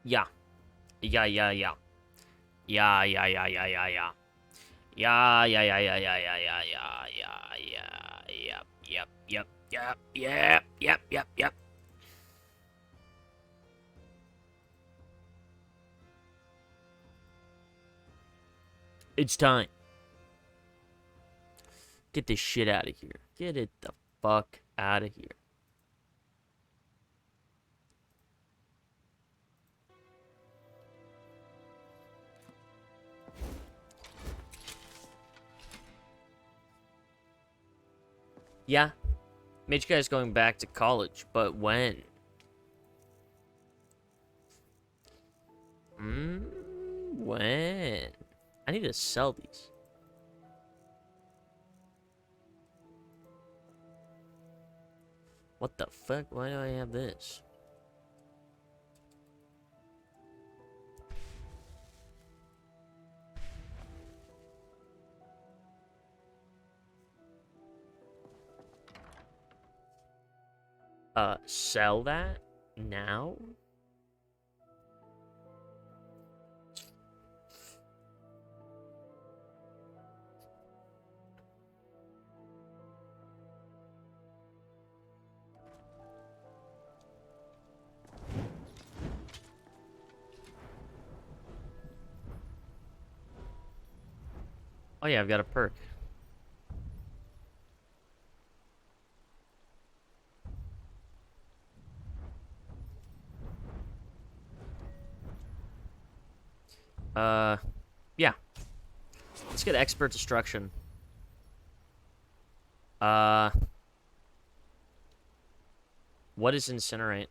Yeah. Yeah, yeah, yeah. Yeah, yeah, yeah, yeah, yeah, yeah. Yeah, yeah, yeah, yeah, yeah, yeah, yeah, yeah, yeah, yeah, yep, yep, yep, yep, yep, yep, yep. It's time. Get this shit out of here. Get it the fuck out of here. Yeah, Mage guy's going back to college, but when? When? I need to sell these. What the fuck? Why do I have this? Sell that? Now? Oh yeah, I've got a perk. Yeah. Let's get expert destruction. Uh, what is incinerate?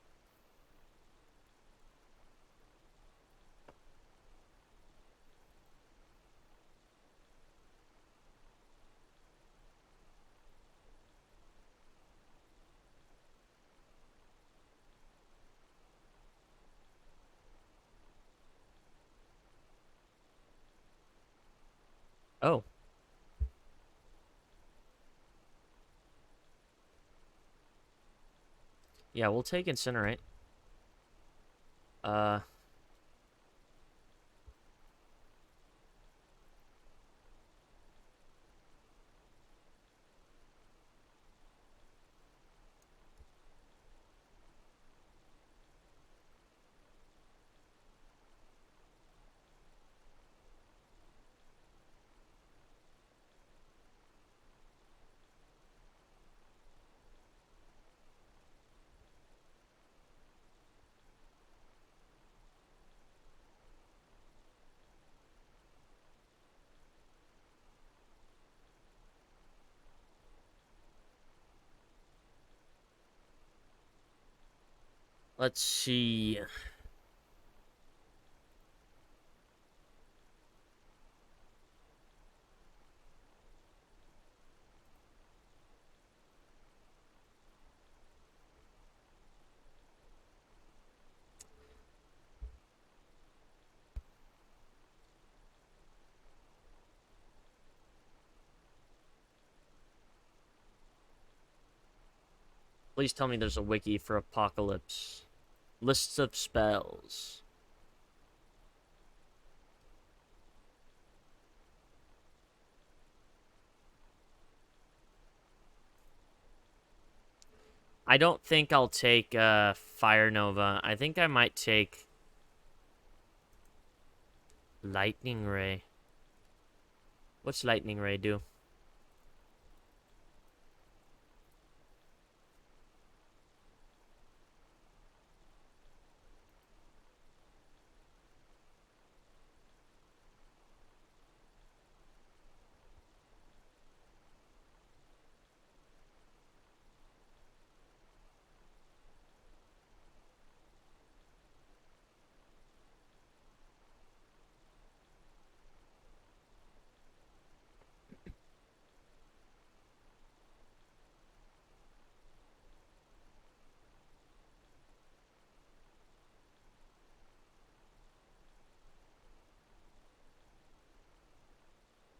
Oh. Yeah, we'll take incinerate. Uh, let's see. Please tell me there's a wiki for Apocalypse. Lists of spells. I don't think I'll take Fire Nova. I think I might take Lightning Ray. What's Lightning Ray do?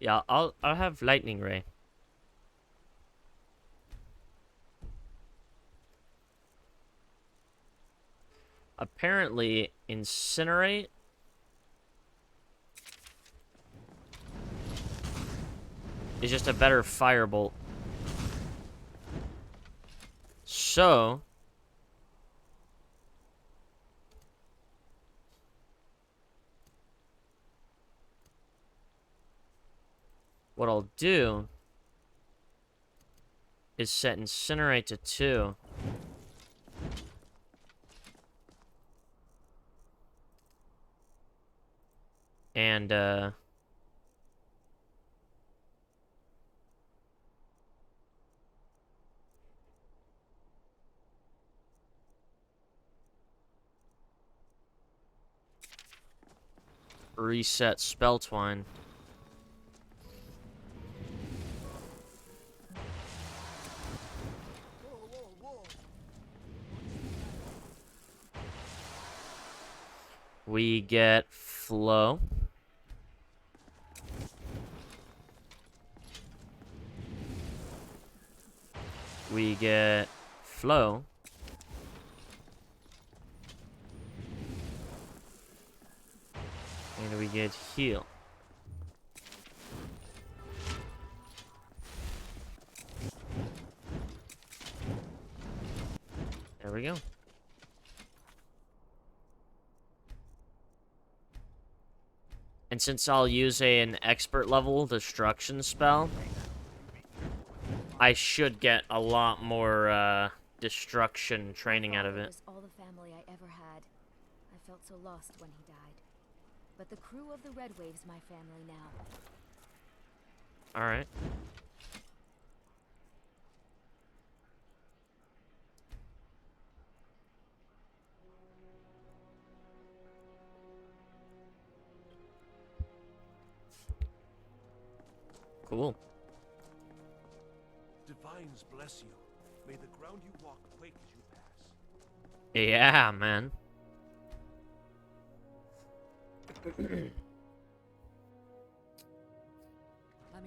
Yeah, I'll have Lightning Ray. Apparently, incinerate is just a better firebolt. So, what I'll do is set incinerate to 2. And, reset spell twine. We get flow. We get flow. And we get heal. There we go. And since I'll use an expert level destruction spell, I should get a lot more destruction training out of it. Was all the family I ever had. I felt so lost when he died. But the crew of the Red Wave's my family now. All right. Cool. Divines bless you. May the ground you walk quake as you pass. Yeah, man. Let me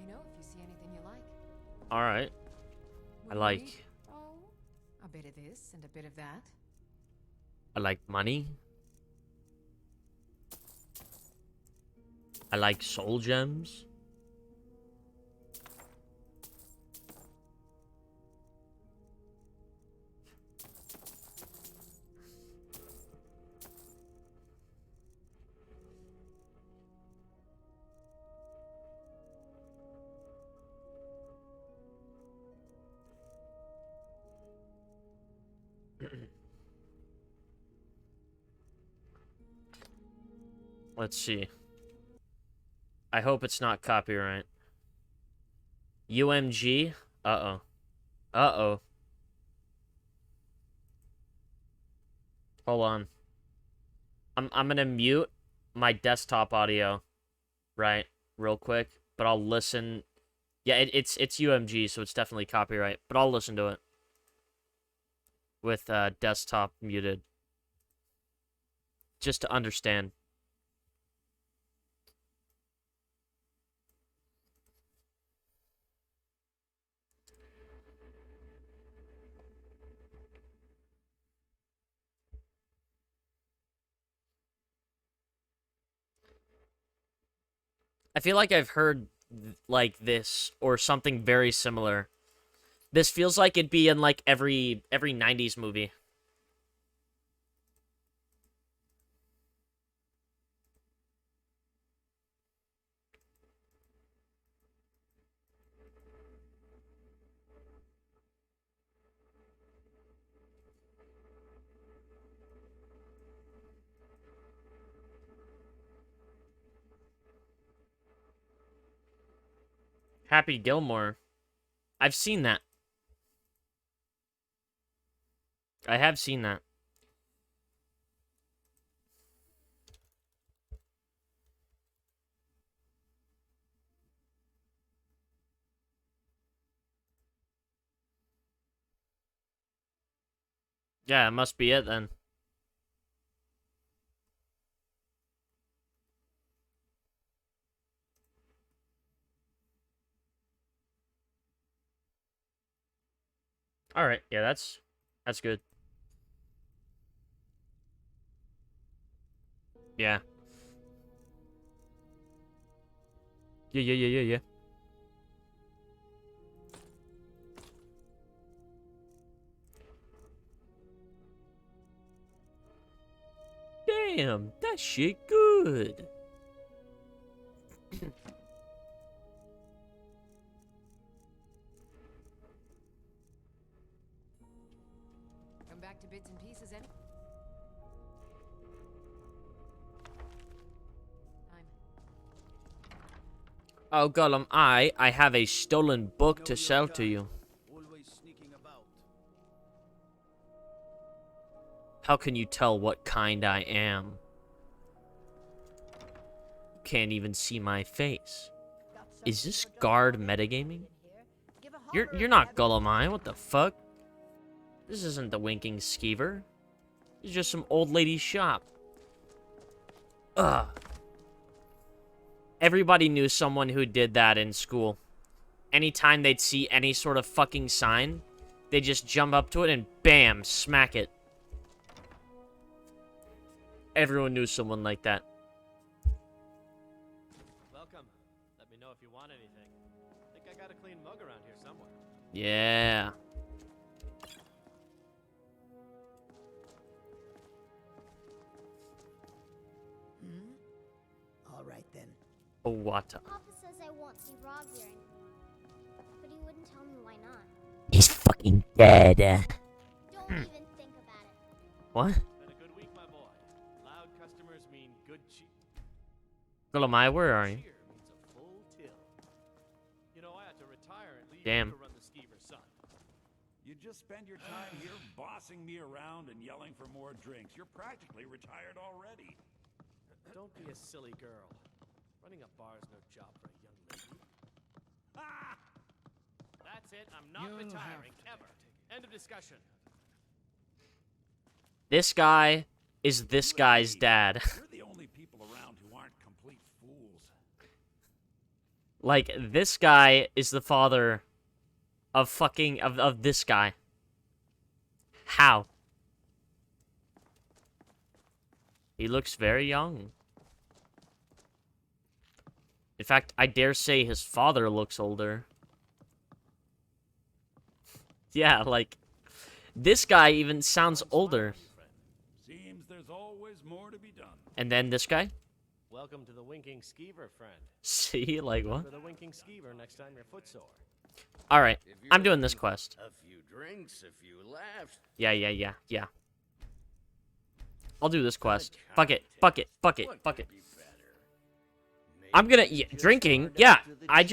know if you see anything you like. All right. I like A bit of this and a bit of that. money. I like soul gems. Let's see. I hope it's not copyright. UMG? Uh-oh. Uh-oh. Hold on. I'm gonna mute my desktop audio, right, real quick, but I'll listen. Yeah, it's UMG, so it's definitely copyright, but I'll listen to it with desktop muted, just to understand. I feel like I've heard like this or something very similar. This feels like it'd be in like every 90s movie. Happy Gilmore. I've seen that. I have seen that. Yeah, it must be it then. All right. Yeah, that's good. Yeah. Yeah. Damn, that shit good. Come back to bits and pieces any time. Oh, Gollum, I have a stolen book to sell to you. Always sneaking about. How can you tell what kind I am? You can't even see my face. Is this guard metagaming? You're not Gollum, what the fuck? This isn't the Winking Skeever. This is just some old lady's shop. Ugh. Everybody knew someone who did that in school. Anytime they'd see any sort of fucking sign, they'd just jump up to it and bam, smack it. Everyone knew someone like that. Welcome. Let me know if you want anything. Think I got a clean mug around here somewhere. Yeah. All right then. Owata. Papa says I won't see Rob here anymore, but he wouldn't tell me why not. He's fucking dead. Don't even think about it. What? Been a good week, my boy. Loud customers mean good cheer. Gollum, where are you? Cheer means a full till. You know, I had to retire and leave Damn. you to run the Skeever, son. You just spend your time here bossing me around and yelling for more drinks. You're practically retired already. Don't be a silly girl. Running a bar's no job for a young lady. Ah! That's it. I'm not retiring ever. End of discussion. This guy is this guy's dad. You're the only people around who aren't complete fools. Like, this guy is the father of fucking, of this guy. How? He looks very young. In fact, I dare say his father looks older. Yeah, like, this guy even sounds older. Seems there's always more to be done. And then this guy? Welcome to the Winking Skeever, friend. See, like, what? For the Winking Skeever next time you're footsore. Alright, I'm doing this quest. A few drinks, a few laughs. Yeah. I'll do this quest. Fuck it. What could be better? I'm gonna, Maybe just drinking, start yeah. up to the I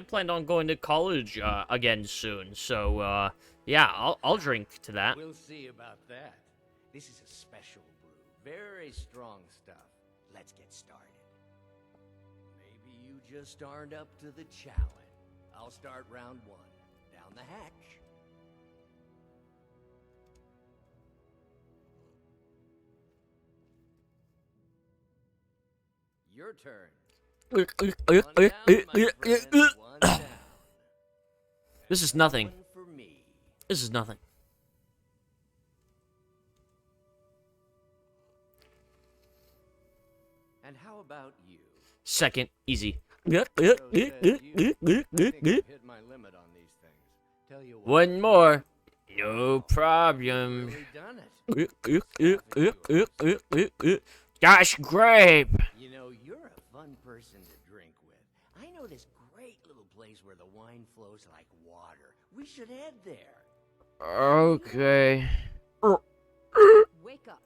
planned on going to college, again soon. So, yeah, I'll drink to that. We'll see about that. This is a special brew. Very strong stuff. Let's get started. Maybe you just aren't up to the challenge. I'll start round one. Down the hatch. Your turn. One down, my friend, one down. This is nothing. One for me. This is nothing. And how about you? Second, easy. Hit my limit on these things. Tell you what, One more. No problem. really done it. Gosh, grape. You know, you're a fun person to drink with. I know this great little place where the wine flows like water. We should head there. Okay. Wake up.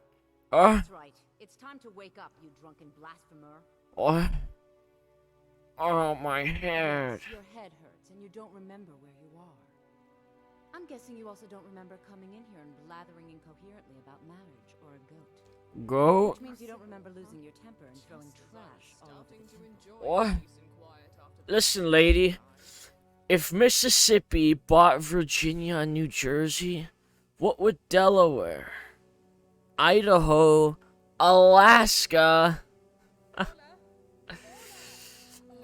Uh, That's right. It's time to wake up, you drunken blasphemer. what? Oh, my head. Yes, your head hurts and you don't remember where you are. I'm guessing you also don't remember coming in here and blathering incoherently about marriage or a goat. Go. Which means you don't remember losing your temper and throwing trash all over the temple. What? Listen, lady. If Mississippi bought Virginia and New Jersey, what would Delaware, Idaho, Alaska?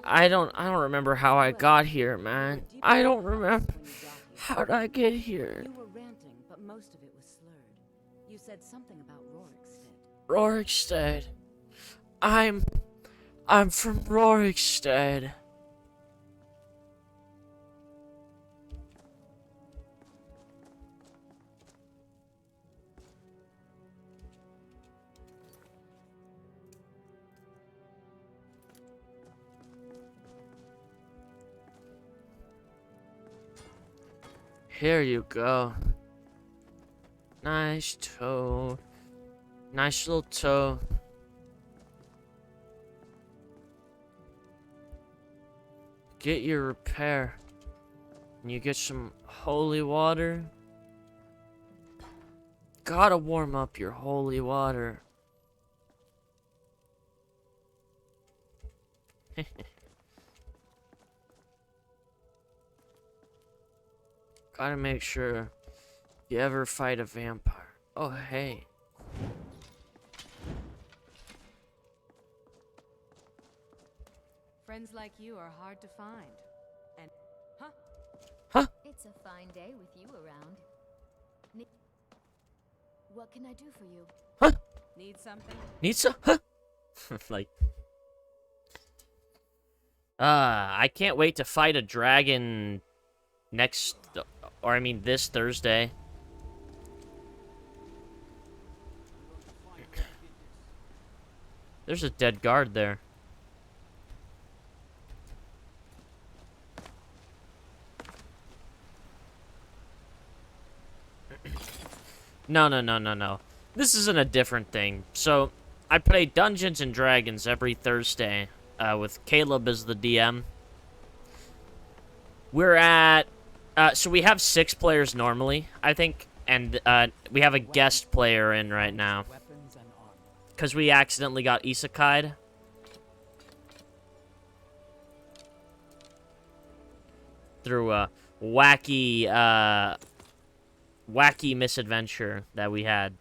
I don't remember how I got here, man. I don't remember. How'd I get here? You were ranting, but most of it was slurred. You said something about Rorikstead. Rorikstead. I'm from Rorikstead. Here you go. Nice toe. Nice little toe. Get your repair. And you get some holy water. Gotta warm up your holy water. Gotta make sure you ever fight a vampire. Oh, hey. Friends like you are hard to find. And, It's a fine day with you around. What can I do for you? need something? Need some? Like. I can't wait to fight a dragon this Thursday. There's a dead guard there. No. This isn't a different thing. So, I play Dungeons and Dragons every Thursday, with Caleb as the DM. We're at, so we have 6 players normally, I think, and, we have a guest player in right now. Because we accidentally got isekai'd. Through a wacky misadventure that we had.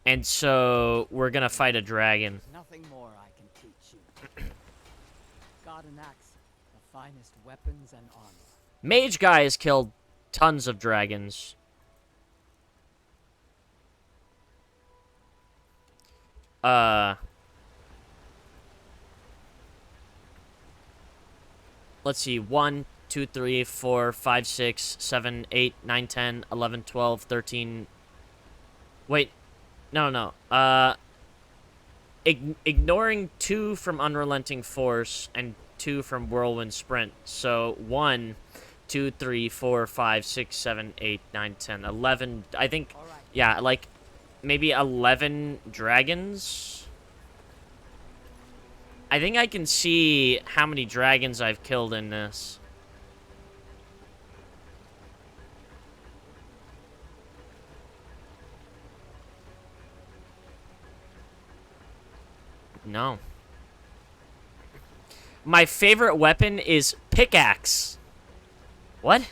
And so, we're gonna fight a dragon. Nothing more I can teach you. God and axe, the finest weapons and armor. Mage guy has killed tons of dragons. Let's see, 1, 2, 3, 4, 5, 6, 7, 8, 9, 10, 11, 12, 13... Wait, no. Ignoring 2 from Unrelenting Force and 2 from Whirlwind Sprint. So, 1, 2, 3, 4, 5, 6, 7, 8, 9, 10, 11... I think, yeah, like, maybe 11 dragons? I think I can see how many dragons I've killed in this. No. My favorite weapon is pickaxe. What?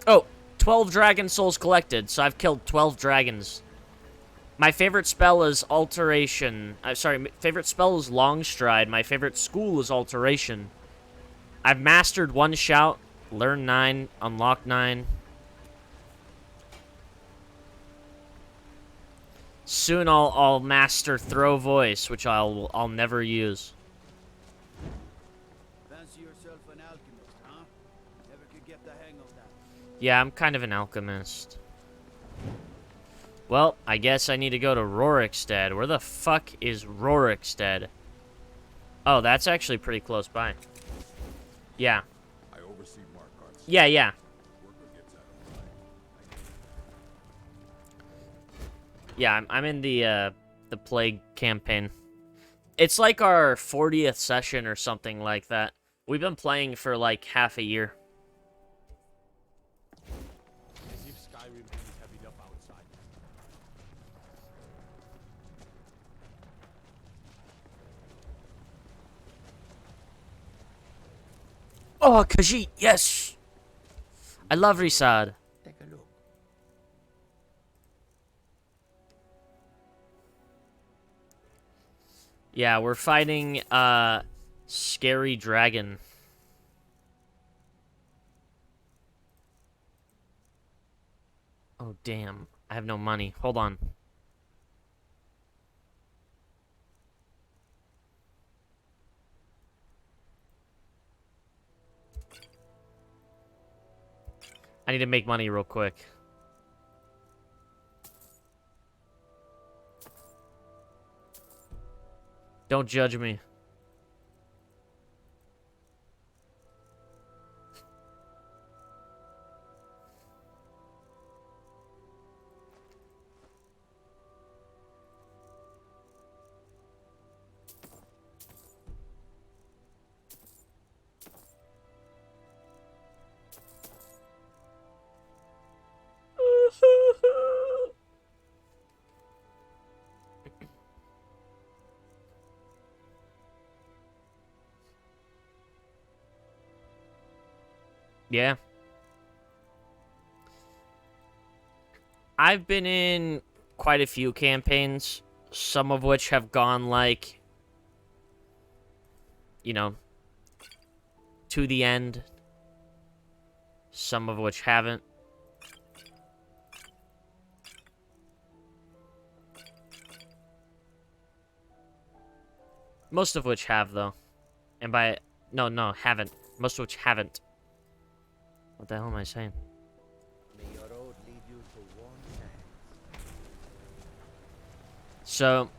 Oh, 12 dragon souls collected, so I've killed 12 dragons. My favorite spell is Alteration. Favorite spell is Longstride. My favorite school is Alteration. I've mastered 1 shout, learned 9, unlocked 9. Soon I'll master Throw Voice, which I'll never use. Fancy yourself an alchemist, huh? Never could get the hang of that. Yeah, I'm kind of an alchemist. Well, I guess I need to go to Rorikstead. Where the fuck is Rorikstead? Oh, that's actually pretty close by. Yeah. I oversee Markarth's. Yeah. Worker gets out of line. Yeah, I'm in the Plague campaign. It's like our 40th session or something like that. We've been playing for like half a year. See if Skyrim things have enough outside. Oh, Khajiit, yes! I love Risad. Take a look. Yeah, we're fighting, Scary Dragon. damn. I have no money. Hold on. I need to make money real quick. Don't judge me. Yeah. I've been in quite a few campaigns, some of which have gone, like, you know, to the end. Some of which haven't. Most of which have, though. And by... No, haven't. Most of which haven't. What the hell am I saying? May your road lead you to warm sands. So...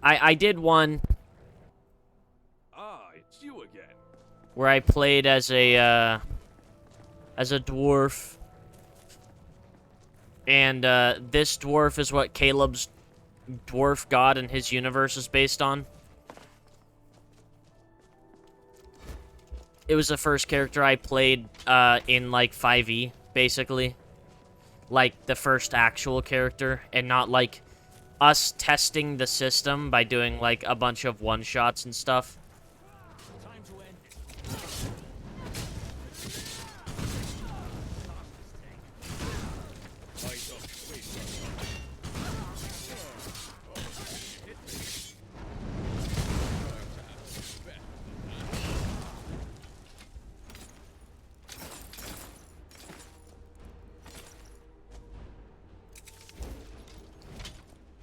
I did one Ah, it's you again. where I played as a dwarf. And, this dwarf is what Caleb's dwarf god in his universe is based on. It was the first character I played, in, like, 5e, basically. Like, the first actual character, and not, like, us testing the system by doing, like, a bunch of one-shots and stuff. Time to end this.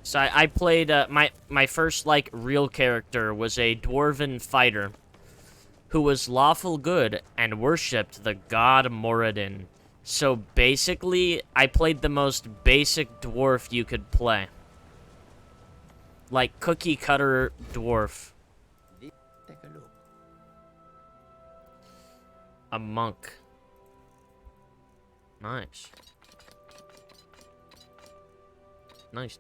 So I played, my first, like, real character was a dwarven fighter who was lawful good and worshipped the god Moradin. So basically, I played the most basic dwarf you could play. Like, cookie-cutter dwarf. Take a look. A monk. Nice. Nice.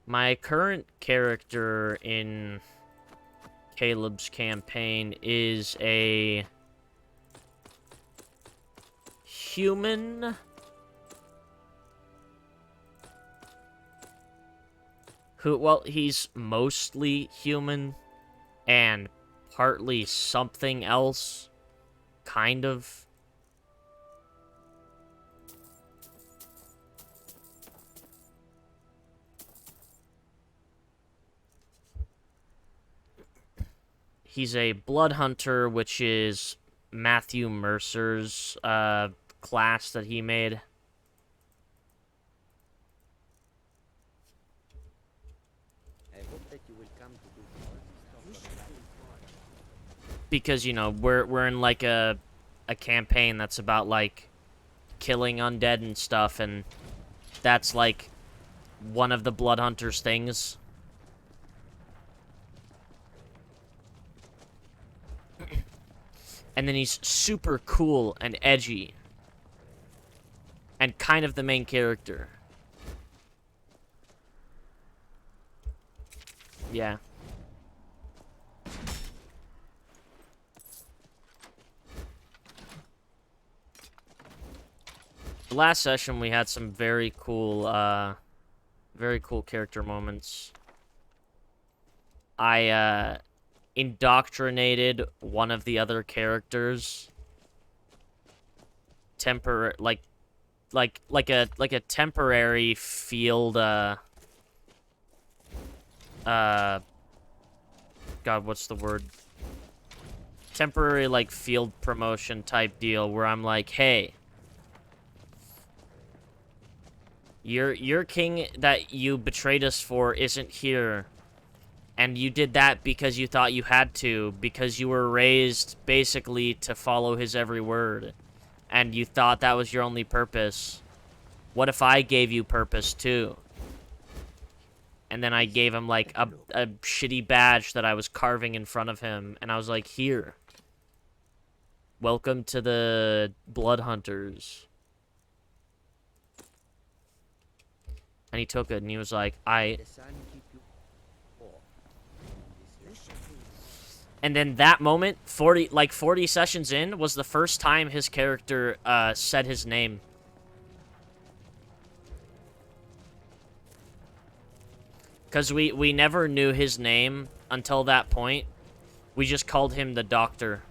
My current character in Caleb's campaign is a human who, well, he's mostly human and partly something else, kind of. He's a blood hunter, which is Matthew Mercer's class that he made. I hope that you will come to do stuff. Because, you know, we're in like a campaign that's about like killing undead and stuff, and that's like one of the blood hunter's things. And then he's super cool and edgy. And kind of the main character. Yeah. The last session we had some very cool character moments. I indoctrinated one of the other characters like a temporary field God, what's the word? Temporary like field promotion type deal where I'm like, hey, Your king that you betrayed us for isn't here. And you did that because you thought you had to, because you were raised basically to follow his every word. And you thought that was your only purpose. What if I gave you purpose too? And then I gave him like a shitty badge that I was carving in front of him, and I was like, here. Welcome to the Blood Hunters. And he took it and he was like, And then that moment, 40 sessions in, was the first time his character said his name. Because we never knew his name until that point. We just called him the Doctor.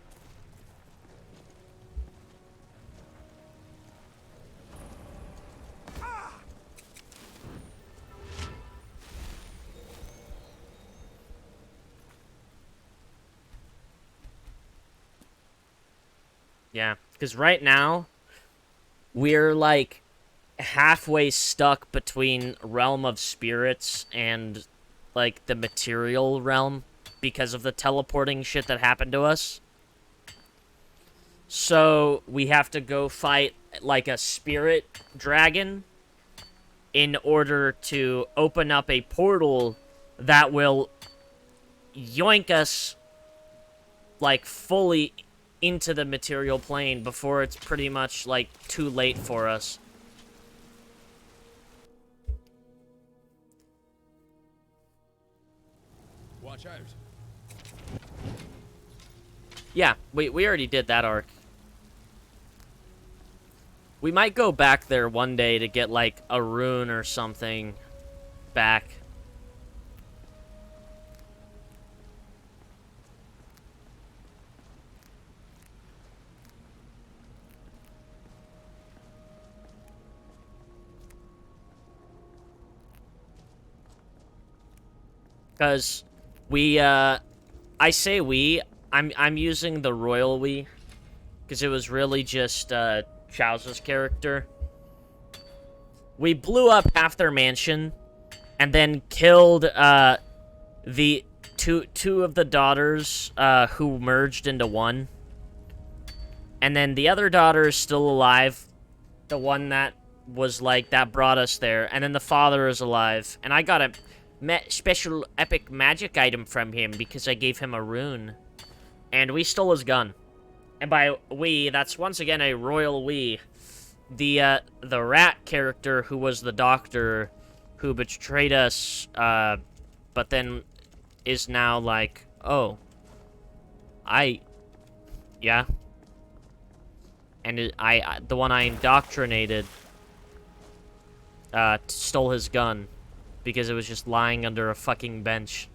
Yeah, because right now, we're like halfway stuck between Realm of Spirits and like the material realm because of the teleporting shit that happened to us. So we have to go fight like a spirit dragon in order to open up a portal that will yoink us like fully into the material plane before it's pretty much like too late for us. Watch out. Yeah, we already did that arc. We might go back there one day to get like a rune or something back. Because I say we, I'm using the royal we, because it was really just Chow's character. We blew up half their mansion, and then killed the two of the daughters who merged into one, and then the other daughter is still alive, the one that was like that brought us there, and then the father is alive, and I got a special epic magic item from him because I gave him a rune. And we stole his gun. And by we, that's once again a royal we. The rat character who was the doctor who betrayed us, but then is now like, oh. Yeah. And the one I indoctrinated, stole his gun. Because it was just lying under a fucking bench.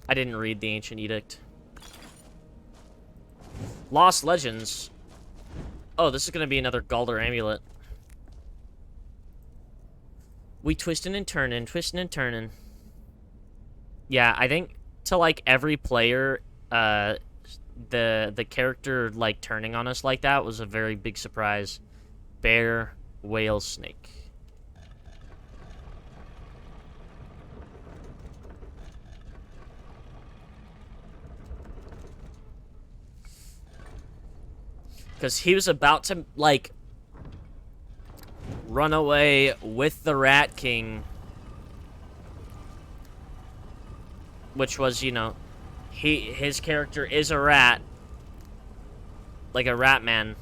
I didn't read the Ancient Edict. Lost Legends. Oh, this is gonna be another Galder Amulet. We twisting and turning, twisting and turning. Yeah, I think to like every player, the character like turning on us like that was a very big surprise. Bear, whale, snake. Because he was about to like run away with the Rat King. Which was, you know, his character is a rat. Like a rat man.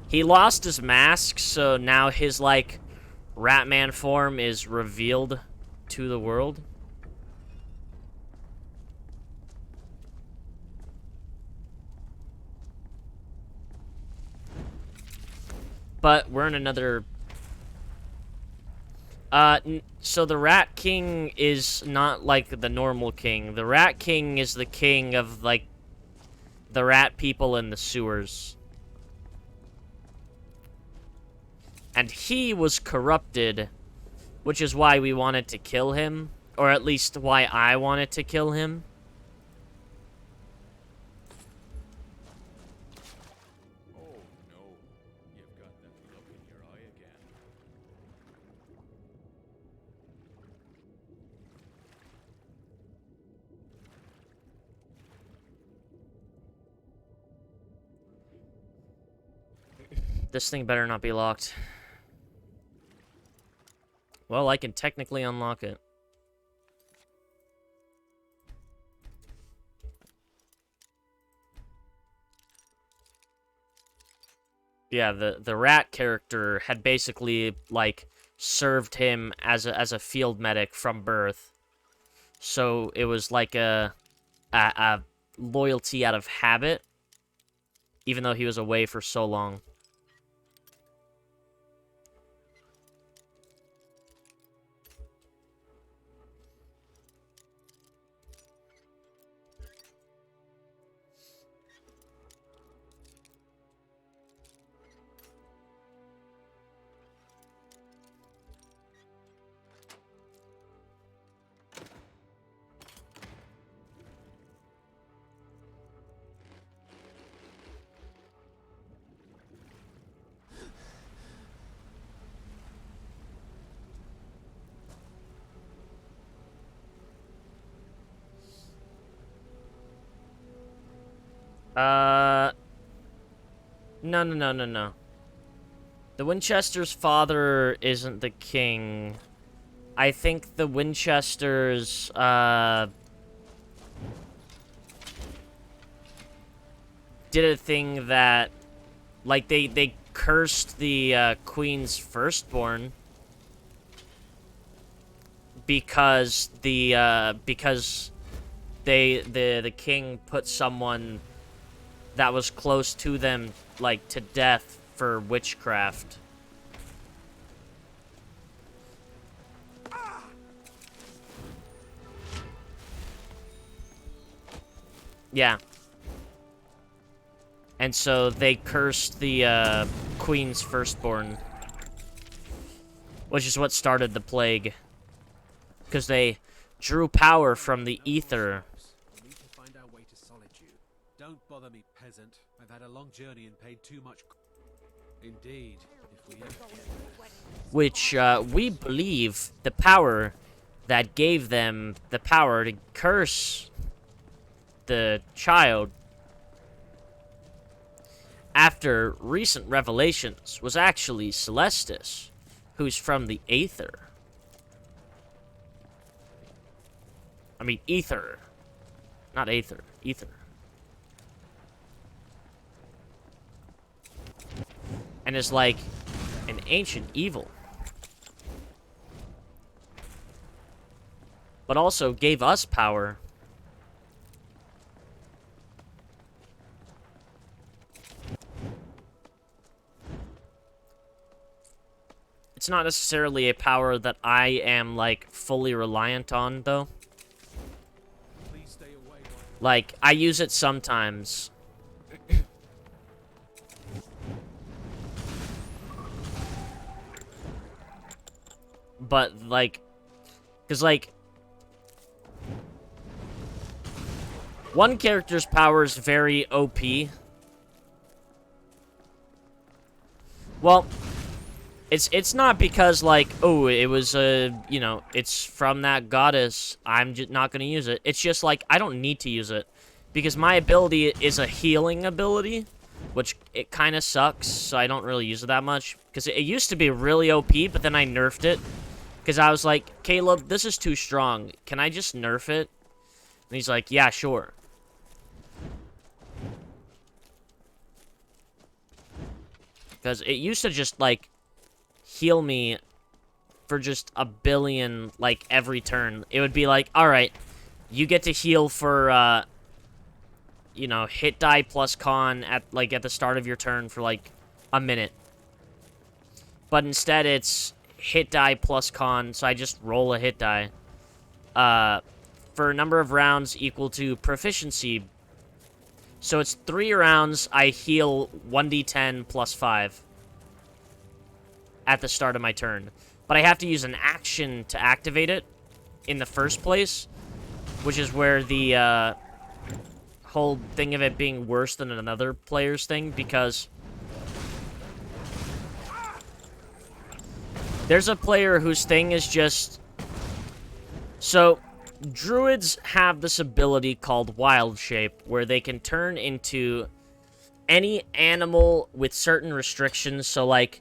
He lost his mask, so now his, like, rat man form is revealed to the world. But we're in another... So the Rat King is not like the normal king. The Rat King is the king of, like, the rat people in the sewers. And he was corrupted, which is why we wanted to kill him. or at least why I wanted to kill him. Oh no, you've got that look in your eye again. This thing better not be locked. Well, I can technically unlock it. Yeah, the rat character had basically, like, served him as a field medic from birth. So it was like a loyalty out of habit, even though he was away for so long. No. The Winchester's father isn't the king. I think the Winchesters, did a thing that, like, they cursed the, queen's firstborn because the king put someone that was close to them, like, to death for witchcraft. Yeah. And so they cursed the, queen's firstborn. Which is what started the plague. Because they drew power from the ether. We need to find our way to solitude. Don't bother me, peasant. I've had a long journey and paid too much. Indeed, if we ever get there. Which, we believe the power that gave them the power to curse the child after recent revelations was actually Celestis, who's from the Aether. I mean, Ether. Not Aether. Ether. And is like an ancient evil. But also gave us power. It's not necessarily a power that I am, like, fully reliant on, though. Please stay away. Like, I use it sometimes. But, like, because, like, one character's power is very OP. Well, it's not because, like, oh, it was, you know, it's from that goddess, I'm just not gonna use it. It's just, like, I don't need to use it. Because my ability is a healing ability, which it kind of sucks, so I don't really use it that much. Because it used to be really OP, but then I nerfed it. Because I was like, Caleb, this is too strong. Can I just nerf it? And he's like, yeah, sure. Because it used to just, like, heal me for just a billion, like, every turn. It would be like, alright, you get to heal for, you know, hit die plus con at, like, at the start of your turn for, like, a minute. But instead it's hit die plus con, so I just roll a hit die. For a number of rounds equal to proficiency. So it's 3 rounds, I heal 1d10 plus 5 at the start of my turn. But I have to use an action to activate it in the first place, which is where the whole thing of it being worse than another player's thing, because there's a player whose thing is just... So, druids have this ability called Wild Shape, where they can turn into any animal with certain restrictions. So, like,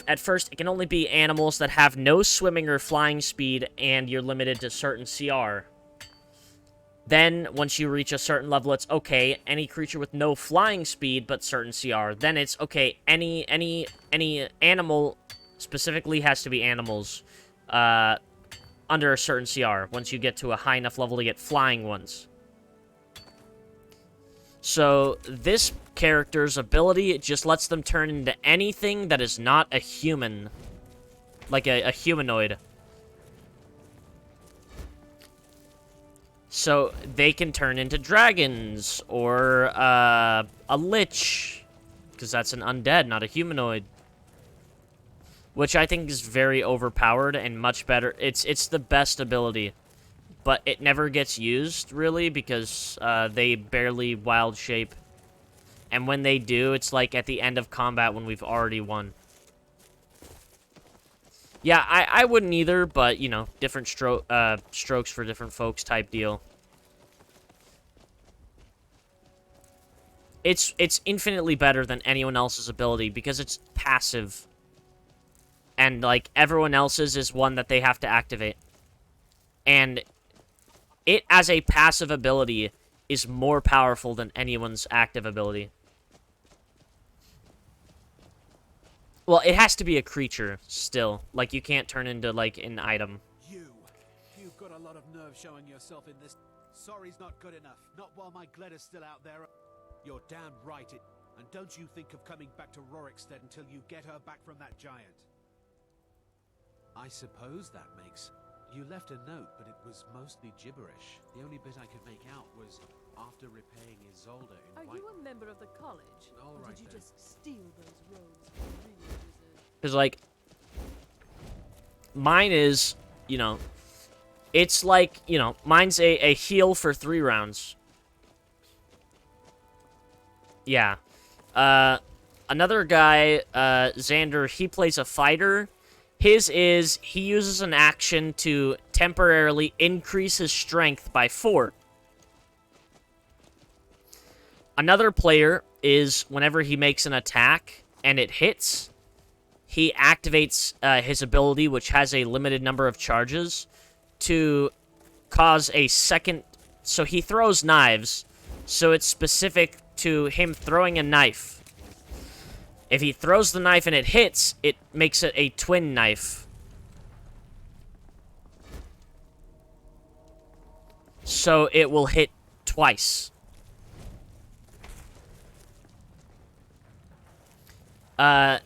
at first, it can only be animals that have no swimming or flying speed, and you're limited to certain CR. Then, once you reach a certain level, it's, okay, any creature with no flying speed, but certain CR. Then it's, okay, any animal, specifically has to be animals, under a certain CR, once you get to a high enough level to get flying ones. So, this character's ability, it just lets them turn into anything that is not a human. Like a humanoid. So, they can turn into dragons, or a lich, because that's an undead, not a humanoid. Which I think is very overpowered and much better. It's the best ability. But it never gets used, really, because they barely wild shape. And when they do, it's like at the end of combat when we've already won. Yeah, I wouldn't either, but, you know, different strokes for different folks type deal. It's infinitely better than anyone else's ability because it's passive. And, like, everyone else's is one that they have to activate. And it, as a passive ability, is more powerful than anyone's active ability. Well, it has to be a creature, still. Like, you can't turn into, like, an item. You've got a lot of nerve showing yourself in this. Sorry's not good enough. Not while my Gleda's still out there. You're damn right. And don't you think of coming back to Rorikstead until you get her back from that giant. I suppose that makes... You left a note, but it was mostly gibberish. The only bit I could make out was after repaying Isolde in Are you a member of the college? All Or right, did you then. just steal those robes from the wizard? Because, like, mine is, you know, it's like, you know, mine's a heal for 3 rounds. Yeah. Another guy, Xander, he plays a fighter. His is, he uses an action to temporarily increase his strength by 4. Another player is, whenever he makes an attack and it hits, he activates his ability, which has a limited number of charges, to cause a second... So he throws knives, so it's specific to him throwing a knife. If he throws the knife and it hits, it makes it a twin knife. So it will hit twice. The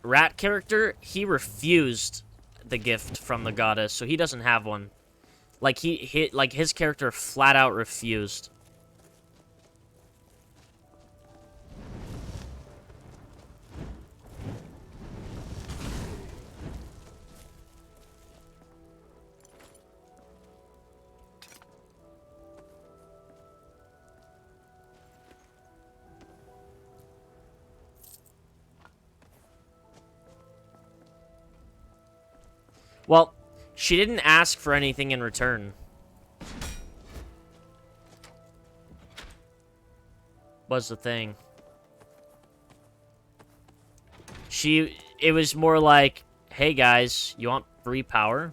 rat character, he refused the gift from the goddess, so he doesn't have one. Like like his character flat out refused. Well, she didn't ask for anything in return. Was the thing. It was more like, hey guys, you want free power?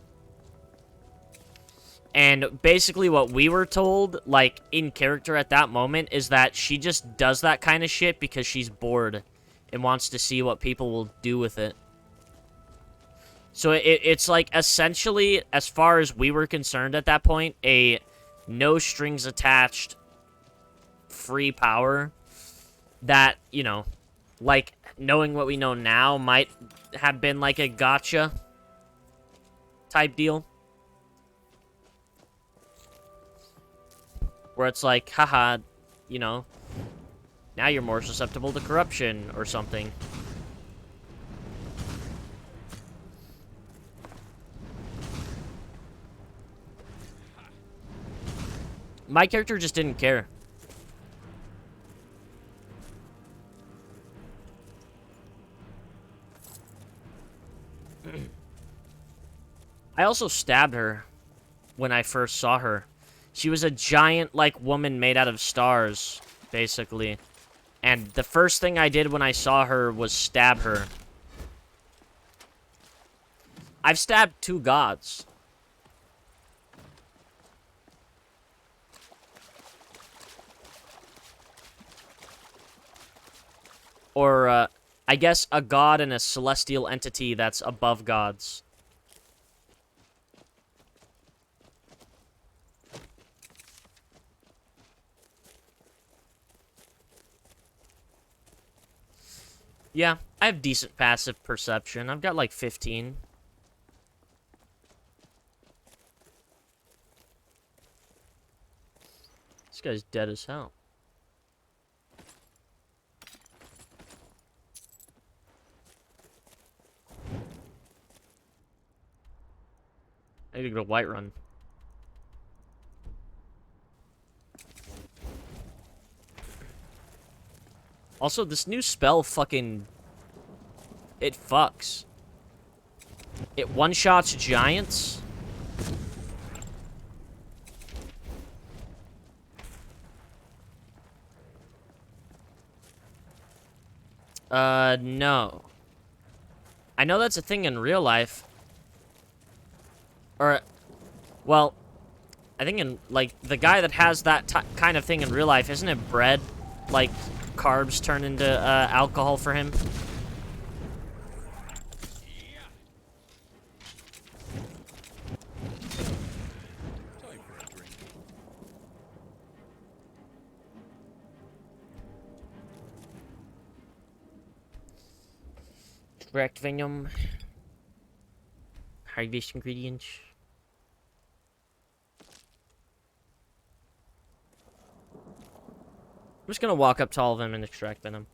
And basically what we were told, like, in character at that moment, is that she just does that kind of shit because she's bored and wants to see what people will do with it. So it's like, essentially, as far as we were concerned at that point, a no strings attached free power that, you know, like, knowing what we know now might have been like a gotcha type deal. Where it's like, haha, you know, now you're more susceptible to corruption or something. My character just didn't care. I also stabbed her when I first saw her. She was a giant, like, woman made out of stars, basically. And the first thing I did when I saw her was stab her. I've stabbed 2 gods. Or, I guess a god and a celestial entity that's above gods. Yeah, I have decent passive perception. I've got like 15. This guy's dead as hell. I need to go to Whiterun. Also, this new spell fucking... It fucks. It one-shots giants. No. I know that's a thing in real life. Or, well, I think in, like, the guy that has that kind of thing in real life, isn't it bread? Like, carbs turn into, alcohol for him? Requiem. Harvest ingredients. I'm just gonna walk up to all of them and extract venom.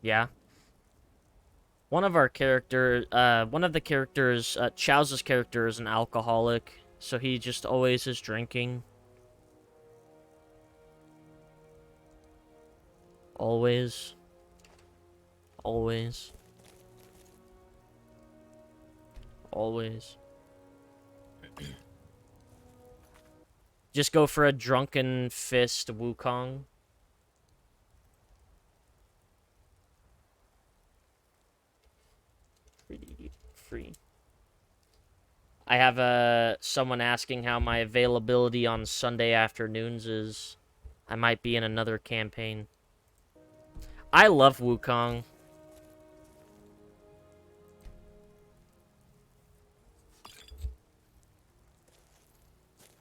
Yeah. One of the characters, Chow's character is an alcoholic, so he just always is drinking. Always. Always. Always. Just go for a drunken fist Wukong. Free. I have someone asking how my availability on Sunday afternoons is. I might be in another campaign. I love Wukong.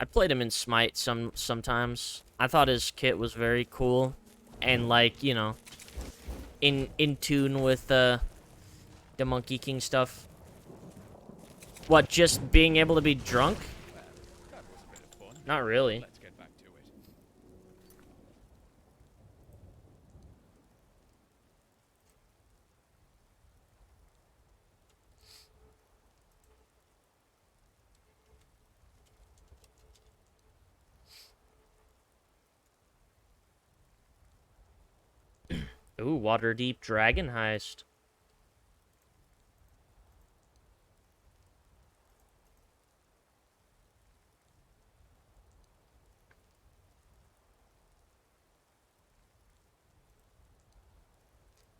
I played him in Smite sometimes. I thought his kit was very cool. And, like, you know, in tune with the Monkey King stuff. What, just being able to be drunk? That was a bit of fun. Not really. Let's get back to it. Ooh, Waterdeep Dragon Heist.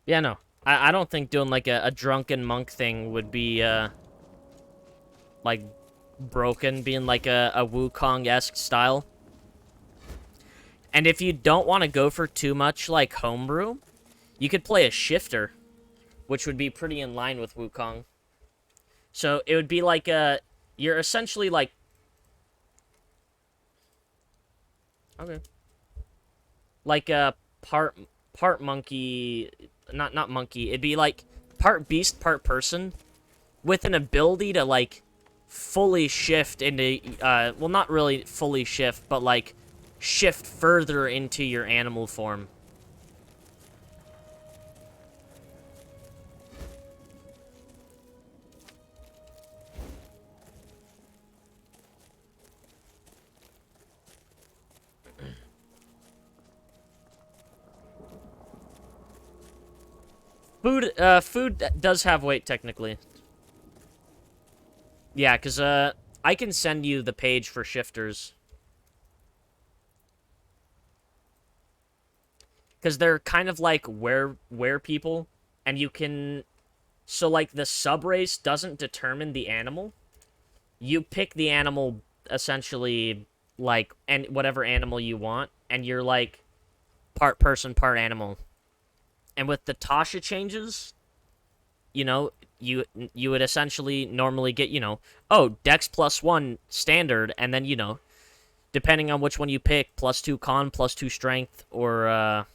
Yeah, no. I don't think doing, like, a drunken monk thing would be, like, broken, being, like, a Wukong-esque style. And if you don't want to go for too much, like, homebrew, you could play a shifter, which would be pretty in line with Wukong. So, it would be like you're essentially, like... Okay. Like a part monkey... Not monkey. It'd be like part beast, part person, with an ability to like fully shift into well, not really fully shift, but like shift further into your animal form. Food does have weight, technically. Yeah, because, I can send you the page for shifters. Because they're kind of like were people, and you can... So, like, the subrace doesn't determine the animal. You pick the animal, essentially, like, and whatever animal you want, and you're, like, part person, part animal. And with the Tasha changes, you know, you would essentially normally get, you know, oh, Dex +1 standard, and then, you know, depending on which one you pick, +2 con, +2 strength, or,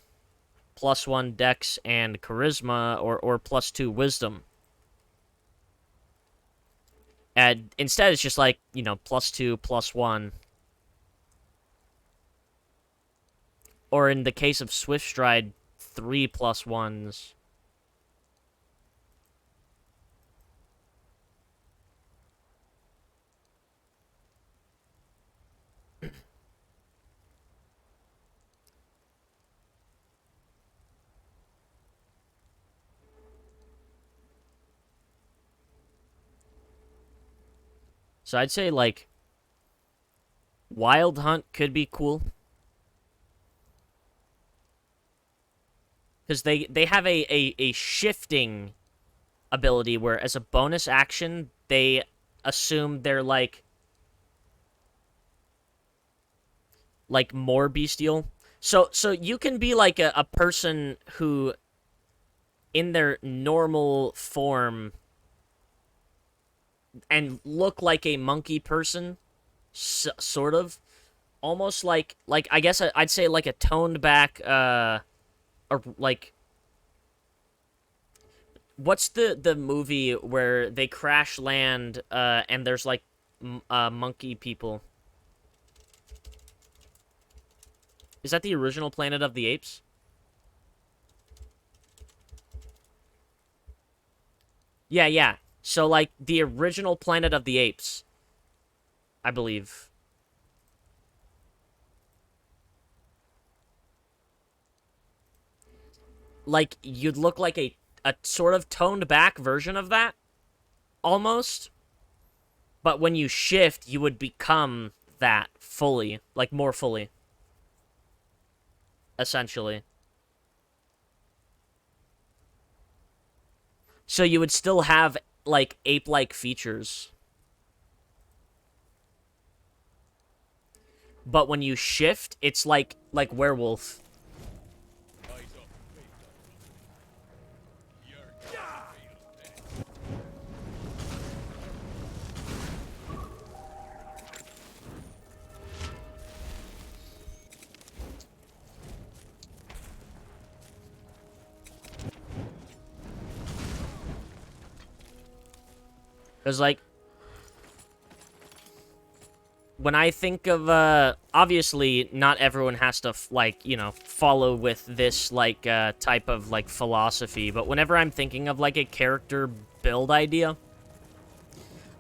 +1 Dex and Charisma, or +2 Wisdom. And instead, it's just like, you know, +2, +1. Or in the case of Swift Stride, 3 +1s. So I'd say, like, Wild Hunt could be cool. Because they have a shifting ability where, as a bonus action, they assume they're, like more bestial. So you can be, like, a person who, in their normal form, and look like a monkey person, sort of. Almost like I guess I'd say, like, a toned back, or, like... What's the movie where they crash land, and there's, like, monkey people? Is that the original Planet of the Apes? Yeah, yeah. So, like, the original Planet of the Apes, I believe. Like, you'd look like a sort of toned back version of that, almost. But when you shift, you would become that fully, like, more fully. Essentially. So you would still have, like, ape-like features. But when you shift, it's like werewolf. Because, like, when I think of, obviously, not everyone has to, like, you know, follow with this, like, type of, like, philosophy, but whenever I'm thinking of, like, a character build idea,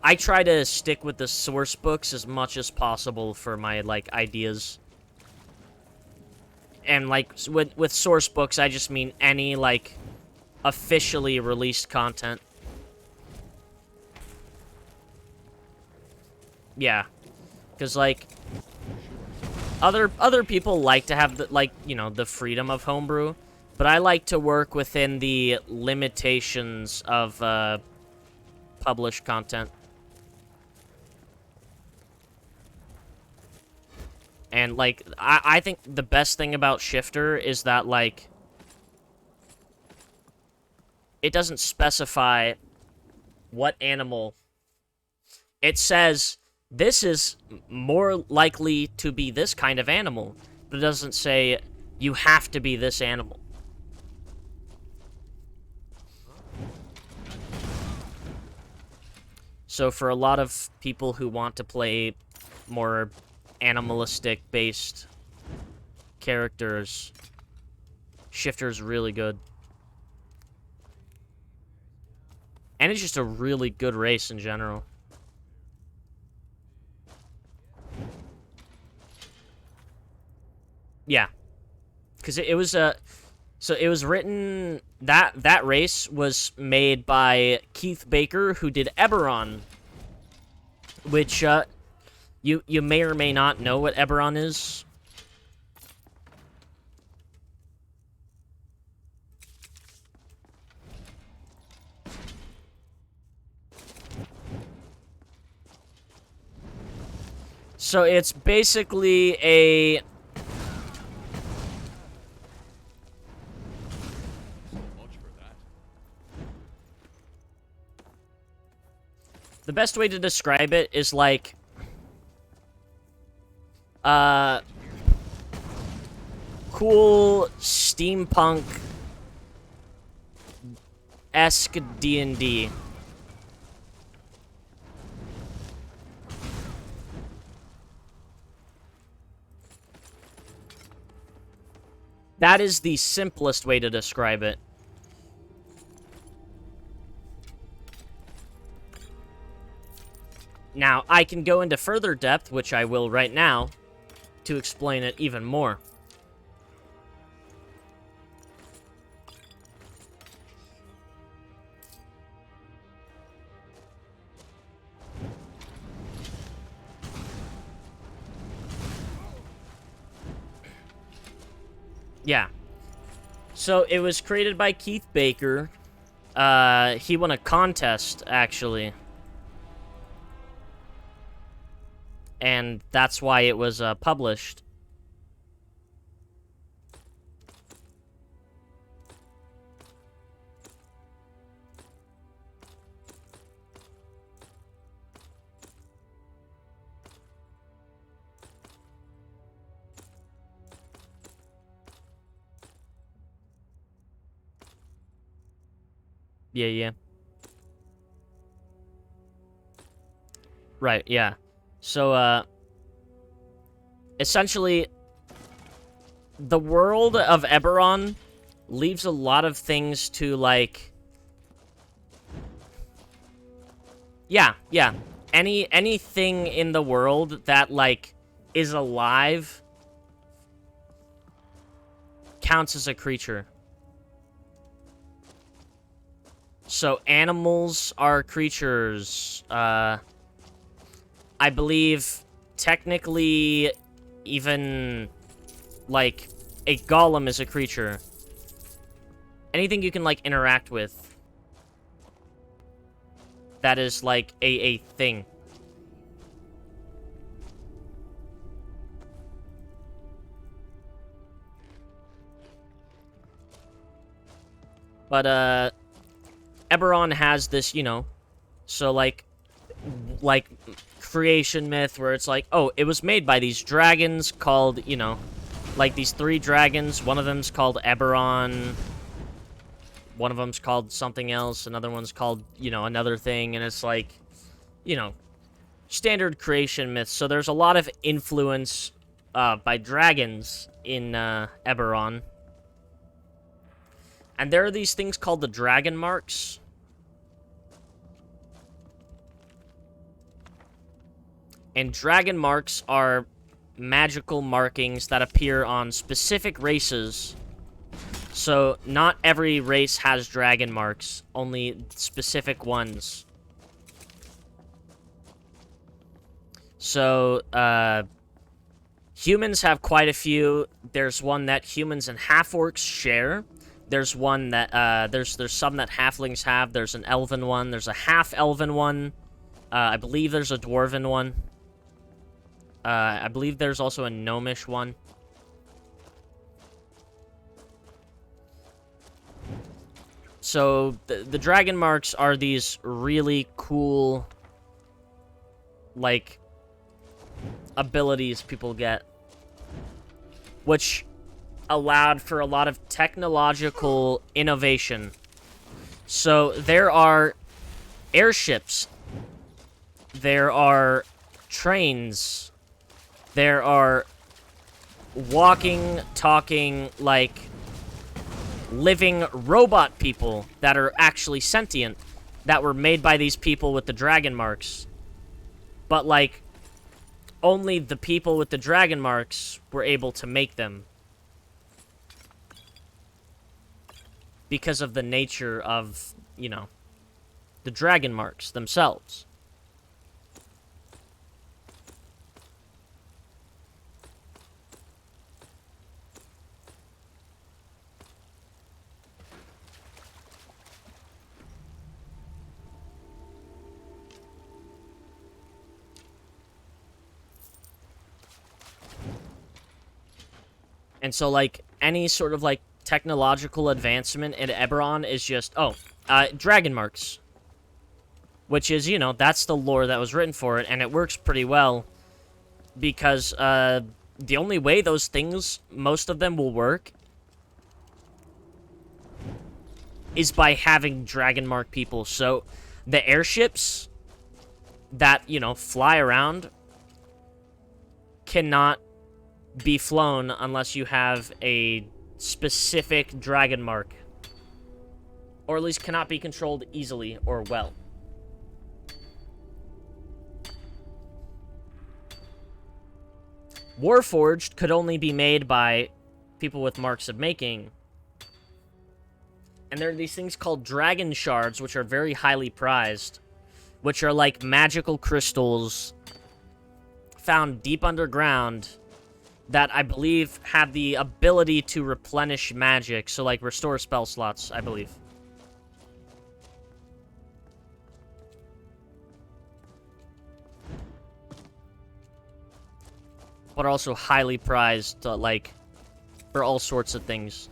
I try to stick with the source books as much as possible for my, like, ideas. And, like, with source books, I just mean any, like, officially released content. Yeah. Because, like, other people like to have, the, like, you know, the freedom of homebrew, but I like to work within the limitations of, published content. And, like, I think the best thing about Shifter is that, like, it doesn't specify what animal. It says, this is more likely to be this kind of animal, but it doesn't say, you have to be this animal. So for a lot of people who want to play more animalistic-based characters, Shifter's really good. And it's just a really good race in general. Yeah. Because it was a... So it was written... That race was made by Keith Baker, who did Eberron. Which, you may or may not know what Eberron is. So it's basically a... The best way to describe it is like... cool steampunk-esque D&D. That is the simplest way to describe it. Now, I can go into further depth, which I will right now, to explain it even more. Yeah. So, it was created by Keith Baker. He won a contest, actually. And that's why it was published. Yeah. Right, yeah. So, essentially, the world of Eberron leaves a lot of things to, like... Yeah. Anything in the world that, like, is alive counts as a creature. So, animals are creatures, I believe, technically, even, like, a golem is a creature. Anything you can, like, interact with. That is, like, a thing. But, Eberron has this, you know, so, like, creation myth where it's like, oh, it was made by these dragons called, you know, like these 3 dragons. One of them's called Eberron. One of them's called something else. Another one's called, you know, another thing. And it's like, you know, standard creation myths. So there's a lot of influence by dragons in Eberron. And there are these things called the dragon marks. And dragon marks are magical markings that appear on specific races. So, not every race has dragon marks, only specific ones. So, humans have quite a few. There's one that humans and half-orcs share. There's one that, there's some that halflings have. There's an elven one. There's a half-elven one. I believe there's a dwarven one. I believe there's also a gnomish one. So, the dragon marks are these really cool, like, abilities people get. Which allowed for a lot of technological innovation. So, there are airships. There are trains. There are walking, talking, like, living robot people that are actually sentient that were made by these people with the dragon marks. But, like, only the people with the dragon marks were able to make them. because of the nature of, you know, the dragon marks themselves. And so, like, any sort of, like, technological advancement in Eberron is just, dragon marks. Which is, you know, that's the lore that was written for it, and it works pretty well. Because, the only way those things, most of them will work, is by having dragon mark people. So, the airships that, you know, fly around cannot be flown unless you have a specific dragon mark. Or at least cannot be controlled easily or well. Warforged could only be made by people with marks of making. And there are these things called dragon shards, which are very highly prized. Which are like magical crystals found deep underground that I believe have the ability to replenish magic. So, like, restore spell slots, I believe. But are also highly prized, like, for all sorts of things.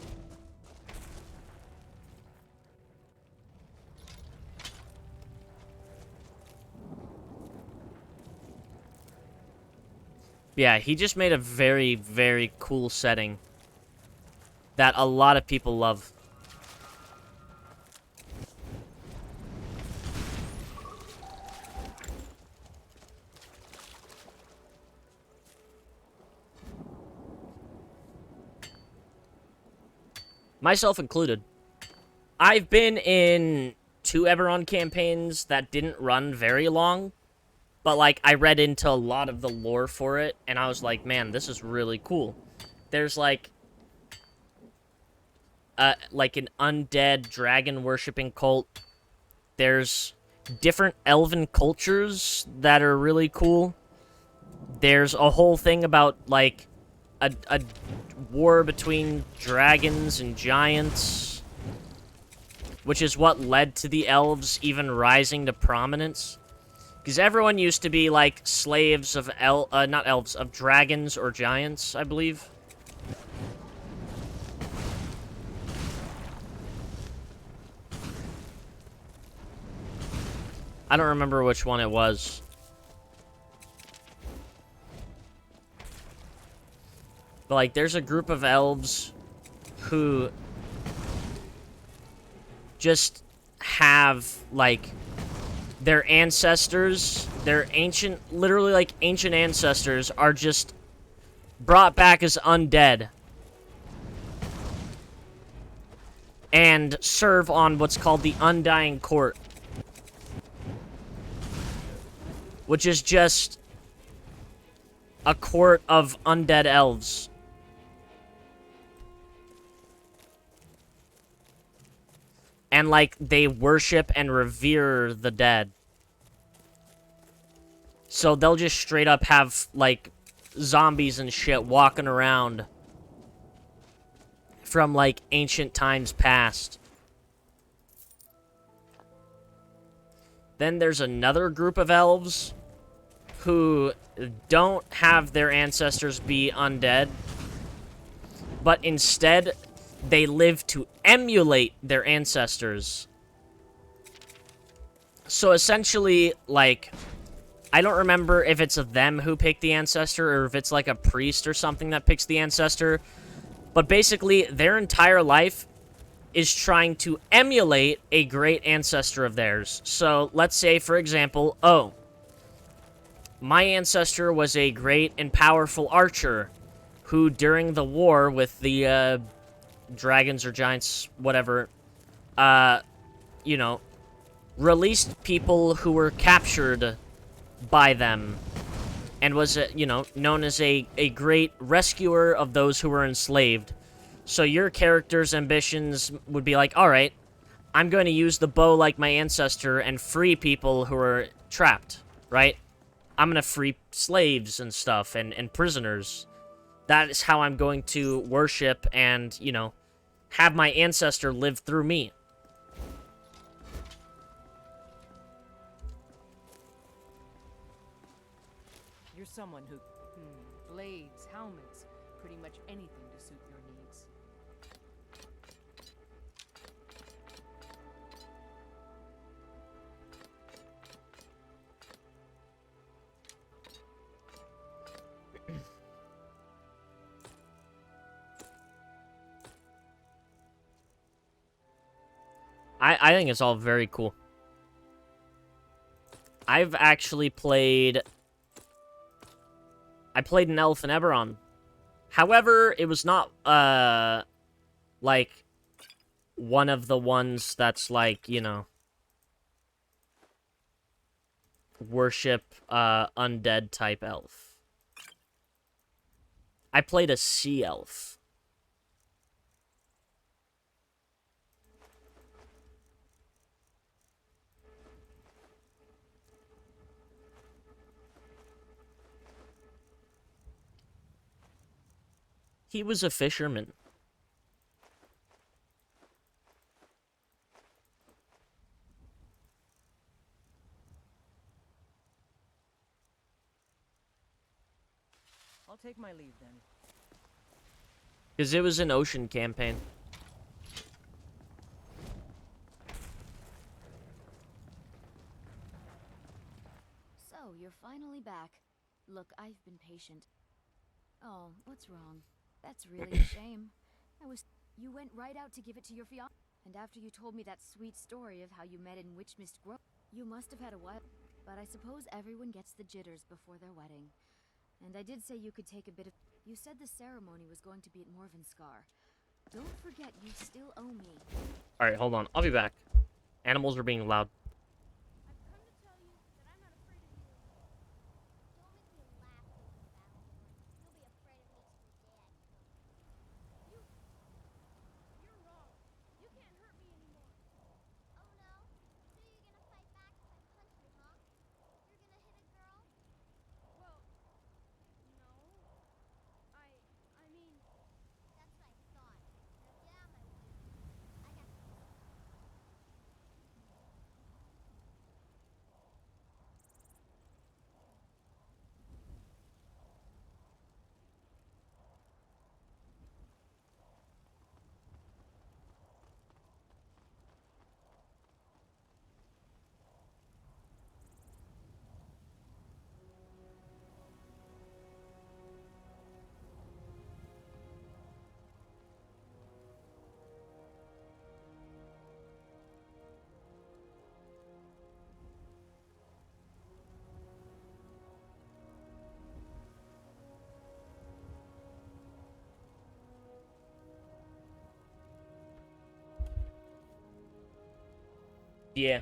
Yeah, he just made a very, very cool setting that a lot of people love. Myself included. I've been in 2 Eberron campaigns that didn't run very long. But, like, I read into a lot of the lore for it, and I was like, man, this is really cool. There's, like an undead dragon-worshipping cult. There's different elven cultures that are really cool. There's a whole thing about, like, a war between dragons and giants, which is what led to the elves even rising to prominence. Because everyone used to be, like, slaves of of dragons or giants, I believe. I don't remember which one it was. But, like, there's a group of elves who just have, like, their ancestors, their ancient, literally, like, ancient ancestors are just brought back as undead. And serve on what's called the Undying Court. Which is just a court of undead elves. And, like, they worship and revere the dead. So they'll just straight up have, like, zombies and shit walking around from, like, ancient times past. Then there's another group of elves who don't have their ancestors be undead, but instead they live to emulate their ancestors. So essentially, like, I don't remember if it's them who pick the ancestor or if it's like a priest or something that picks the ancestor, but basically their entire life is trying to emulate a great ancestor of theirs. So let's say, for example, oh, my ancestor was a great and powerful archer who, during the war with the dragons or giants, whatever, you know, released people who were captured by them and was, you know, known as a great rescuer of those who were enslaved. So your character's ambitions would be like, all right, I'm going to use the bow like my ancestor and free people who are trapped, right? I'm going to free slaves and stuff and prisoners. That is how I'm going to worship and, you know, have my ancestor live through me. You're someone who... blades, helmets, pretty much anything to suit your needs. I think it's all very cool. I've actually played... I played an elf in Eberron. However, it was not, like, one of the ones that's, like, you know, worship, undead type elf. I played a sea elf. He was a fisherman. I'll take my leave then. Because it was an ocean campaign. So, you're finally back. Look, I've been patient. Oh, what's wrong? That's really a shame. You went right out to give it to your fiancé. And after you told me that sweet story of how you met in Witchmist Grove, you must have had a while. But I suppose everyone gets the jitters before their wedding. And I did say you could take a bit of... You said the ceremony was going to be at Morvenskar. Don't forget, you still owe me. Alright, hold on. I'll be back. Animals are being loud. I've come to tell you that I'm not afraid of you anymore. Don't make me laugh, baby Battleborn. You'll be afraid of me till the day I kill you. You're wrong. You can't hurt me anymore. Oh no? So you're gonna fight back if I punch you, huh? You're gonna hit a girl? Well, no. I mean... That's what I thought. Now get out of my way. I got this. Yeah.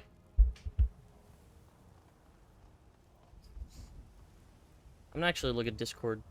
I'm gonna actually look at Discord.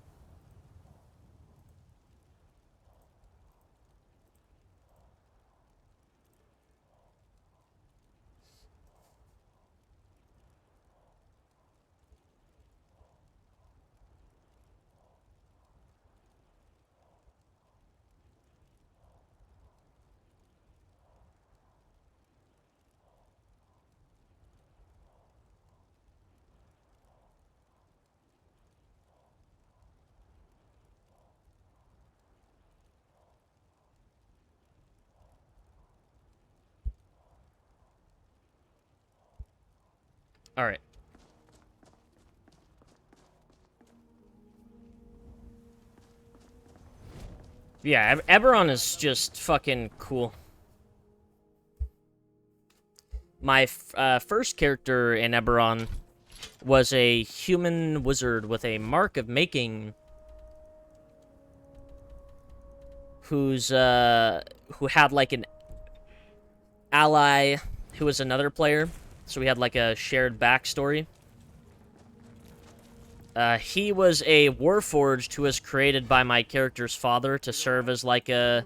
Alright. Yeah, Eberron is just fucking cool. My first character in Eberron was a human wizard with a mark of making, who had like an ally who was another player, so we had like a shared backstory. He was a warforged who was created by my character's father to serve as like a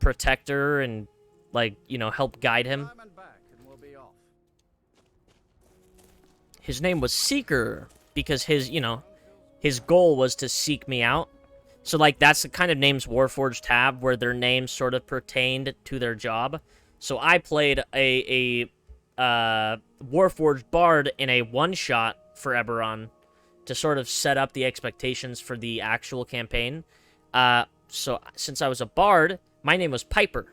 protector and, like, you know, help guide him. Time and back, and we'll be off. His name was Seeker because his, you know, his goal was to seek me out. So, like, that's the kind of names Warforged have, where their names sort of pertained to their job. So I played a Warforged Bard in a one-shot for Eberron to sort of set up the expectations for the actual campaign. So since I was a Bard, my name was Piper.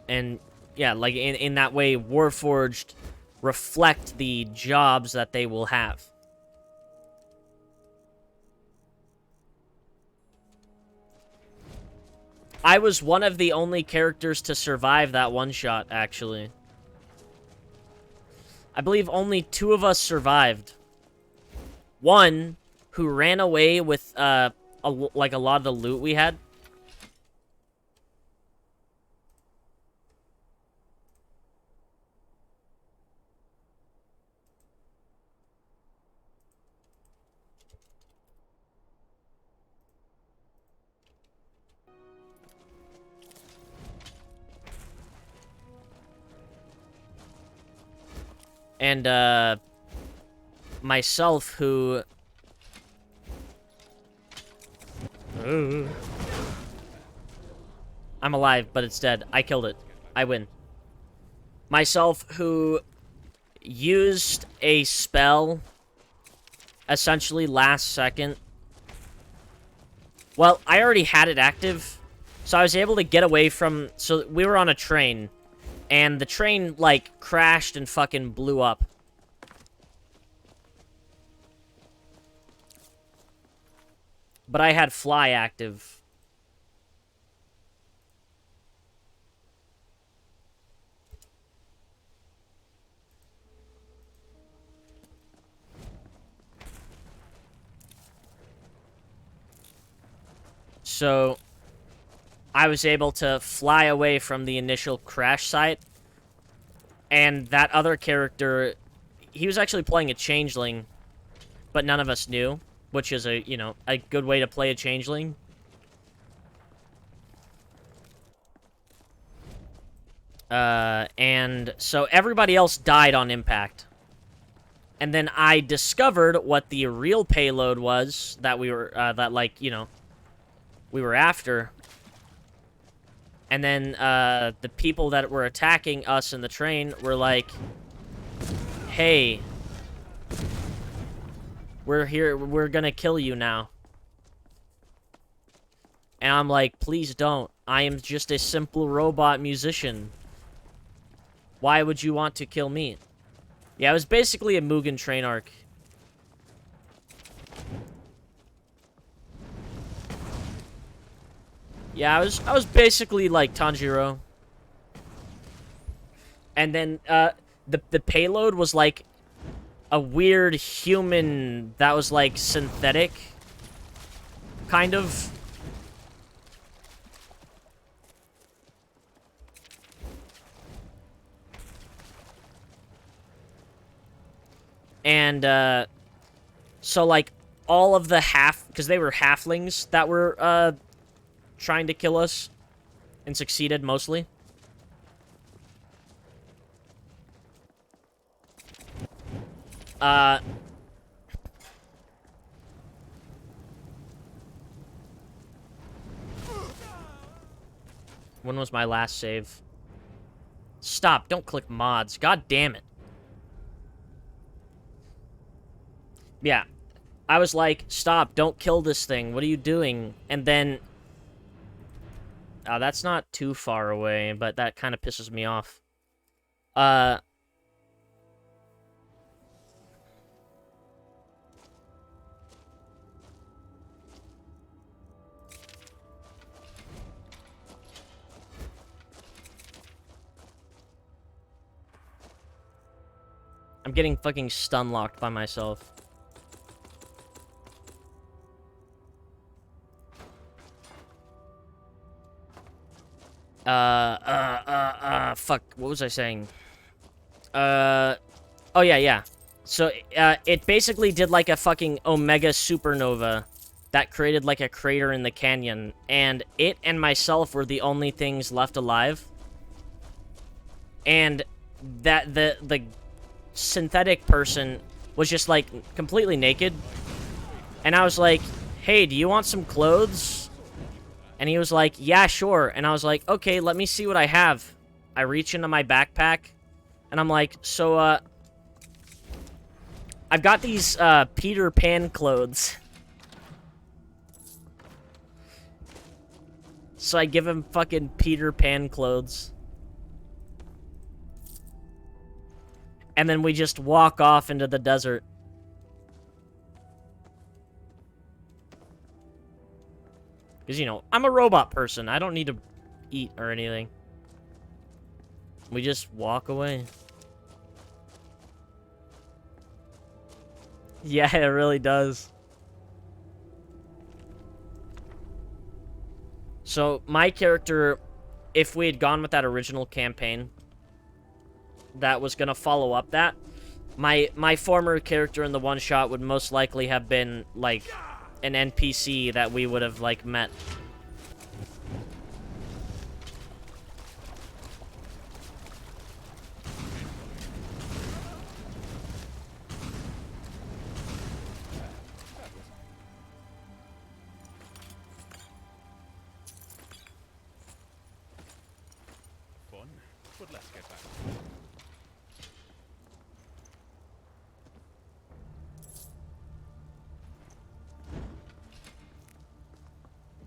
And, yeah, like, in that way, Warforged reflect the jobs that they will have. I was one of the only characters to survive that one-shot, actually. I believe only 2 of us survived. One, who ran away with, like, a lot of the loot we had. And, myself, who... I'm alive, but it's dead. I killed it. I win. Myself, who used a spell essentially last second. Well, I already had it active, so I was able to get away from... So, we were on a train. And the train, like, crashed and fucking blew up. But I had fly active. So... I was able to fly away from the initial crash site. And that other character, he was actually playing a changeling, but none of us knew, which is a, you know, a good way to play a changeling. And so everybody else died on impact. And then I discovered what the real payload was that we were, that, like, you know, we were after. And then, the people that were attacking us in the train were like, hey, we're here, we're gonna kill you now. And I'm like, please don't. I am just a simple robot musician. Why would you want to kill me? Yeah, it was basically a Mugen Train arc. Yeah, I was basically like Tanjiro. And then the payload was like a weird human that was like synthetic, kind of. And so like all of the because they were halflings that were trying to kill us, and succeeded mostly. When was my last save? Stop, don't click mods. God damn it. Yeah. I was like, stop, don't kill this thing. What are you doing? And then... that's not too far away, but that kind of pisses me off. I'm getting fucking stun-locked by myself. Fuck, what was I saying? Oh yeah. So, it basically did like a fucking Omega supernova that created like a crater in the canyon, and it and myself were the only things left alive. And that the synthetic person was just like completely naked. And I was like, "Hey, do you want some clothes?" And he was like, "Yeah, sure." And I was like, "Okay, let me see what I have." I reach into my backpack, and I'm like, "So, I've got these, Peter Pan clothes." So I give him fucking Peter Pan clothes. And then we just walk off into the desert. Because, you know, I'm a robot person. I don't need to eat or anything. We just walk away. Yeah, it really does. So, my character, if we had gone with that original campaign that was going to follow up that, my former character in the one-shot would most likely have been, like, an NPC that we would have, like, met. Fun, but let's get back.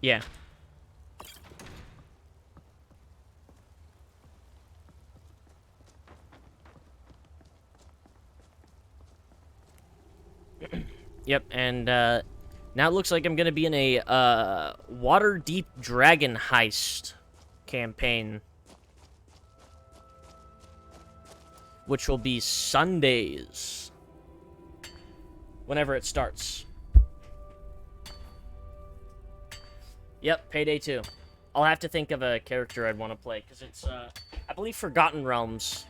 Yeah. Yep, and now it looks like I'm gonna be in a Waterdeep Dragon Heist campaign, which will be Sundays whenever it starts. Yep, Payday 2. I'll have to think of a character I'd want to play, because it's, I believe Forgotten Realms.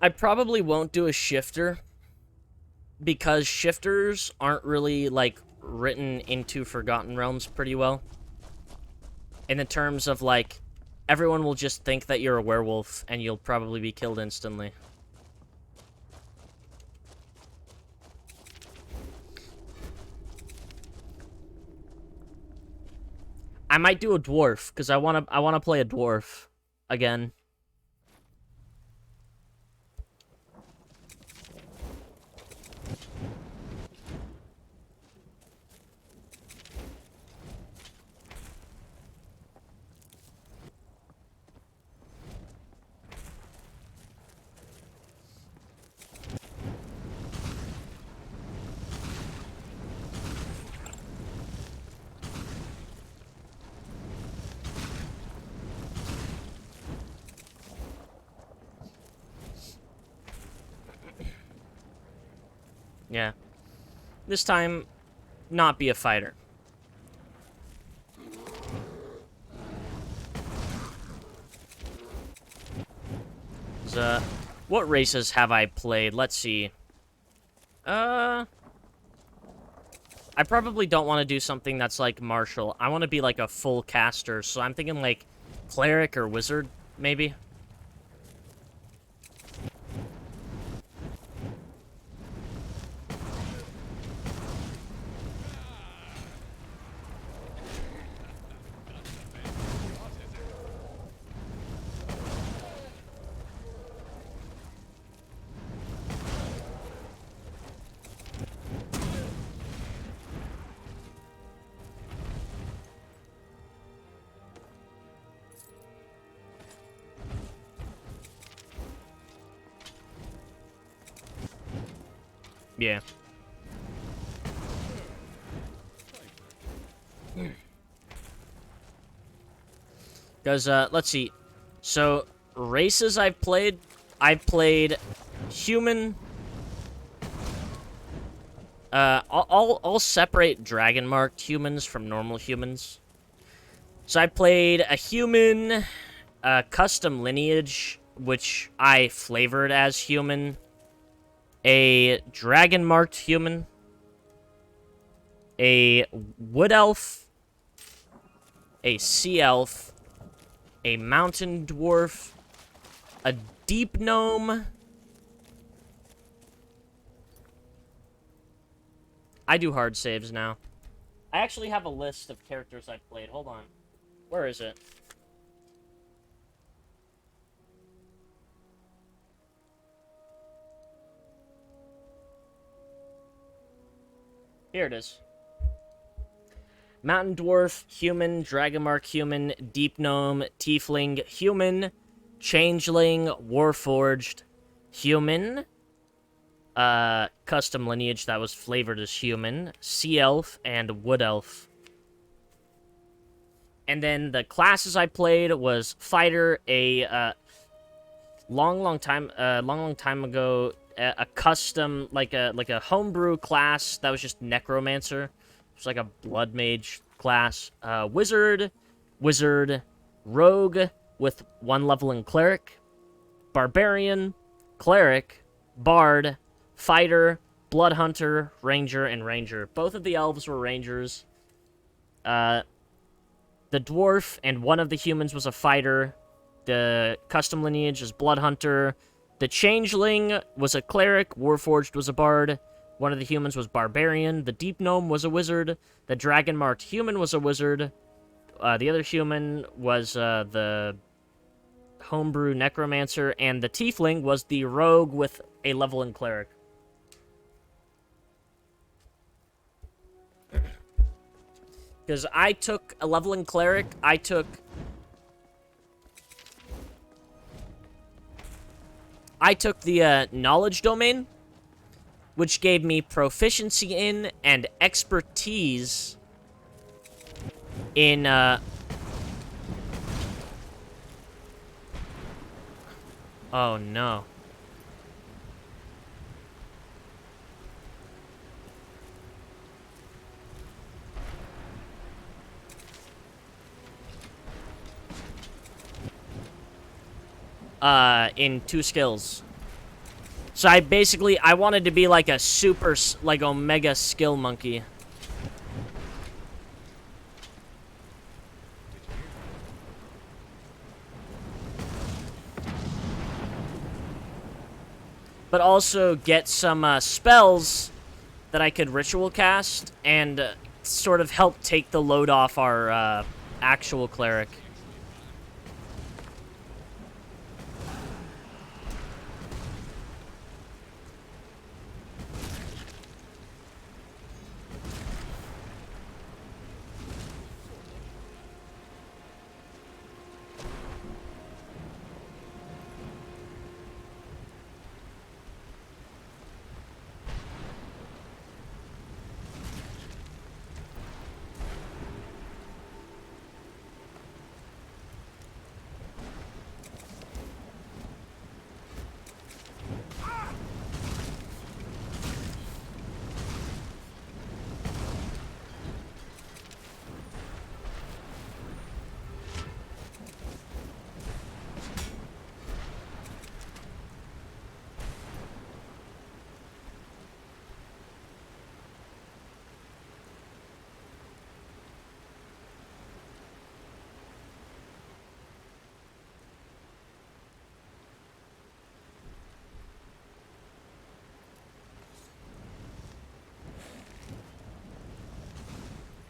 I probably won't do a shifter, because shifters aren't really, like, written into Forgotten Realms pretty well. In the terms of, like, everyone will just think that you're a werewolf, and you'll probably be killed instantly. I might do a dwarf, because I wanna play a dwarf again. Yeah. This time, not be a fighter. So, what races have I played? Let's see. I probably don't want to do something that's like martial. I want to be like a full caster, so I'm thinking like cleric or wizard, maybe. Yeah. Because, let's see. So, races I've played human. I'll separate dragon-marked humans from normal humans. So I played a human, custom lineage, which I flavored as human, a dragon-marked human, a wood elf, a sea elf, a mountain dwarf, a deep gnome. I do hard saves now. I actually have a list of characters I played. Hold on. Where is it? Here it is. Mountain Dwarf, Human, Dragonmark Human, Deep Gnome, Tiefling, Human, Changeling, Warforged, Human, Custom Lineage that was flavored as Human, Sea Elf, and Wood Elf. And then the classes I played was Fighter, a, long time ago, a custom, like a homebrew class that was just Necromancer. It's like a Blood Mage class. Wizard, Rogue with 1 level in Cleric, Barbarian, Cleric, Bard, Fighter, Blood Hunter, Ranger, and Ranger. Both of the elves were Rangers. The Dwarf and one of the humans was a Fighter. The custom lineage is Blood Hunter. The Changeling was a Cleric. Warforged was a Bard. One of the humans was Barbarian. The Deep Gnome was a Wizard. The Dragon-marked Human was a Wizard. The other human was the Homebrew Necromancer. And the Tiefling was the Rogue with a level in Cleric. Because I took a level in Cleric. I took the Knowledge Domain, which gave me proficiency in and expertise in, oh no. In 2 skills. So I wanted to be like a super, like, omega skill monkey. But also get some, spells that I could ritual cast and sort of help take the load off our, actual cleric.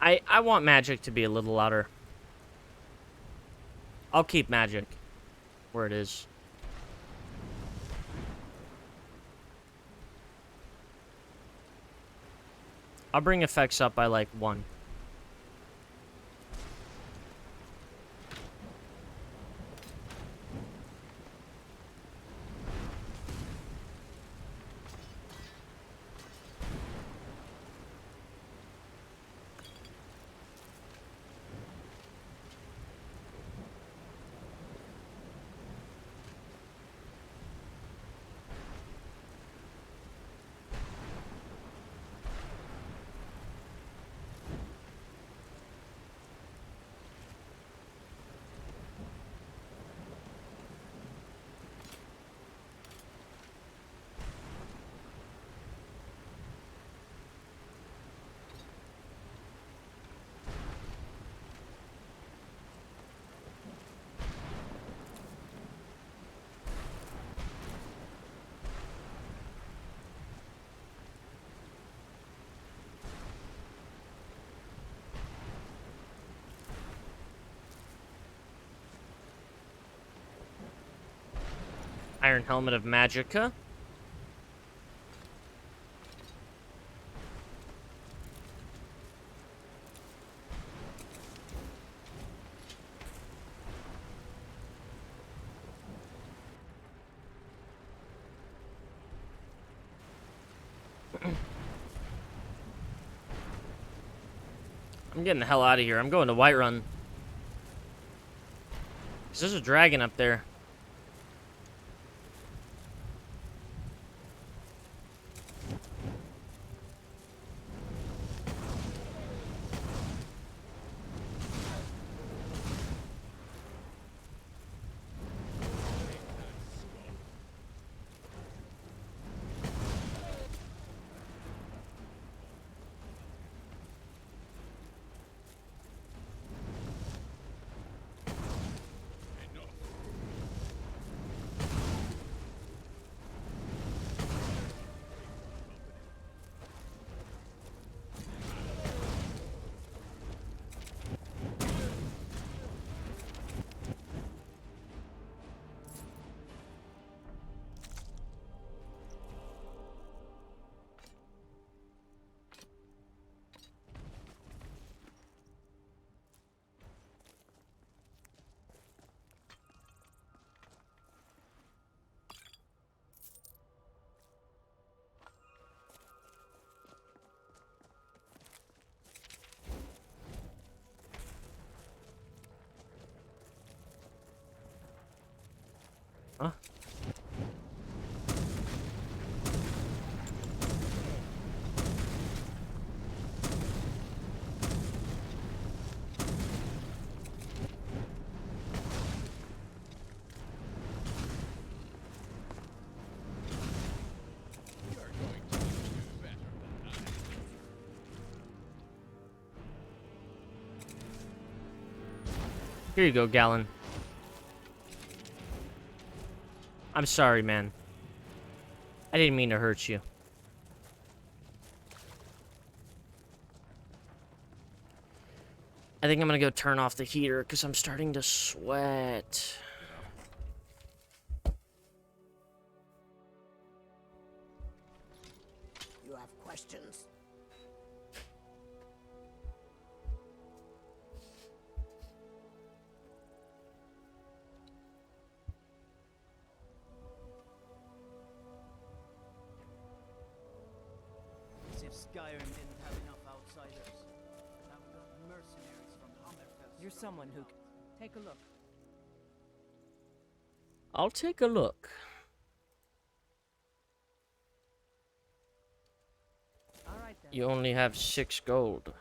I want magic to be a little louder. I'll keep magic where it is. I'll bring effects up by like 1. Iron Helmet of Magicka. I'm getting the hell out of here. I'm going to Whiterun. 'Cause there's a dragon up there. Huh? Here you go, Gallon. I'm sorry, man. I didn't mean to hurt you. I think I'm gonna go turn off the heater because I'm starting to sweat. You have questions? As if Skyrim didn't have enough outsiders. Now we've got mercenaries from Hammerfell. You're someone who can take a look. I'll take a look. All right then. You only have 6 gold.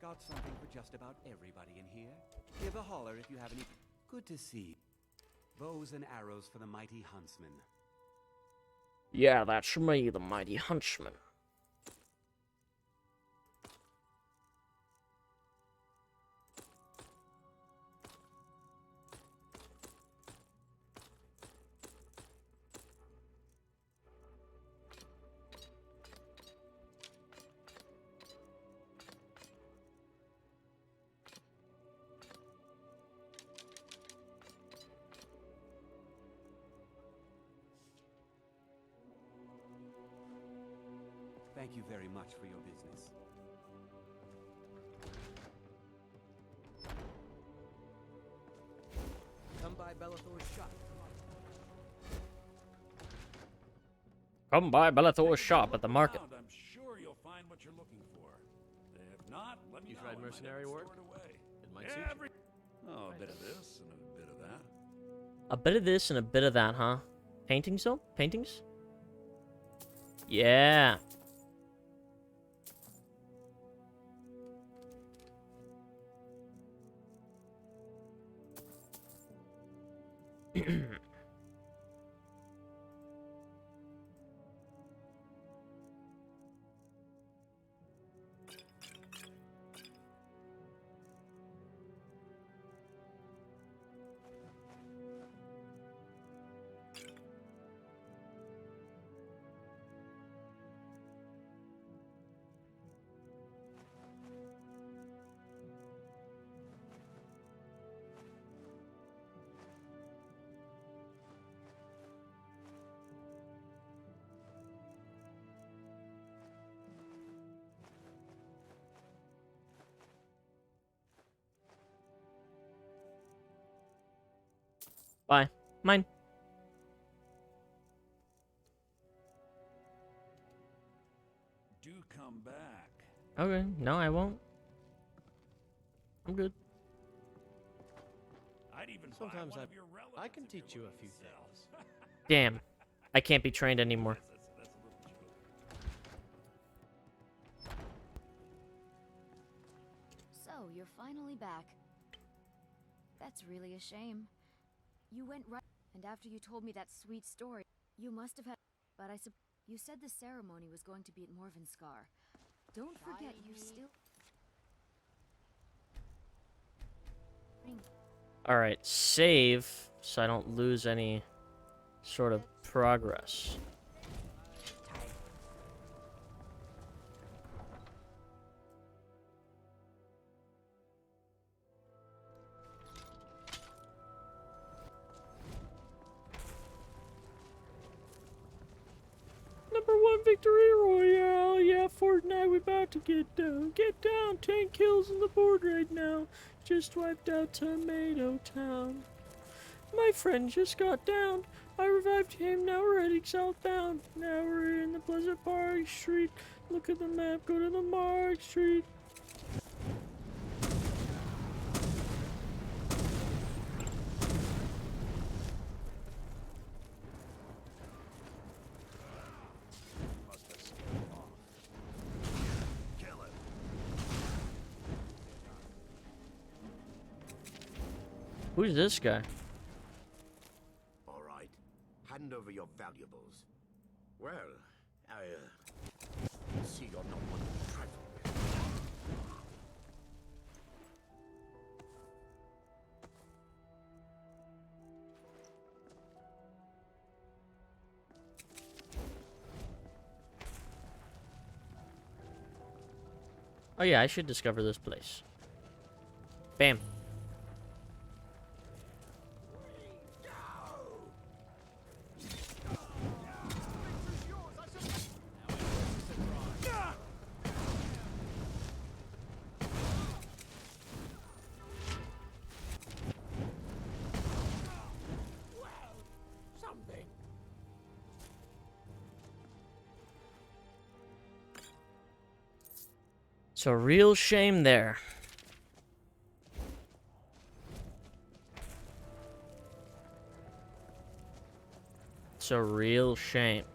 Got something for just about everybody in here. Give a holler if you have any. Good to see. Bows and arrows for the mighty huntsman. Yeah, that's me, the mighty huntsman. Thank you very much for your business. Come by Bellathor's shop. Come by Bellathor's shop at the market. I'm sure you'll find what you're looking for. If not, let me You know. tried I might have mercenary it work? stored away. It might suit you. Every... Oh, a bit of this and a bit of that. A bit of this and a bit of that, huh? Paintings, though? Paintings? Yeah. Bye. Mine. Do come back. Okay. No, I won't. I'm good. I'd even Sometimes buy one of your relatives I can if you're teach you a willing few to sell. things. Damn. I can't be trained anymore. That's a little joke. So, you're finally back. That's really a shame. You went right, and after you told me that sweet story, you must have had. But you said the ceremony was going to be at Morvenskar. Don't forget, you still. Alright, save so I don't lose any sort of progress. #1 victory royale. Yeah, Fortnite, we about to get down. Get down. 10 kills on the board right now. Just wiped out Tomato Town. My friend just got down. I revived him. Now we're heading southbound. Now we're in the Pleasant Park Street. Look at the map. Go to the Mark Street. Who's this guy? All right. Hand over your valuables. Well, I see you're not one to trifle with. Oh yeah, I should discover this place. Bam. It's a real shame there. It's a real shame.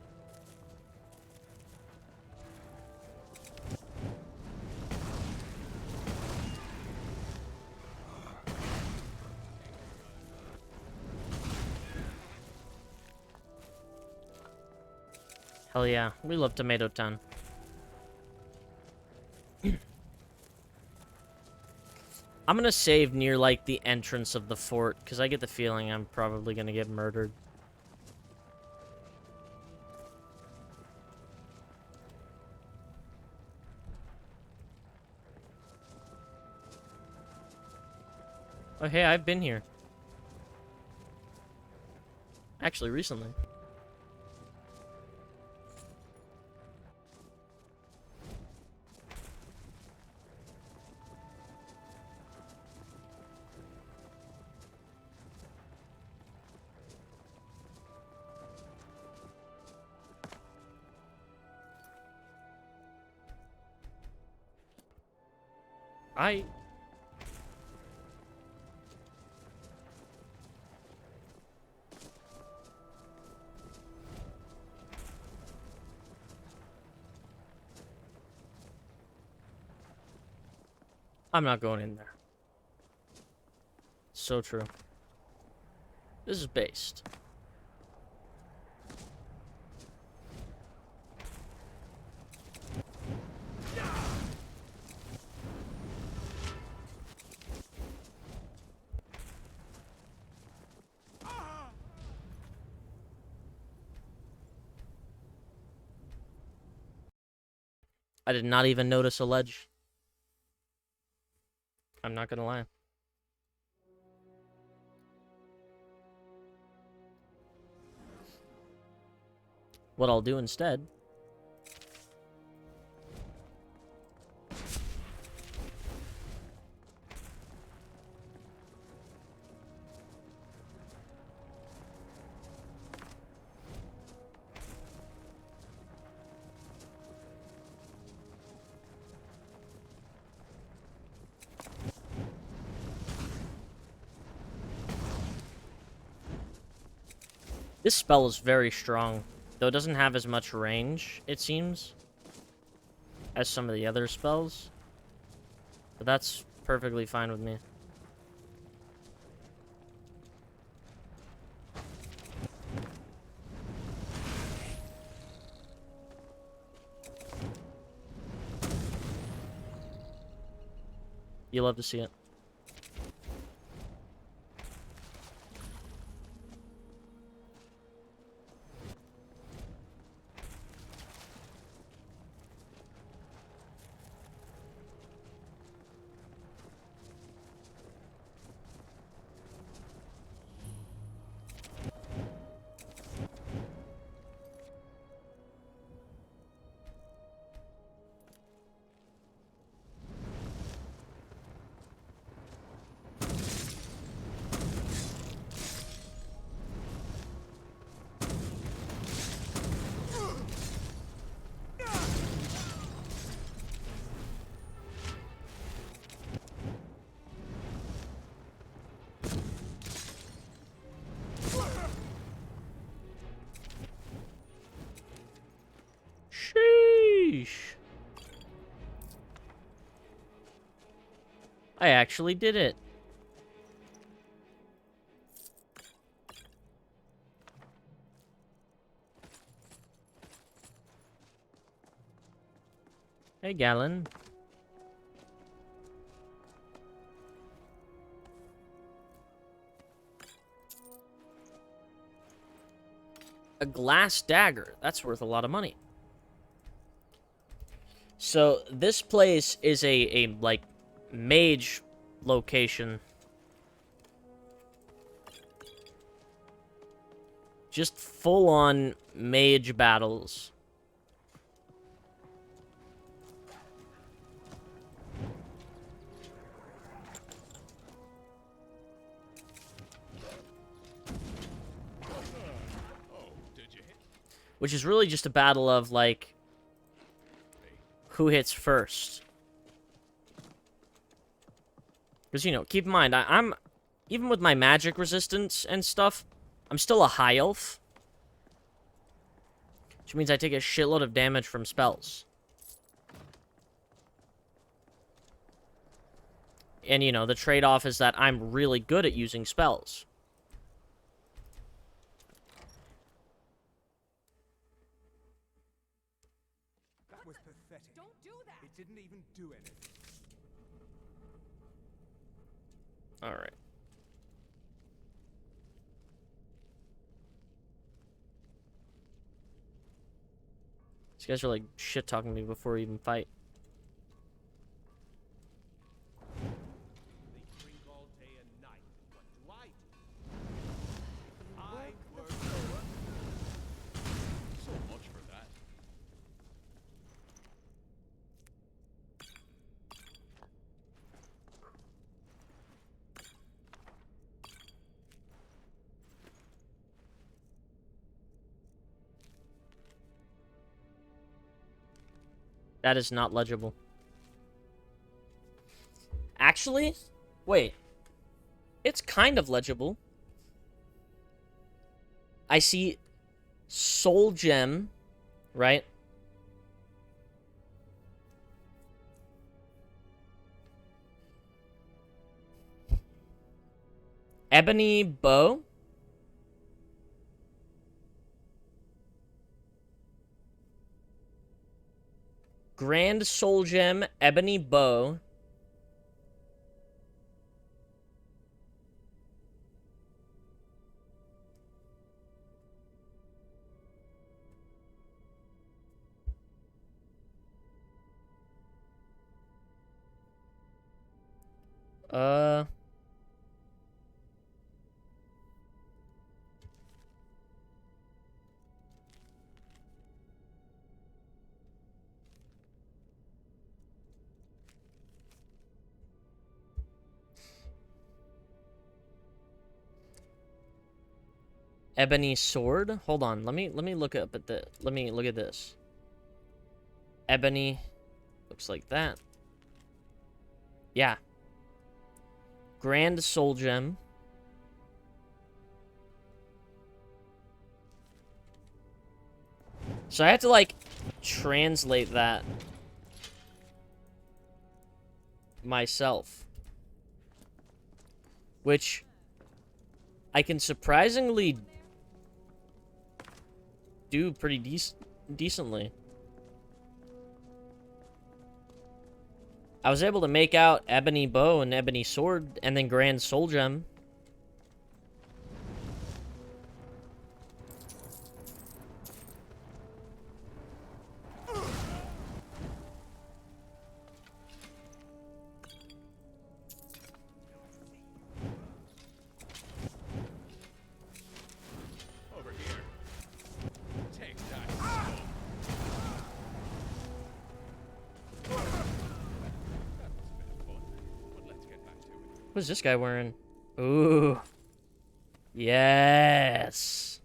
Hell yeah, we love Tomato Town. I'm gonna save near, like, the entrance of the fort, because I get the feeling I'm probably gonna get murdered. Oh, hey, I've been here. Actually, recently. I'm not going in there. So true. This is based. I did not even notice a ledge. I'm not gonna lie. What I'll do instead This spell is very strong, though it doesn't have as much range, it seems, as some of the other spells. But that's perfectly fine with me. You love to see it. Sheesh. I actually did it. Hey, Galen. A glass dagger. That's worth a lot of money. So, this place is a like, mage location. Just full-on mage battles. Which is really just a battle of, like, who hits first. Because, you know, keep in mind, I'm... Even with my magic resistance and stuff, I'm still a high elf. Which means I take a shitload of damage from spells. And, you know, the trade-off is that I'm really good at using spells. That was pathetic. Don't do that. It didn't even do anything. Alright. These guys are like shit-talking me before we even fight. They drink all day and night. What do I do? I work So much for that. That is not legible. Actually, wait. It's kind of legible. I see Soul Gem, right? Ebony Bow. Grand Soul Gem, Ebony Bow. Ebony Sword. Hold on. Let me look up at the. Let me look at this. Ebony. Looks like that. Yeah. Grand Soul Gem. So I have to, like, translate that myself. Which I can surprisingly do pretty decently. I was able to make out Ebony Bow and Ebony Sword, and then Grand Soul Gem. Over here. Take that. That was a bit of fun, but let's get back to it. What's this guy wearing? Ooh. Yes.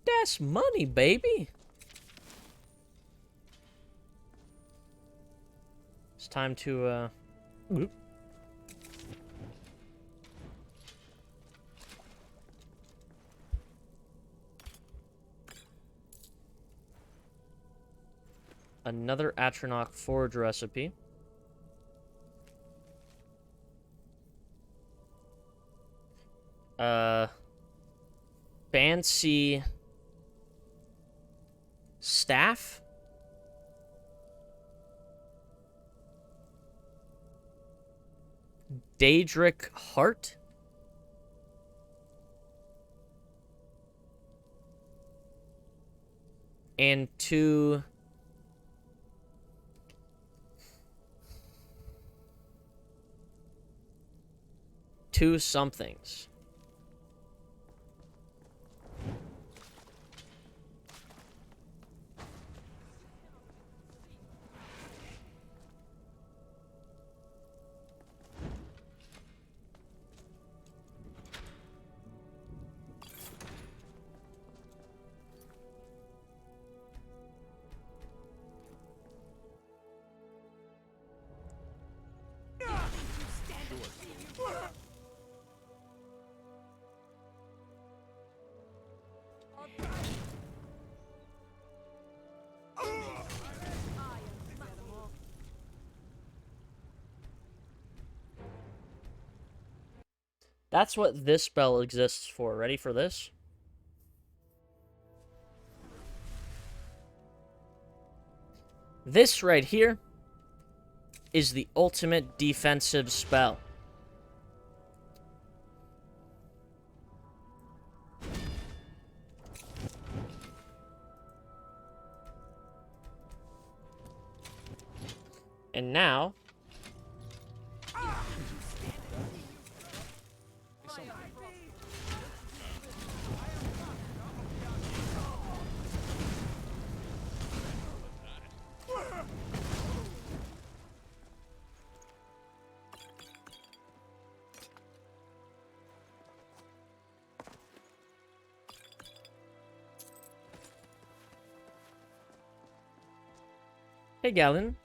That's money, baby. It's time to, Oop. Another Atronach forge recipe. Fancy staff? Daedric heart? And two somethings. That's what this spell exists for. Ready for this? This right here is the ultimate defensive spell. And now... Hey, Galen.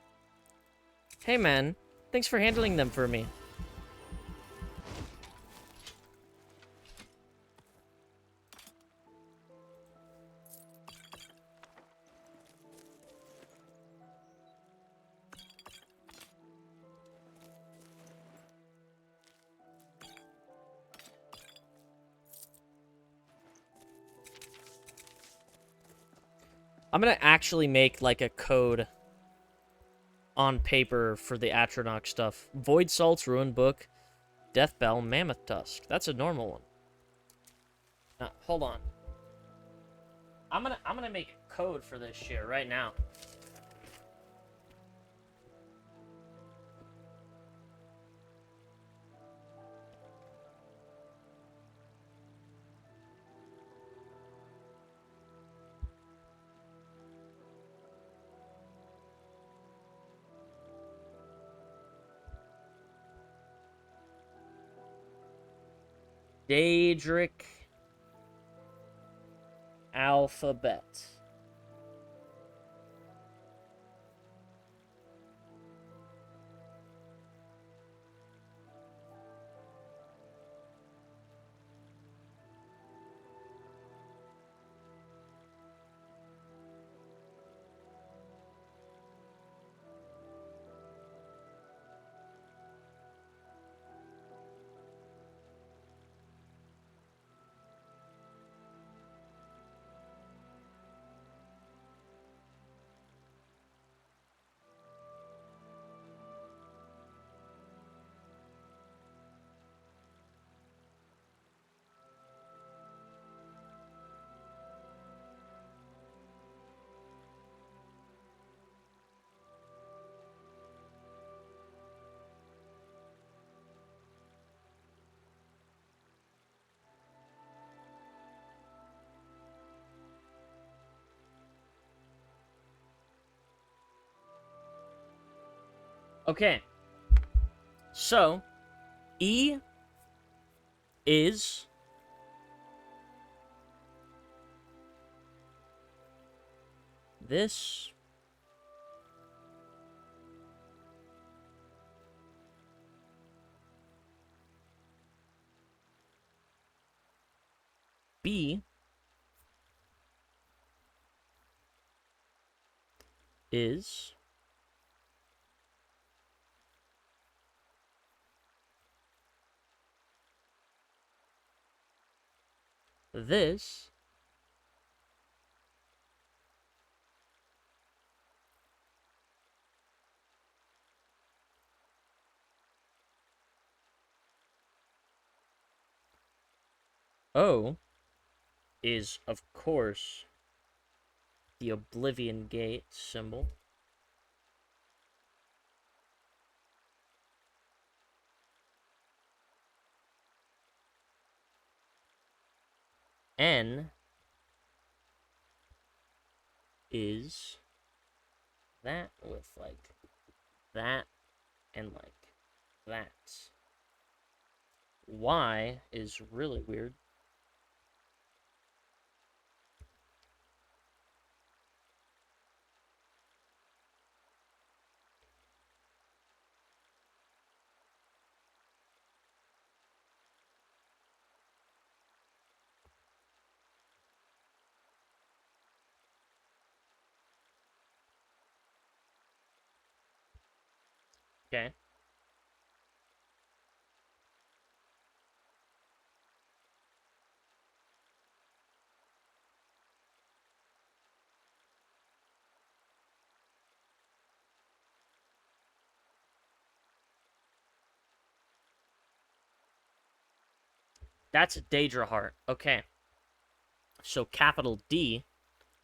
Hey, man. Thanks for handling them for me. I'm gonna actually make, like, a code on paper for the Atronach stuff. Void Salts, Ruined Book, Death Bell, Mammoth Tusk. That's a normal one. Hold on. I'm gonna make a code for this shit right now. Daedric alphabet. Okay. So, E is this. B is this. O is, of course, the Oblivion Gate symbol. N is that with, like, that and, like, that. Y is really weird. Okay. That's a Daedra heart. Okay. So capital D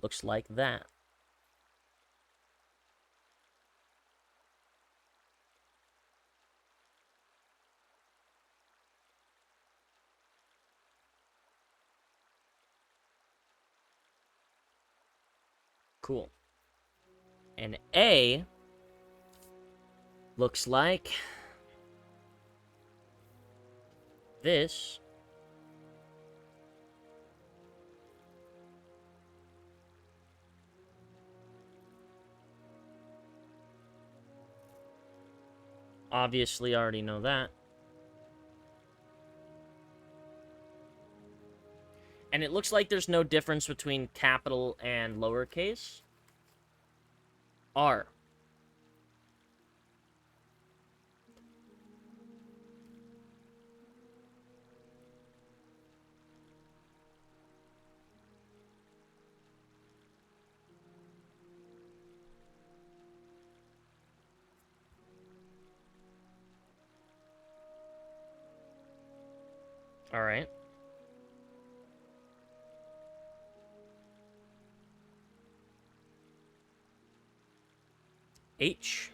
looks like that. Cool. And A looks like this. Obviously, I already know that. And it looks like there's no difference between capital and lowercase. R. All right. H.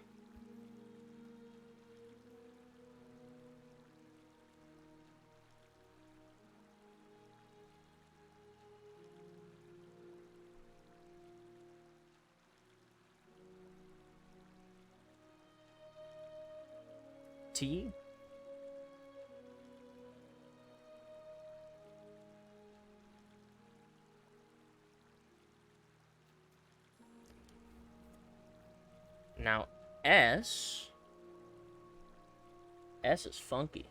T. Now, S. S is funky.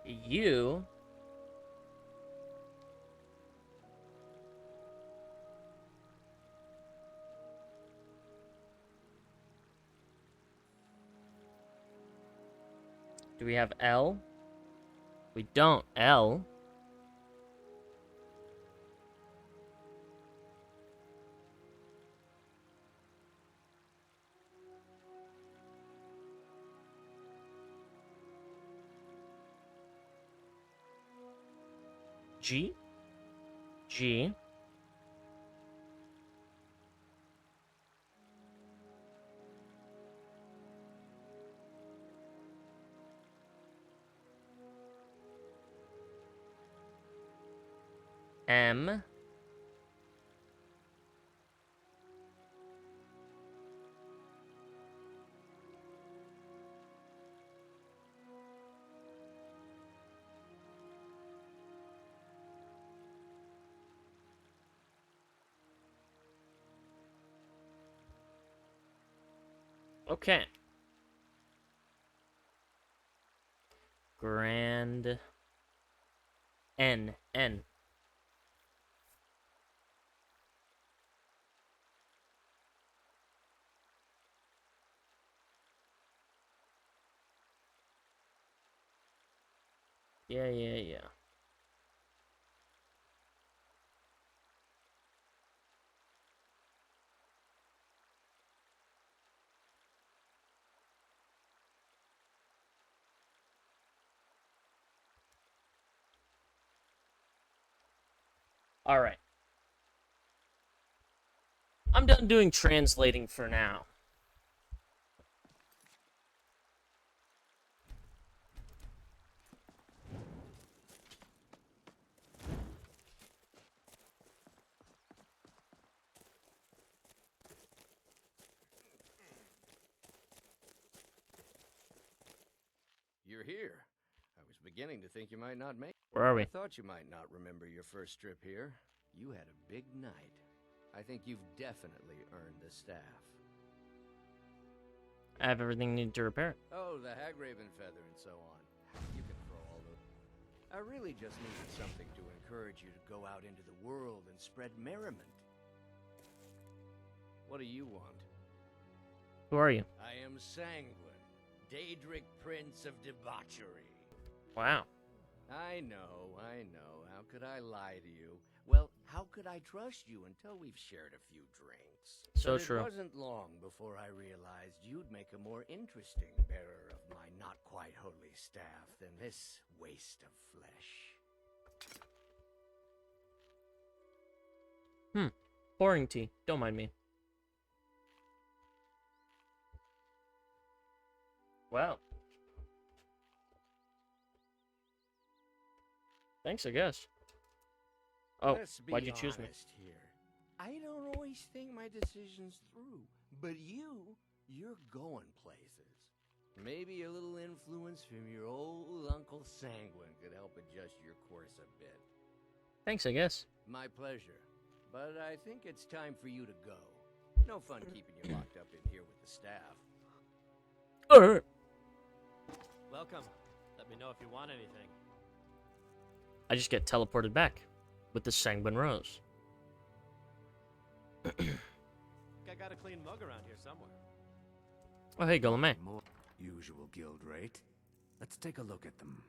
U. Do we have L? We don't. L. G. G. M. Okay. Grand N. Yeah. All right. I'm done doing translating for now. You're here. I was beginning to think you might not make it. Where are we? I thought you might not remember your first trip here. You had a big night. I think you've definitely earned the staff. I have everything needed to repair it. Oh, the Hagraven feather and so on. You can throw all those. I really just needed something to encourage you to go out into the world and spread merriment. What do you want? Who are you? I am Sanguine, Daedric Prince of Debauchery. Wow. I know. How could I lie to you? Well, how could I trust you until we've shared a few drinks? So But true. It wasn't long before I realized you'd make a more interesting bearer of my not quite holy staff than this waste of flesh. Pouring tea. Don't mind me. Wow. Thanks, I guess. Oh, Let's be why'd you choose me? honest here. I don't always think my decisions through, but you're going places. Maybe a little influence from your old Uncle Sanguine could help adjust your course a bit. Thanks, I guess. My pleasure. But I think it's time for you to go. No fun keeping you locked up in here with the staff. Welcome. Let me know if you want anything. I just get teleported back with the Sanguine Rose. I got a clean mug around here somewhere. Oh, hey, Golame. More usual guild rate. Let's take a look at them.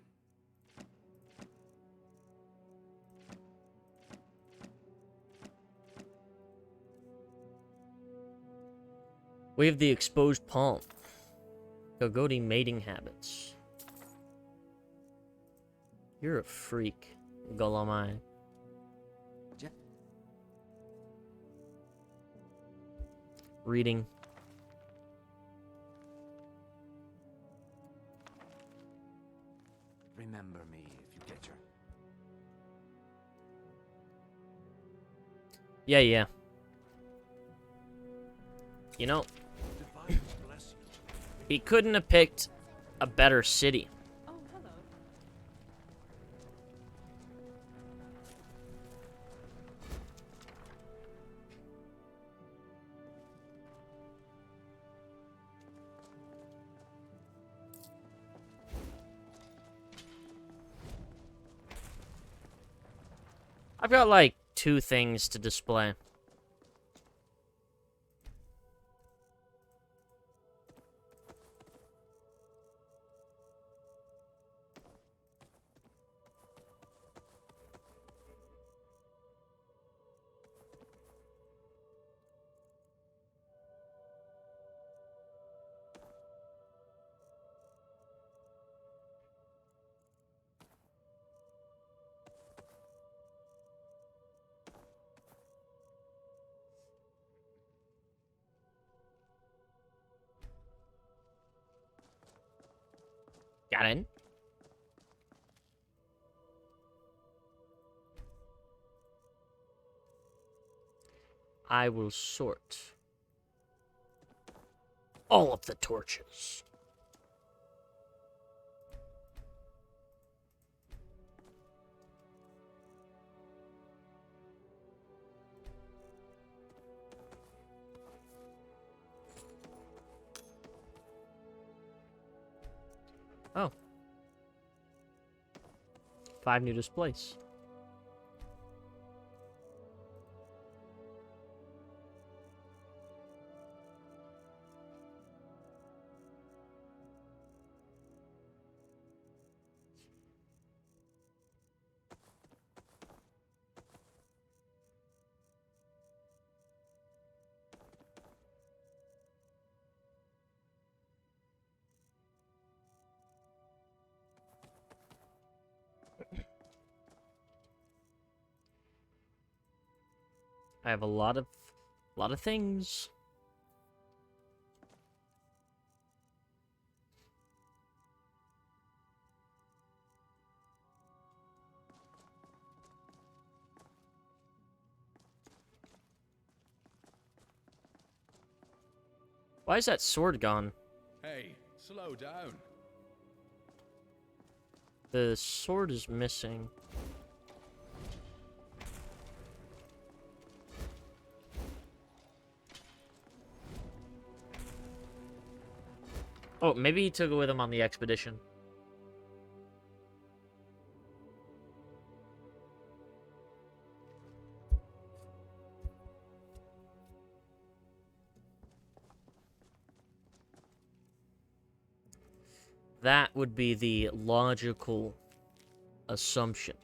We have the exposed palm. Gogoti mating habits. You're a freak, Golame. Reading. Remember me if you get your... Yeah. You know, he couldn't have picked a better city. Oh, hello. I've got like 2 things to display. Got in. I will sort all of the torches. Oh. 5 new displays. I have a lot of things. Why is that sword gone? Hey, slow down. The sword is missing. Oh, maybe he took it with him on the expedition. That would be the logical assumption.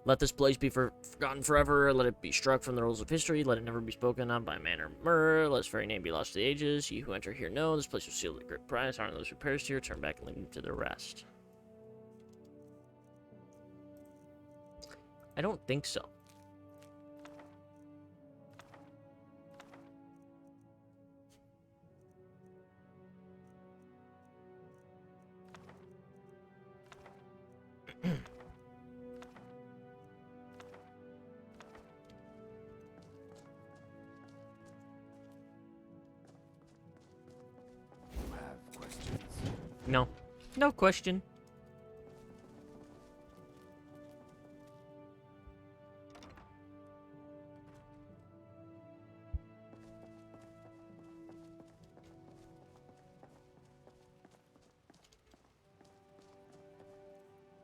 Let this place be forgotten forever. Let it be struck from the rolls of history. Let it never be spoken of by man or murder. Let its very name be lost to the ages. You who enter here know this place was sealed with a great price. Honor those who perished here. Turn back and lead them to the rest. I don't think so. No. No question.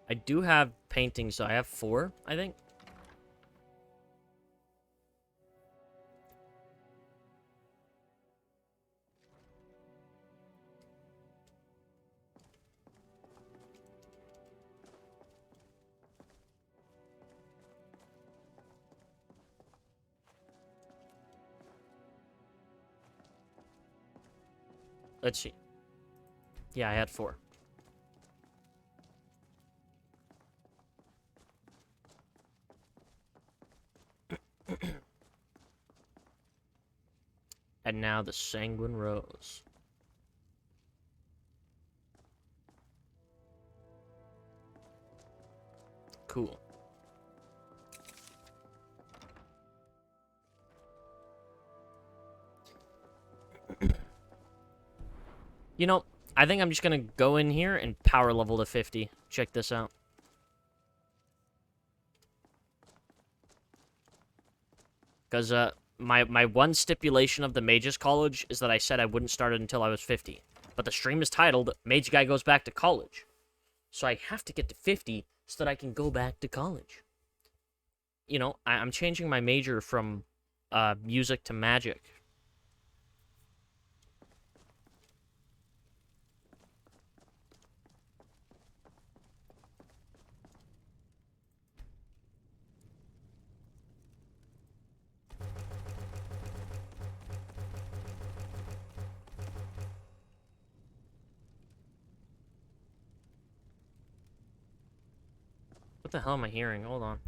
I do have paintings, so I have 4, I think. Let's see. Yeah, I had 4. And now the Sanguine Rose. Cool. You know, I think I'm just gonna go in here and power level to 50. Check this out. Because my one stipulation of the Mages College is that I said I wouldn't start it until I was 50. But the stream is titled, Mage Guy Goes Back to College. So I have to get to 50 so that I can go back to college. You know, I'm changing my major from music to magic. What the hell am I hearing? Hold on.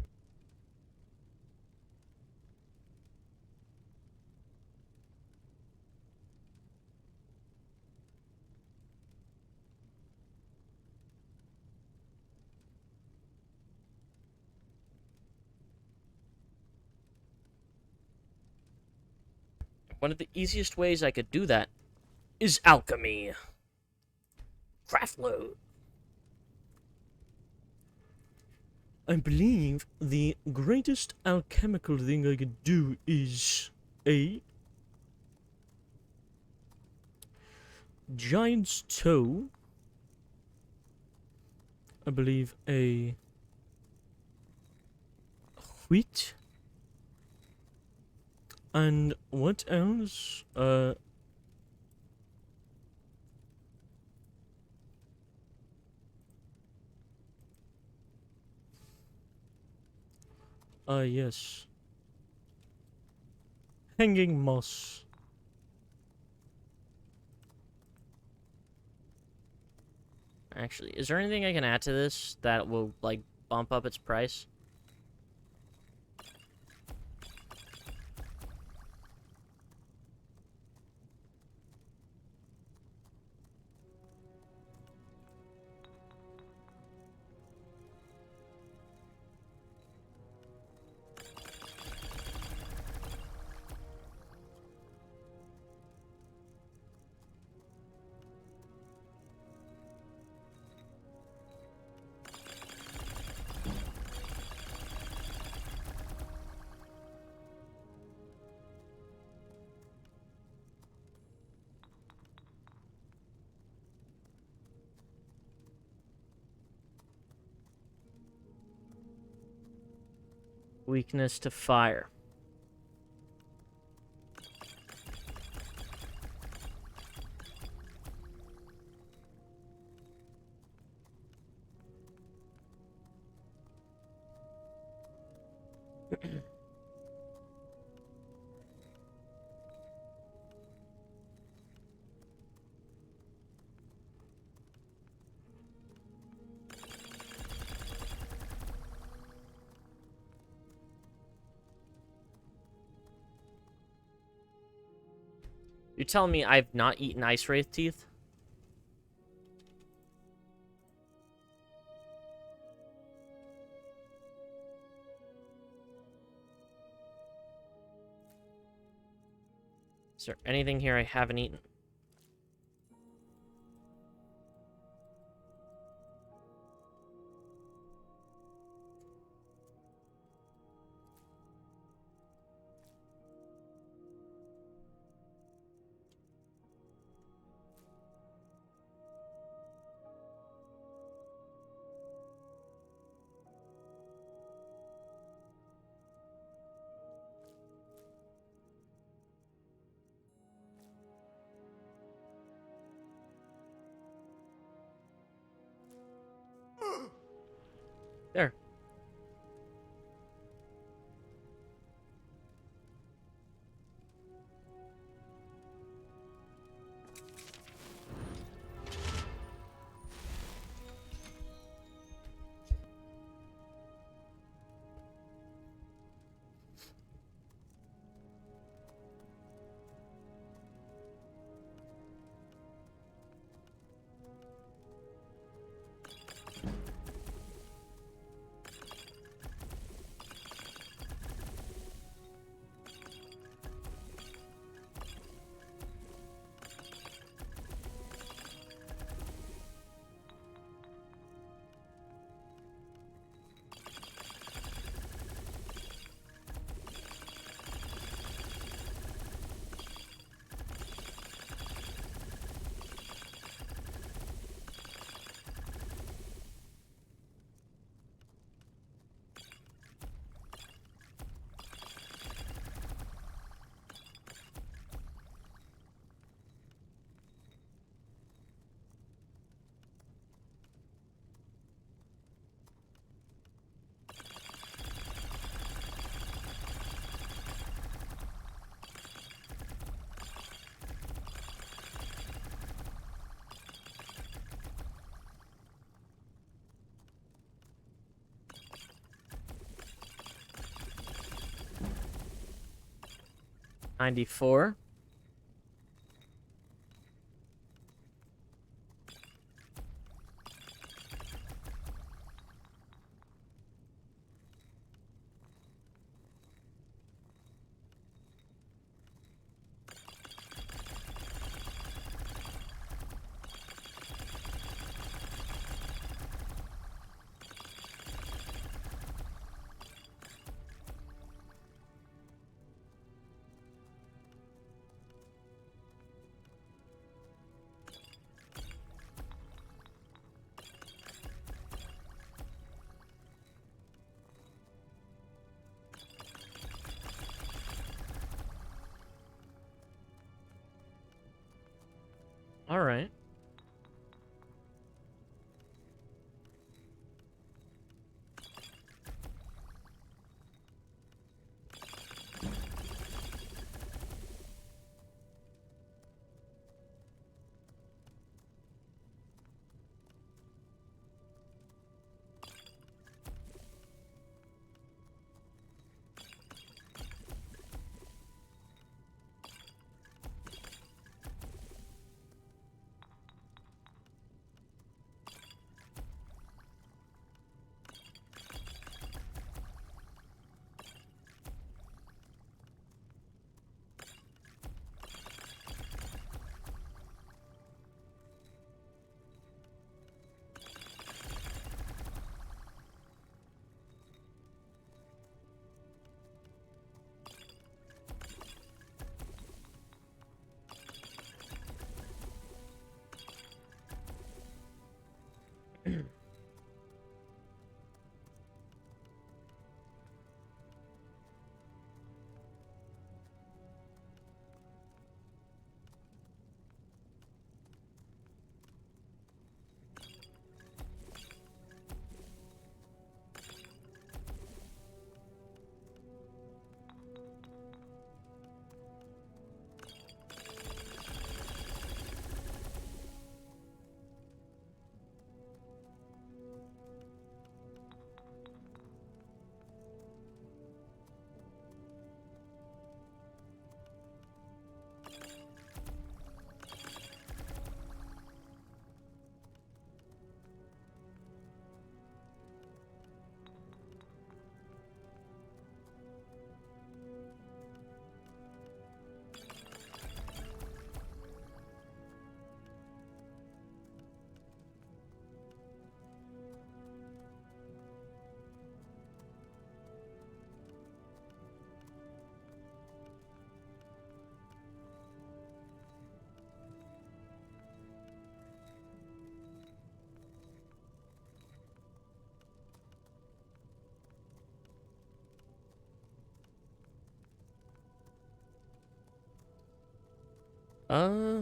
one of the easiest ways I could do that is alchemy. Craft load. I believe the greatest alchemical thing I could do is a giant's toe. I believe a wheat. And what else? Yes. Hanging moss. Actually, is there anything I can add to this that will, like, bump up its price? Weakness to fire. You're telling me I've not eaten ice wraith teeth? Is there anything here I haven't eaten? There. $94. All right. Uh,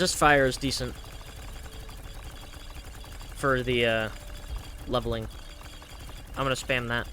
resist fire is decent for the leveling. I'm gonna spam that.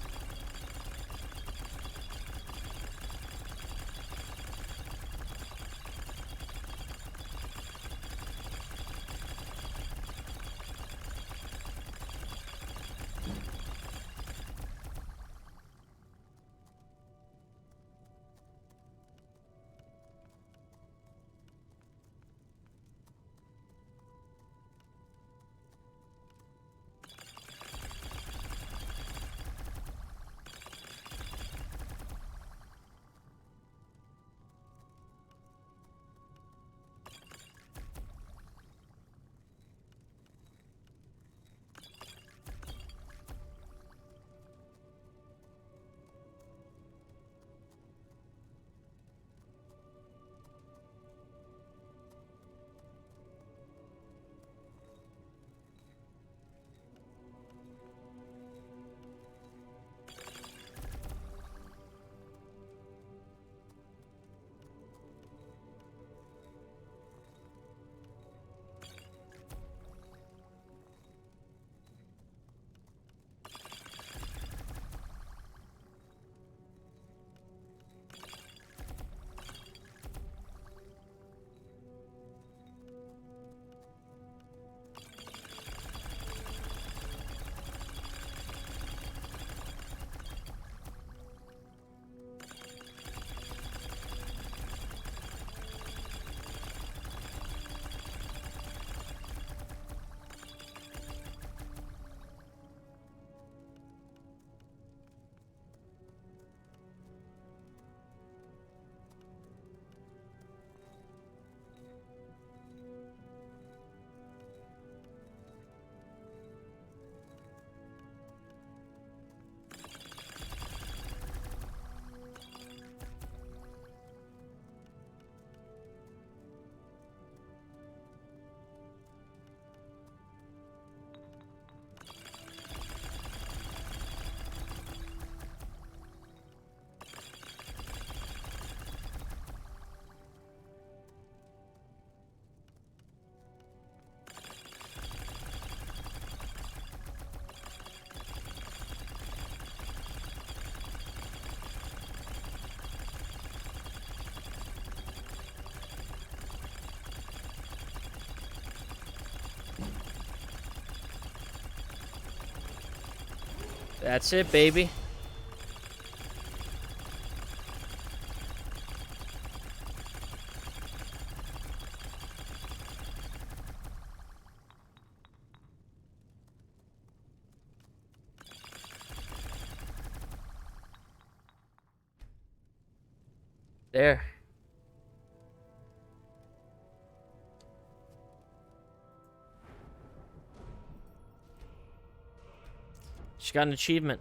That's it, baby. There. She got an achievement.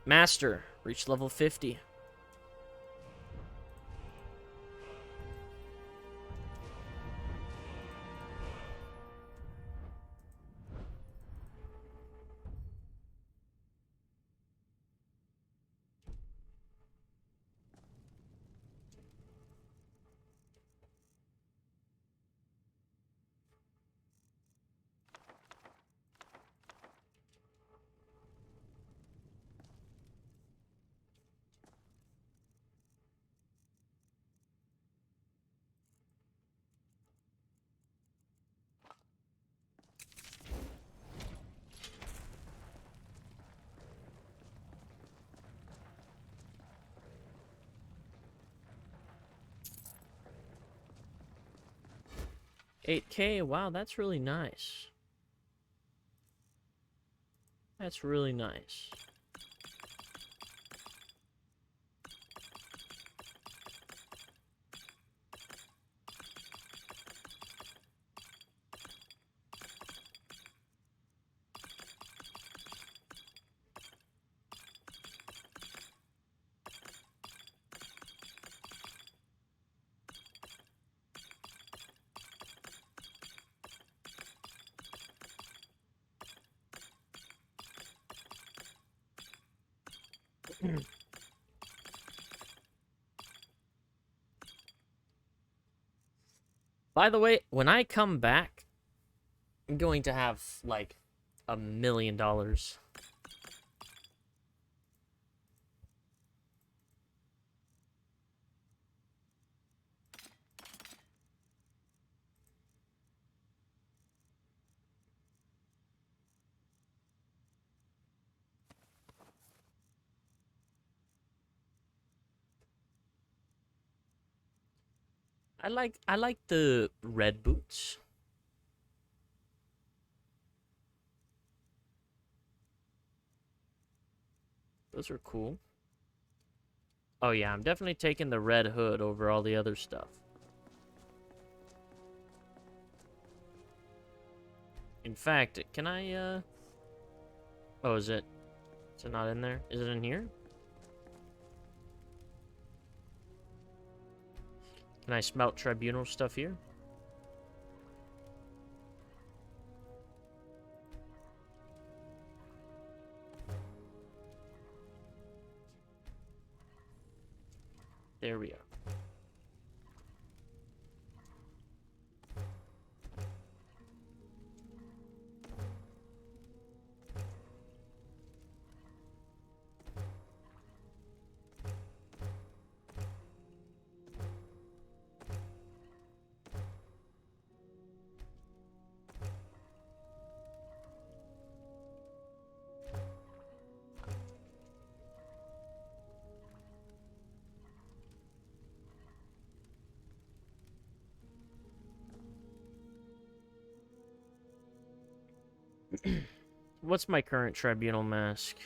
Master. Reach level 50. $8K, wow, that's really nice. That's really nice. By the way, when I come back, I'm going to have, like, $1 million. I like the red boots. Those are cool. Oh yeah, I'm definitely taking the red hood over all the other stuff. In fact, can I, oh, is it not in there? Is it in here? Can I smelt tribunal stuff here? There we are. What's my current tribunal mask?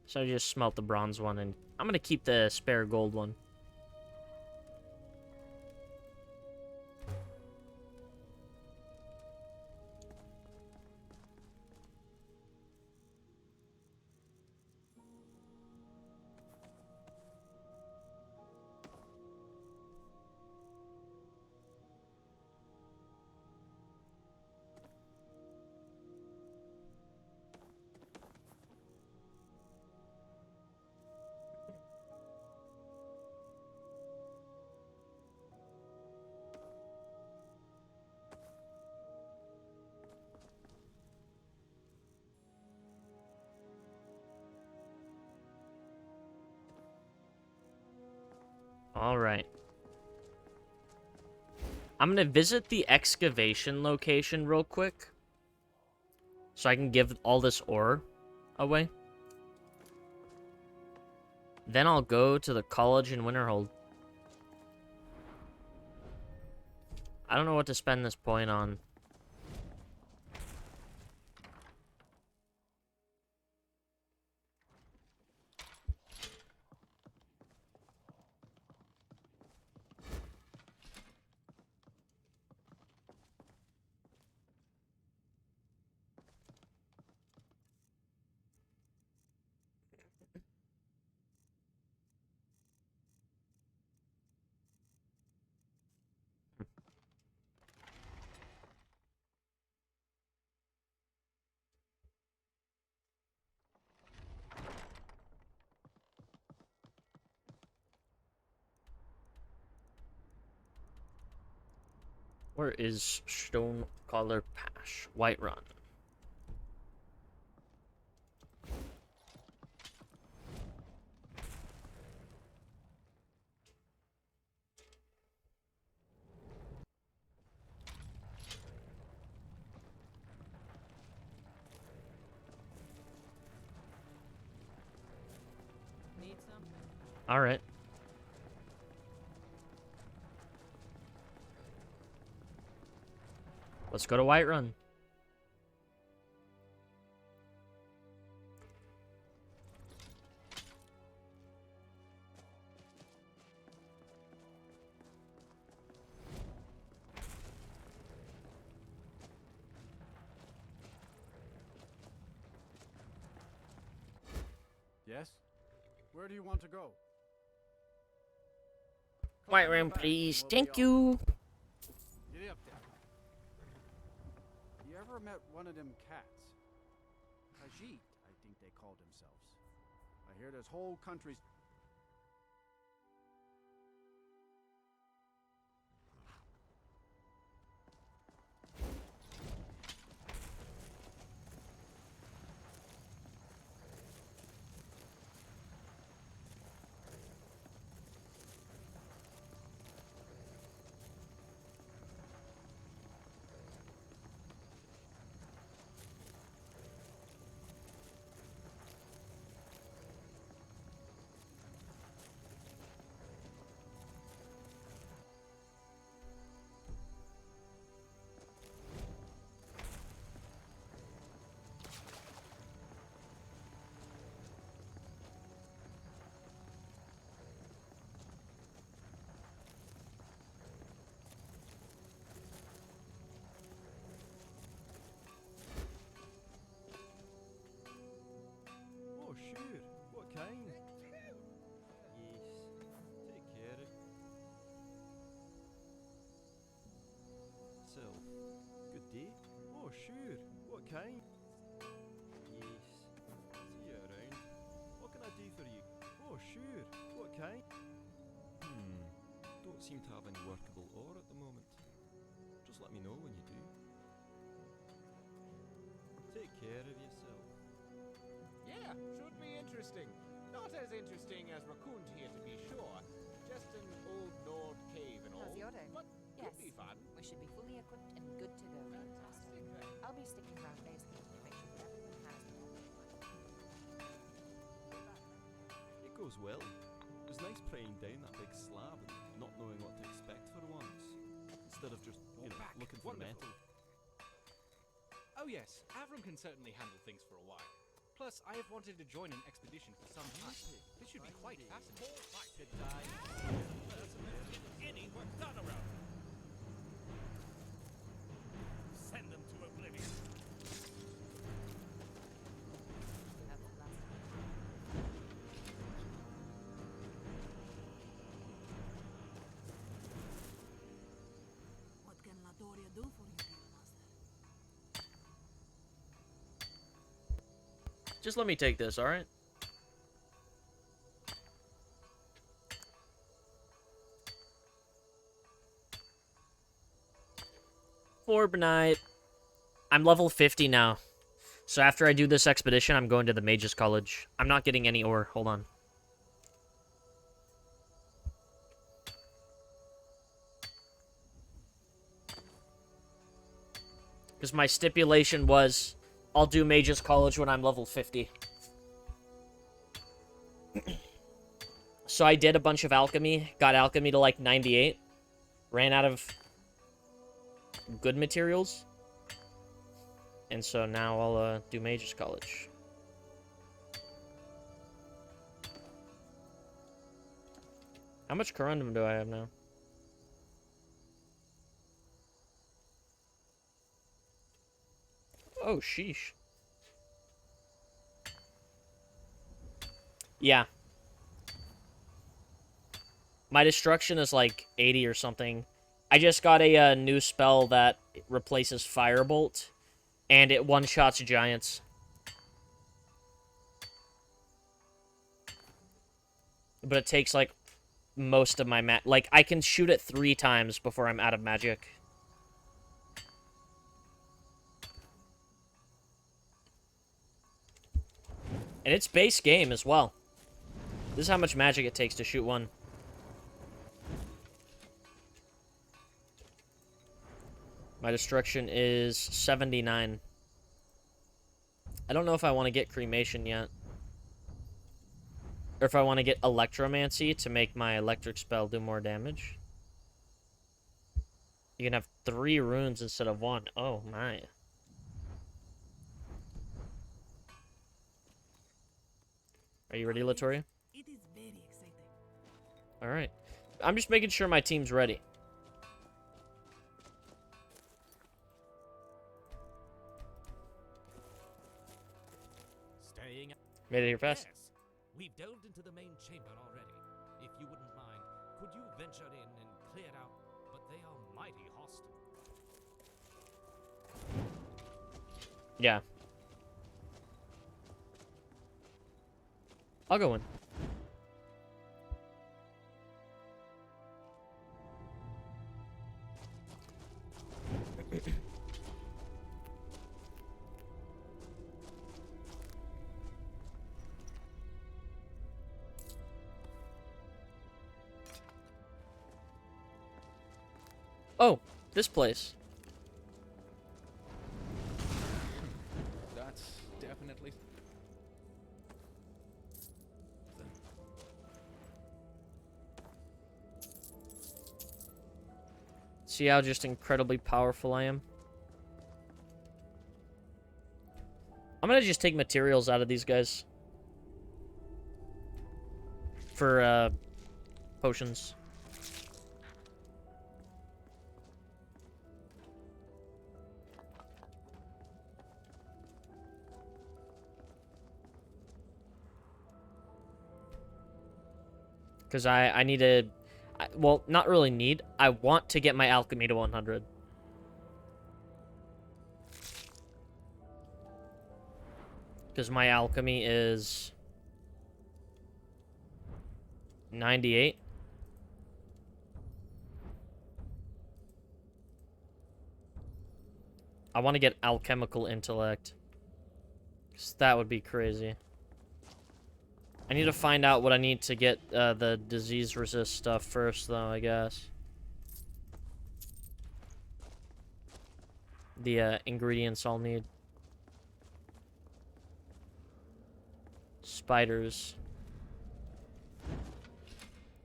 So I just smelt the bronze one, and I'm gonna keep the spare gold one. Alright. I'm gonna visit the excavation location real quick. So I can give all this ore away. Then I'll go to the college in Winterhold. I don't know what to spend this point on. Where is Stone Collar Pash? Whiterun. Need something? All right. Let's go to Whiterun. Yes? Where do you want to go? Whiterun, please. Thank you. Get up there. You ever met one of them cats? Khajiit, I think they call themselves. I hear there's whole countries. Oh, sure. What kind? Yes. Take care. Self. Good day. Oh, sure. What kind? Yes. See you around. What can I do for you? Oh, sure. What kind? Don't seem to have any workable ore at the moment. Just let me know when you do. Take care of yourself. Yeah, should be interesting. Not as interesting as Raccoon here, to be sure. Just an old Nord cave and all. How's your day? But Yes. could be fun. We should be fully equipped and good to go. Fantastic then. I'll be sticking around basically to make sure that everyone has It goes well. It was nice prying down that big slab and not knowing what to expect for once. Instead of just, looking for Wonderful. metal. Oh yes, Avram can certainly handle things for a while. Plus, I have wanted to join an expedition for some time. This should be quite fascinating. To die. Any work done around. Send them to oblivion. What can Latoria do for you, dear master? Just let me take this, alright? Forbnite. I'm level 50 now. So after I do this expedition, I'm going to the Mages College. I'm not getting any ore. Hold on. Because my stipulation was I'll do Mage's College when I'm level 50. So I did a bunch of alchemy, got alchemy to like 98, ran out of good materials, and so now I'll do Mage's College. How much corundum do I have now? Oh, sheesh. Yeah. My destruction is like 80 or something. I just got a new spell that replaces Firebolt, and it one-shots giants. But it takes, like, most of my like, I can shoot it 3 times before I'm out of magic. And it's base game as well. This is how much magic it takes to shoot one. My destruction is 79. I don't know if I want to get cremation yet. Or if I want to get electromancy to make my electric spell do more damage. You can have 3 runes instead of 1. Oh my. Are you ready, Latoria? It is very exciting. Alright. I'm just making sure my team's ready. Staying. Made it here fast. Yes. We've delved into the main chamber already. If you wouldn't mind, could you venture in and clear it out? But they are mighty hostile. Yeah. I'll go in. Oh, this place. That's definitely... See how just incredibly powerful I am? I'm gonna just take materials out of these guys. For, potions. Because I need to... well, not really need. I want to get my alchemy to 100. Because my alchemy is... 98. I want to get alchemical intellect. Because that would be crazy. I need to find out what I need to get the disease resist stuff first, though, I guess. The ingredients I'll need. Spiders.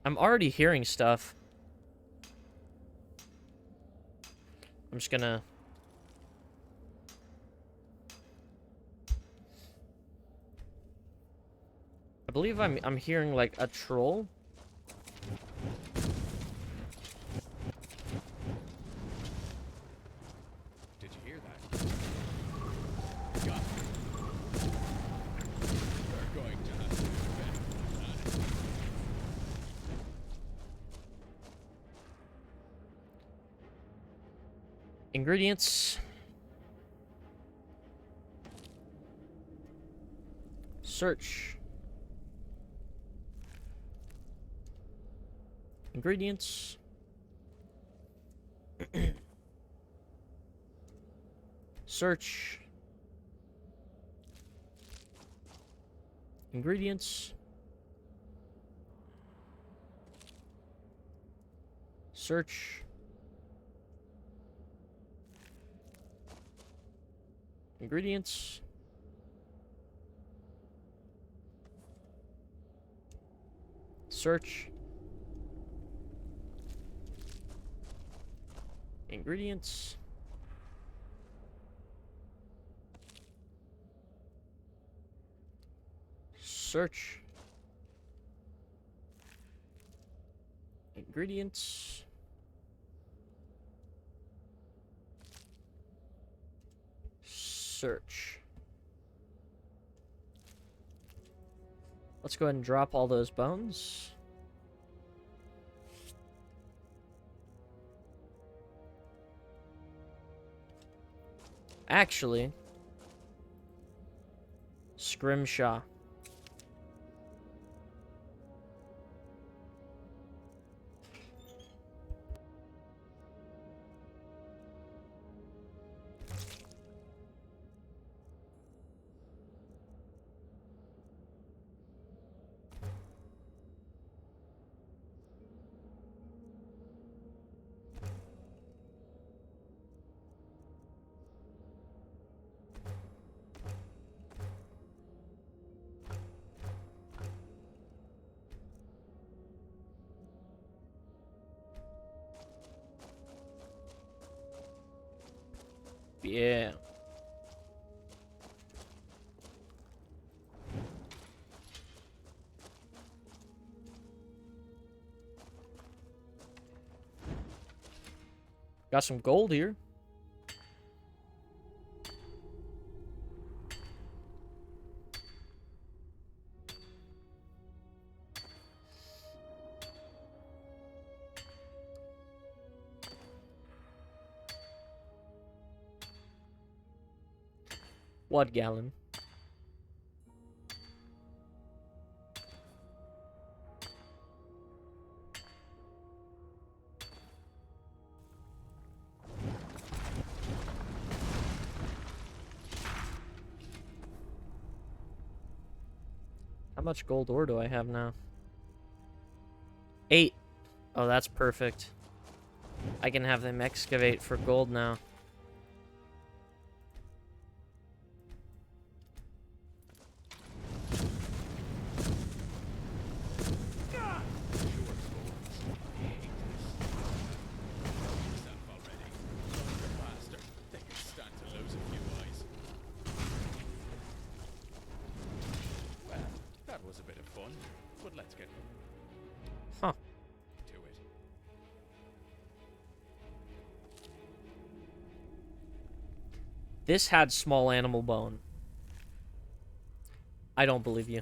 I'm already hearing stuff. I'm just gonna... I believe I'm hearing like a troll. Did you hear that? Got it. We're going to have to do better. Ingredients. Search. Ingredients. Search. Ingredients. Search. Ingredients. Search. Ingredients. Search. Ingredients. Search. Let's go ahead and drop all those bones. Actually, Scrimshaw. Yeah. Got some gold here. What gallon? How much gold ore do I have now? 8. Oh, that's perfect. I can have them excavate for gold now. Huh. To it. This had small animal bone. I don't believe you.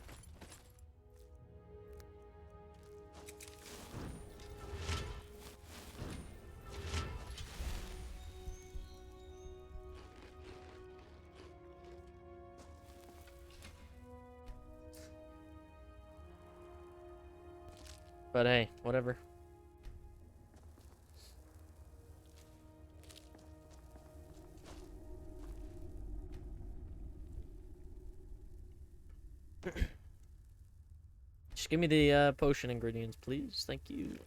But hey, whatever. Just give me the potion ingredients, please. Thank you.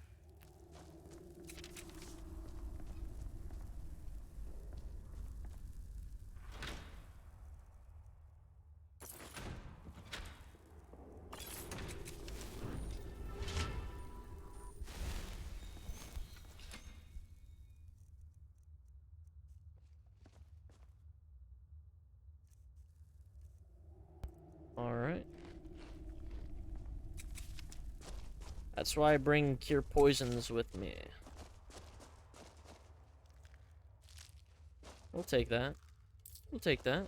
Alright. That's why I bring cure poisons with me. We'll take that. We'll take that.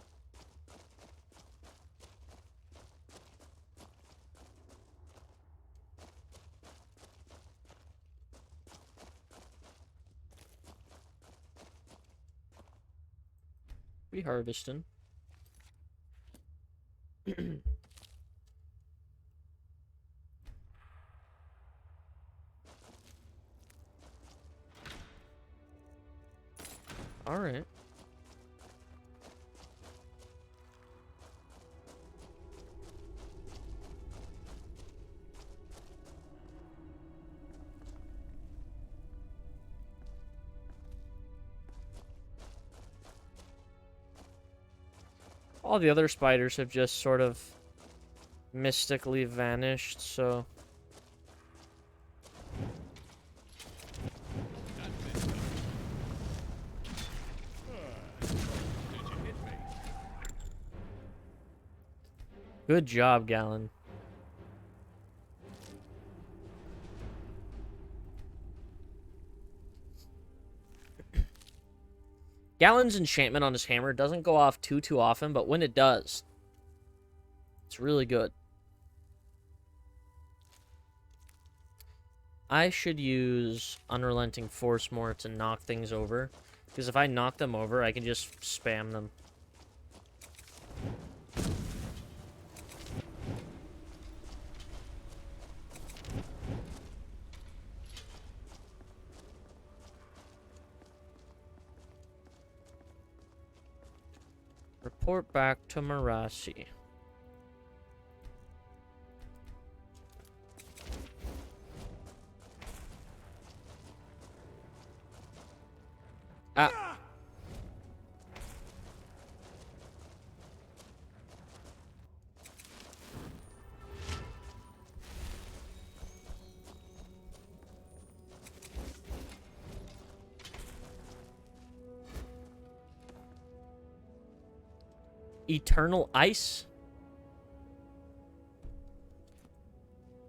We harvesting. All right. All the other spiders have just sort of mystically vanished, so Good job, Galen. Galen's enchantment on his hammer doesn't go off too often, but when it does, it's really good. I should use Unrelenting Force more to knock things over, because if I knock them over, I can just spam them. Report back to Marasi. Ah. Eternal Ice?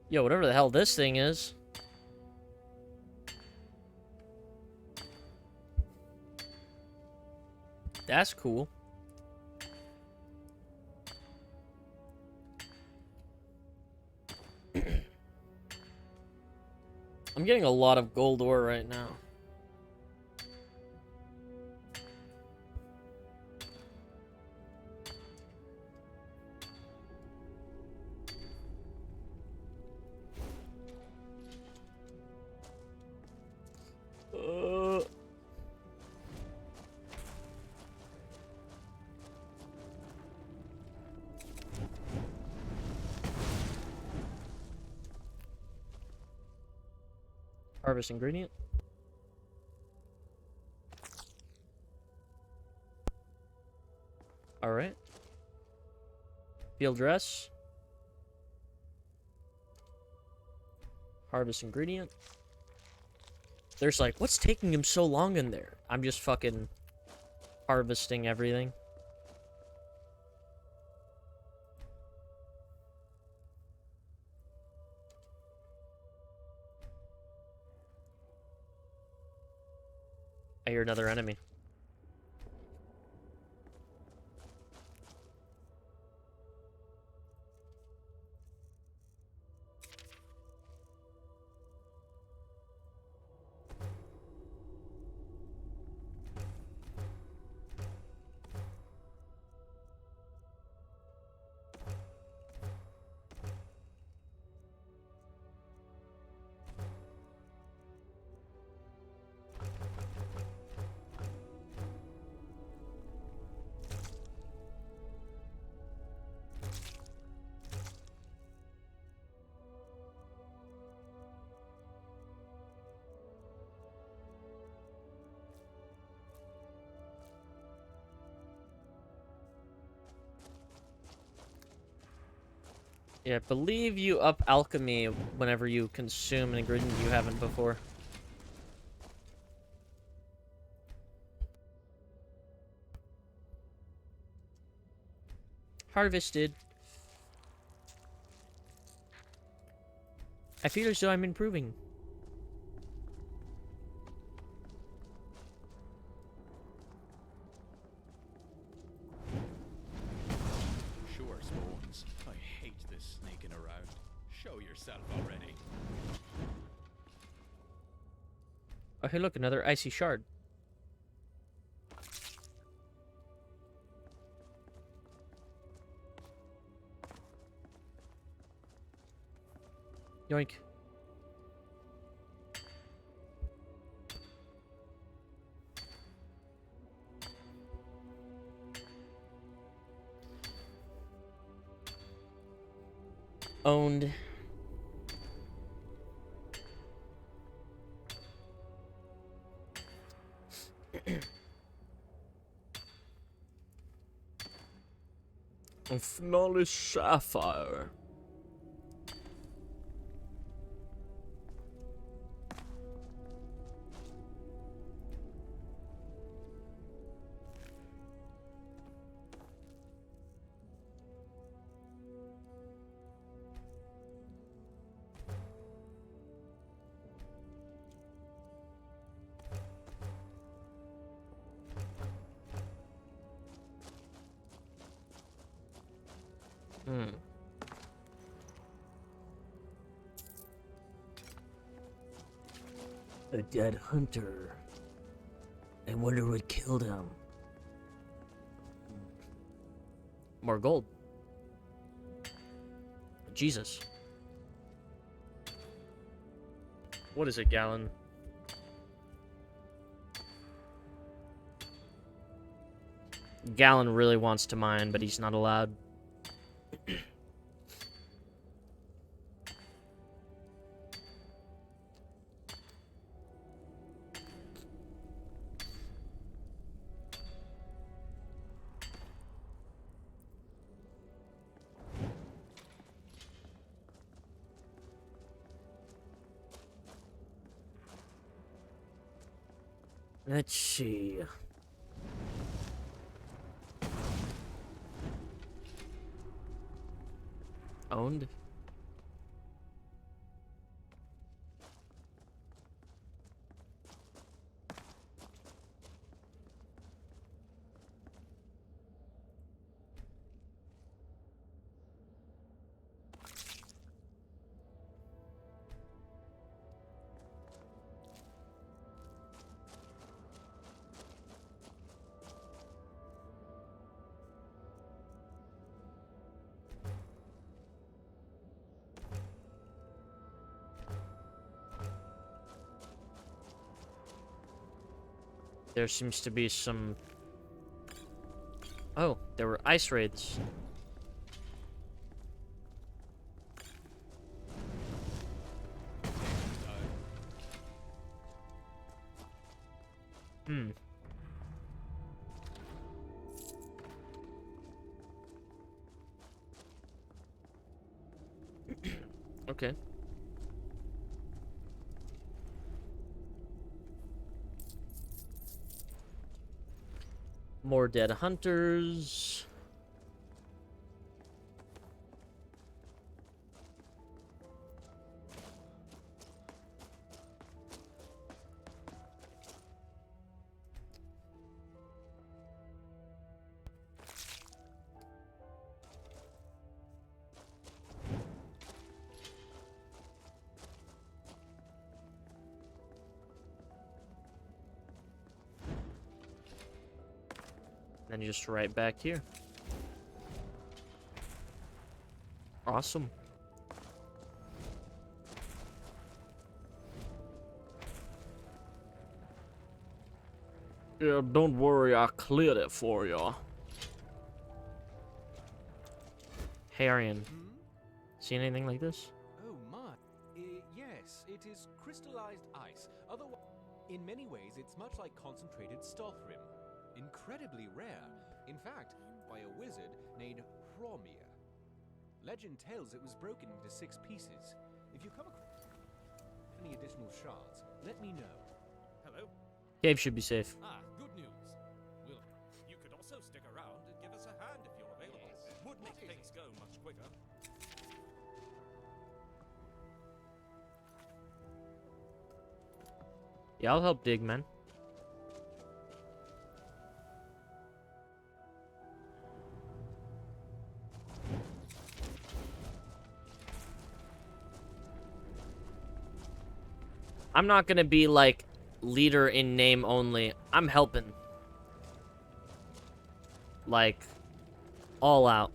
Yo, whatever the hell this thing is. That's cool. I'm getting a lot of gold ore right now. Harvest ingredient. All right. Field dress. Harvest ingredient. There's like, what's taking him so long in there? I'm just fucking harvesting everything. I hear another enemy. Yeah, I believe you up alchemy whenever you consume an ingredient you haven't before. Harvested. I feel as though I'm improving. Sure, Spawns. I hate this sneaking around. Show yourself already. Oh, hey, look, another icy shard. Yoink. Owned. A flawless sapphire. Hmm. A dead hunter. I wonder what killed him. More gold. Jesus. What is it, Gallon? Gallon really wants to mine, but he's not allowed. Let's see. Owned? There seems to be some... Oh, there were ice raids. Hmm. Okay. More dead hunters. Then just right back here. Awesome. Yeah, don't worry, I cleared it for you. Harian. See anything like this? Oh my. Yes, it is crystallized ice. Otherwise, in many ways, it's much like concentrated Stothrim. Incredibly rare. In fact, by a wizard named Hromir. Legend tells it was broken into 6 pieces. If you come across any additional shards, let me know. Hello? Cave should be safe. Ah, good news. Well, you could also stick around and give us a hand if you're available. Would make things go much quicker. Yeah, I'll help dig, man. I'm not gonna be like leader in name only. I'm helping. Like, all out.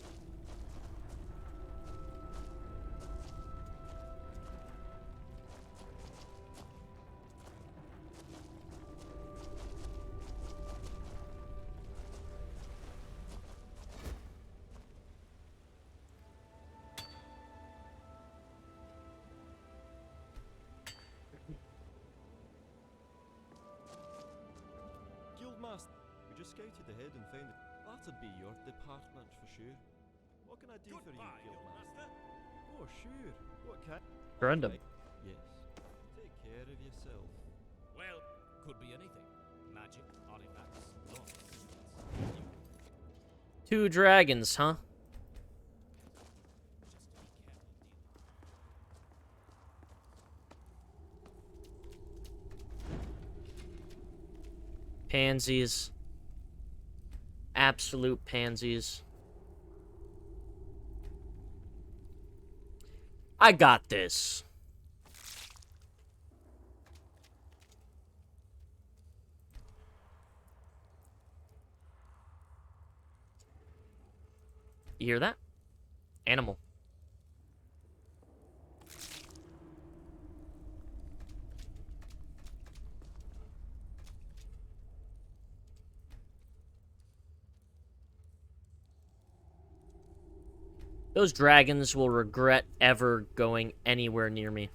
Guildmaster, we just scouted ahead and found it. That'd be your department for sure. What can I do for you, Guildmaster? Oh, sure. What can... Random. Yes. Take care of yourself. Well, could be anything. Magic, artifacts, lots. 2 dragons, huh? Pansies. Absolute pansies. I got this. You hear that? Animal. Those dragons will regret ever going anywhere near me.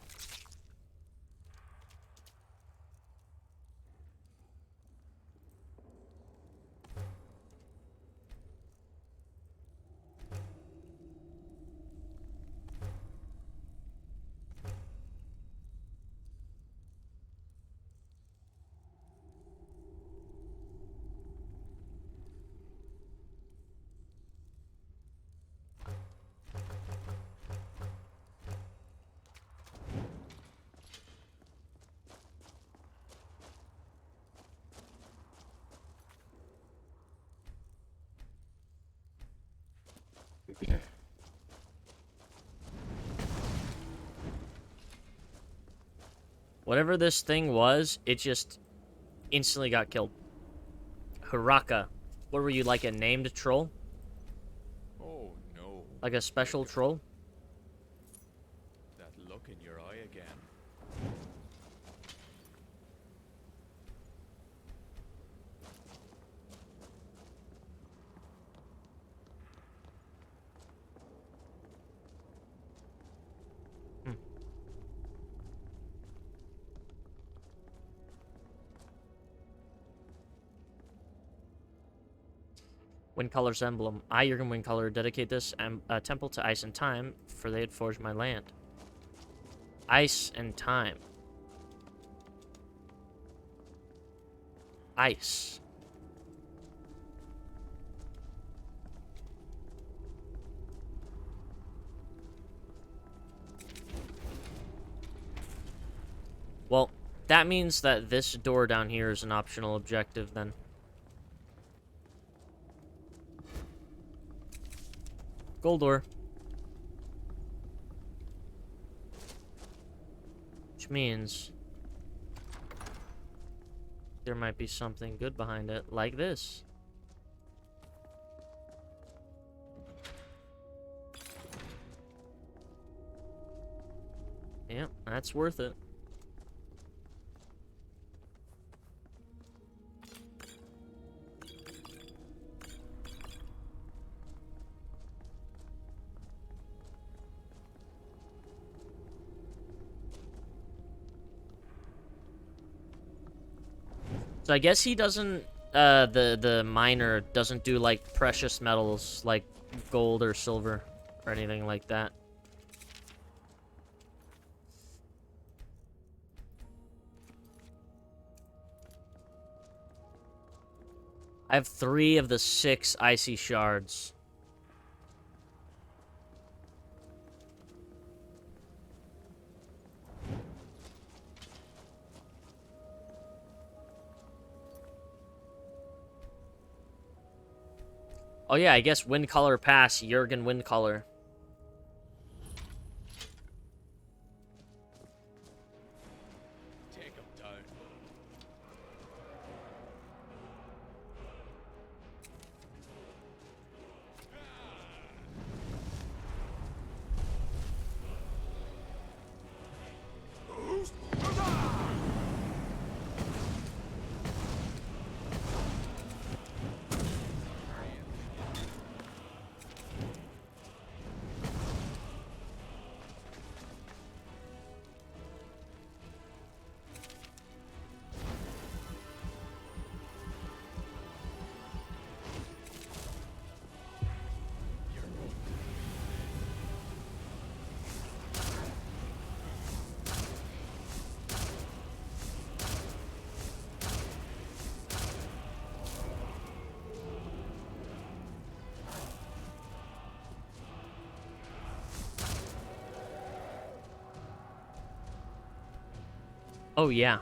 Whatever this thing was, it just instantly got killed. Haraka. What were you, like a named troll? Oh no. Like a special troll? That look in your eye again. Wind Color's emblem. I, Jurgen Wind Color, dedicate this temple to ice and time, for they had forged my land. Ice and time. Ice. Well, that means that this door down here is an optional objective, then. Gold ore. Which means there might be something good behind it, like this. Yep, that's worth it. So I guess he doesn't, the miner doesn't do, like, precious metals, like gold or silver, or anything like that. I have 3 of the 6 icy shards. Oh yeah, I guess Wind Color Pass, Jurgen Wind Color. Take him down. Oh yeah.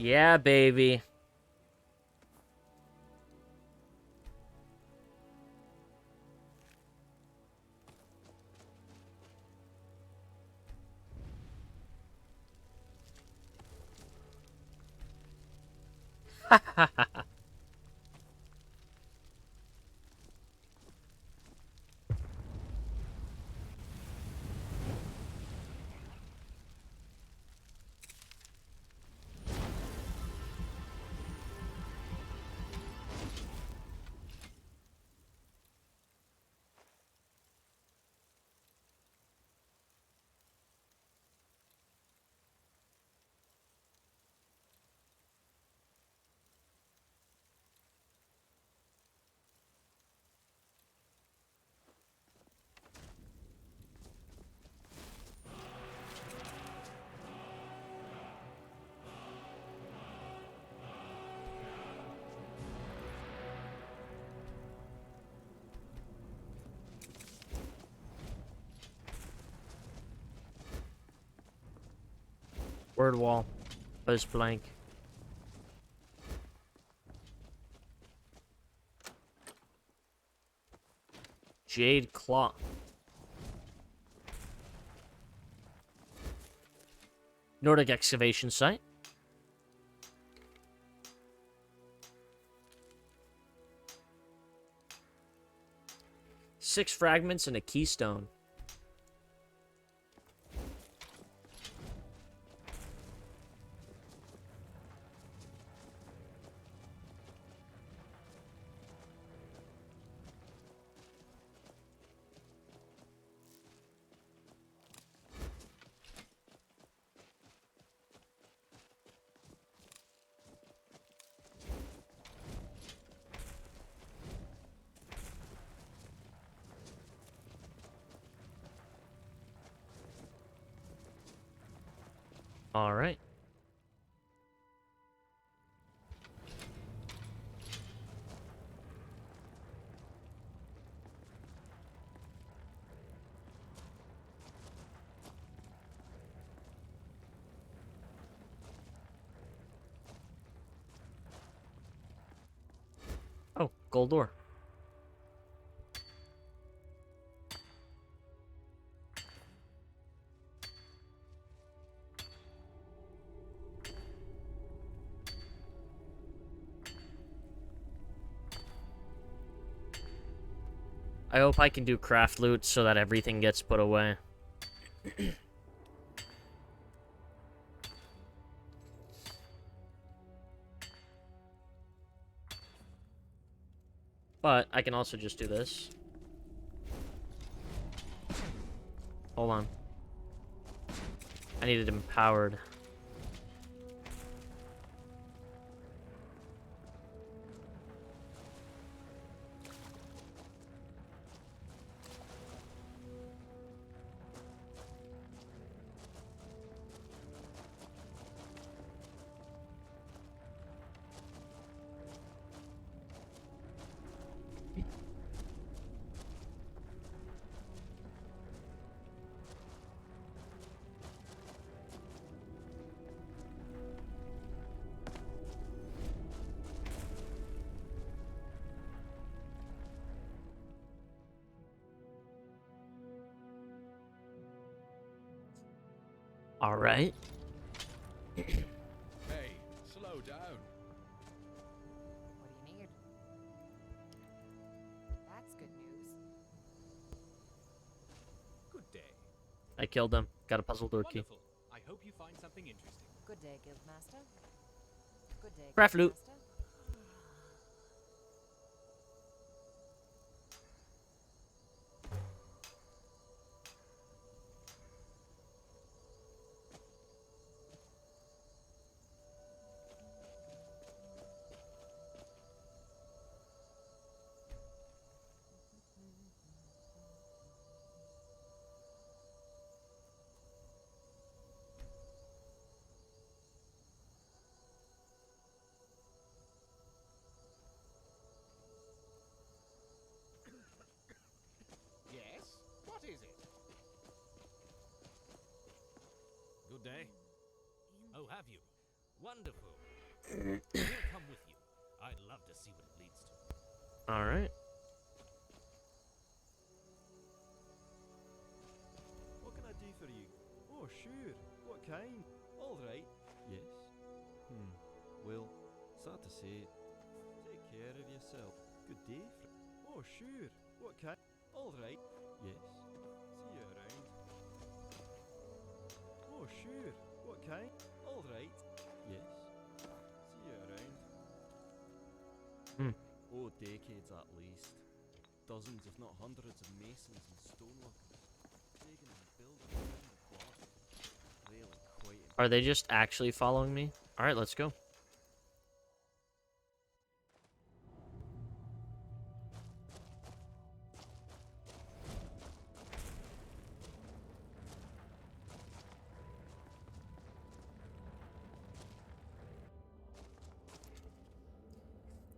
Yeah, baby. Word wall. Post blank. Jade Claw. Nordic excavation site. Six fragments and a keystone. All right. Oh, gold ore. I hope I can do craft loot so that everything gets put away. But I can also just do this. Hold on. I need it empowered. All right. Hey, slow down. What do you need? That's good news. Good day. I killed him. Got a puzzle door key. Wonderful. I hope you find something interesting. Good day, Guildmaster. Good day, Craft loot. Guildmaster. Yes? What is it? Good day. Oh, have you? Wonderful. We'll come with you. I'd love to see what it leads to. All right. What can I do for you? Oh, sure. What kind? All right. Yes. Well, sad to say, take care of yourself. Good day. Oh, sure. What kind? All right. Yes. See you around. Oh, sure. What kind? All right. Yes. See you around. Oh, decades at least. Dozens, if not hundreds, of masons and stoneworkers digging and building around the closet. Really quite. Are they just actually following me? All right, let's go.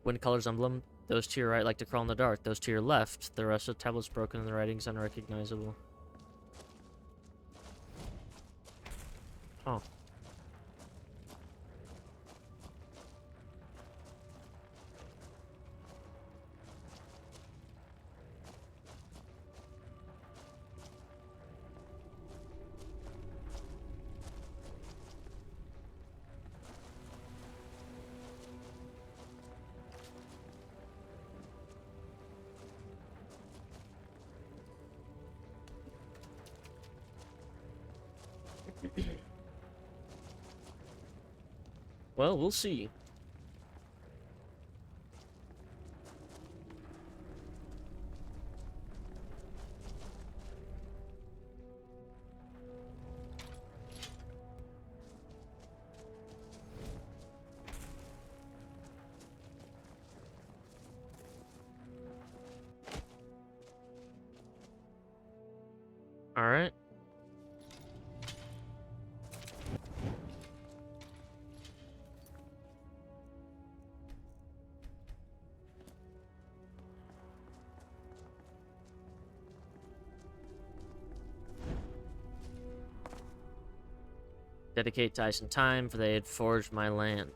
Wind colors emblem. Those to your right like to crawl in the dark. Those to your left, the rest of the tablet's broken and the writing's unrecognizable. Oh. Well, we'll see. All right. Dedicate to ice and time, for they had forged my land.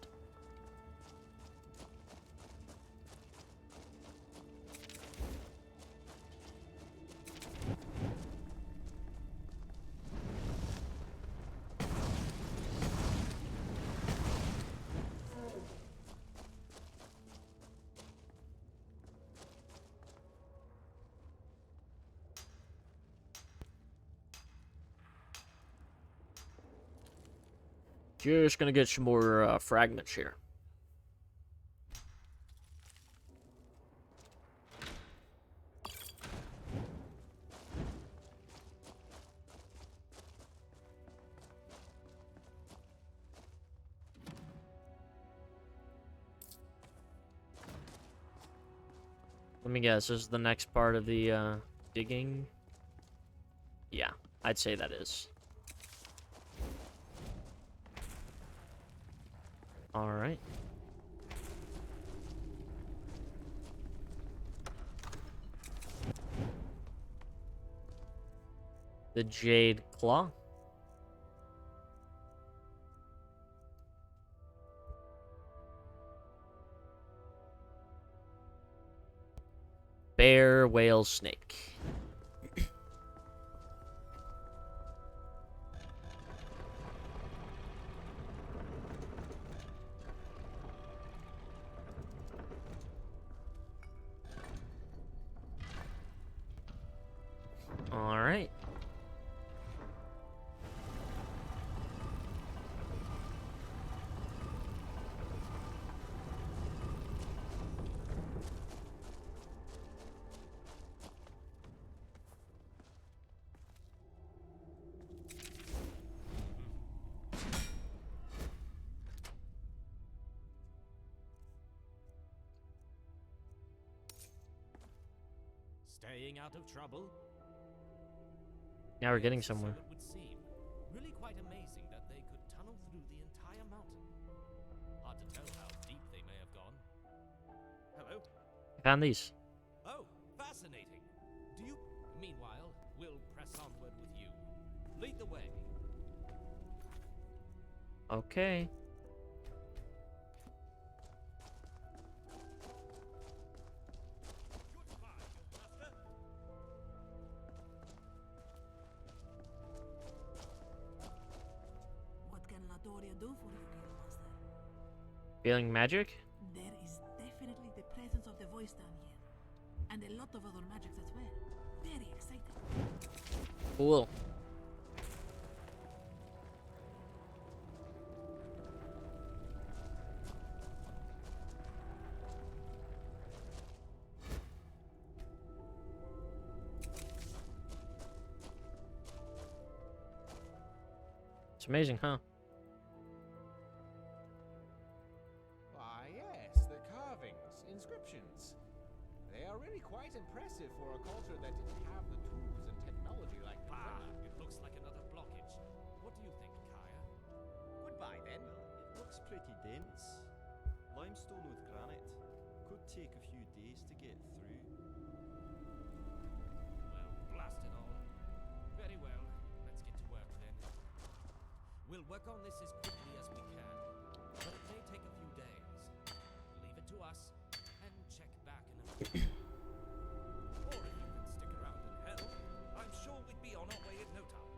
Just gonna get some more fragments here. Let me guess, this is the next part of the digging? Yeah, I'd say that is. All right. The Jade Claw. Bear, whale, snake. All right. Staying out of trouble? Now we're getting somewhere. So it would seem. Really quite amazing that they could tunnel through the entire mountain. Hard to tell how deep they may have gone. Hello? I found these. Oh, fascinating. Do you... Meanwhile, we'll press onward with you. Lead the way. Okay. do for you, Guildmaster? Feeling magic? There is definitely the presence of the voice down here. And a lot of other magics as well. Very exciting. Cool. It's amazing, huh? Why, yes, the carvings, inscriptions. They are really quite impressive for a culture that didn't have the tools and technology like Ah, Vienna. it looks like another blockage. What do you think, Kaya? Goodbye, then. Well, it looks pretty dense. Limestone with granite. Could take a few days to get through. Well, blast it all. Very well. Let's get to work then. We'll work on this as quickly as we can, but it may take a few days. Leave it to us, and check back in a few. Or if you can stick around and help, I'm sure we'd be on our way in no time.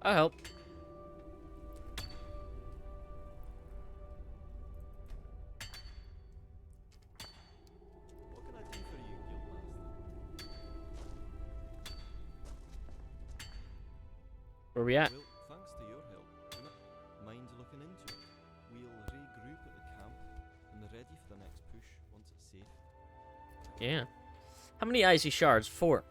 I'll help. What can I do for you, Guildmaster? Where we at? Well, thanks to your help. You mind looking into it? We'll regroup at the camp and be ready for the next push once it's safe. Yeah. How many icy shards? 4.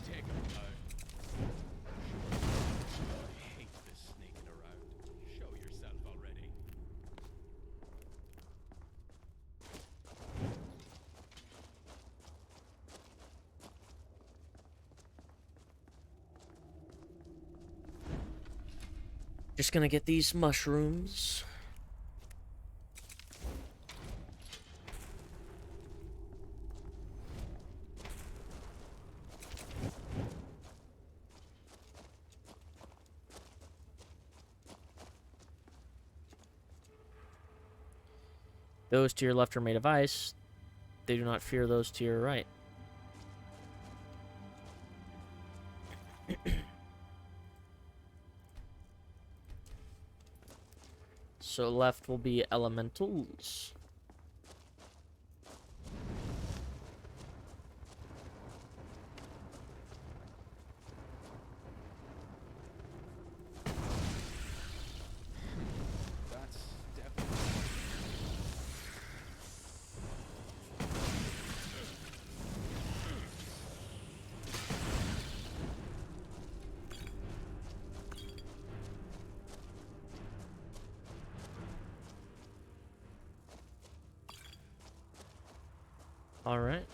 Take a bow. I hate this sneaking around. Show yourself already. Just gonna get these mushrooms. Those to your left are made of ice. They do not fear those to your right. So left will be elementals. That's definitely. All right.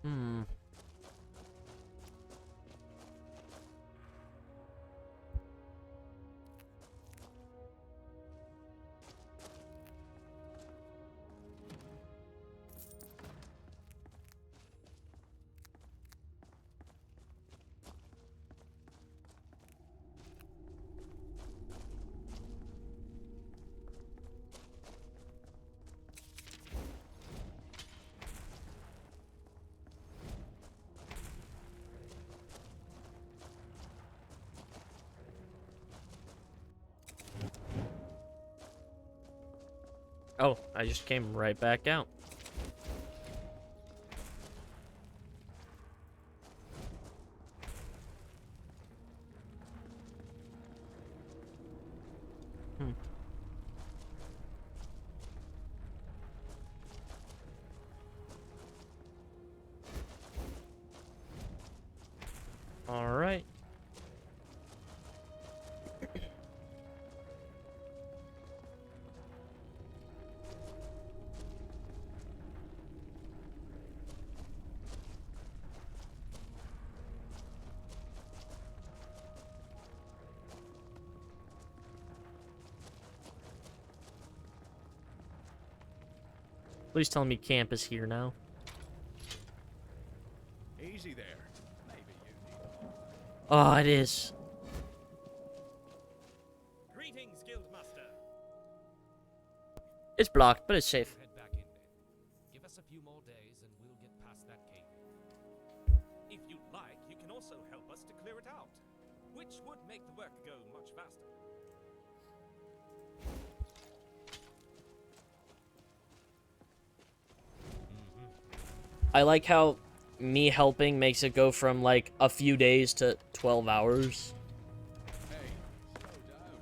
Hmm. Oh, I just came right back out. Please tell me camp is here now. Easy there. Maybe you need. Oh, it is. Greetings, Guildmaster. It's blocked, but it's safe. Head back in then. Give us a few more days and we'll get past that cave. If you'd like, you can also help us to clear it out, which would make the work go much faster. I like how me helping makes it go from like a few days to 12 hours. Hey, slow down.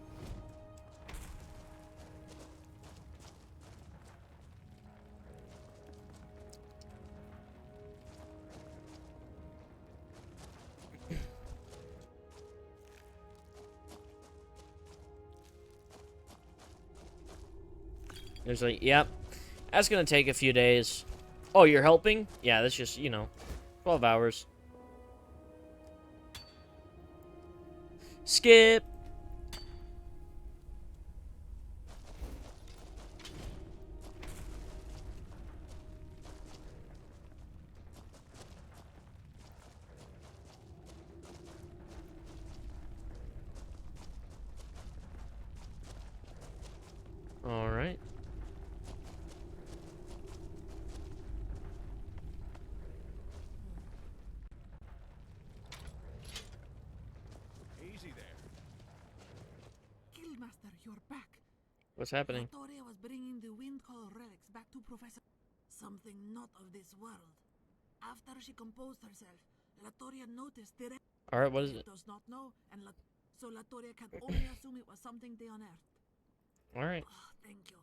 There's like, yep, that's gonna take a few days. Oh, you're helping? Yeah, that's just, you know, 12 hours. Skip. All right. Easy there. Guildmaster, you're back. What's happening? Latoria was bringing the wind call relics back to Professor. Something not of this world. After she composed herself, Latoria noticed the All right, what is it? does not know, and so Latoria can only assume it was something they unearthed. All right. Oh, thank you.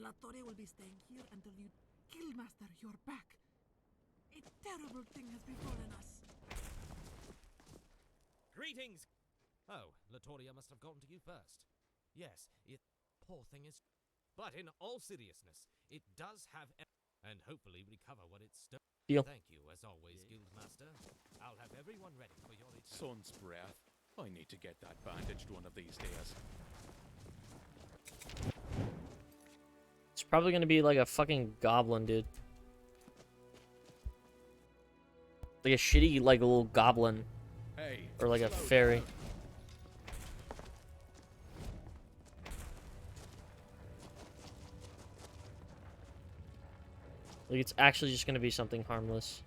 Latoria will be staying here until you... Guildmaster, you're back. A terrible thing has befallen us. Greetings! Oh, Latoria must have gotten to you first. Yes, it... poor thing is... But in all seriousness, it does have... and hopefully recover what it's stolen. Deal. Thank you, as always, Guildmaster. I'll have everyone ready for your return. Sun's breath. I need to get that bandaged one of these days. It's probably gonna be like a fucking goblin, dude. Like a shitty, like, little goblin. Hey, or like a slow fairy. down. Like, it's actually just gonna be something harmless.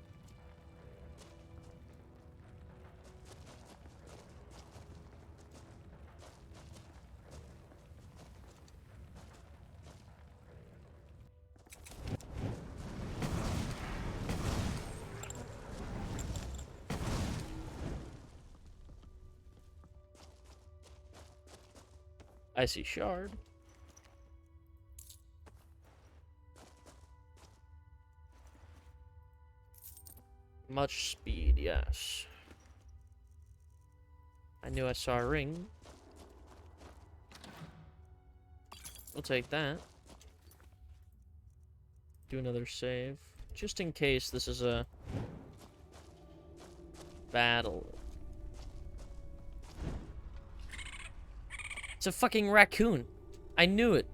I see shard. Much speed, yes. I knew I saw a ring. We'll take that. Do another save. Just in case this is a battle. It's a fucking raccoon. I knew it.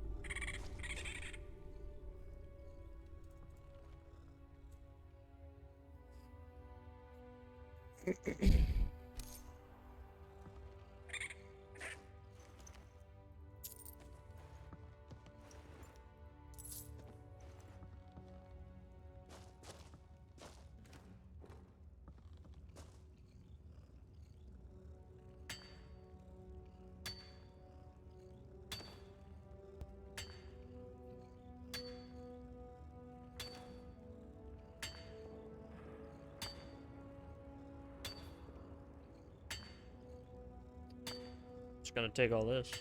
Just gonna take all this.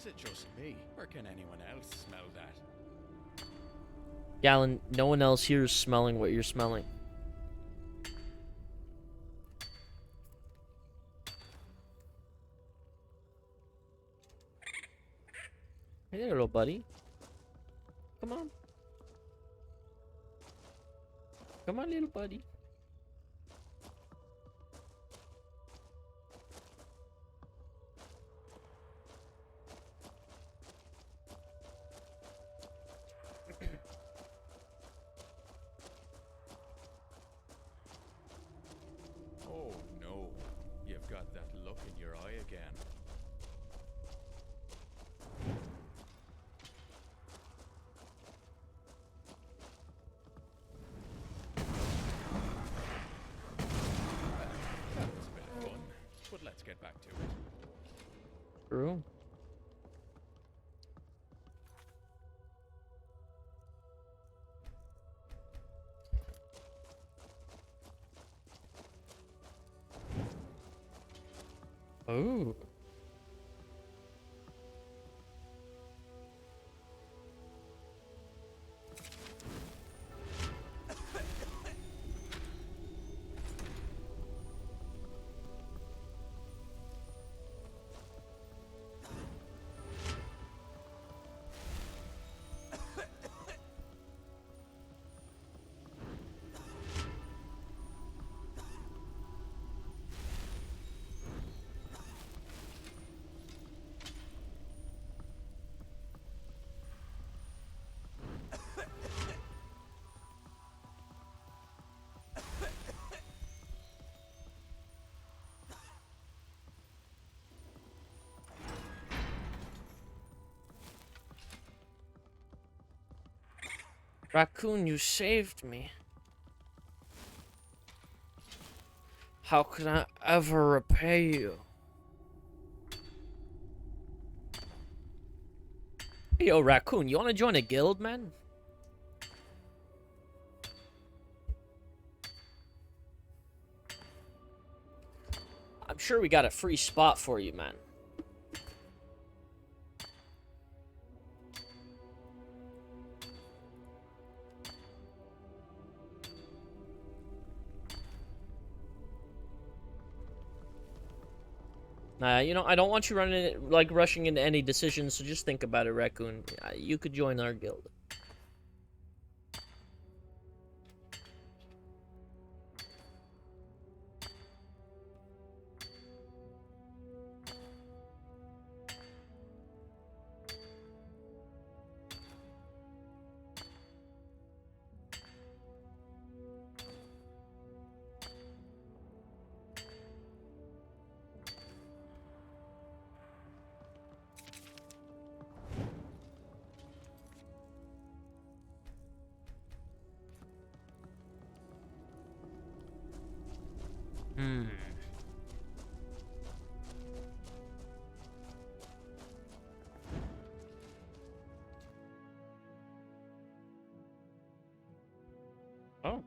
Is it just me, or can anyone else smell that? Galen, no one else here is smelling what you're smelling. Hey there, little buddy. Come on. Come on, little buddy. Oh no, you've got that look in your eye again. That was a bit of fun, but let's get back to it. True. Oh. Raccoon, you saved me. How can I ever repay you? Hey, yo, Raccoon, you want to join a guild, man? I'm sure we got a free spot for you, man. You know, I don't want you running like rushing into any decisions, so just think about it, Raccoon. You could join our guild. Oh.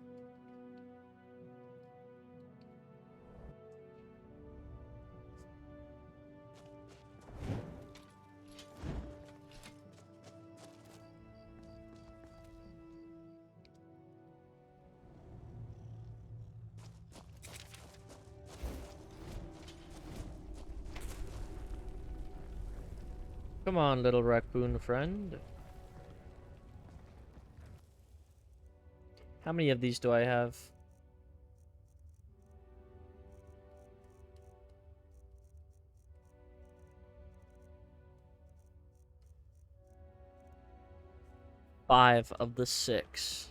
Come on, little raccoon friend. How many of these do I have? Five of the 6.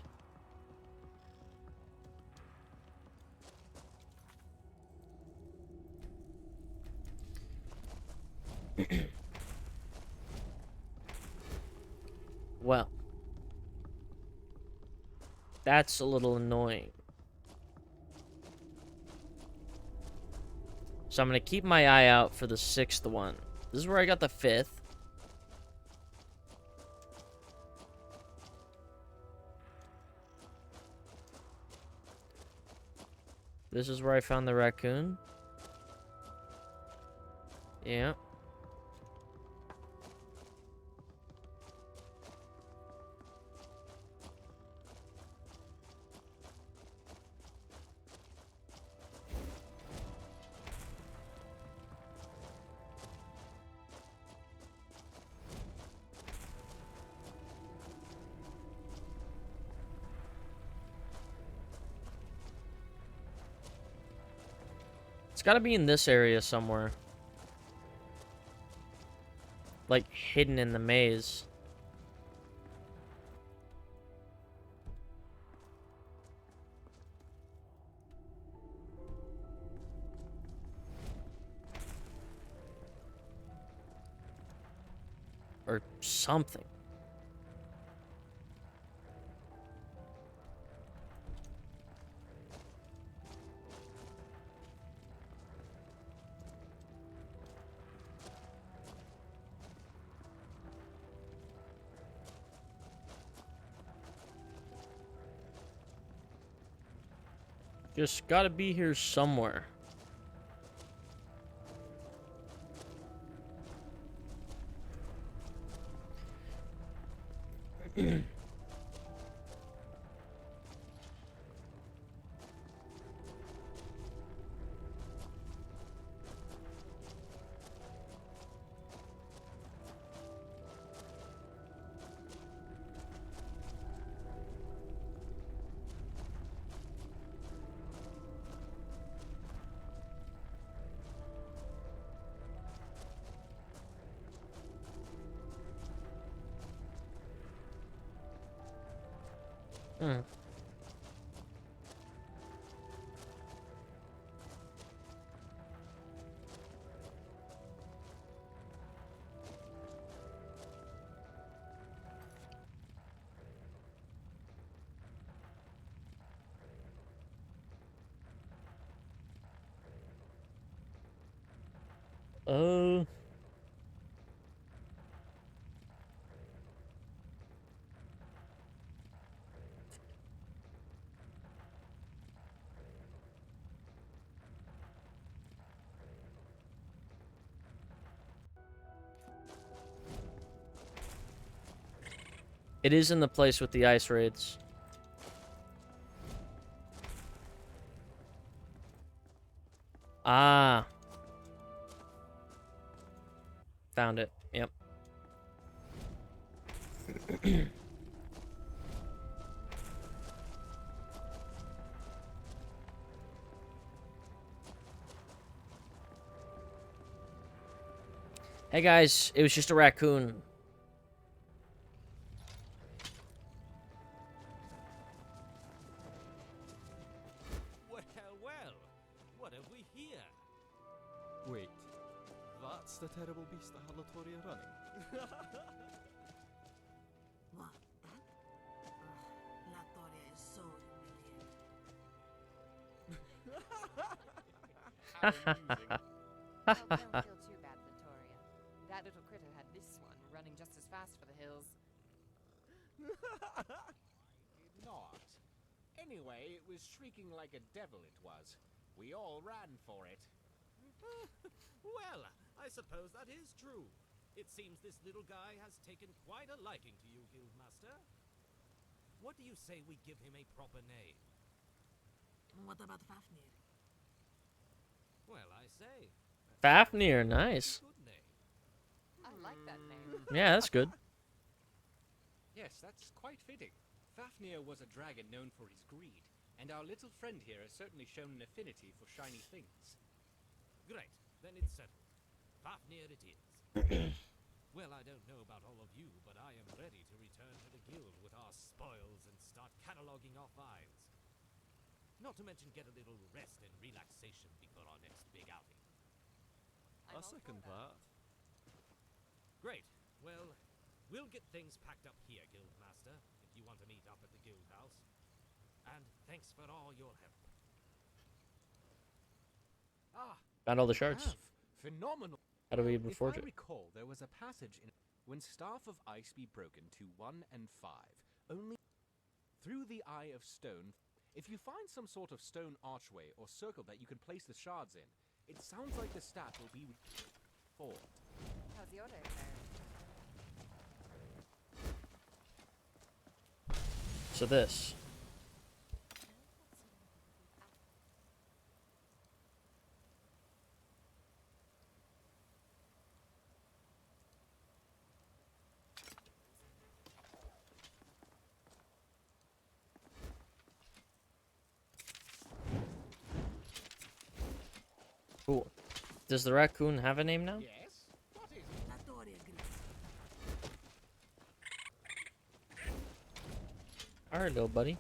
Well, that's a little annoying. So I'm going to keep my eye out for the 6th one. This is where I got the 5th. This is where I found the raccoon. Yeah. got to be in this area somewhere. Like, hidden in the maze. Or something. Just gotta be here somewhere. Hmm. Oh. It is in the place with the ice raids. Ah. Found it. Yep. Hey guys, it was just a raccoon. Well, well. What have we here? Wait, that's the terrible beast that had Latoria running? What? That? Latoria is so humiliating. Oh, don't feel too bad, Latoria. That little critter had this one running just as fast for the hills. Did not. Anyway, it was shrieking like a devil, it was. We all ran for it. Well, I suppose that is true. It seems this little guy has taken quite a liking to you, Guildmaster. What do you say we give him a proper name? What about Fafnir? Well, I say. Fafnir, nice. Good name. I like that name. Yeah, that's good. Yes, that's quite fitting. Fafnir was a dragon known for his greed, and our little friend here has certainly shown an affinity for shiny things. Great, then it's settled. Fafnir it is. Well, I don't know about all of you, but I am ready to return to the guild with our spoils and start cataloguing our finds. Not to mention get a little rest and relaxation before our next big outing. I second that. Great. Well, we'll get things packed up here, Guildmaster, if you want to meet up at the guild house. And thanks for all your help. Ah, Found all the shards. phenomenal. How do we even forge If I it? recall, there was a passage in when Staff of Ice be broken to 1 and 5, only through the Eye of Stone. If you find some sort of stone archway or circle that you can place the shards in, it sounds like the stat will be forward. How's your day there? So this. Does the raccoon have a name now? Yes? What is it? Latoria Alright, little buddy.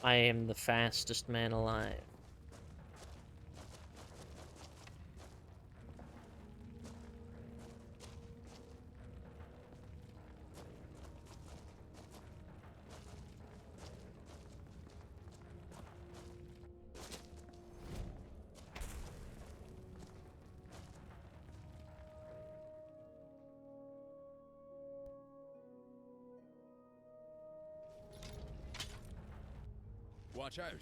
I am the fastest man alive. Watch out.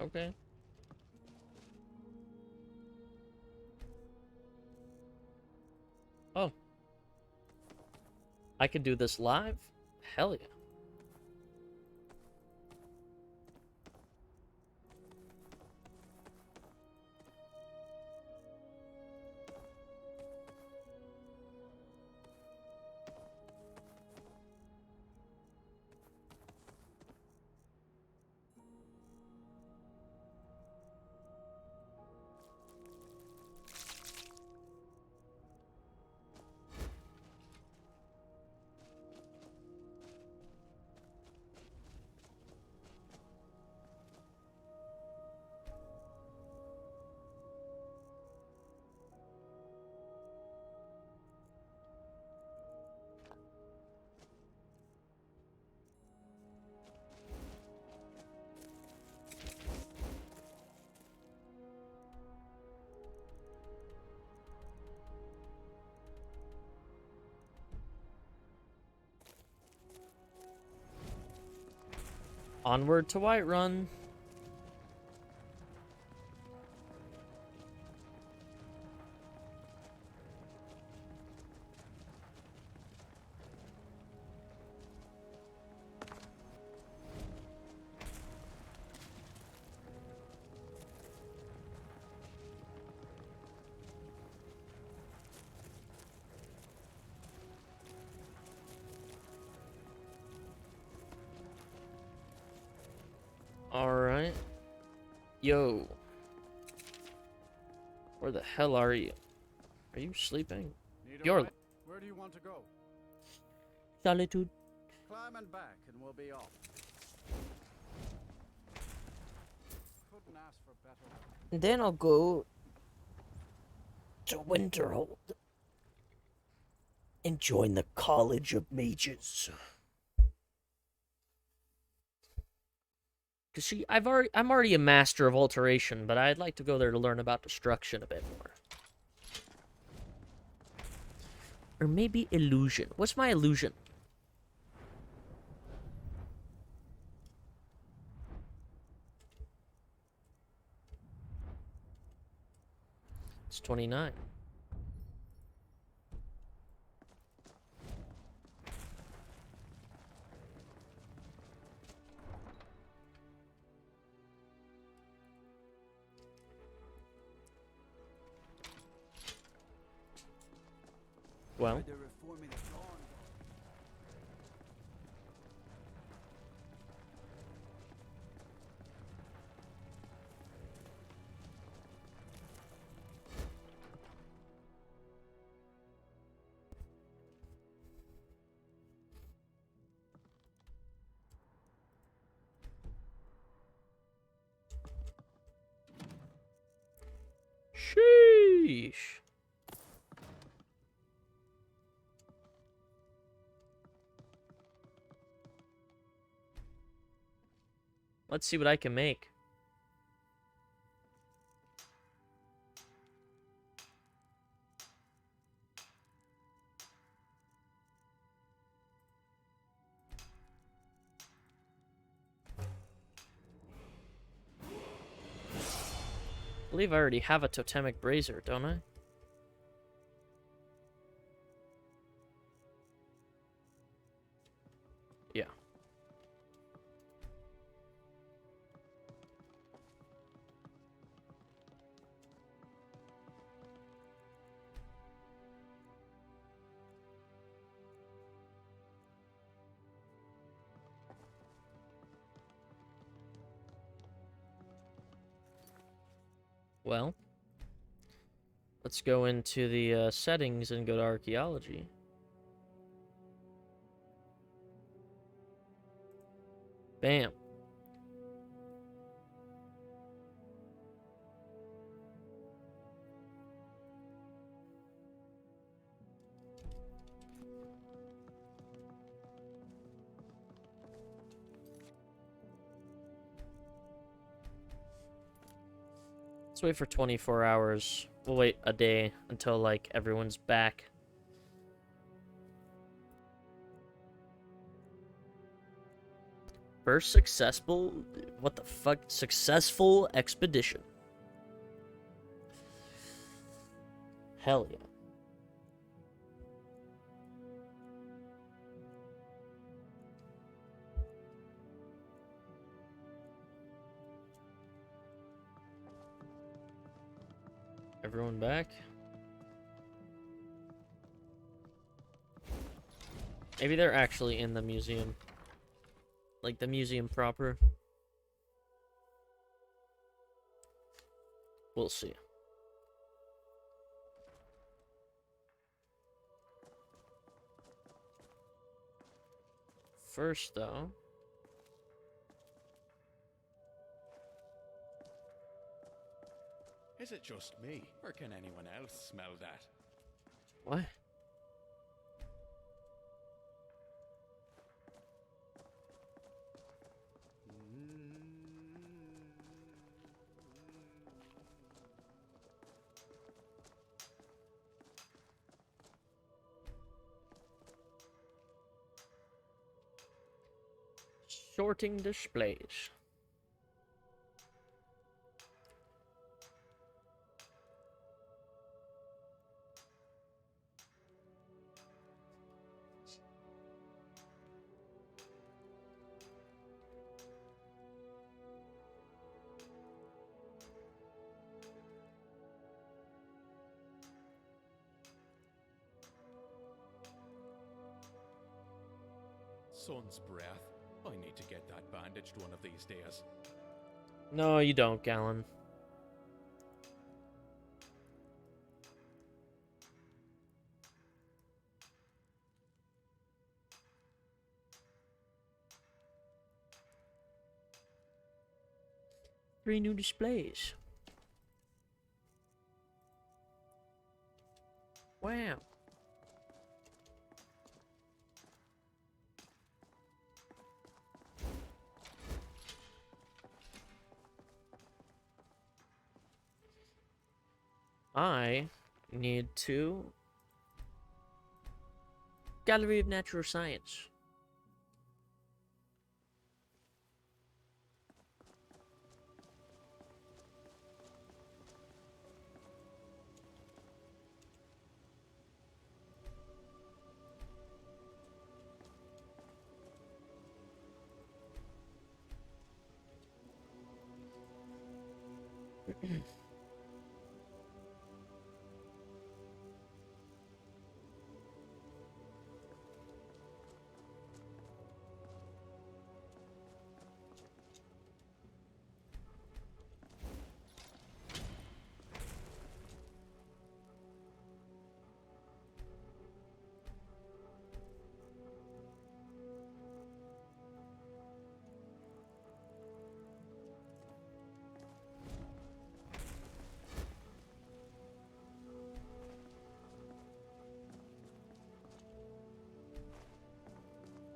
Okay. Oh. I could do this live? Hell yeah. Onward to Whiterun. Alright. Yo. Where the hell are you? Are you sleeping? You're... Where do you want to go? Solitude. Climb and back, and we'll be off. Couldn't ask for better. And then I'll go to Winterhold and join the College of Mages. Cause see, I'm already a master of alteration, but I'd like to go there to learn about destruction a bit more. Or maybe illusion. What's my illusion? It's 29. Well. Sheesh. Let's see what I can make. believe I already have a totemic brazier, don't I? Yeah. Well, let's go into the settings and go to archaeology. Bam. Let's wait for 24 hours. We'll wait a day until, like, everyone's back. First successful... What the fuck? Successful expedition. Hell yeah. Everyone back? Maybe they're actually in the museum. Like the museum proper. We'll see. First, though... Is it just me, or can anyone else smell that? What? Sorting displays. Sun's breath. I need to get that bandaged one of these days. No, you don't, Gallon. Three new displays. Wow. I need to... Gallery of Natural Science.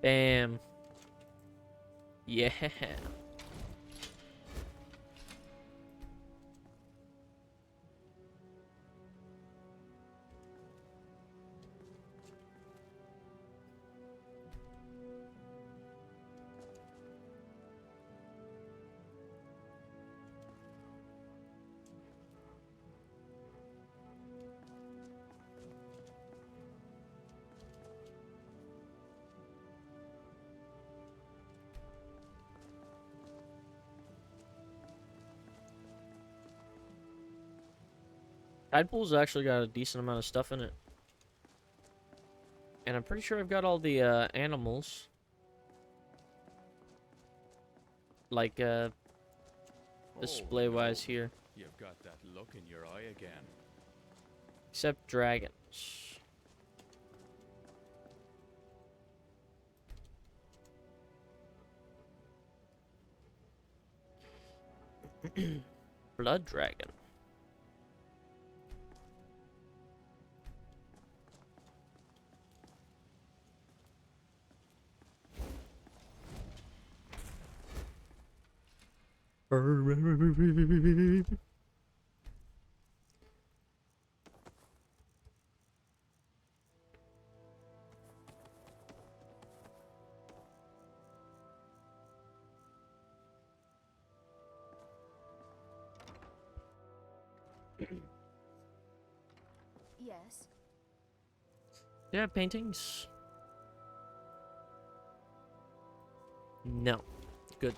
Bam. Yeah. Tide pool's actually got a decent amount of stuff in it. And I'm pretty sure I've got all the animals. Like, display-wise here. You've got that look in your eye again. Except dragons. Blood dragon. Yes. Yeah, paintings. No. Good.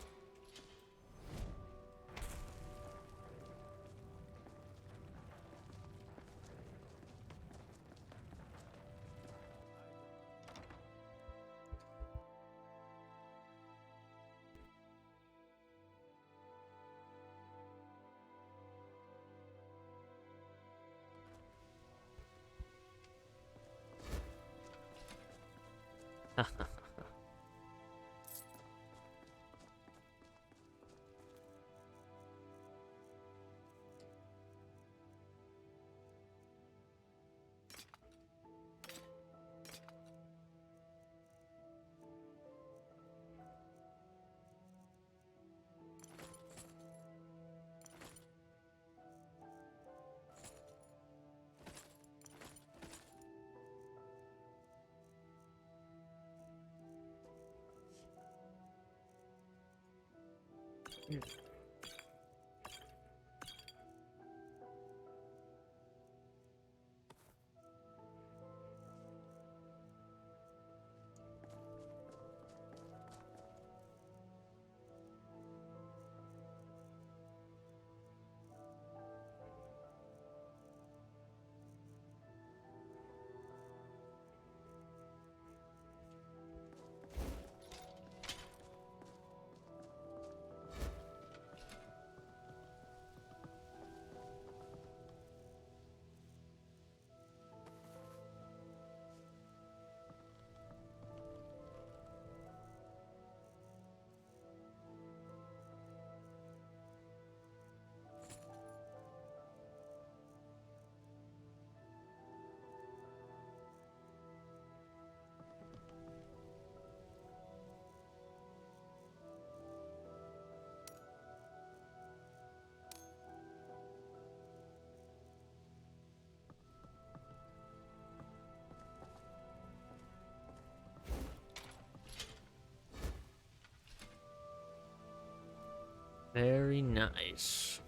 Very nice.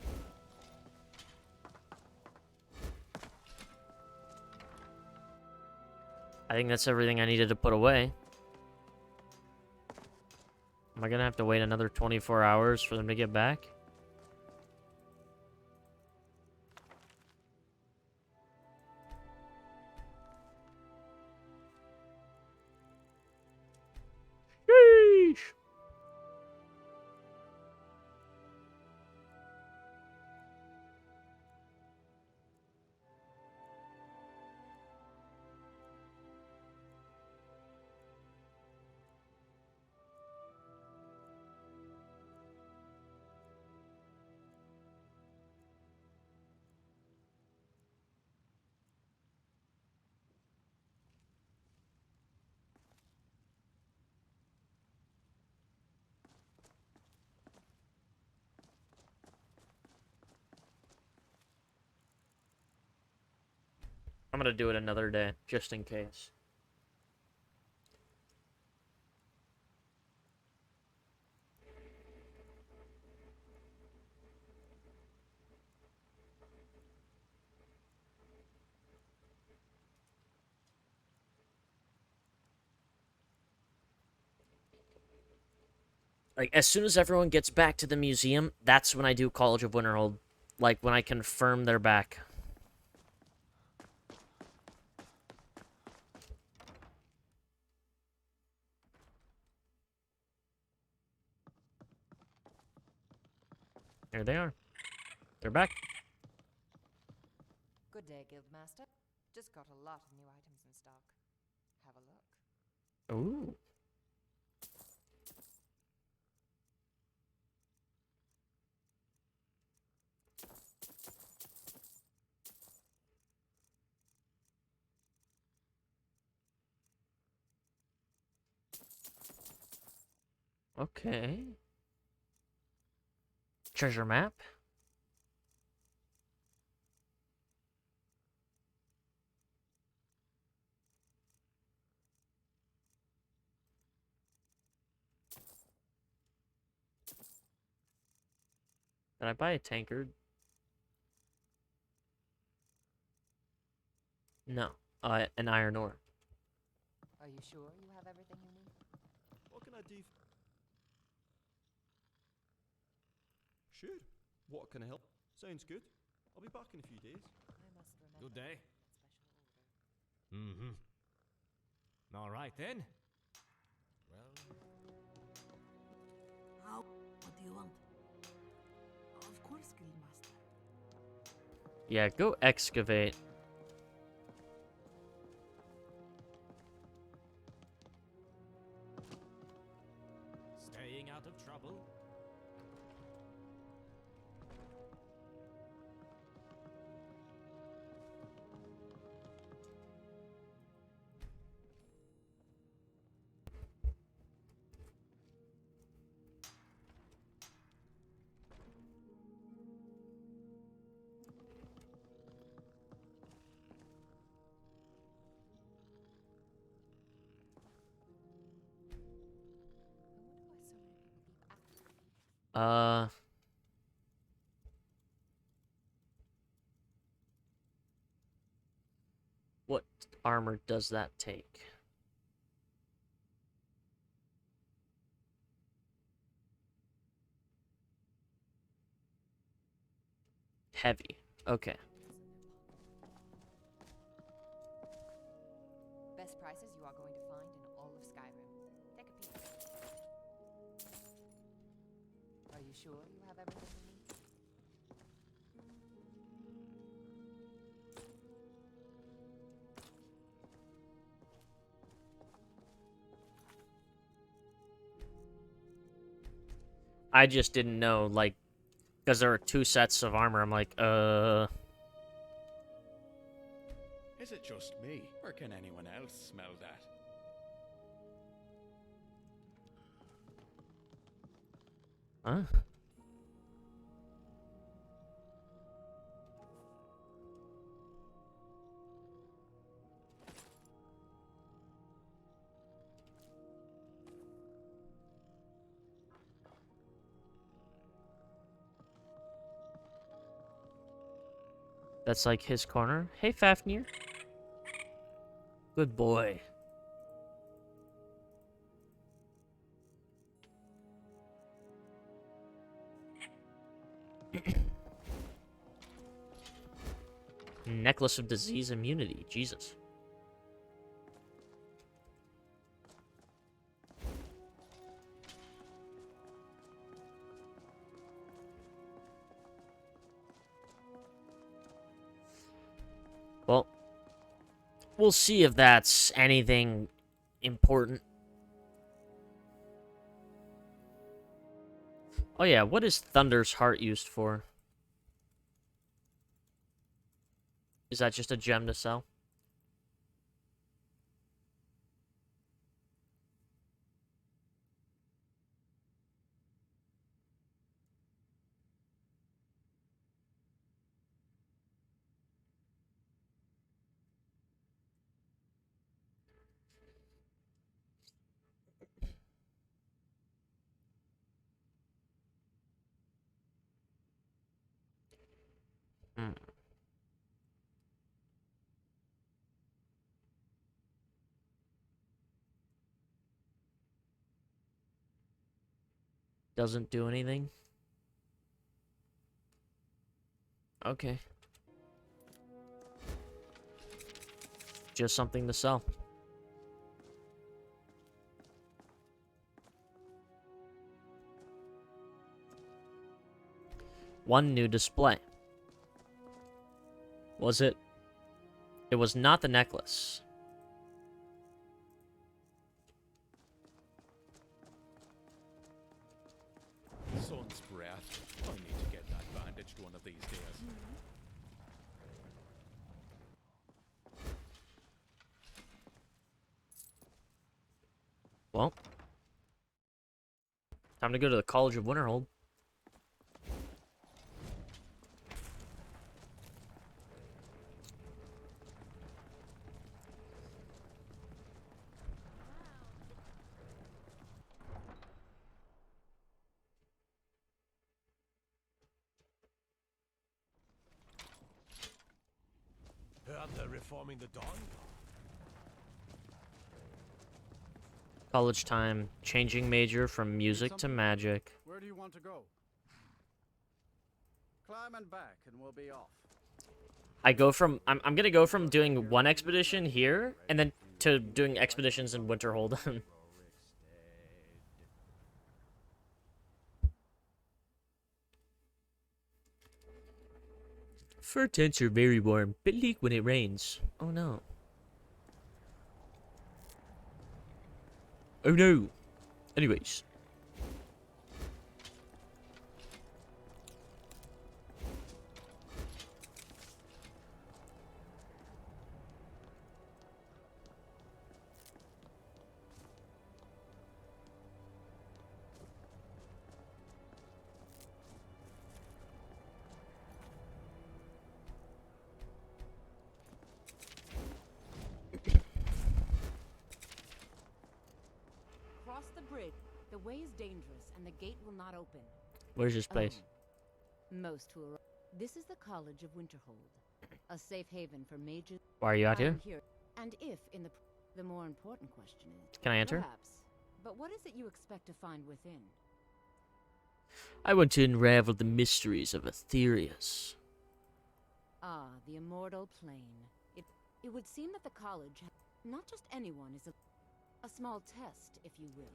I think that's everything I needed to put away. Am I gonna have to wait another 24 hours for them to get back? Sheesh. I'm gonna do it another day, just in case. Like, as soon as everyone gets back to the museum, that's when I do College of Winterhold. Like, when I confirm they're back. Here they are. They're back. Good day, Guildmaster. Just got a lot of new items in stock. Have a look. Ooh. Okay. Treasure map. Did I buy a tankard? No. An iron ore. Are you sure you have everything you need? What can I do? Sure. What can I help? Sounds good. I'll be back in a few days. I must remember. Good day. Special order. Mm-hmm. All right then. Well, How? What do you want? Of course, Guildmaster. Yeah, go excavate. staying out of trouble. Uh. What armor does that take? Heavy. Okay. Best prices you are going to find in all of Skyrim. Take a peek. Are you sure you have everything you need? I just didn't know, like, because there were 2 sets of armor. I'm like, Is it just me, or can anyone else smell that? Huh? That's like his corner. Hey, Fafnir. Good boy. Necklace of disease immunity. Jesus. Well, we'll see if that's anything important. Oh yeah, what is Thunder's Heart used for? Is that just a gem to sell? Hmm. Doesn't do anything? Okay. Just something to sell. One new display. Was it? It was not the necklace. Sun's breath. I need to get that bandaged one of these days. Well, time to go to the College of Winterhold. Heard they're reforming the Dawn Guard. College time. Changing major from music to magic. Where do you want to go? Climb and back, and we'll be off. I go from I'm gonna go from doing one expedition here and then to doing expeditions in Winterhold. Fur tents are very warm, but leak when it rains. Oh no. Oh no. Anyways. Cross the bridge. The way is dangerous, and the gate will not open. Where's this place? Most who arrive. This is the College of Winterhold, a safe haven for mages. Why are you out I am here? And if in the more important question is, Can I enter? Perhaps. But what is it you expect to find within? I want to unravel the mysteries of Aetherius. Ah, the immortal plane. It would seem that the college, not just anyone, is a small test, if you will.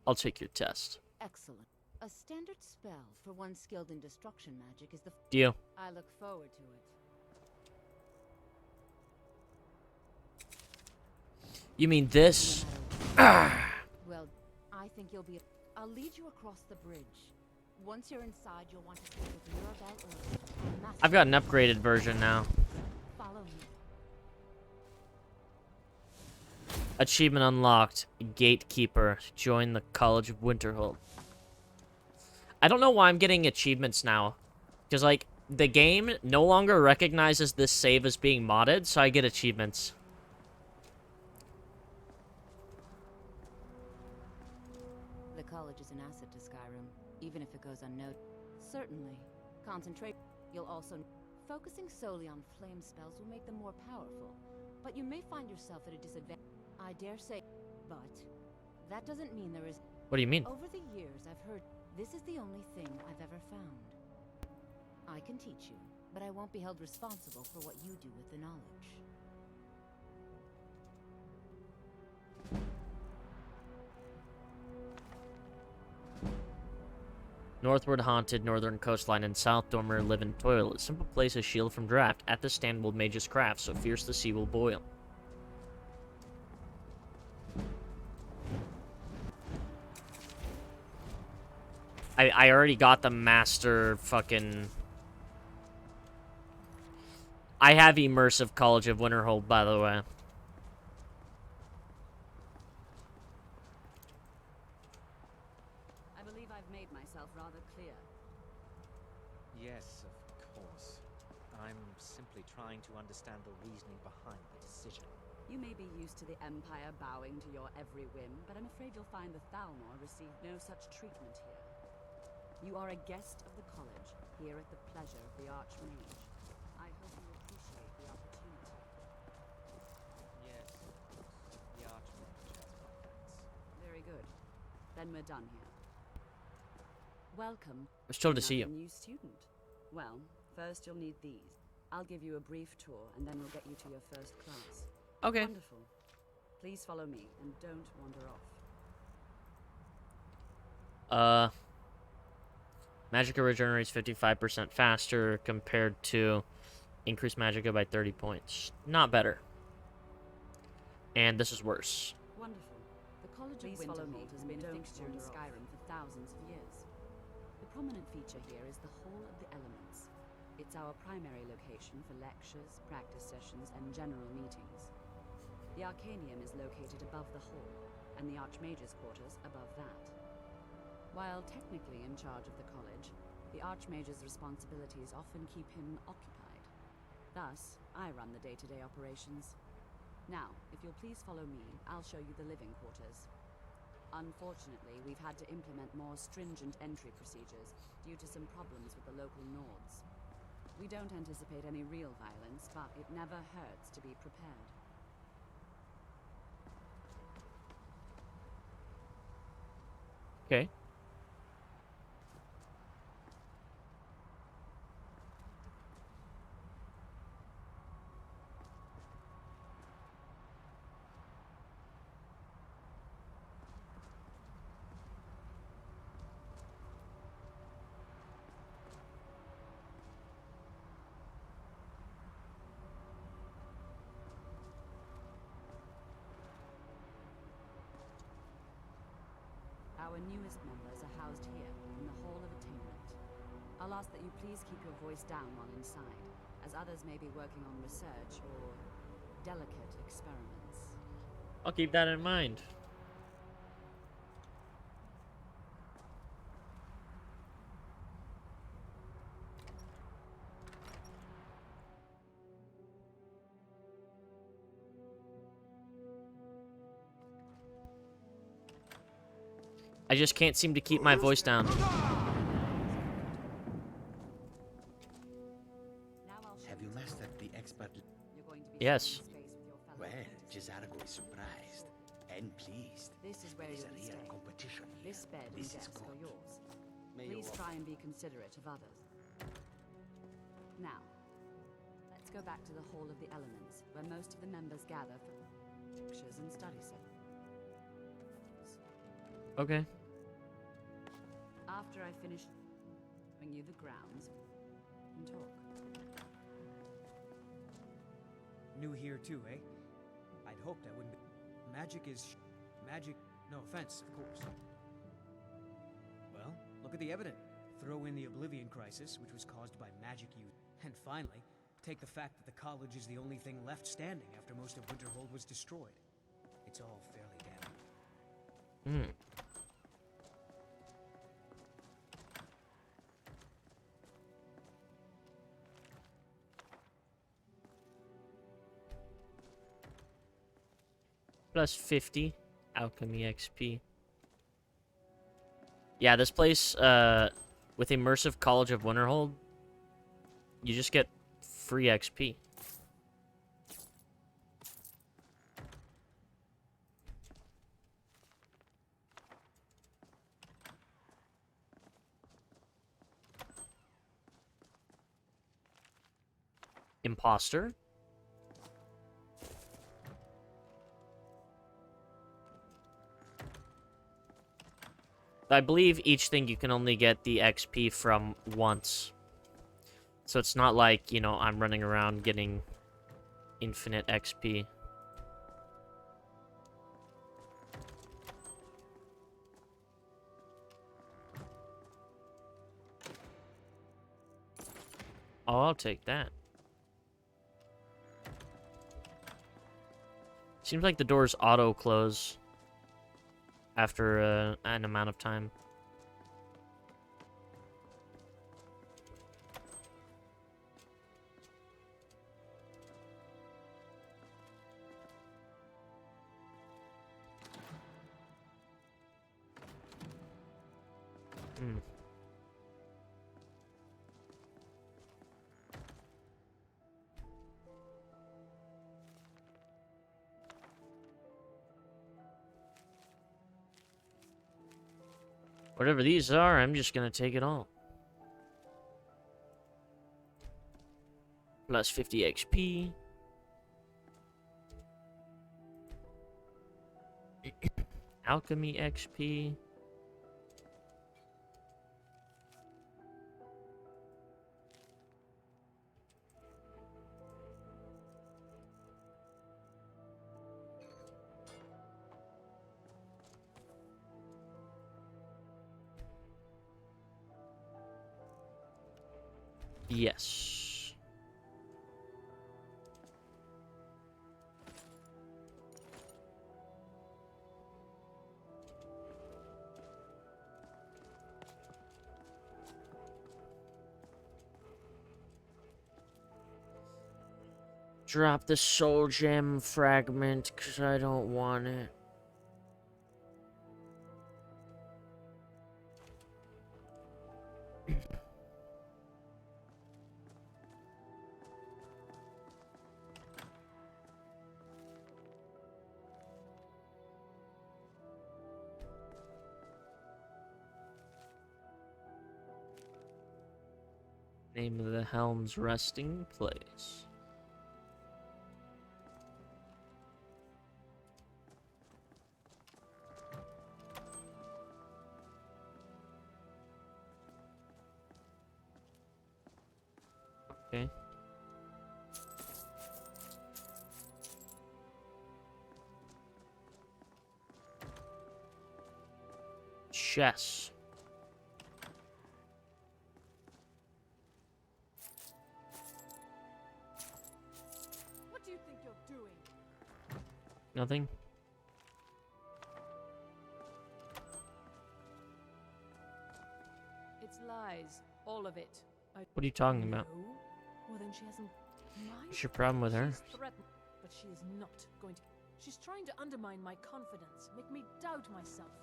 I'll take your test. Excellent. A standard spell for one skilled in destruction magic is the... Deal. I look forward to it. You mean this? Well, I think you'll be... I'll lead you across the bridge. Once you're inside, you'll want to speak with Mirabelle or... I've got an upgraded version now. Follow me. Achievement unlocked. Gatekeeper. Join the College of Winterhold. I don't know why I'm getting achievements now. Because, like, the game no longer recognizes this save as being modded, so I get achievements. The college is an asset to Skyrim, even if it goes unnoticed. Certainly. Concentrate. You'll also... Focusing solely on flame spells will make them more powerful. But you may find yourself at a disadvantage. I dare say... But... That doesn't mean there is... What do you mean? Over the years, I've heard... This is the only thing I've ever found. I can teach you, but I won't be held responsible for what you do with the knowledge. Northward haunted northern coastline and south dormer live and toil. A simple place a shield from draft. At the stand will mage's craft, so fierce the sea will boil. I already got the master fucking... I have immersive College of Winterhold, by the way. I believe I've made myself rather clear. Yes, of course. I'm simply trying to understand the reasoning behind the decision. You may be used to the Empire bowing to your every whim, but I'm afraid you'll find the Thalmor receive no such treatment here. You are a guest of the college, here at the pleasure of the Archmage. I hope you appreciate the opportunity. Yes, of course. The Archmage has my thanks. Very good. Then we're done here. Welcome. It's chill to see you. New student. Well, first you'll need these. I'll give you a brief tour, and then we'll get you to your first class. Okay. Wonderful. Please follow me, and don't wander off. Magicka regenerates 55% faster compared to increased Magicka by 30 points. Not better. And this is worse. Wonderful. The College of Winterhold has been a fixture in Skyrim for thousands of years. The prominent feature here is the Hall of the Elements. It's our primary location for lectures, practice sessions, and general meetings. The Arcanium is located above the hall, and the Archmages Quarters above that. While technically in charge of the college, the Archmage's responsibilities often keep him occupied. Thus, I run the day-to-day operations. Now, if you'll please follow me, I'll show you the living quarters. Unfortunately, we've had to implement more stringent entry procedures due to some problems with the local Nords. We don't anticipate any real violence, but it never hurts to be prepared. Okay. Our newest members are housed here, in the Hall of Attainment. I'll ask that you please keep your voice down while inside, as others may be working on research or delicate experiments. I'll keep that in mind. I just can't seem to keep my voice down. Have you mastered the expert? Yes. Well, Jazargo is surprised and pleased. This is where There is you'll a real stay. competition here. This bed and This is desk are good. yours. May you Please walk- try and be considerate of others. Now, let's go back to the Hall of the Elements, where most of the members gather for lectures and study sessions. Okay. After I finish showing you the grounds, and talk. New here too, eh? I'd hoped I wouldn't be. Magic is magic. No offense, of course. Well, look at the evidence. Throw in the Oblivion Crisis, which was caused by magic use. And finally, take the fact that the college is the only thing left standing after most of Winterhold was destroyed. It's all fairly damning. Hmm. Plus 50 alchemy XP. Yeah, this place, with Immersive College of Winterhold, you just get free XP. Imposter? I believe each thing you can only get the XP from once. So it's not like, you know, I'm running around getting infinite XP. Oh, I'll take that. Seems like the doors auto-close after an amount of time. Hmm. Whatever these are, I'm just gonna take it all. Plus 50 XP. Alchemy XP. Yes. Drop the soul gem fragment, because I don't want it. Name of the helm's resting place. Okay. Chess. What do you think you're doing? Nothing. It's lies, all of it. What are you talking about? No? Well, then she hasn't. What's your problem with her? She's threatened, but she is not going to. She's trying to undermine my confidence, make me doubt myself.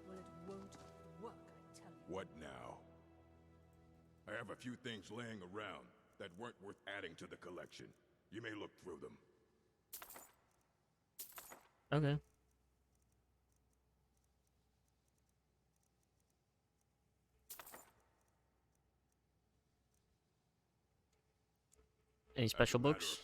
Well, it won't work, I tell you. What now? I have a few things laying around that weren't worth adding to the collection. You may look through them. Okay. Any special books?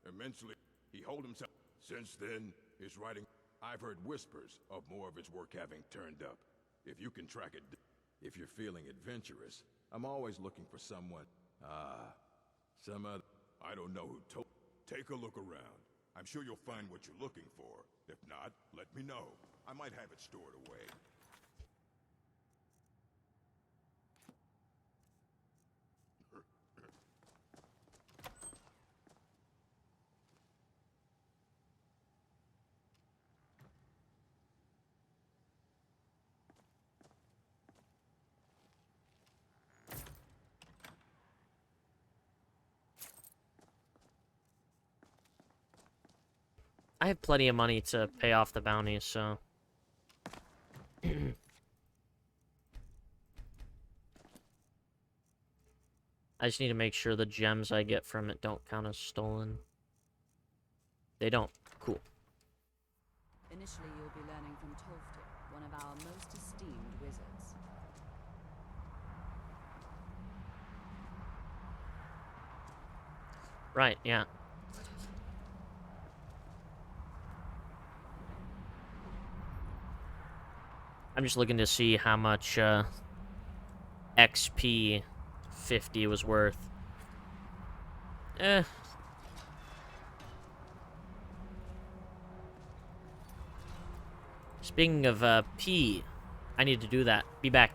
Immensely, he hold himself. Since then, his writing. I've heard whispers of more of his work having turned up. If you can track it, if you're feeling adventurous, I'm always looking for someone. Some other. I don't know who told. Take a look around. I'm sure you'll find what you're looking for. If not, let me know. I might have it stored away. I have plenty of money to pay off the bounty, so... I just need to make sure the gems I get from it don't count as stolen. They don't. Cool. Initially, you'll be learning from Tolfdir, one of our most esteemed wizards. Right, yeah. I'm just looking to see how much XP 50 was worth. Speaking of P, I need to do that. Be back.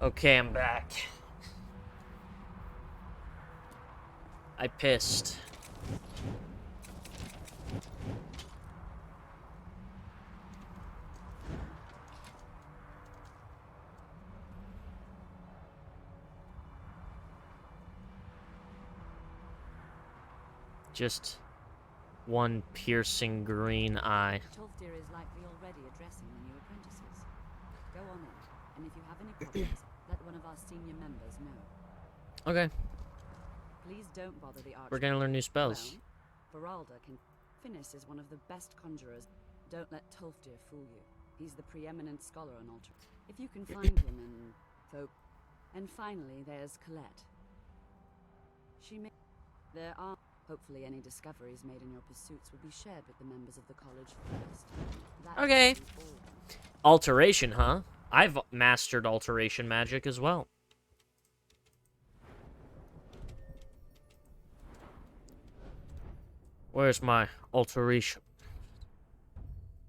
Okay, I'm back. I pissed. Just one piercing green eye. Tolfdir is likely already addressing the new apprentices. Go on in, and if you have any problems, let one of our senior members know. Okay. Please don't bother the Archmage. We're gonna learn new spells. Well, Baralda can... Finis is one of the best conjurers. Don't let Tolfdir fool you. He's the preeminent scholar on altar. If you can find him and finally, there's Colette. She may... There are... Hopefully any discoveries made in your pursuits will be shared with the members of the college first. Okay. Alteration, huh? I've mastered alteration magic as well. Where's my alteration?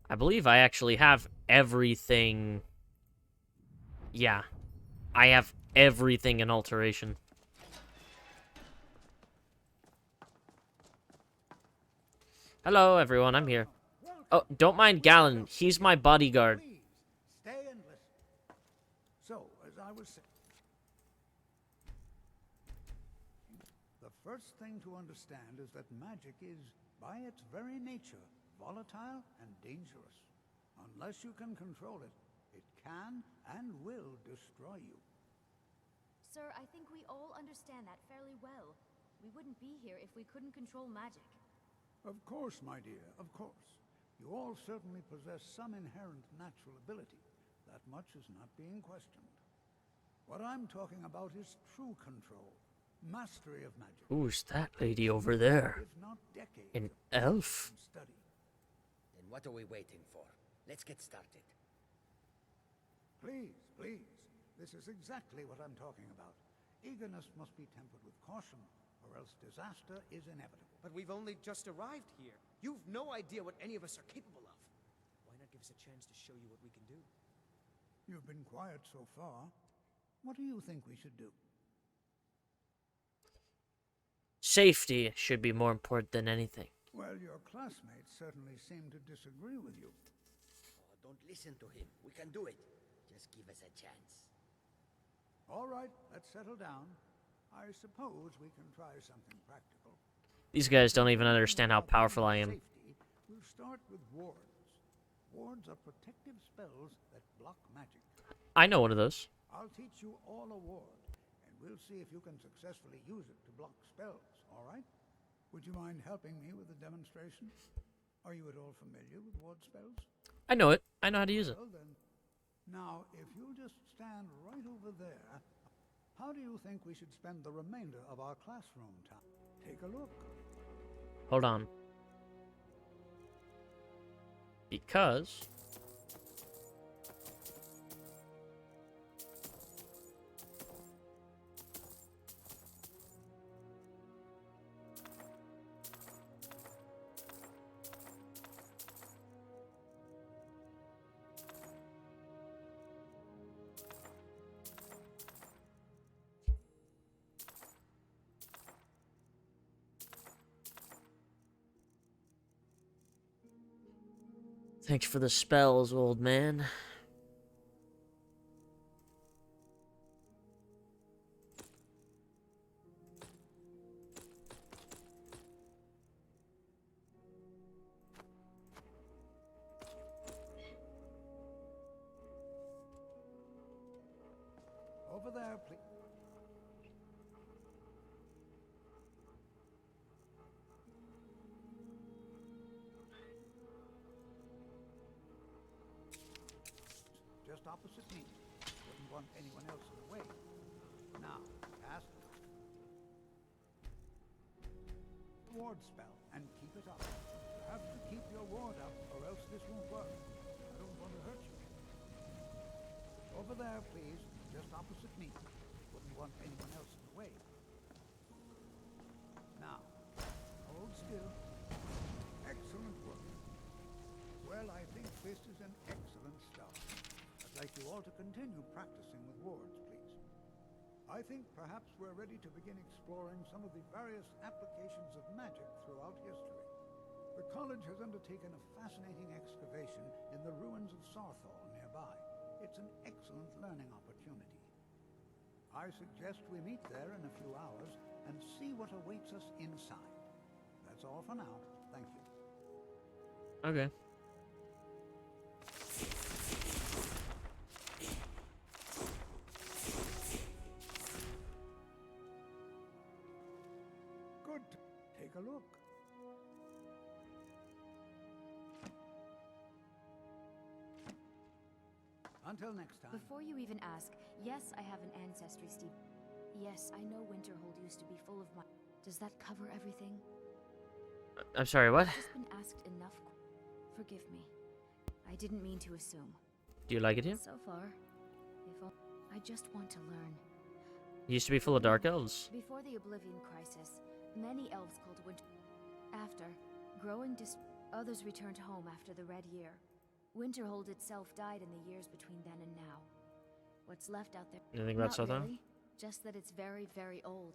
I believe I actually have everything. Yeah. I have everything in alteration. Hello, everyone. I'm here. Oh, don't mind Galen. He's my bodyguard. Stay and listen. So, as I was saying, the first thing to understand is that magic is, by its very nature, volatile and dangerous. Unless you can control it, it can and will destroy you. Sir, I think we all understand that fairly well. We wouldn't be here if we couldn't control magic. Of course, my dear, of course. You all certainly possess some inherent natural ability. That much is not being questioned. What I'm talking about is true control, mastery of magic. Who's that lady over there? If not decades An elf? of study. Then what are we waiting for? Let's get started. Please, please. This is exactly what I'm talking about. Eagerness must be tempered with caution, or else disaster is inevitable. But we've only just arrived here. You've no idea what any of us are capable of. Why not give us a chance to show you what we can do? You've been quiet so far. What do you think we should do? Safety should be more important than anything. Well, your classmates certainly seem to disagree with you. Oh, don't listen to him. We can do it. Just give us a chance. All right, let's settle down. I suppose we can try something practical. These guys don't even understand how powerful I am. Safety, we'll start with wards. Wards are protective spells that block magic. I know one of those. I'll teach you all a ward, and we'll see if you can successfully use it to block spells, all right? Would you mind helping me with the demonstration? Are you at all familiar with ward spells? I know it. I know how to use it. Well then, now if you'll just stand right over there, how do you think we should spend the remainder of our classroom time? Take a look. Hold on. Because... Thanks for the spells, old man. Over there, please. Just opposite me. Wouldn't want anyone else in the way. Now, cast ward spell and keep it up. You have to keep your ward up, or else this won't work. I don't want to hurt you. Over there, please. Just opposite me. Wouldn't want anyone else in the way. Now, hold still. Excellent work. Well, I think this is an excellent start. I'd like you all to continue practicing with wards, please. I think perhaps we're ready to begin exploring some of the various applications of magic throughout history. The college has undertaken a fascinating excavation in the ruins of Sarthal nearby. It's an excellent learning opportunity. I suggest we meet there in a few hours and see what awaits us inside. That's all for now. Thank you. Okay. Good. Take a look. Until next time. Before you even ask, yes, I have an ancestry, Steve. Yes, I know Winterhold used to be full of my... Does that cover everything? I'm sorry, what? I've just been asked enough. Forgive me. I didn't mean to assume. Do you like it here? So far, I just want to learn. It used to be full of dark elves. Before the Oblivion Crisis, many elves called Winter. After, growing others returned home after the Red Year. Winterhold itself died in the years between then and now. What's left out there? Anything about Not Southern? really, just that it's very, very old.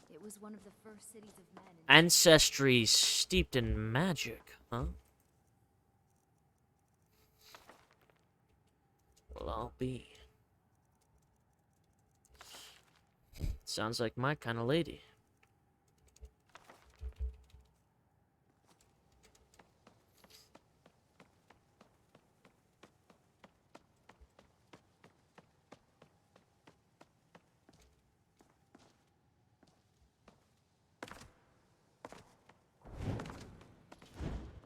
It was one of the first cities of men. Ancestry steeped in magic, huh? Well, I'll be. Sounds like my kind of lady.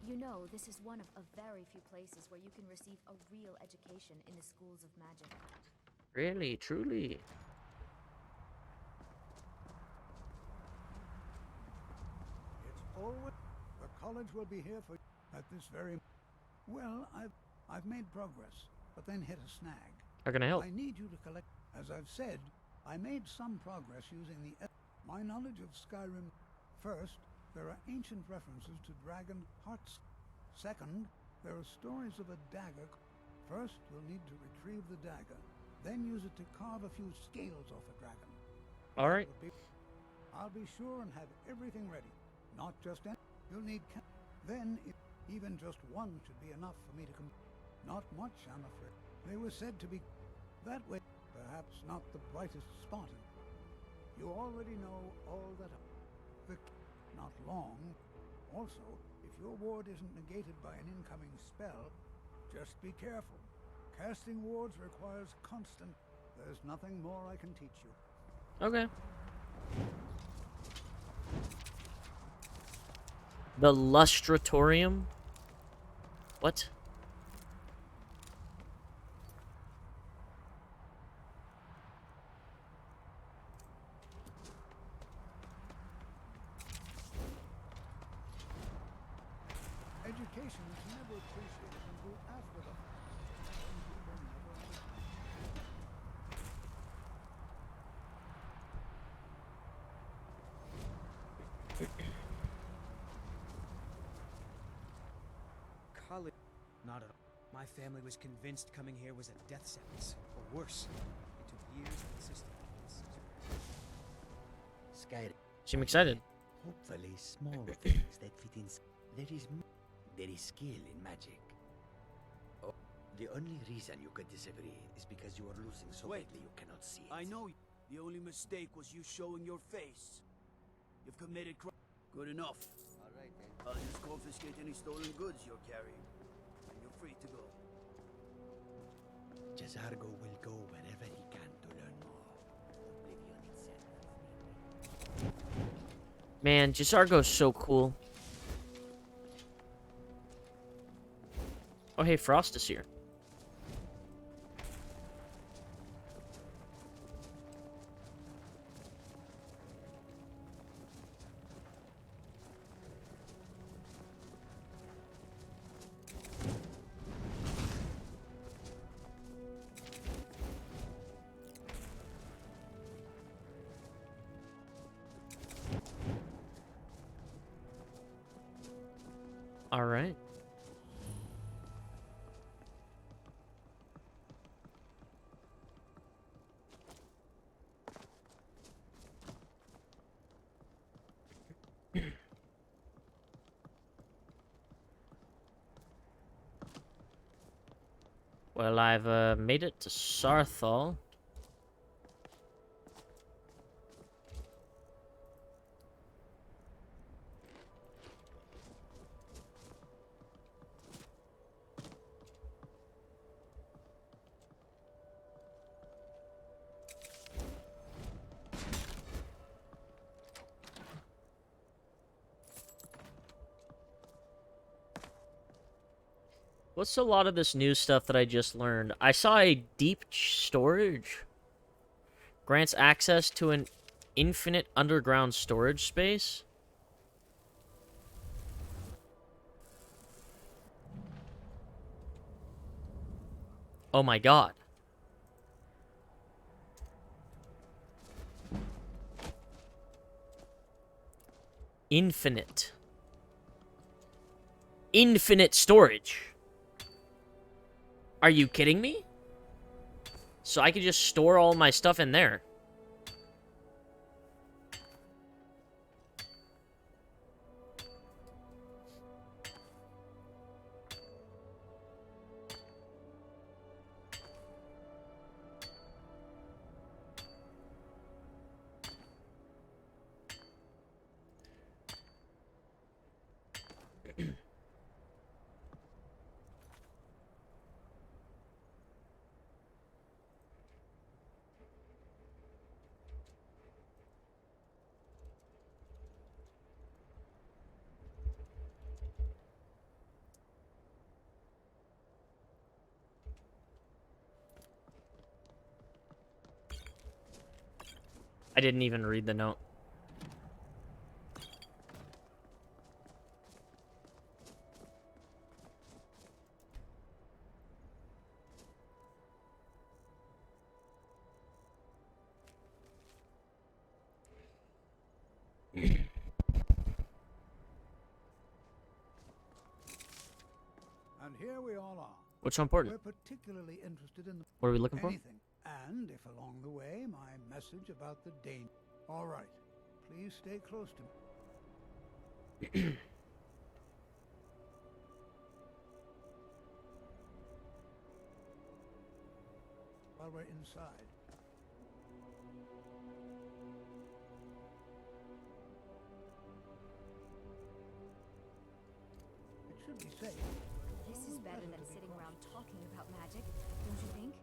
You know, this is one of a very few places where you can receive a real education in the schools of magic. Really, truly. It's always... The college will be here for... At this very... Well, I've made progress, but then hit a snag. How can I help? I need you to collect... As I've said, I made some progress using the... My knowledge of Skyrim... First, there are ancient references to dragon hearts. Second, there are stories of a dagger. First, you'll need to retrieve the dagger, then use it to carve a few scales off a dragon. All right. I'll be sure and have everything ready. Not just any. You'll need... Then, even just one should be enough for me to Not much, I'm afraid. They were said to be... That way, perhaps not the brightest spot. You already know all that... Not long. Also, if your ward isn't negated by an incoming spell, just be careful. Casting wards requires constant... There's nothing more I can teach you. Okay. The Lustratorium? What? Education is never appreciated until after the... Some people never understand. College? Not at all. My family was convinced coming here was a death sentence, or worse. It took years of insistence. Skyrim. Seem excited. Hopefully small things that fit in. There is skill in magic. Oh, the only reason you could disagree is because you are losing so badly you cannot see it. I know you. The only mistake was you showing your face. You've committed crime. Good enough. All right, then. I'll just confiscate any stolen goods you're carrying. And you're free to go. Jazargo will go wherever he can to learn more. Oblivion itself. Man, Jisargo's so cool. Oh, hey, Frost is here. All right. Well, I've made it to Sarthal. What's a lot of this new stuff that I just learned? I saw a deep storage grants access to an infinite underground storage space. Oh my god. Infinite. Infinite storage. Are you kidding me? So I could just store all my stuff in there. I didn't even read the note. And here we all are. What's so important? We're particularly interested in What are we looking for? anything. And if along the way my message about the danger. All right. Please stay close to me. While we're inside. It should be safe. This is better than sitting around talking about magic, don't you think?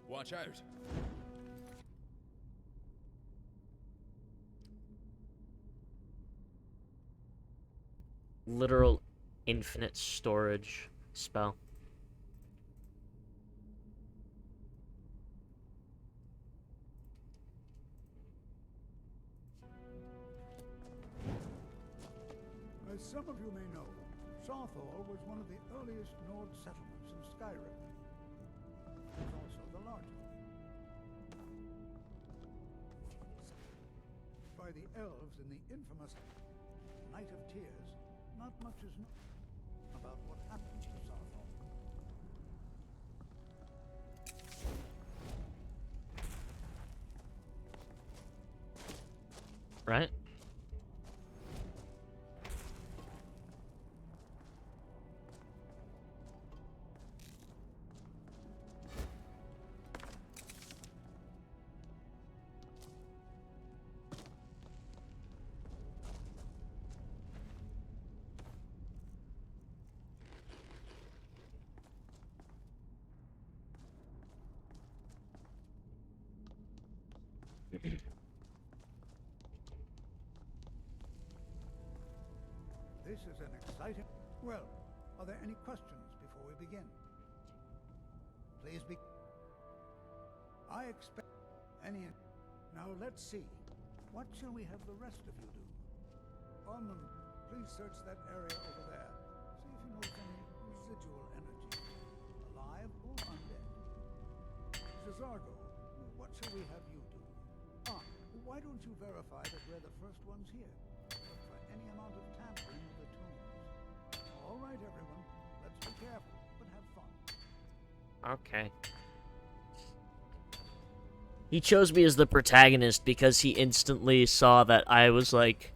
Watch out. Literal infinite storage spell. As some of you may know, Sarthal was one of the earliest Nord settlements in Skyrim. It was also the largest. By the elves in the infamous Night of Tears, not much is known about what happened to Sarthal. Right? This is an exciting... Well, are there any questions before we begin? Please be... I expect any... Now let's see. What shall we have the rest of you do? Armand, please search that area over there. See if you notice any residual energy. Alive or undead. Zazargo, what shall we have you do? Why don't you verify that we're the first ones here? Look for any amount of tampering with the tombs. All right, everyone. Let's be careful, but have fun. Okay. He chose me as the protagonist because he instantly saw that I was like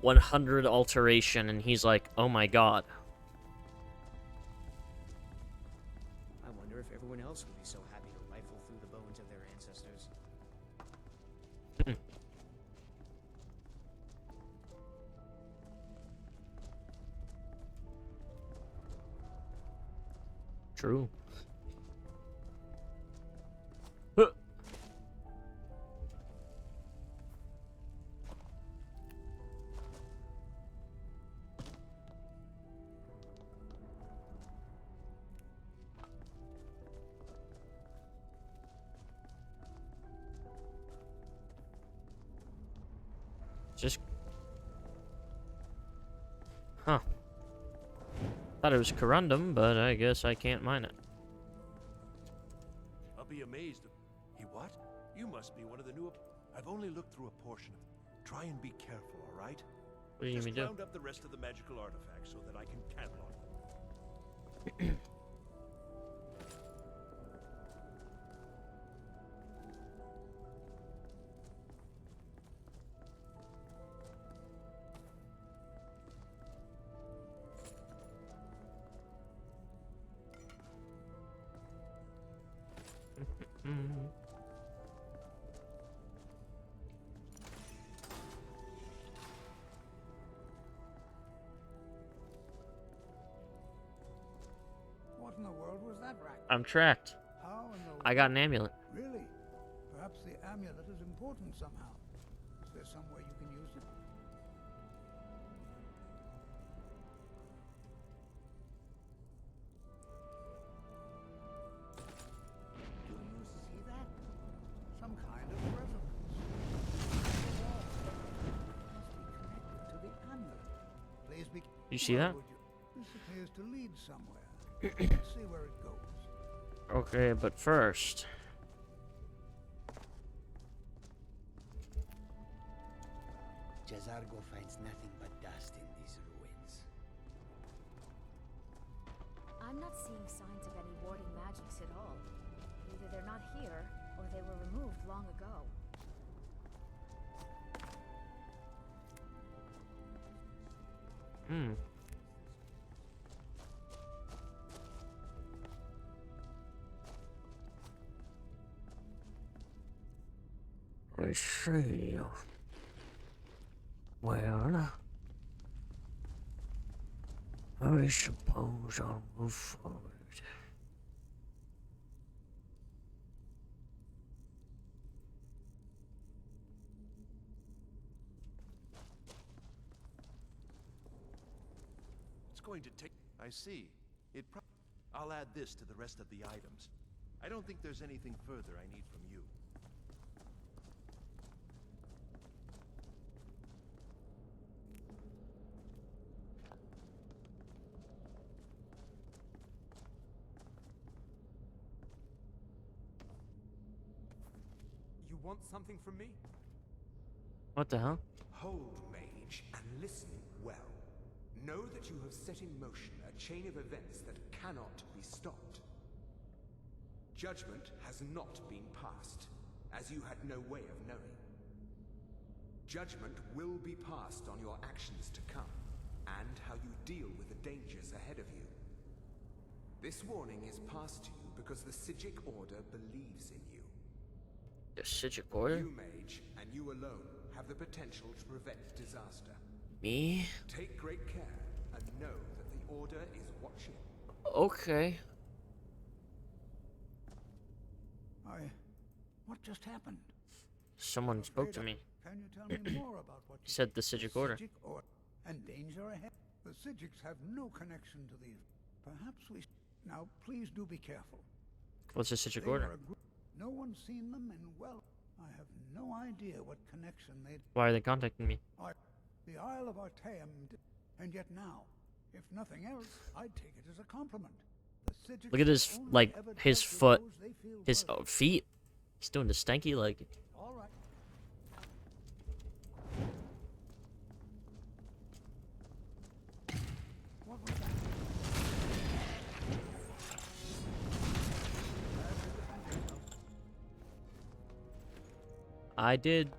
100 alteration, and he's like, oh my god. I wonder if everyone else would be so happy to rifle through the bones of their ancestors. True. Just... Huh. Thought it was corundum, but I guess I can't mine it. I'll be amazed. What? You must be one of the new... I've only looked through a portion of it. Try and be careful, all right? What do you Just mean do? round up the rest of the magical artifacts so that I can catalog them. What in the world was that, Rack? I'm tracked. How in the... I got an amulet. Really? Perhaps the amulet is important somehow. Is there some way you can use it? Do you see that? Some kind of resonance. Must be connected to the amulet. Please be... You see that? This appears to lead somewhere. Let's see where it goes. Okay, but first... Jazargo finds nothing but dust in these ruins. I'm not seeing signs of any warding magics at all. Either they're not here, or they were removed long ago. I see. Well, I suppose I'll move forward. It's going to take... I see. I'll add this to the rest of the items. I don't think there's anything further I need from you. You want something from me? What the hell? Hold, Mage, and listen well. Know that you have set in motion a chain of events that cannot be stopped. Judgment has not been passed, as you had no way of knowing. Judgment will be passed on your actions to come, and how you deal with the dangers ahead of you. This warning is passed to you because the Psijic Order believes in you. The Psijic Order? You, Mage, and you alone have the potential to prevent disaster. Me? Take great care, and know that the Order is watching. Okay. What just happened? Someone spoke to me. Can you tell me more about what He said the Psijic Order. And danger ahead? The Sijiks have no connection to these. Perhaps we... Now, please do be careful. What's the Sijic They order? were a group. No one's seen them, and well, I have no idea what connection they'd... Why are they contacting me? The Isle of Artaeum, and yet now, if nothing else, I'd take it as a compliment. The Sijiks Look at his, only like, ever his dealt with foot. those they feel His worthy. feet. He's doing the stanky leg. All right. What was that? I did.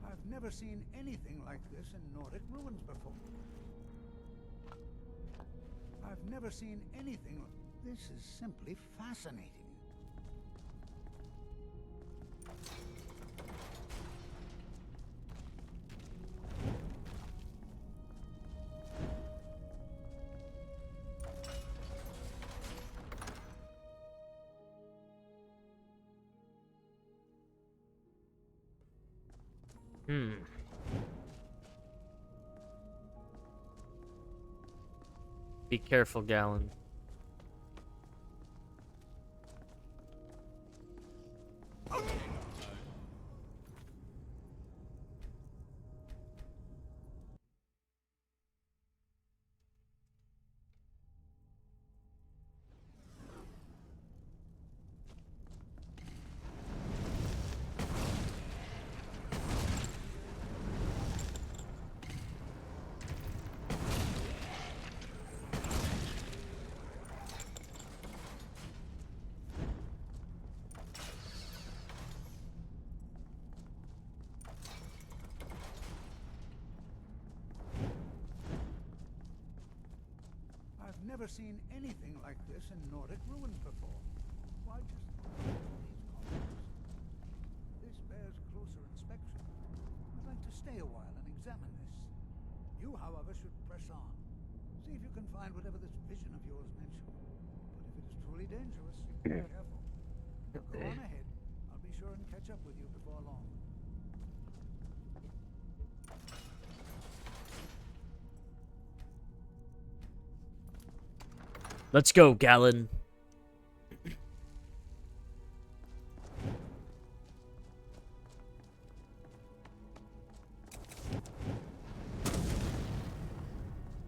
I've never seen anything like this in Nordic ruins before. I've never seen anything like... This is simply fascinating. Be careful, Galen. I've never seen anything like this in Nordic ruins before. Why just look at these columns? This bears closer inspection. I'd like to stay a while and examine this. You, however, should press on. See if you can find whatever this vision of yours mentioned. But if it is truly dangerous, be careful. Go on ahead. I'll be sure and catch up with you before long. Let's go, Galen.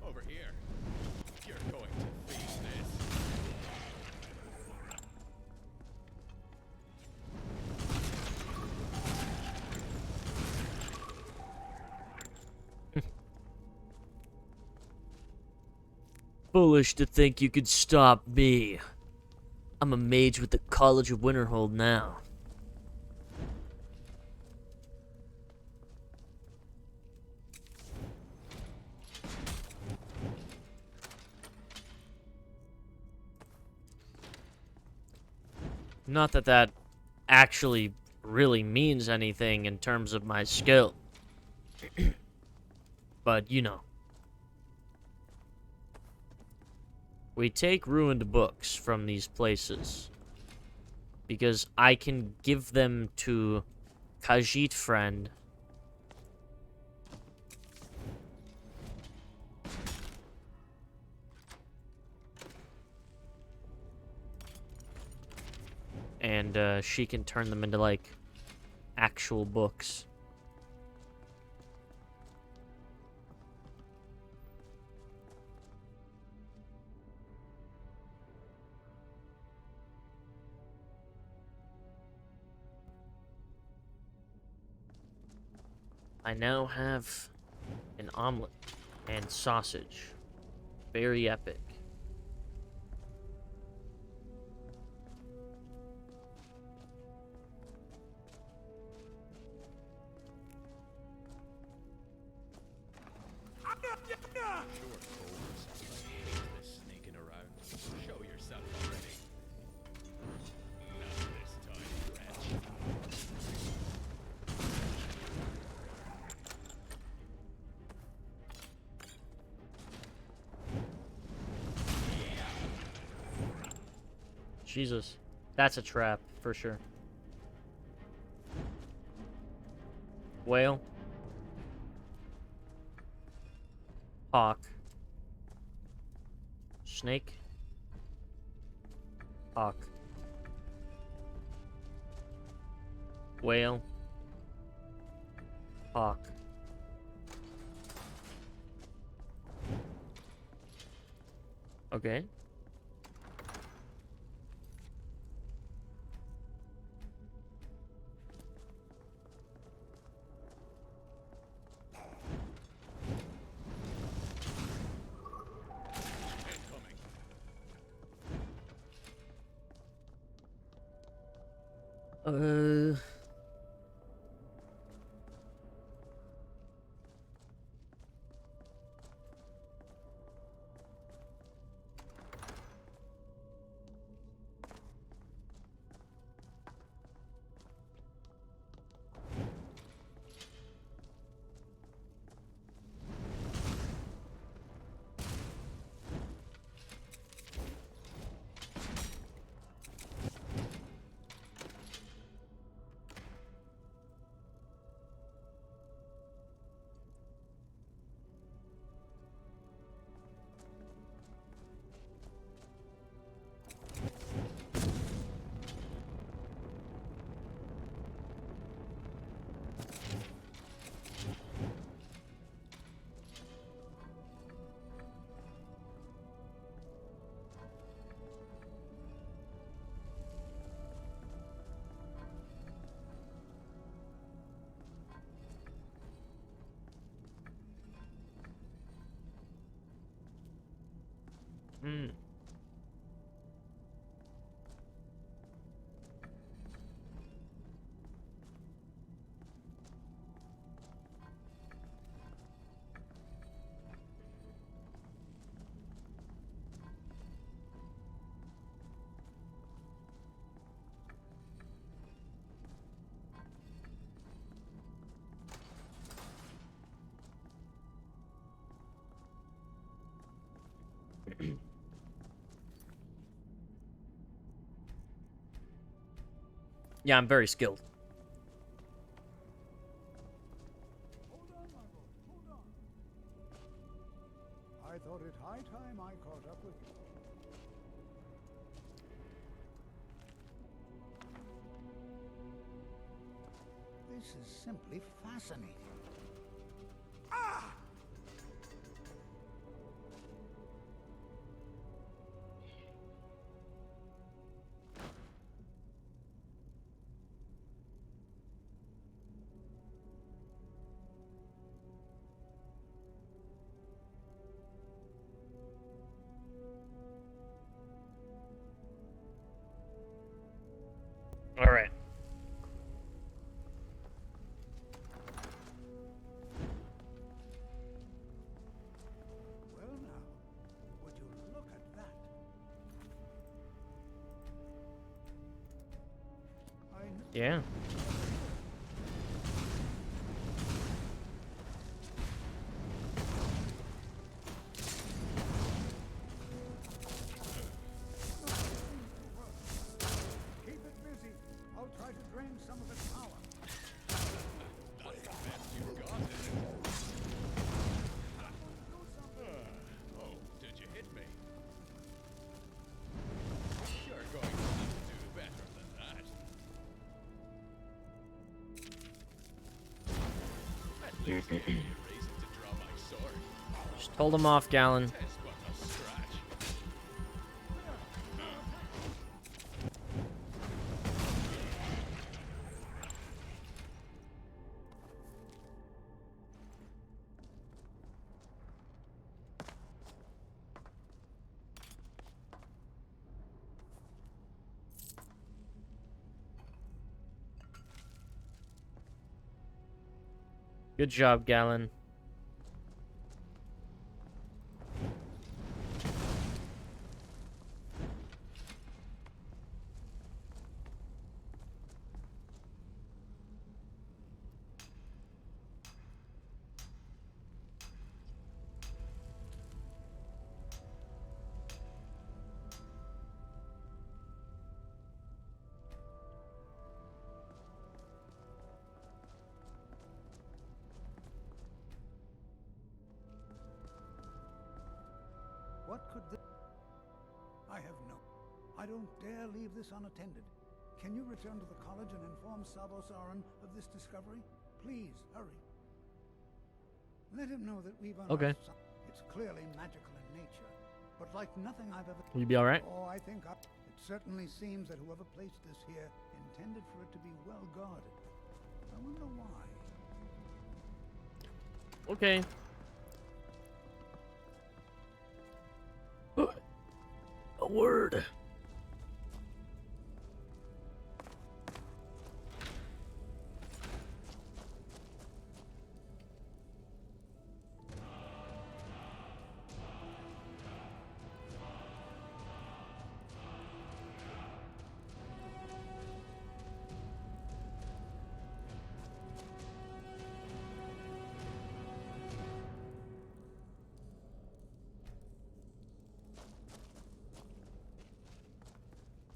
Over here. You're going to face this. Foolish to think you could stop me. I'm a mage with the College of Winterhold now. Not that that actually really means anything in terms of my skill. But, you know. We take ruined books from these places because I can give them to Khajiit friend. And she can turn them into, like, actual books. I now have an omelet and sausage. Very epic. Sure, Cole. I hate this sneaking around. Show yourself already. Not this time, wretch. Jesus. That's a trap, for sure. Whale. Hawk. Snake. Hawk. Whale. Hawk. Okay. Uh... Hmm. Yeah, I'm very skilled. I thought it high time I caught up with you. This is simply fascinating. Ah! All right. Well now, would you look at that? Yeah. Keep it busy. I'll try to drain some of its power. That's the best you've got, is it? Oh, did you hit me? You're going to have to do better than that. At least give me a reason to draw my sword. Just hold him off, Gallon. Test but a scratch. Good job, Galen. What could this... I have no... I don't dare leave this unattended. Can you return to the college and inform Savos Aran of this discovery? Please, hurry. Let him know that we've unearthed Okay. something. It's clearly magical in nature, but like nothing I've ever... Will you be alright? Oh, I think it certainly seems that whoever placed this here intended for it to be well guarded. I wonder why. Okay. A word.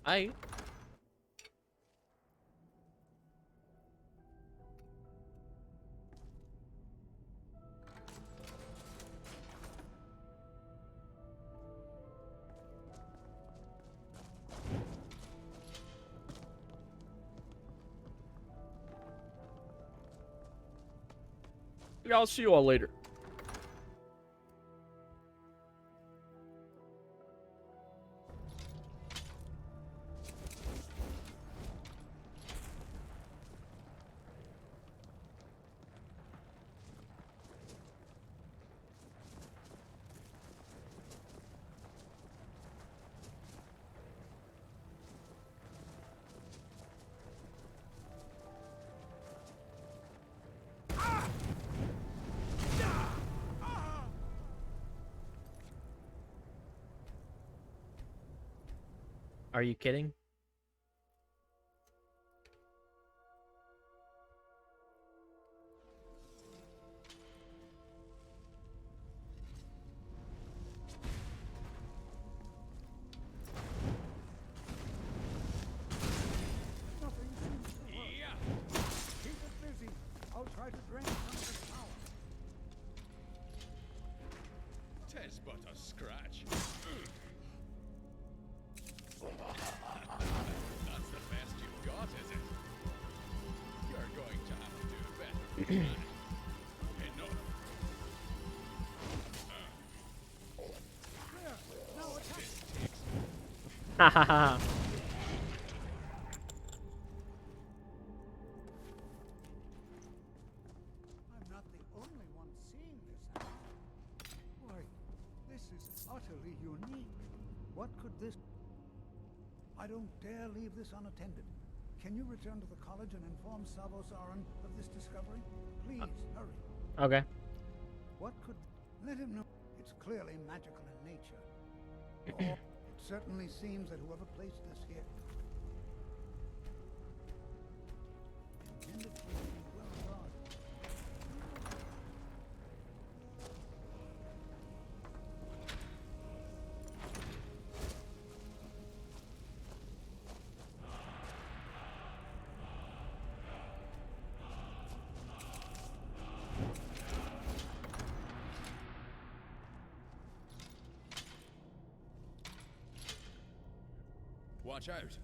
I. Yeah, I'll see you all later. Are you kidding? Nothing seems to work. Yeah. Keep it busy. I'll try to drain some of its power. Tis but a scratch. That's the best you've got, is it? You're going to have to do better than that. Enough. There. Now attack. This takes... Ha ha ha. I'm not the only one seeing this happen. Why, this is utterly unique. What could this... I don't dare leave this unattended. Can you return to the college and inform Savos Aran of this discovery? Please, hurry. Okay. What could... Let him know. It's clearly magical in nature. Oh, it certainly seems that whoever placed this here... intended for it to be well guarded. Watch out.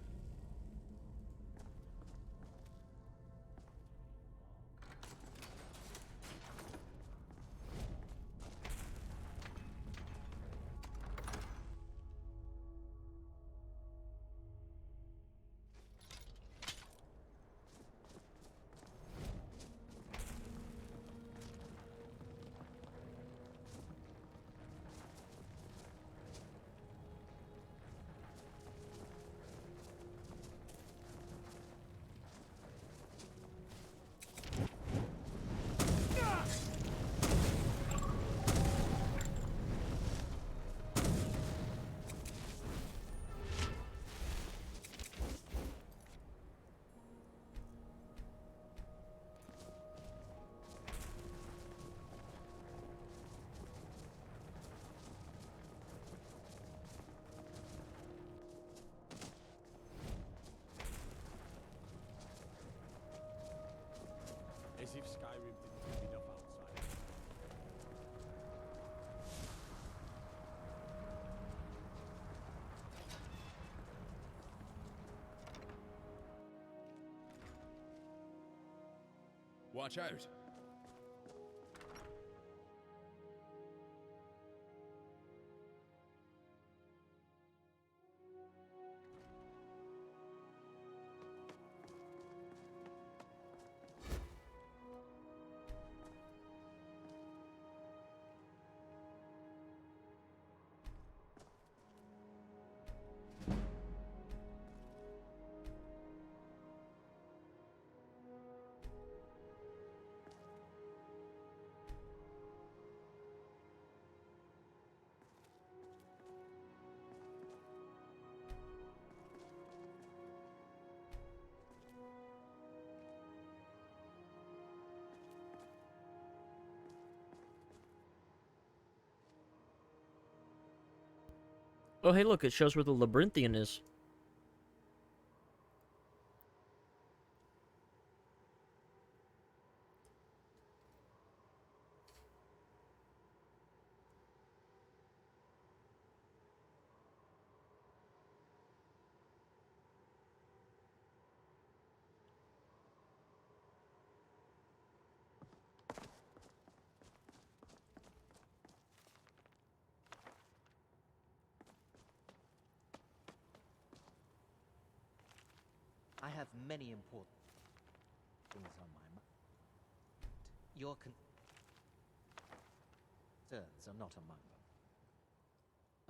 Skyrim didn't have enough outside. Watch out! Oh, hey, look, it shows where the Labyrinthian is. I have many important things on my mind. Your concerns are not among them.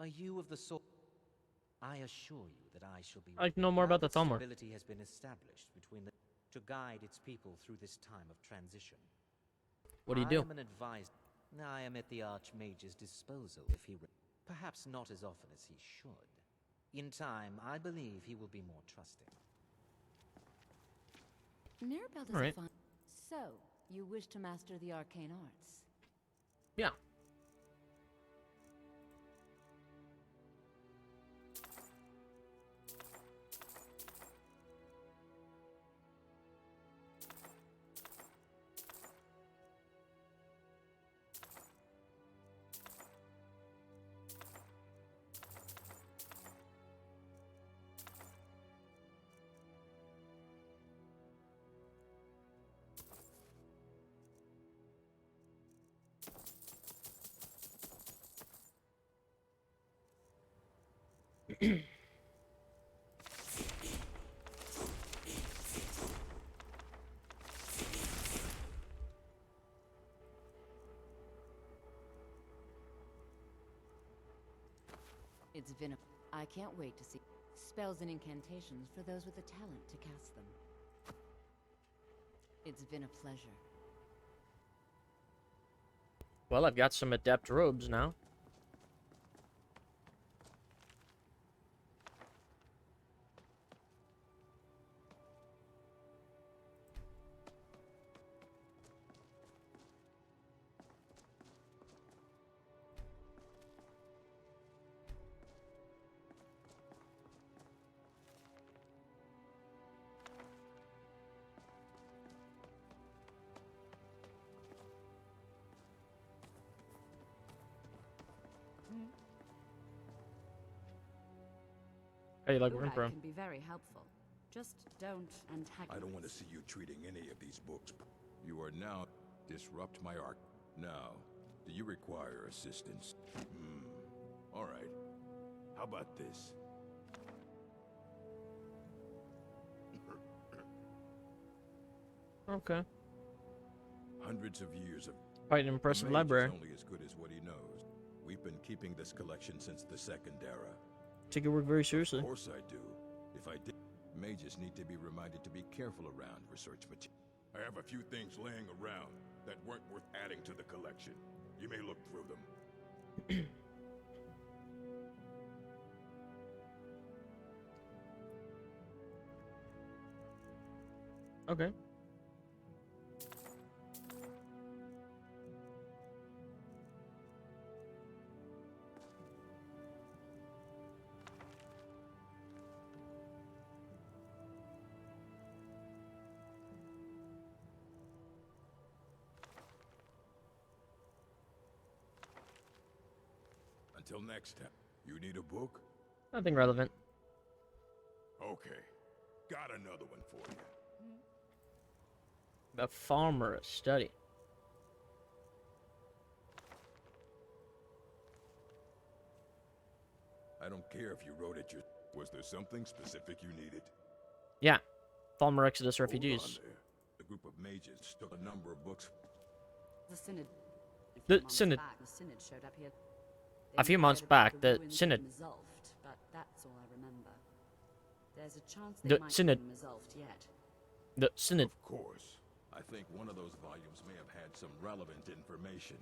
Are you of the sort? I assure you that I shall be. I'd like to know more about the Thalmor. Stability has been established between the to guide its people through this time of transition. What do you do? I am an advisor. I am at the Archmage's disposal if he perhaps not as often as he should. In time, I believe he will be more trusting. Mirabelle doesn't Alright. find. So, you wish to master the arcane arts? Yeah. It's been a... I can't wait to see spells and incantations for those with the talent to cast them. It's been a pleasure. Well, I've got some adept robes now. How you like Urag Rimper? can be very helpful. Just don't antagonize. I don't want to see you treating any of these books. You are now disrupt my arc. Now, do you require assistance? All right. How about this? Okay. Hundreds of years of Quite an impressive A mage library. is only as good as what he knows. We've been keeping this collection since the Second Era. Take your work very seriously. Of course I do. If I did, mages need to be reminded to be careful around research material. I have a few things laying around that weren't worth adding to the collection. You may look through them. Okay. Until next time. You need a book? Nothing relevant. Okay. Got another one for you. The Farmer Study. I don't care if you wrote it your... Was there something specific you needed? Yeah. Farmer Exodus Hold on refugees. there. A group of mages took a number of books. The Synod. The Synod. The Synod showed up here. A few months back, the ruins Synod. had resolved, but that's all I remember. There's a chance they The might Synod. have been resolved yet. The Synod. Of course. I think one of those volumes may have had some relevant information.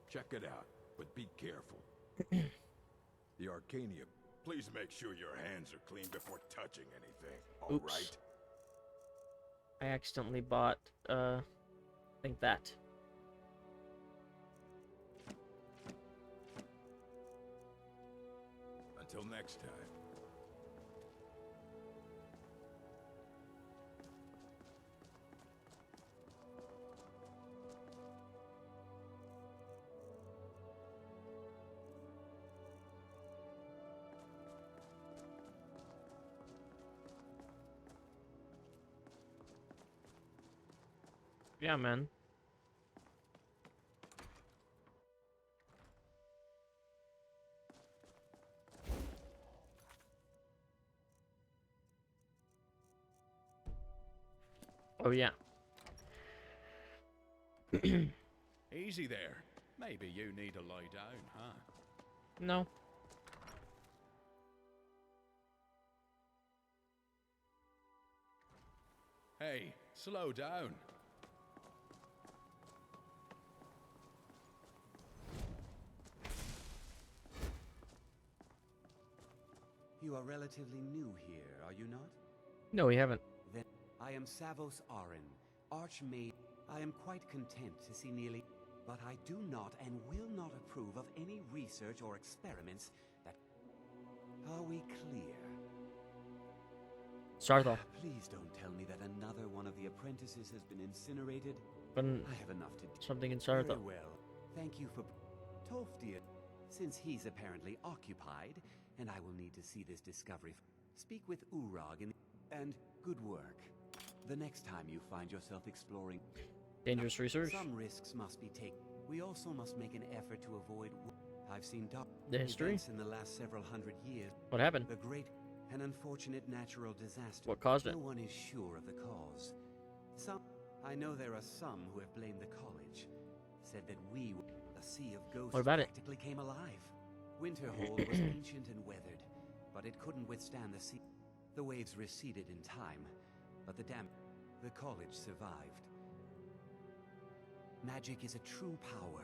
Check it out, but be careful. The Arcania. Please make sure your hands are clean before touching anything. All Oops. right? I accidentally bought, I think that. Until next time. Yeah, man. Oh, yeah. Easy there. Maybe you need to lie down, huh? No. Hey, slow down. You are relatively new here, are you not? No, we haven't. Then I am Savos Arin, Archmage. I am quite content to see nearly, but I do not and will not approve of any research or experiments that... Are we clear? Sarthal. Please don't tell me that another one of the apprentices has been incinerated. But I have enough to do. something in Very Sarthal. well. Thank you for... Tolfdir, since he's apparently occupied, and I will need to see this discovery. Speak with Urag and good work. The next time you find yourself exploring... Dangerous research. Some risks must be taken. We also must make an effort to avoid... I've seen The history? events in the last several hundred years. What happened? The great and unfortunate natural disaster. What caused it? No one is sure of the cause. I know there are some who have blamed the college. Said that a sea of ghosts What about it? practically came alive. Winterhold was ancient and weathered, but it couldn't withstand the sea. The waves receded in time, but the college survived. Magic is a true power.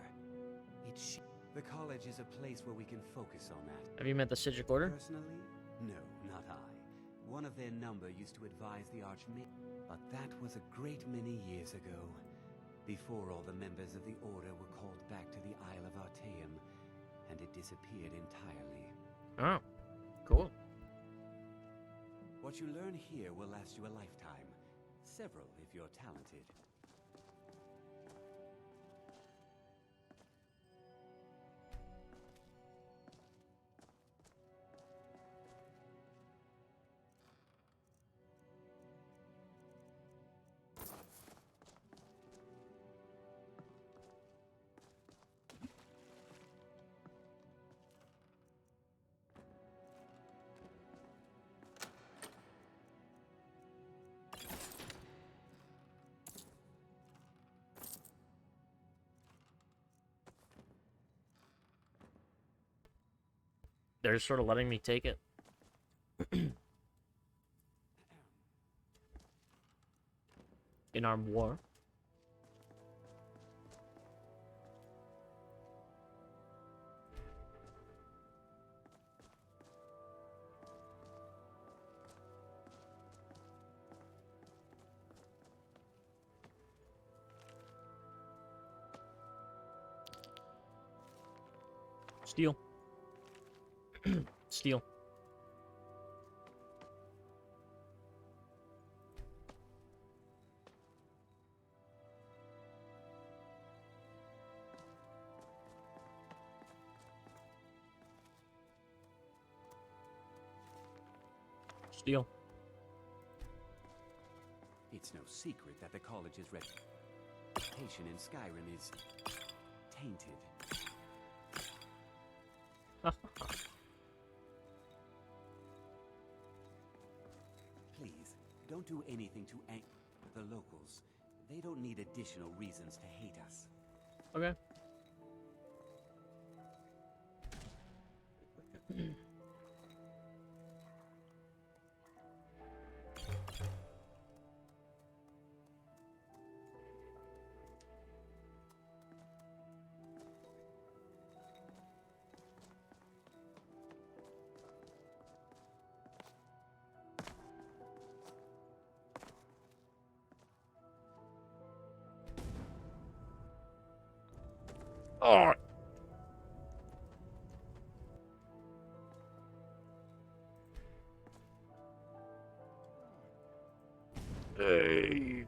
The college is a place where we can focus on that. Have you met the Sigil Order? Personally, no, not I. One of their number used to advise the Archmage, but that was a great many years ago, before all the members of the Order were called back to the Isle of Artaeum, and it disappeared entirely. Oh, cool. What you learn here will last you a lifetime. Several, if you're talented. They're sort of letting me take it. In our war. Steal. Steal. deal? It's no secret that the college's reputation in Skyrim is tainted. Please, don't do anything to anger the locals. They don't need additional reasons to hate us. Okay. Oh. Hey.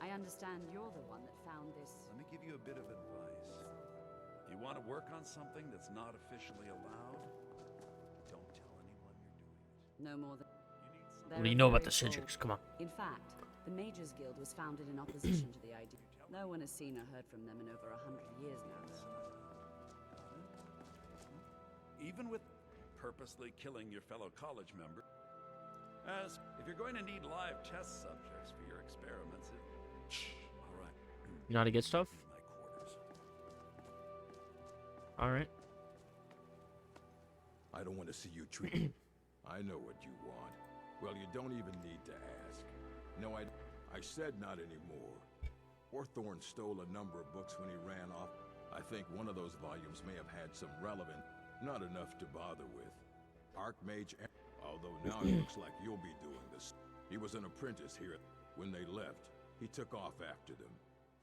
I understand you're the one that found this. Let me give you a bit of advice. You want to work on something that's not officially allowed? Don't tell anyone you're doing it. No more than... What do you know about the Syndics? Come on. In fact, the Mages Guild was founded in opposition to the idea. No one has seen or heard from them in over 100 years now. Even with purposely killing your fellow college member, as if you're going to need live test subjects for your experiments, all right. You know how to get stuff? Alright. I don't want to see you treat. I know what you want. Well, you don't even need to ask. No, I said not anymore. Orthorn stole a number of books when he ran off. I think one of those volumes may have had some relevant, not enough to bother with. Archmage, although now it looks like you'll be doing this. He was an apprentice here. When they left, he took off after them.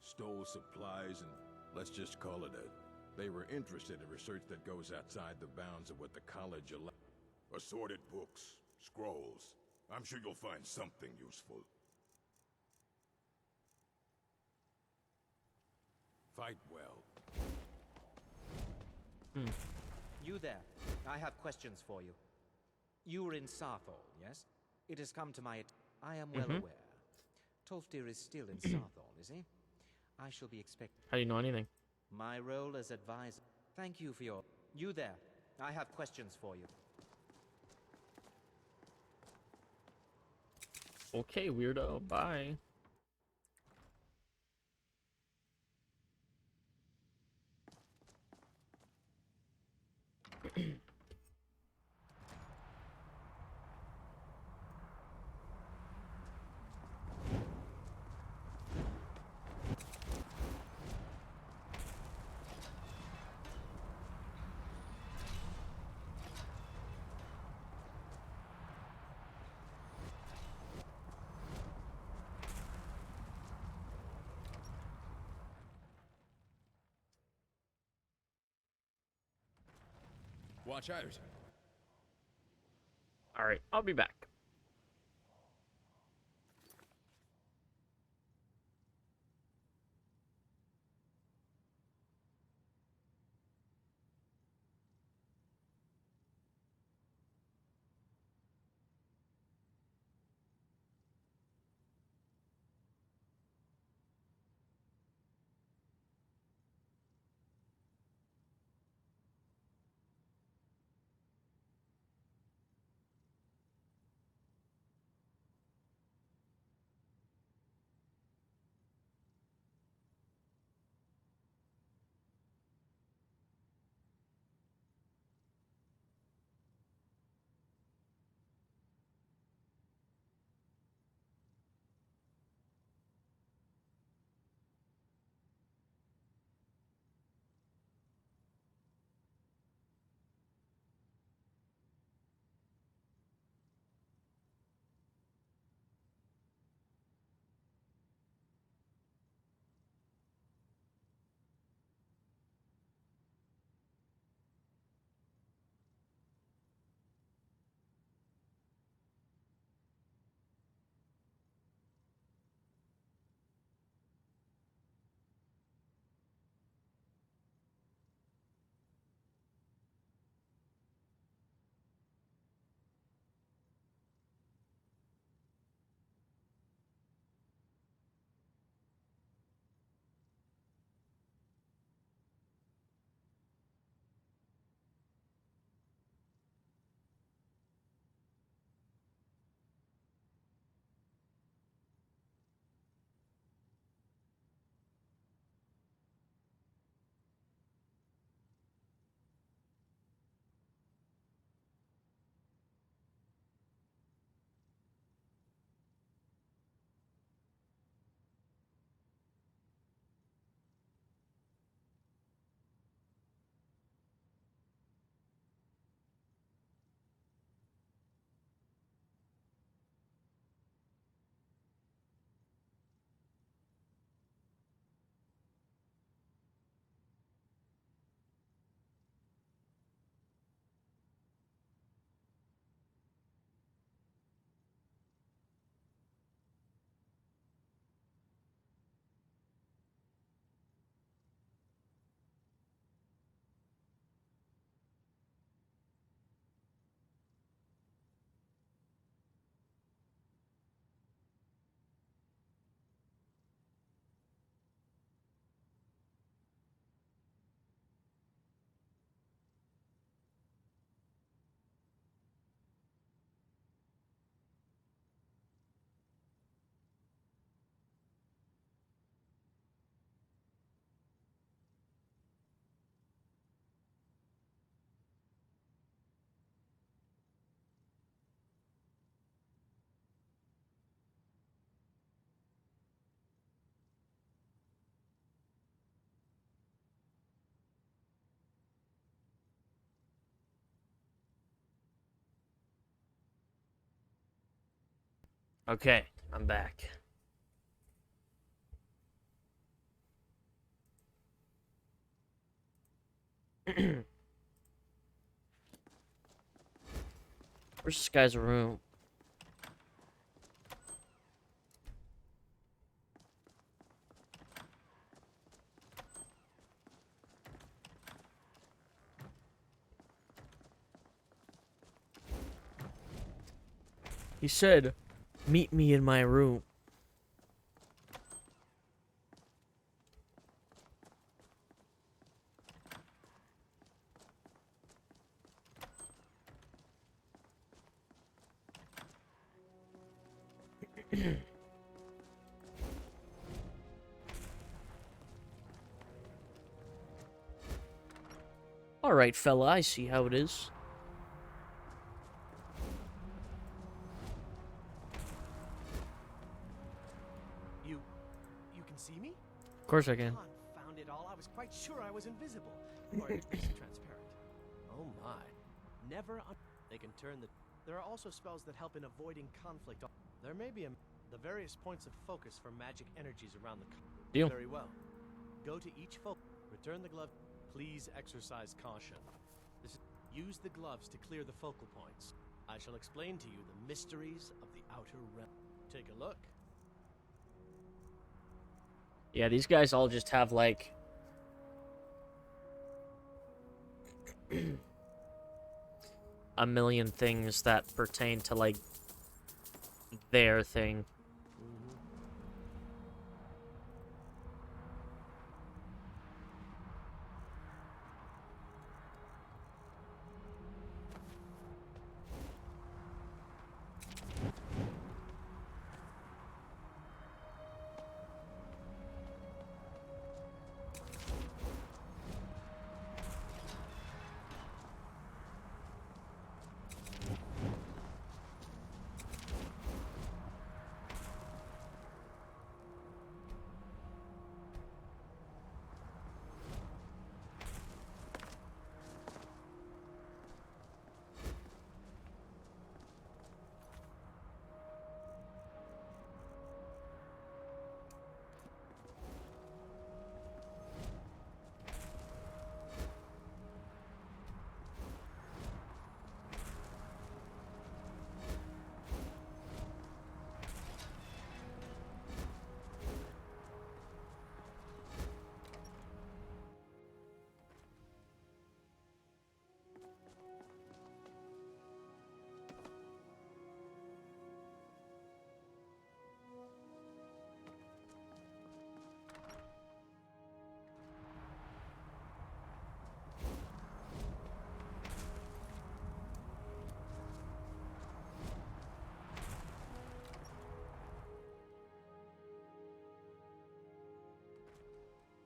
Stole supplies and, let's just call it they were interested in research that goes outside the bounds of what the college allows. Assorted books, scrolls. I'm sure you'll find something useful. Fight well. You there. I have questions for you. You were in Sarthol, yes? It has come to my I am well aware. Tolfdir is still in Sarthol, is he? I shall be expecting... How do you know anything? My role as advisor. Thank you for your... You there. I have questions for you. Okay, weirdo. Bye. Watch out. Alright, I'll be back. Okay, I'm back. Where's this guy's room? He said, meet me in my room. Alright, fella, I see how it is. You can see me? Of course I can. Found it all. I was quite sure I was invisible. Or at least transparent. Oh my. Never they can turn the... There are also spells that help in avoiding conflict. There may be the various points of focus for magic energies around the... Deal. Very well. Go to each focus. Return the glove. Please exercise caution. Use the gloves to clear the focal points. I shall explain to you the mysteries of the outer realm. Take a look. Yeah, these guys all just have, like... a million things that pertain to, like, their thing.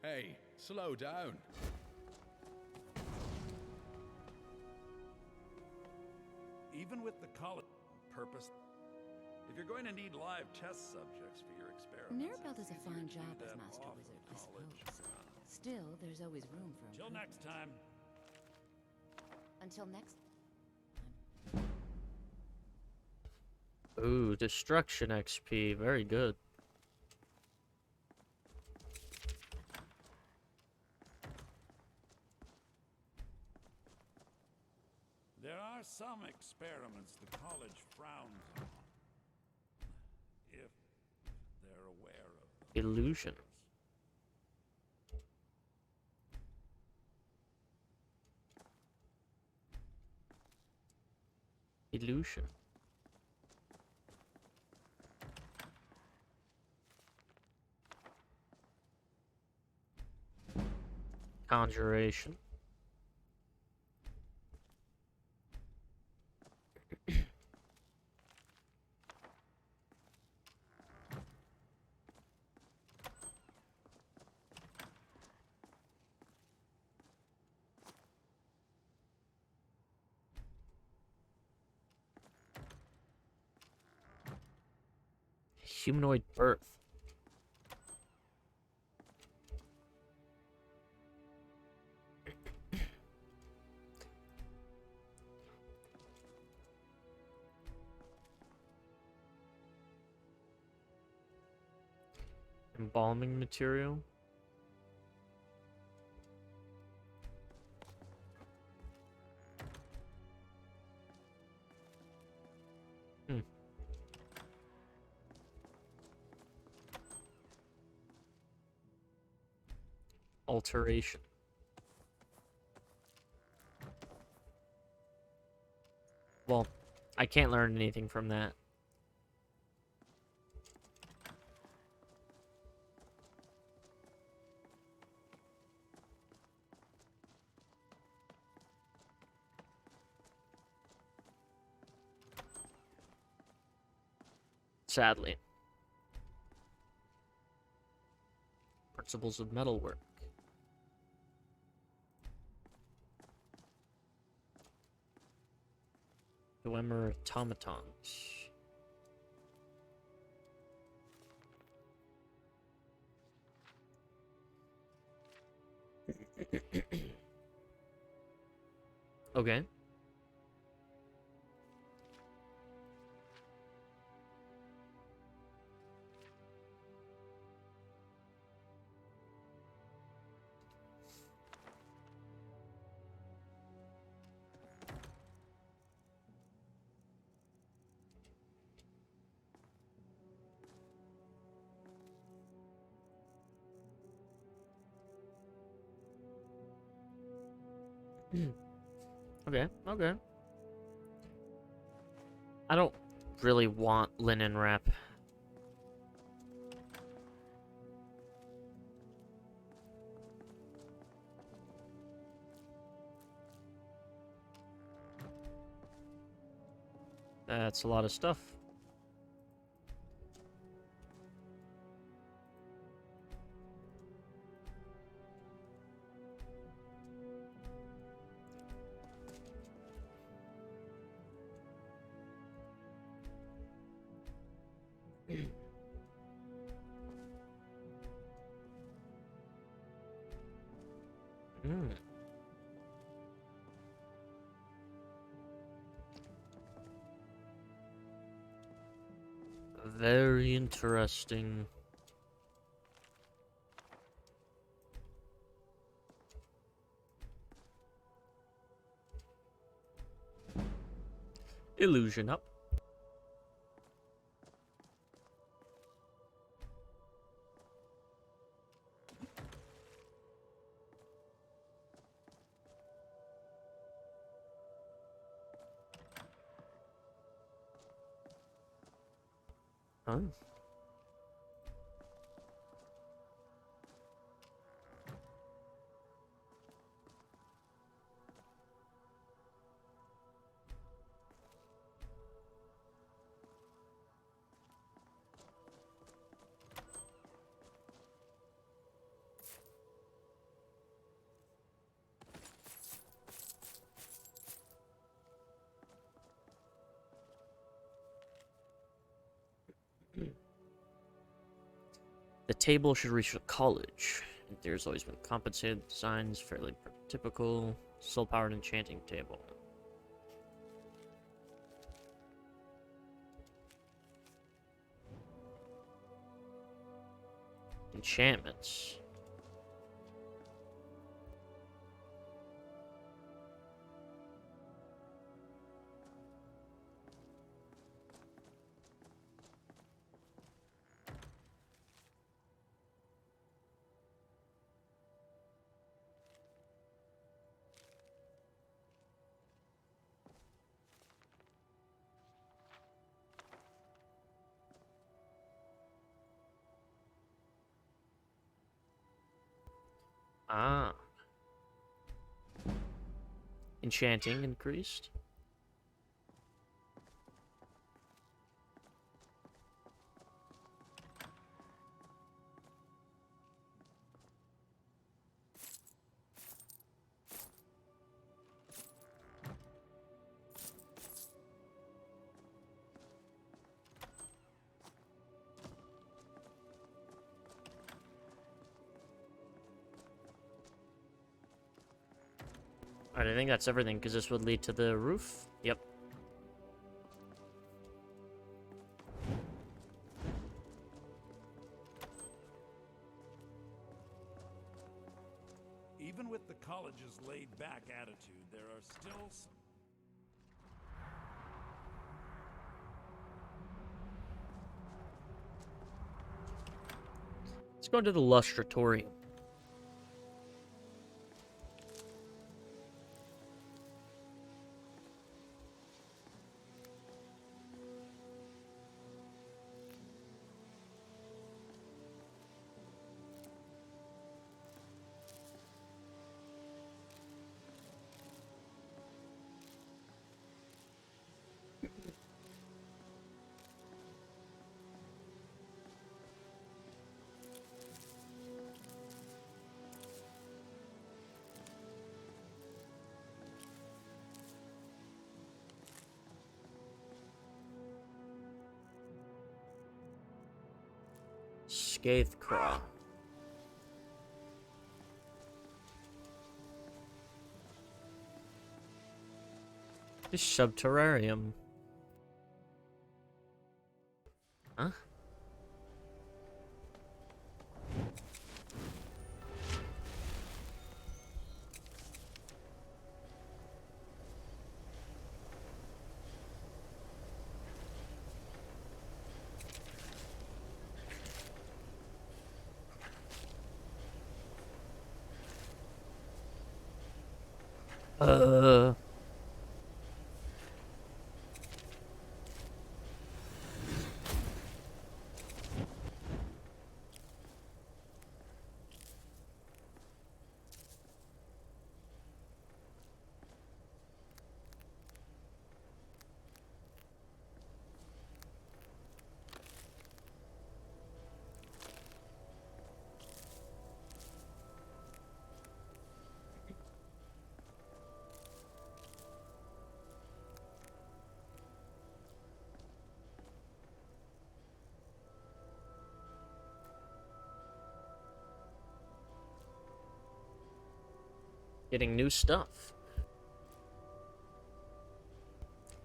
Hey, slow down. Even with the college purpose, if you're going to need live test subjects for your experiments, Mirabelle does a fine job as Master Wizard, I suppose. Still, there's always room for Till improvement. next time. Until next... Ooh, destruction XP. Very good. There are some experiments the college frowns on, if they're aware of them. Illusion. Illusion. Conjuration. Humanoid birth. Embalming material. Hmm. Alteration. Well, I can't learn anything from that. Sadly. Principles of metalwork. Dwemer automatons. Okay. Okay, okay. I don't really want linen wrap. That's a lot of stuff. Mm. Very interesting. Illusion up. Huh? The table should reach a college. There's always been compensated designs, fairly typical. Soul-powered enchanting table. Enchantments. Ah. Enchanting increased. Alright, I think that's everything, because this would lead to the roof. Yep. Even with the college's laid-back attitude, there are still some... Let's go to the Lustratorium. Scathecraw. This subterrarium. Huh? Uh... Getting new stuff.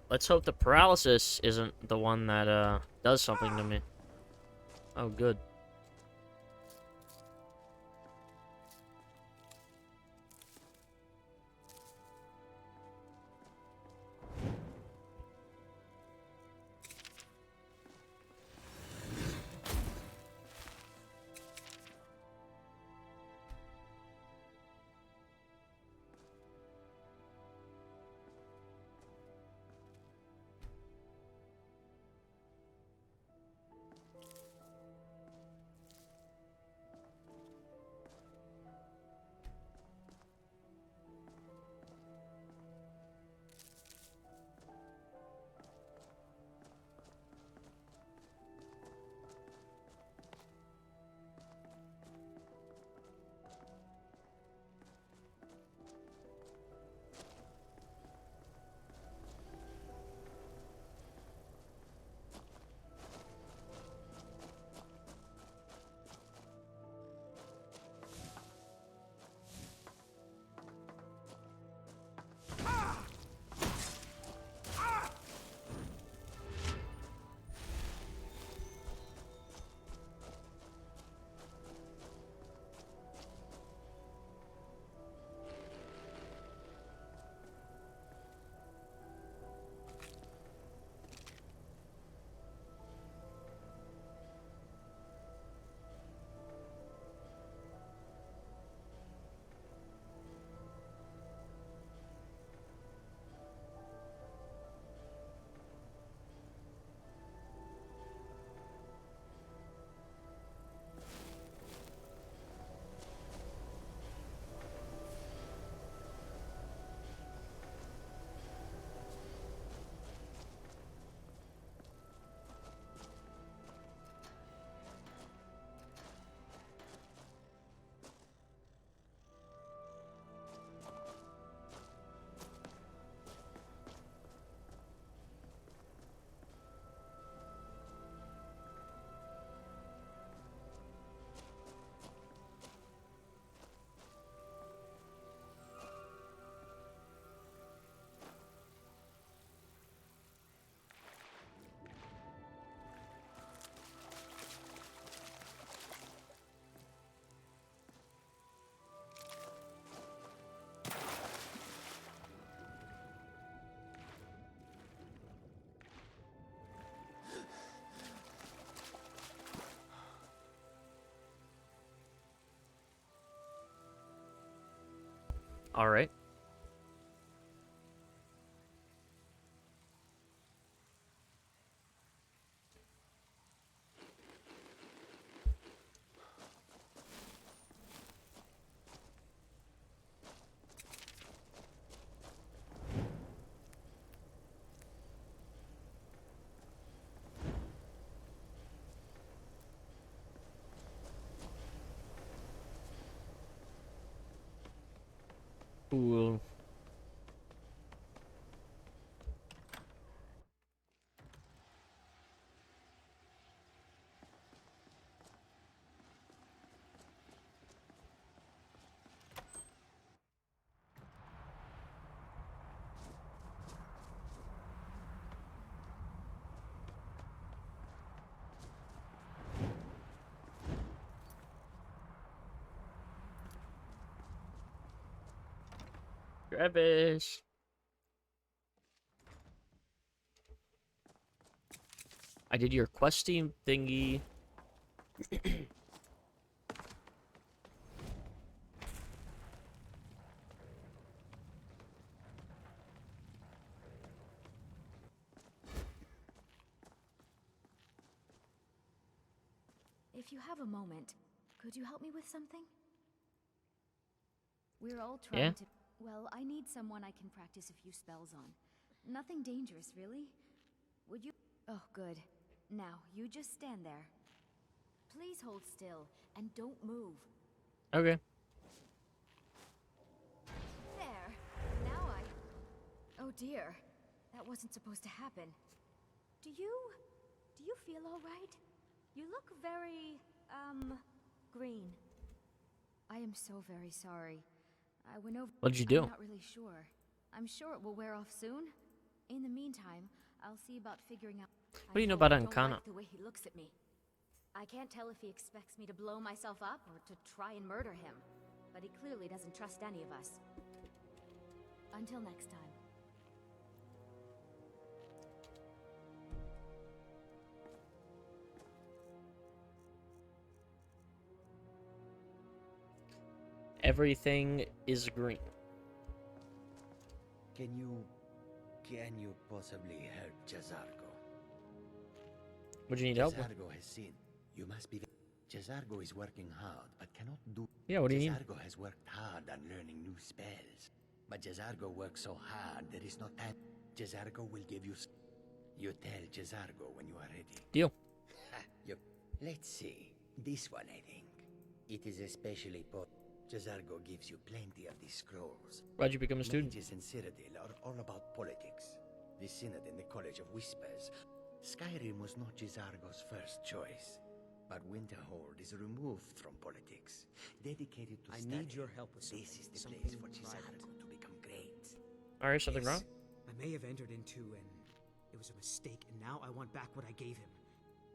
Let's hope the paralysis isn't the one that, does something to me. Oh, good. All right. Cool. Travis. I did your questing thingy. If you have a moment, could you help me with something? We're all trying to... Well, I need someone I can practice a few spells on. Nothing dangerous, really. Would you... Oh, good. Now, you just stand there. Please hold still, and don't move. Okay. There. Now Oh dear. That wasn't supposed to happen. Do you feel all right? You look very, green. I am so very sorry. I went over... What'd you do? I'm not really sure. I'm sure it will wear off soon. In the meantime, I'll see about figuring out... What do you know about I don't Ancana? like the way he looks at me. I can't tell if he expects me to blow myself up or to try and murder him. But he clearly doesn't trust any of us. Until next time. Everything is green. Can you possibly help Jazargo? What do you need help with? Jazargo has seen. You must be... Jazargo is working hard, but cannot do... Yeah, what do you need? Jazargo has worked hard on learning new spells. But Jazargo works so hard, there is no time. Jazargo will give you... You tell Jazargo when you are ready. Deal. Let's see. This one, I think. It is especially... Jazargo gives you plenty of these scrolls. Why'd you become a student? Mages in Cyrodiil are all about politics. The Synod in the College of Whispers. Skyrim was not Jazargo's first choice. But Winterhold is removed from politics, dedicated to study. I need your help with something. This is the place for Jazargo to become great. Alright, something wrong? I may have entered into it was a mistake, and now I want back what I gave him.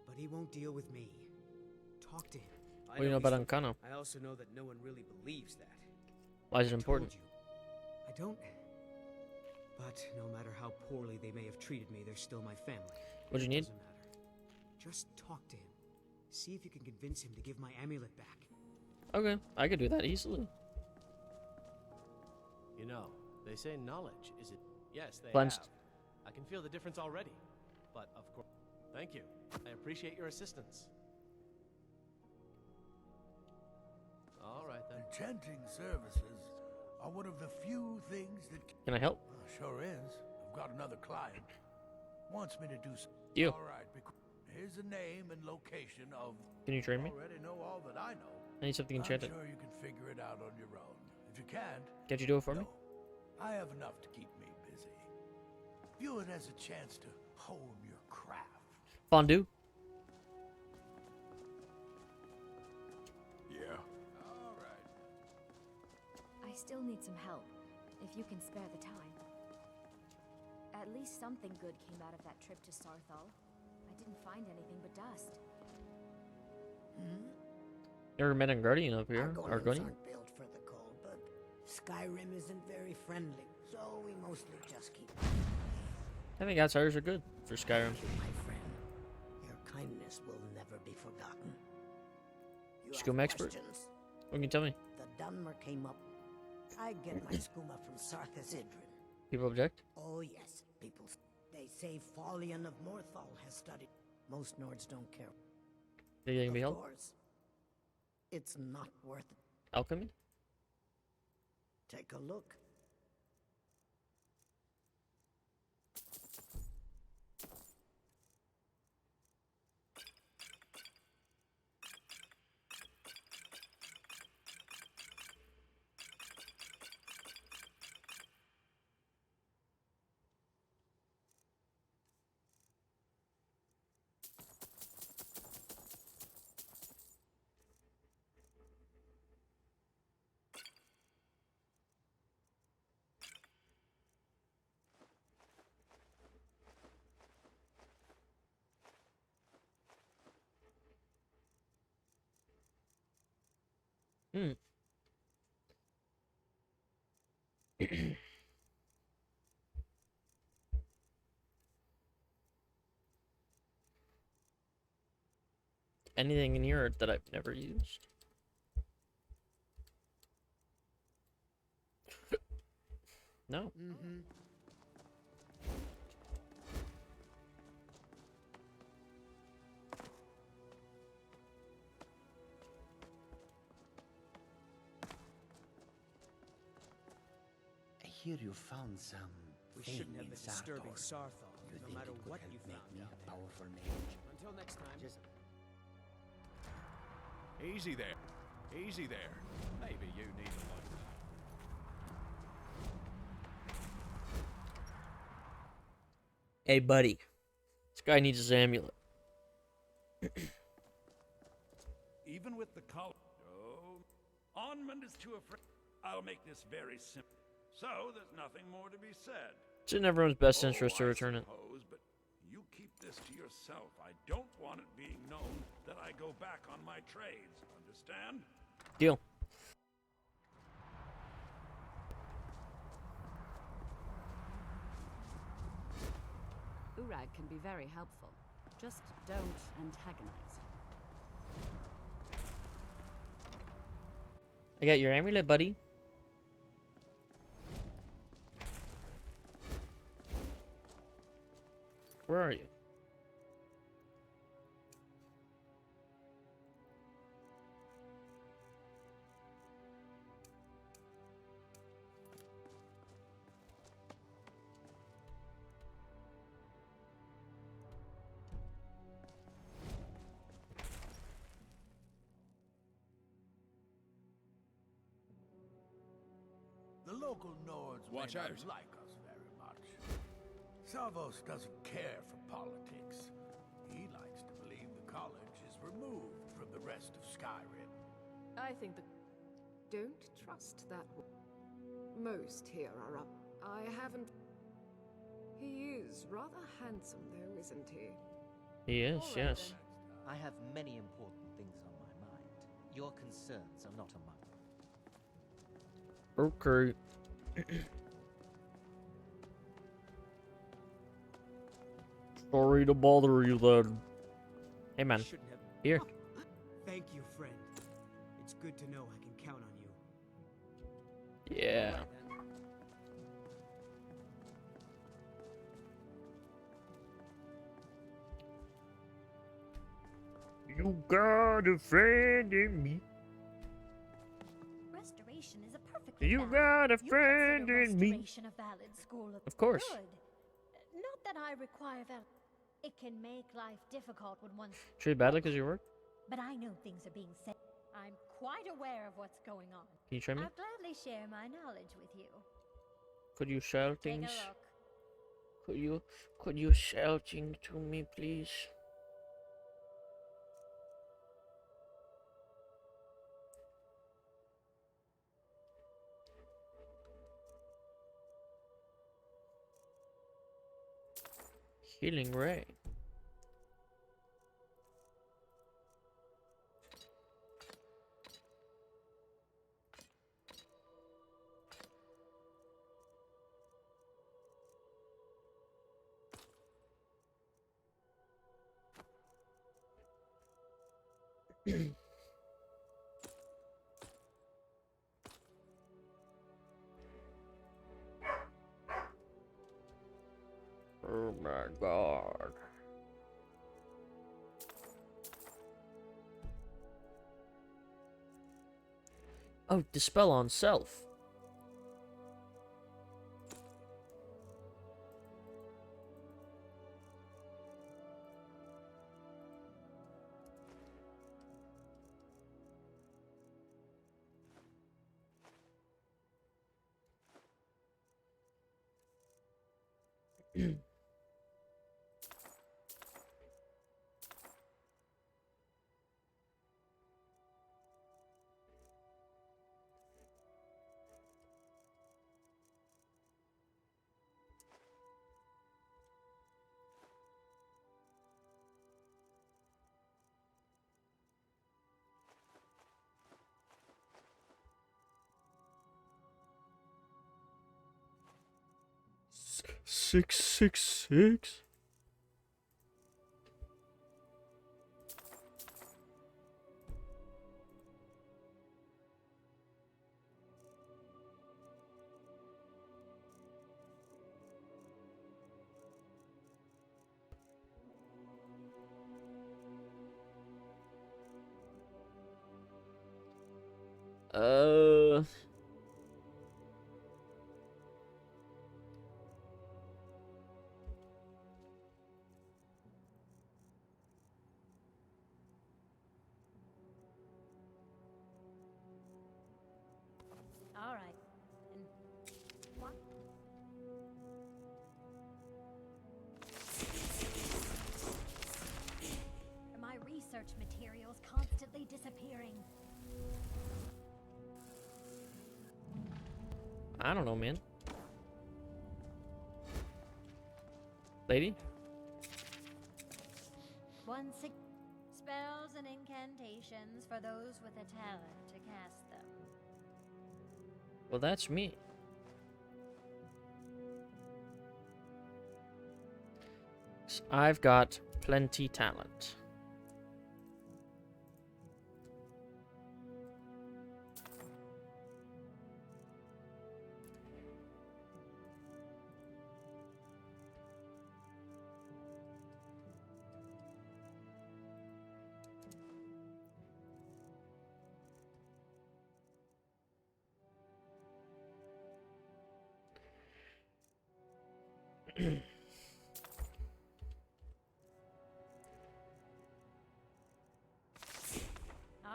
But he won't deal with me. Talk to him. What do you know about Ancana? I also know that no one really believes that. Why is it important? I don't. But no matter how poorly they may have treated me, they're still my family. What do you need? Doesn't matter. Just talk to him. See if you can convince him to give my amulet back. Okay, I could do that easily. You know, they say knowledge is it. Yes, they Cleansed. have. I can feel the difference already. But of course, thank you. I appreciate your assistance. All right then. Enchanting services are one of the few things that... Can I help? Sure is. I've got another client. Wants me to do something. You. All right, here's the name and location of... Can you train me? Already know all that I know. I need something enchanted. I'm sure you can figure it out on your own. If you can't... Can't you do it for me? I have enough to keep me busy. View it as a chance to hone your craft. Fondue? Yeah. All right. I still need some help, if you can spare the time. At least something good came out of that trip to Sarthal. I didn't find anything but dust. Never met a guardian up here. Argonians Argonian? aren't built for the cold, but Skyrim isn't very friendly, so we mostly just keep... I think outsiders are good for Skyrim. Thank you, my friend. Your kindness will never be forgotten. You Scum have expert? questions? What can you tell me? The Dunmer came up. I get my skooma from Sarthas Idrin. People object? Oh yes, people. They say Folion of Morthal has studied. Most Nords don't care. Think they can be Of helped? course, it's not worth it. Alchemy? Take a look. Hmm. Anything in here that I've never used? No. Mm-hmm. I hear you found some. We thing shouldn't have in been disturbing Sarthor. Sarthol, You no think matter it could what help you make found me down a there. powerful mage? Until next time. Easy there. Easy there. Maybe you need a light. Hey, buddy. This guy needs his amulet. Even with the collar. Oh, Onmund is too afraid. I'll make this very simple. So there's nothing more to be said. It's in everyone's best interest to I return it. suppose, but you keep this to yourself. I don't want it being known that I go back on my trades. Understand? Deal. Urag can be very helpful. Just don't antagonize. I got your amulet, buddy. Where are you? The local Nords Watch may out. not like us very much. Savos doesn't care for politics. He likes to believe the college is removed from the rest of Skyrim. I think the... Don't trust that most here are up. I haven't... He is rather handsome, though, isn't he? He is, All right, yes. I have many important things on my mind. Your concerns are not among them. Okay. Sorry to bother you, then. Hey, man. Shouldn't have. Here. Thank you, friend. It's good to know I can count on you. Yeah. You got a friend in me. Restoration is a perfect. You got a friend in me. Restoration a valid school Of course. Good. Not that I require val. It can make life difficult when one's. Treat badly because you work? But I know things are being said. I'm quite aware of what's going on. Can you try me? I'll gladly share my knowledge with you. Could you shout Take things? a look. Could you shouting to me, please? Healing ray. Oh, dispel on self. Six, six, six. Uh. All right. And what? My research materials constantly disappearing. I don't know, man. Lady? Spells and incantations for those with a talent to cast them. Well, that's me. I've got plenty talent. All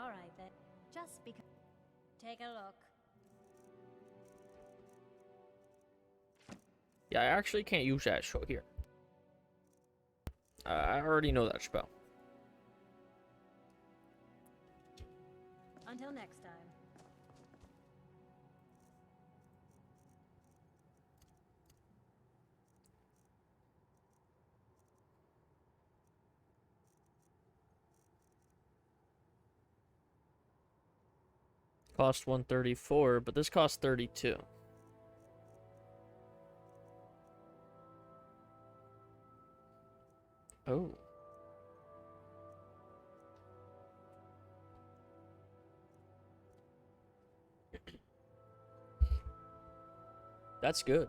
right then. Just because. Take a look. Yeah, I actually can't use that show here. I already know that spell. Until next time. Cost 134, but this costs 32. Oh. That's good.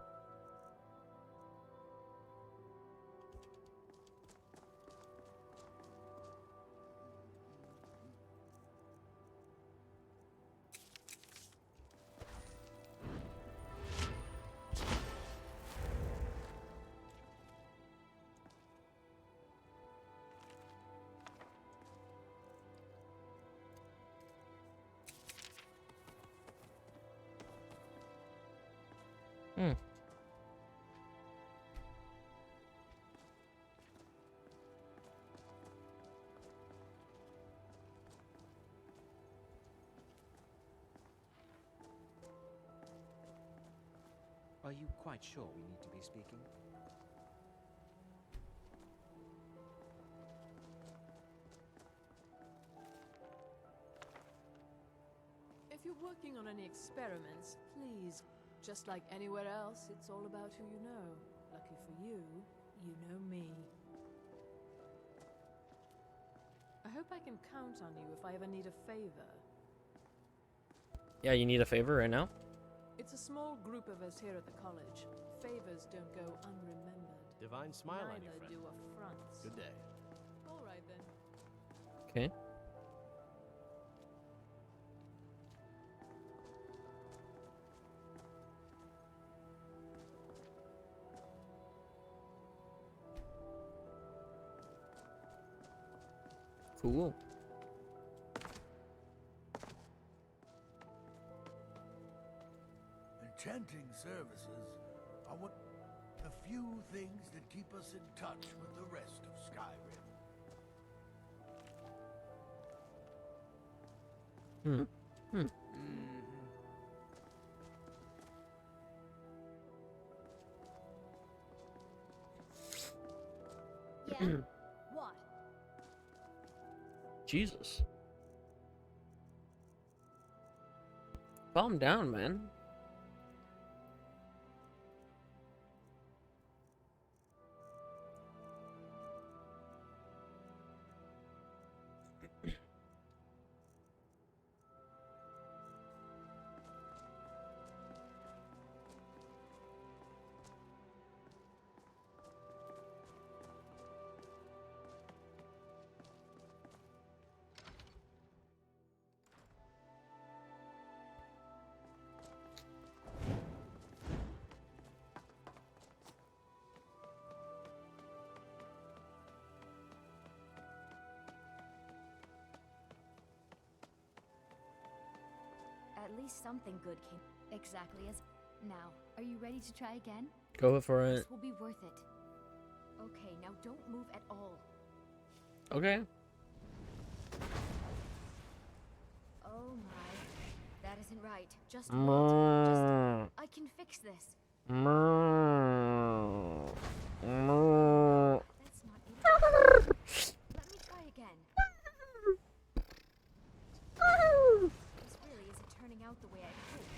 Hmm. Are you quite sure we need to be speaking? If you're working on any experiments, please, just like anywhere else, it's all about who you know. Lucky for you, you know me. I hope I can count on you if I ever need a favor. Yeah, you need a favor right now? It's a small group of us here at the college. Favors don't go unremembered. Divine smile on you, Neither friend. do affronts. Good day. All right then. Okay. Cool. Enchanting services are what the few things that keep us in touch with the rest of Skyrim. Yeah? What? Jesus. Calm down, man. At least something good came. Exactly as. Now, are you ready to try again? Go for it. This will be worth it. Okay, now don't move at all. Okay. Oh my. That isn't right. Just wait. Mm. I can fix this. Mm. That's not it. Let me try again. This really isn't turning out the way I hoped.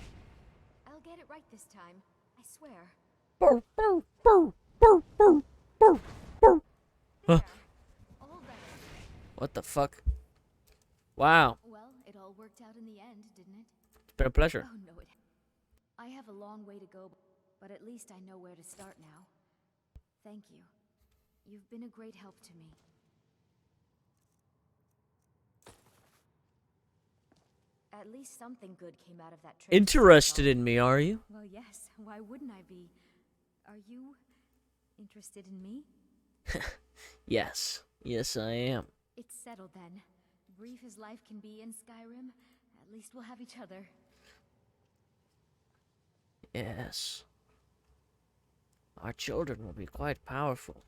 I'll get it right this time. I swear. There. All better. What the fuck? Wow. Well, it all worked out in the end, didn't it? It's been a pleasure. Oh no, I have a long way to go, but at least I know where to start now. Thank you. You've been a great help to me. At least something good came out of that trip. Interested in me, are you? Well, yes. Why wouldn't I be? Are you interested in me? Yes. Yes, I am. It's settled then. Brief as life can be in Skyrim, at least we'll have each other. Yes. Our children will be quite powerful.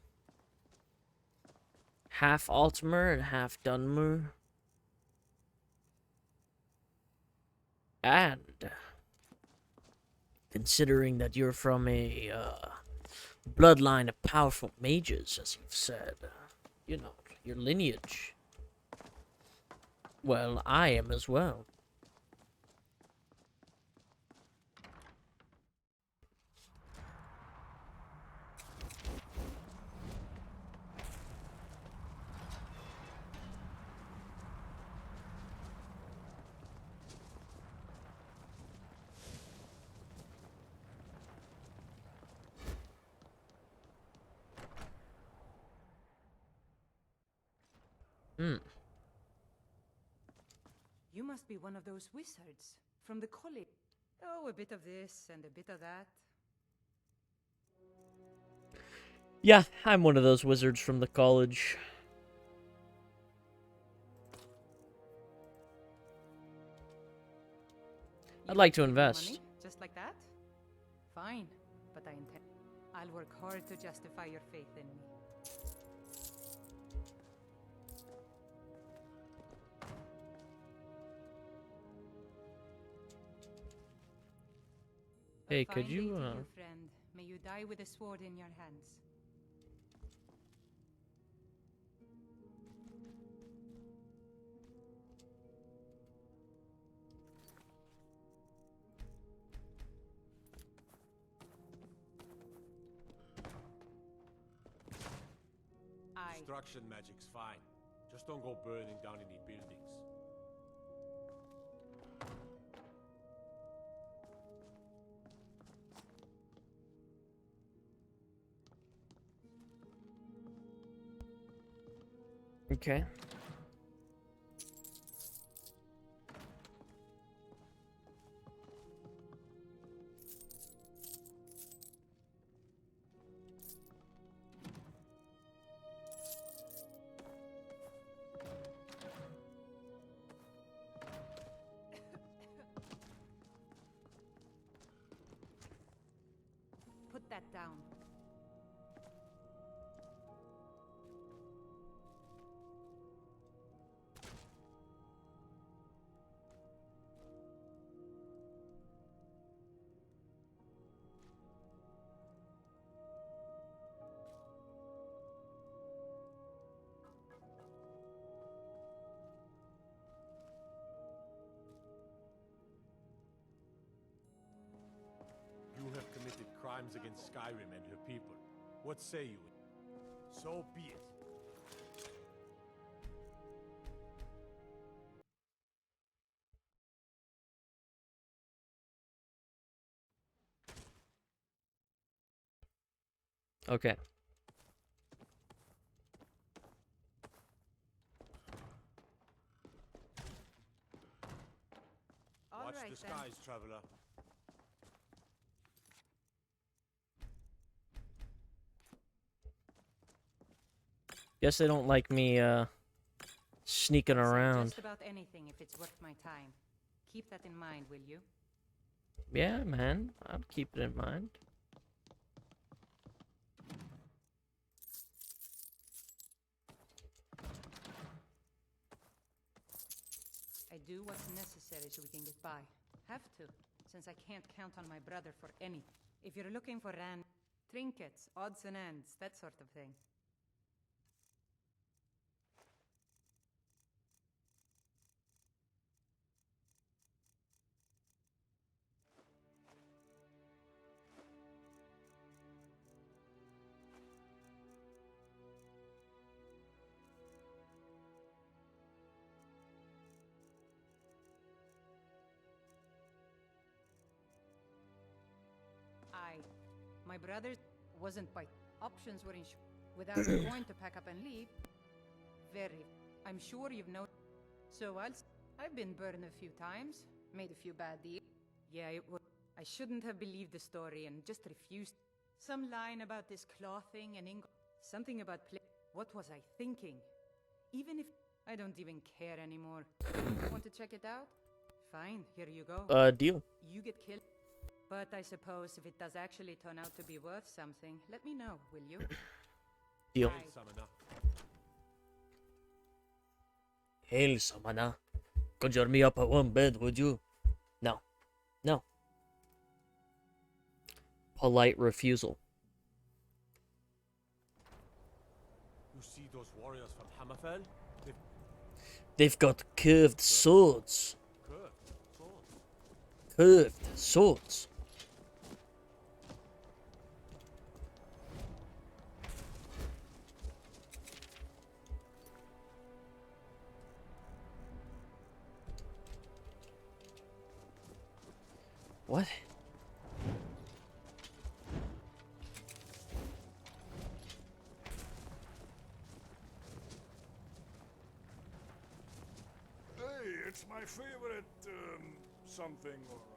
Half Altmer and half Dunmer. And considering that you're from a bloodline of powerful mages, as you've said, you know, your lineage. Well, I am as well. You must be one of those wizards from the college. Oh, a bit of this and a bit of that. Yeah, I'm one of those wizards from the college. I'd like to invest. Money, just like that? Fine, but I intend. I'll work hard to justify your faith in me. Hey, A could fine you, day to you, friend. May you die with a sword in your hands. Destruction magic's fine. Just don't go burning down any buildings. Okay. against Skyrim and her people. What say you? So be it. Okay. Watch right, the then. skies, traveler. Guess they don't like me sneaking I'll say around. just about anything if it's worth my time. Keep that in mind, will you? Yeah, man. I'll keep it in mind. I do what's necessary so we can get by. Have to, since I can't count on my brother for any. If you're looking for trinkets, odds and ends, that sort of thing. My brother wasn't by options were in without a point to pack up and leave. Very. I'm sure you've noticed. So I've been burned a few times, made a few bad deals. Yeah, I shouldn't have believed the story and just refused. Some line about this clothing and something about what was I thinking? Even if I don't even care anymore. Want to check it out? Fine, here you go. Deal. You get killed. But I suppose if it does actually turn out to be worth something, let me know, will you? Deal. Summoner. Hail, Samana. Conjure me up at one bed, would you? No. No. Polite refusal. You see those warriors from Hammerfell? They've got curved swords. Curved swords. What? Hey, it's my favorite, something or other.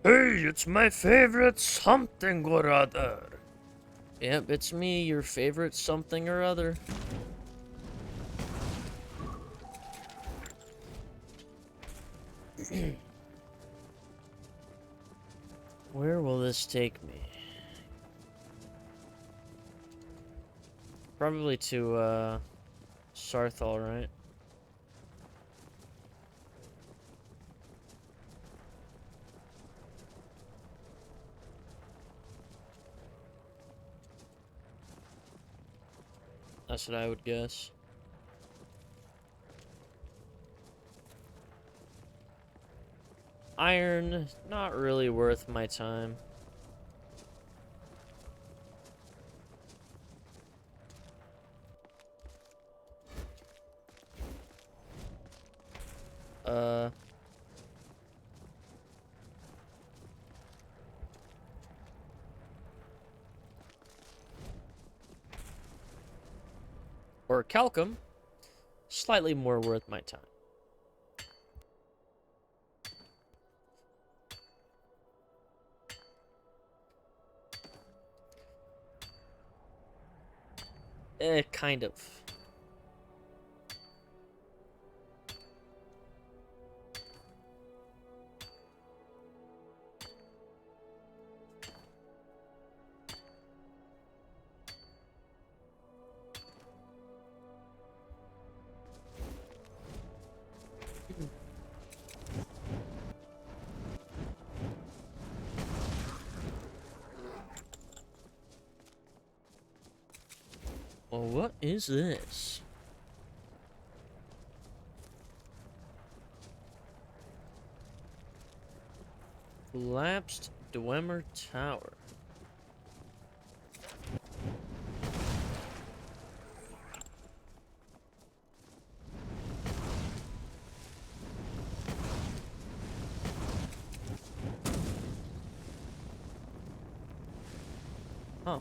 Hey, it's my favorite something or other. Yep, it's me, your favorite something or other. Where will this take me? Probably to, Sarthal, right? That's what I would guess. Iron, not really worth my time. Or Calcum, slightly more worth my time. Kind of. Well, what is this? Collapsed Dwemer Tower. Huh.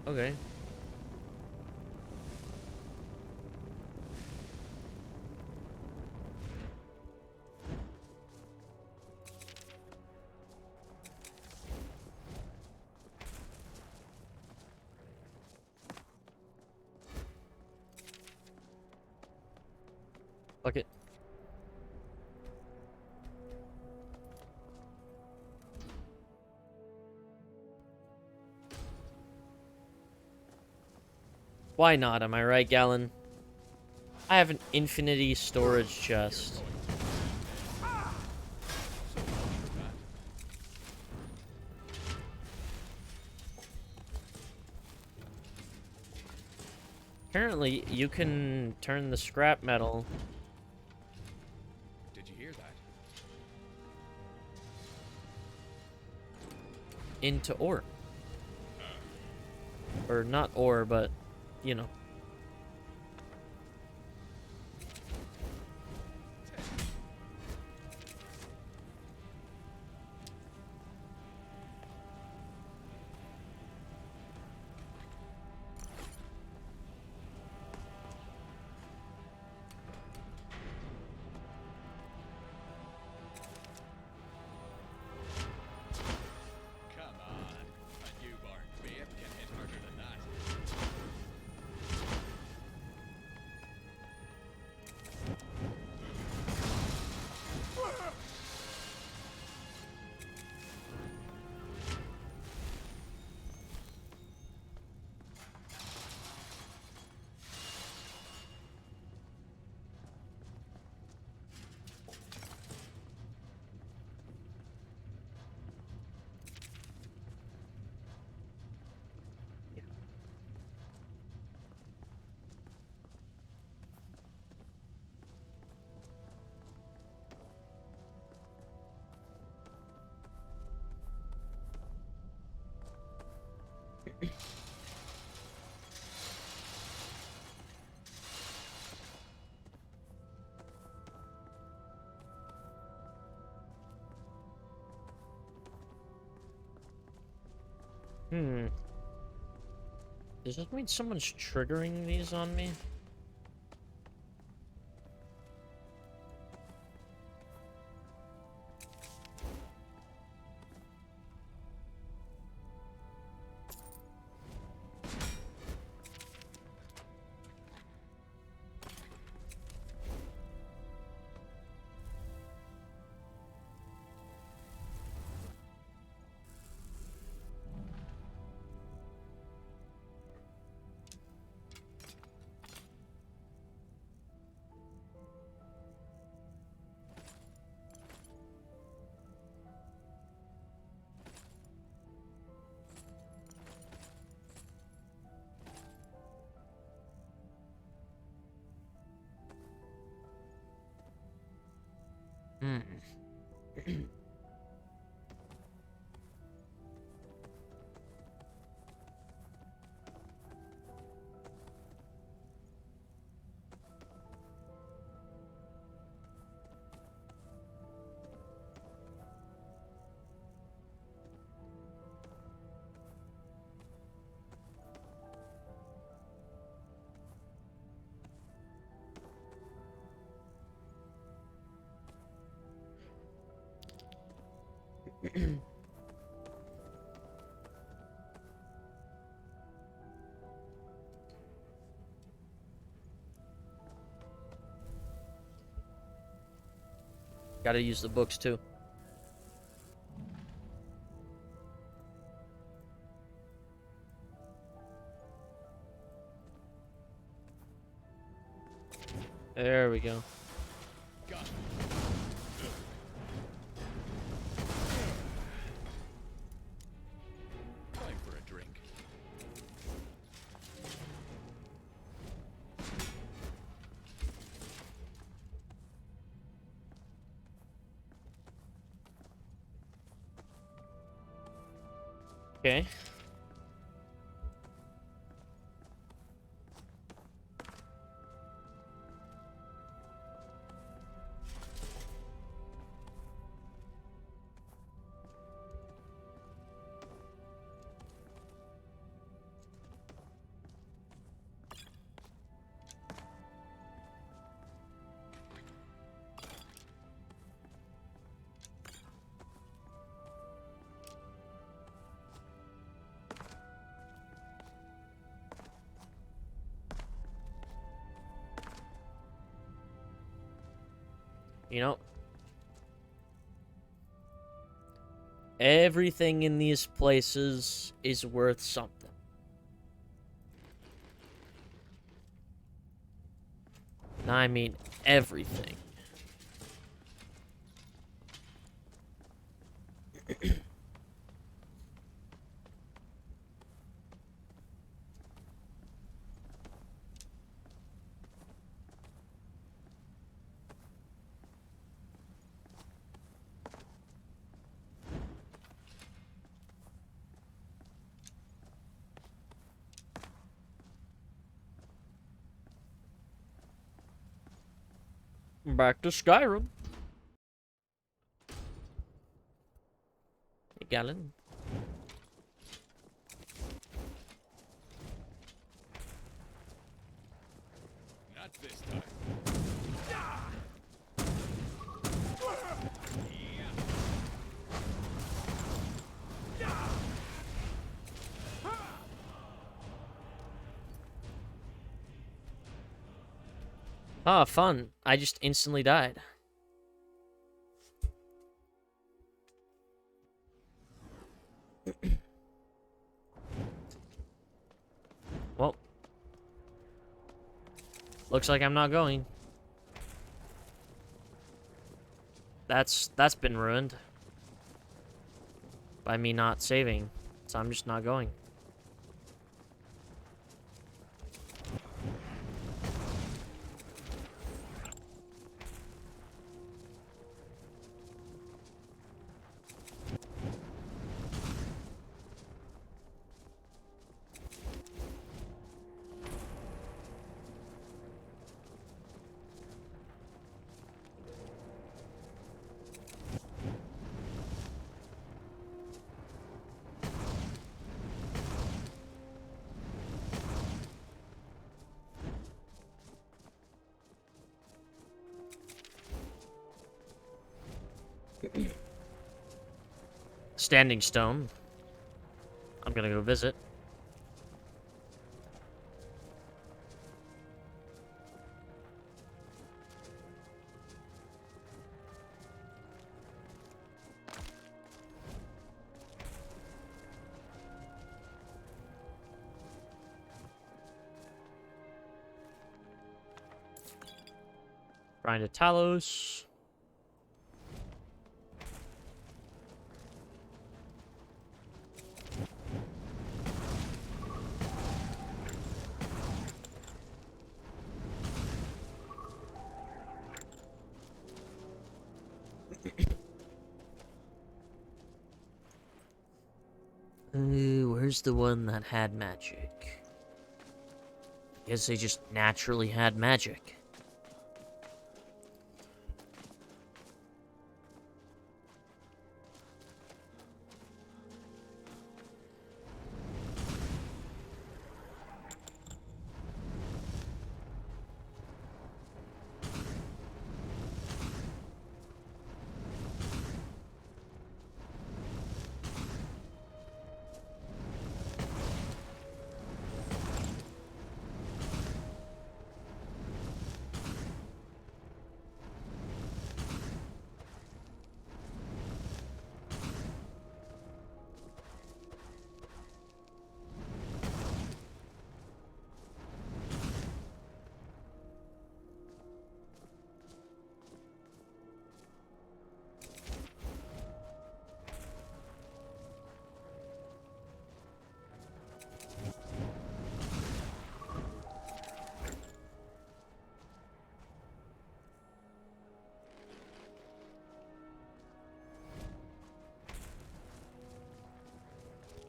Okay. Fuck it. Why not, am I right, Gallon? I have an infinity storage chest. Apparently, you can turn the scrap metal Did you hear that? into ore. Or not ore, but, you know. Come on. A newborn babe can hit harder than that. Does this mean someone's triggering these on me? Gotta use the books too. There we go. Got it. Time for a drink. Okay. You know, everything in these places is worth something. I mean, everything. Back to Skyrim. Hey, Galen. Not this time. Ah, fun. I just instantly died. Well. Looks like I'm not going. That's been ruined. By me not saving. So I'm just not going. Standing Stone. I'm gonna go visit. Grind to Talos. Where's the one that had magic? Guess they just naturally had magic.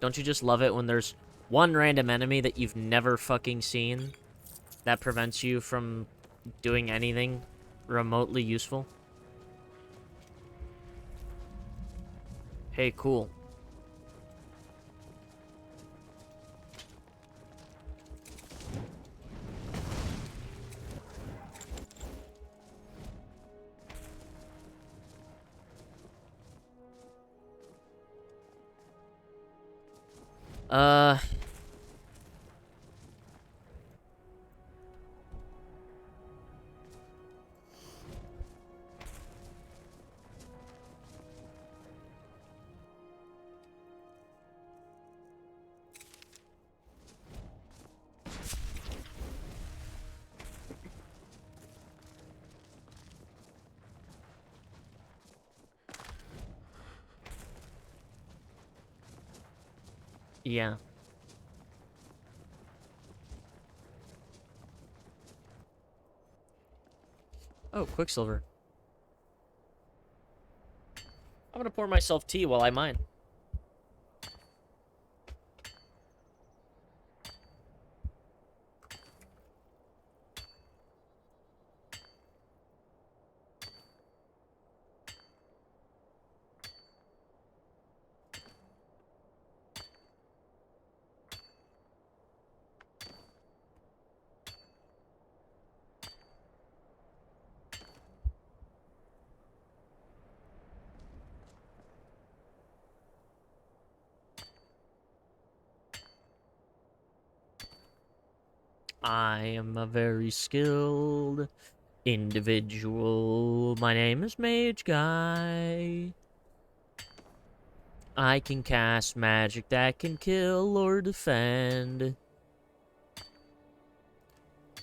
Don't you just love it when there's one random enemy that you've never fucking seen that prevents you from doing anything remotely useful? Hey, cool. Yeah. Oh, Quicksilver. I'm gonna pour myself tea while I mine. I am a very skilled individual. My name is Mage Guy. I can cast magic that can kill or defend.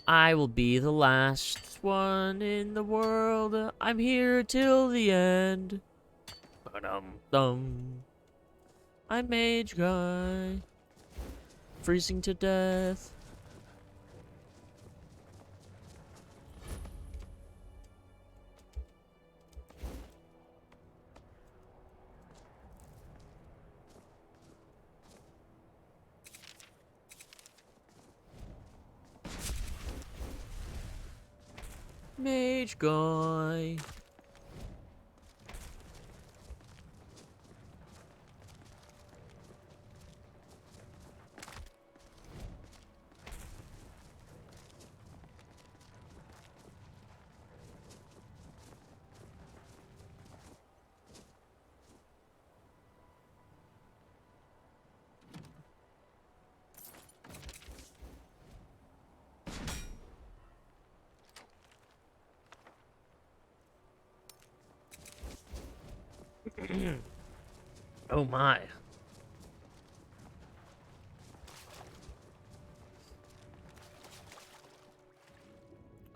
I will be the last one in the world. I'm here till the end. Ba-dum-dum. I'm Mage Guy. Freezing to death. Mage Guy. Oh my.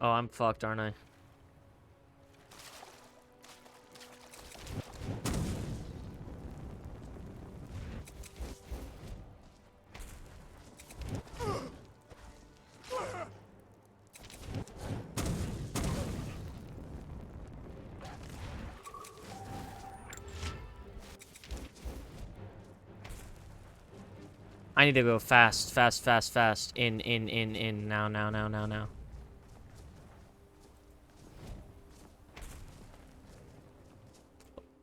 Oh, I'm fucked, aren't I? I need to go fast, fast, fast, fast. In. Now, now, now, now, now.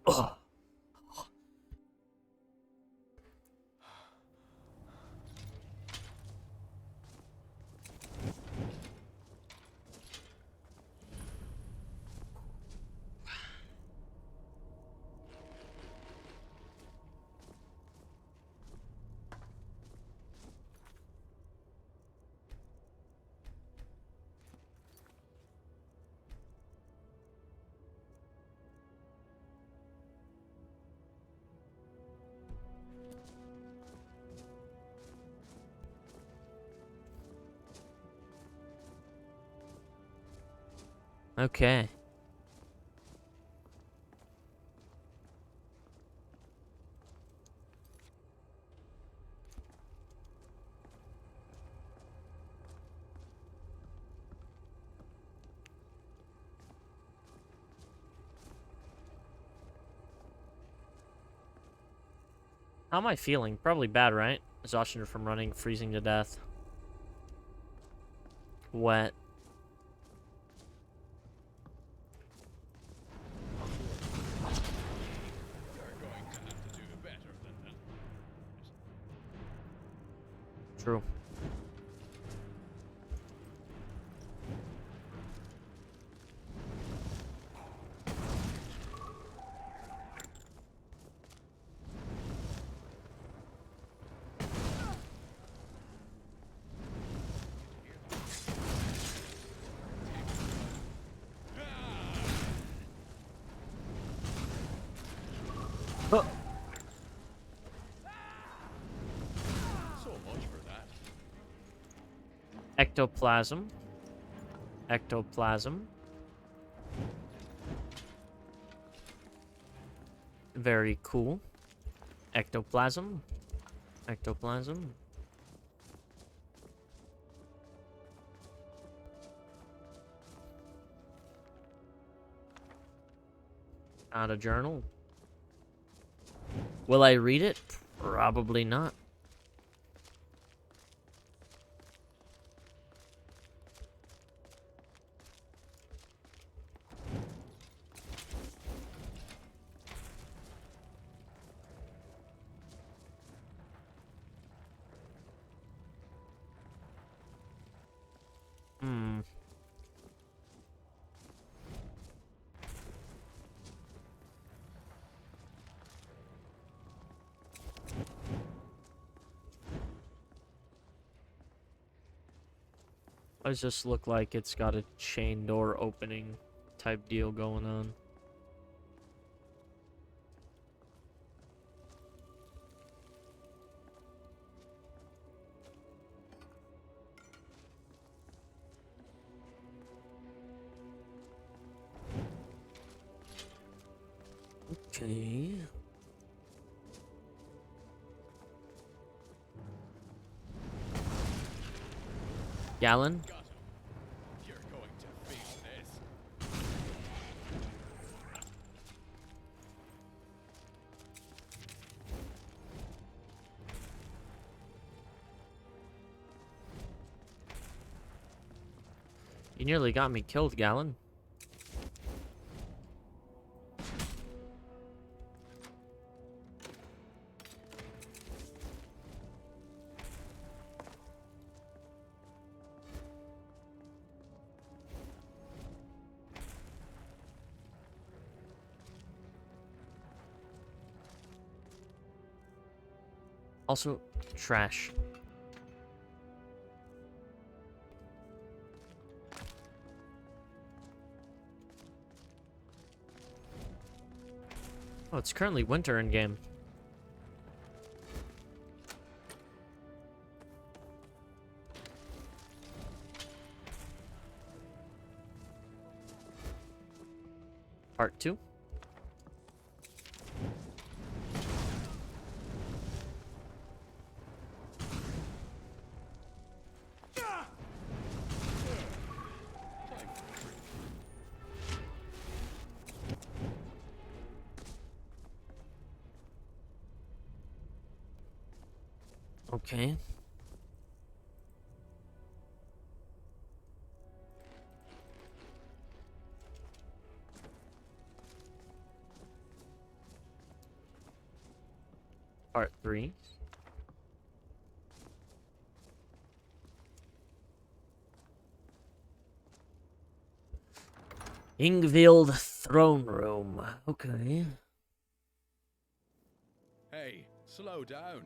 Ugh. Okay. How am I feeling? Probably bad, right? Exhaustion from running, freezing to death. Wet. You're going to have to do better than that. True. Oh. So much for that. Ectoplasm. Ectoplasm. Very cool. Ectoplasm. Ectoplasm. Not a journal. Will I read it? Probably not. Hmm. Does this look like it's got a chain door opening type deal going on? Okay. Gallon? You're going to feel this. You nearly got me killed, Gallon. Also, trash. Oh, it's currently winter in game. Part 2. Okay. Part 3. Ingvild Throne Room. Okay. Hey, slow down.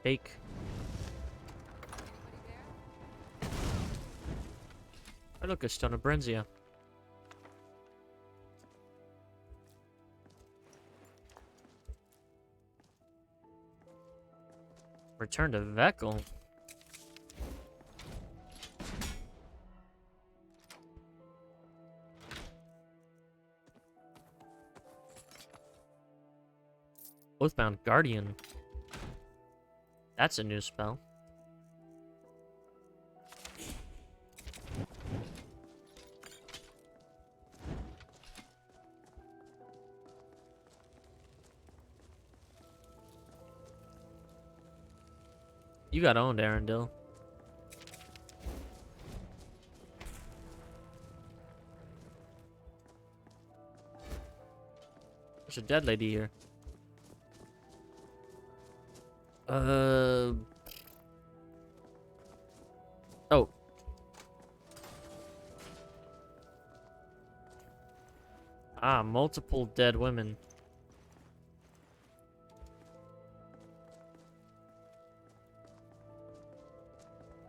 Take. I look, a stone of Brenzia. Return to Vekel. Oathbound Guardian. That's a new spell. You got owned, Arendelle. There's a dead lady here. Oh. Ah, multiple dead women.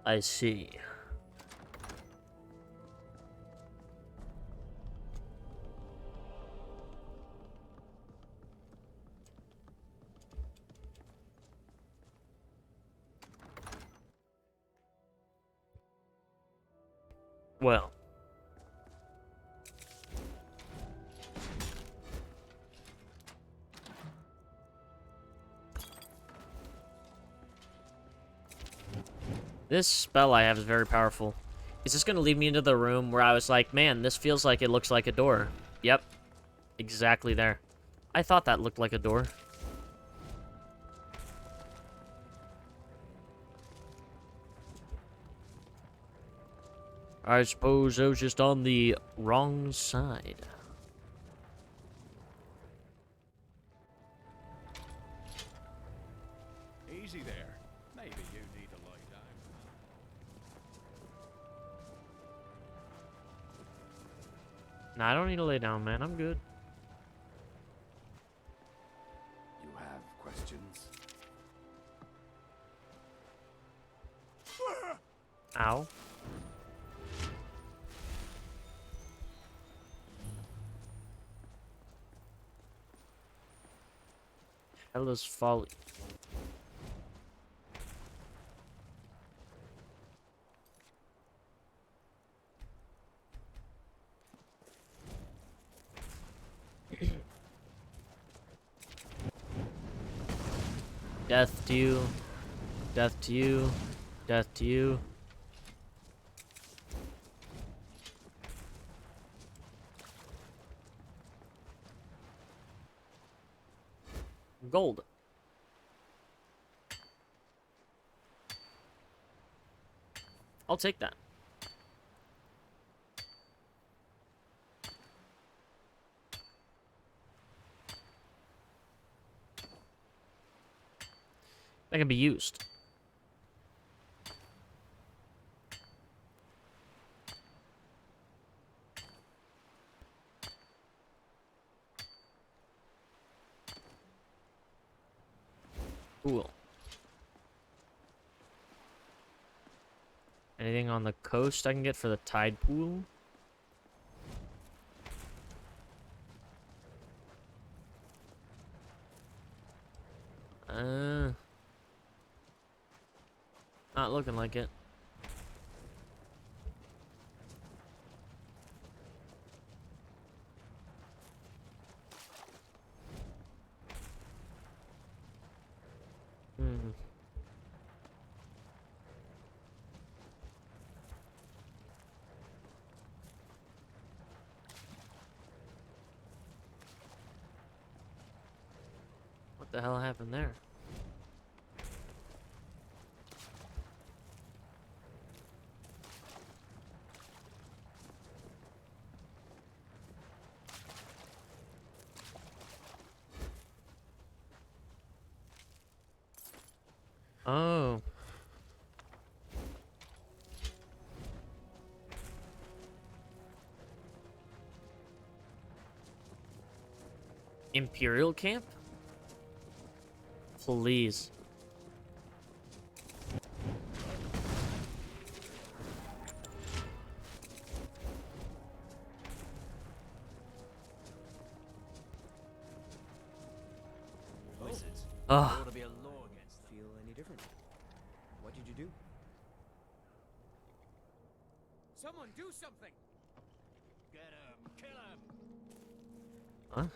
I see. Well. This spell I have is very powerful. Is this going to lead me into the room where I was like, man, this feels like it looks like a door? Yep. Exactly there. I thought that looked like a door. I suppose I was just on the wrong side. Easy there. Maybe you need to lie down. Nah, I don't need to lay down, man. I'm good. You have questions? Ow. Hellas Folly. Death to you. Death to you. Death to you. Gold. I'll take that. That can be used. Cool. Anything on the coast I can get for the tide pool? Not looking like it. What the hell happened there? Oh. Imperial camp? Please. Ugh. ought to be a law against them. Feel any different? What did you do? Someone do something! Get him! Kill him! Huh?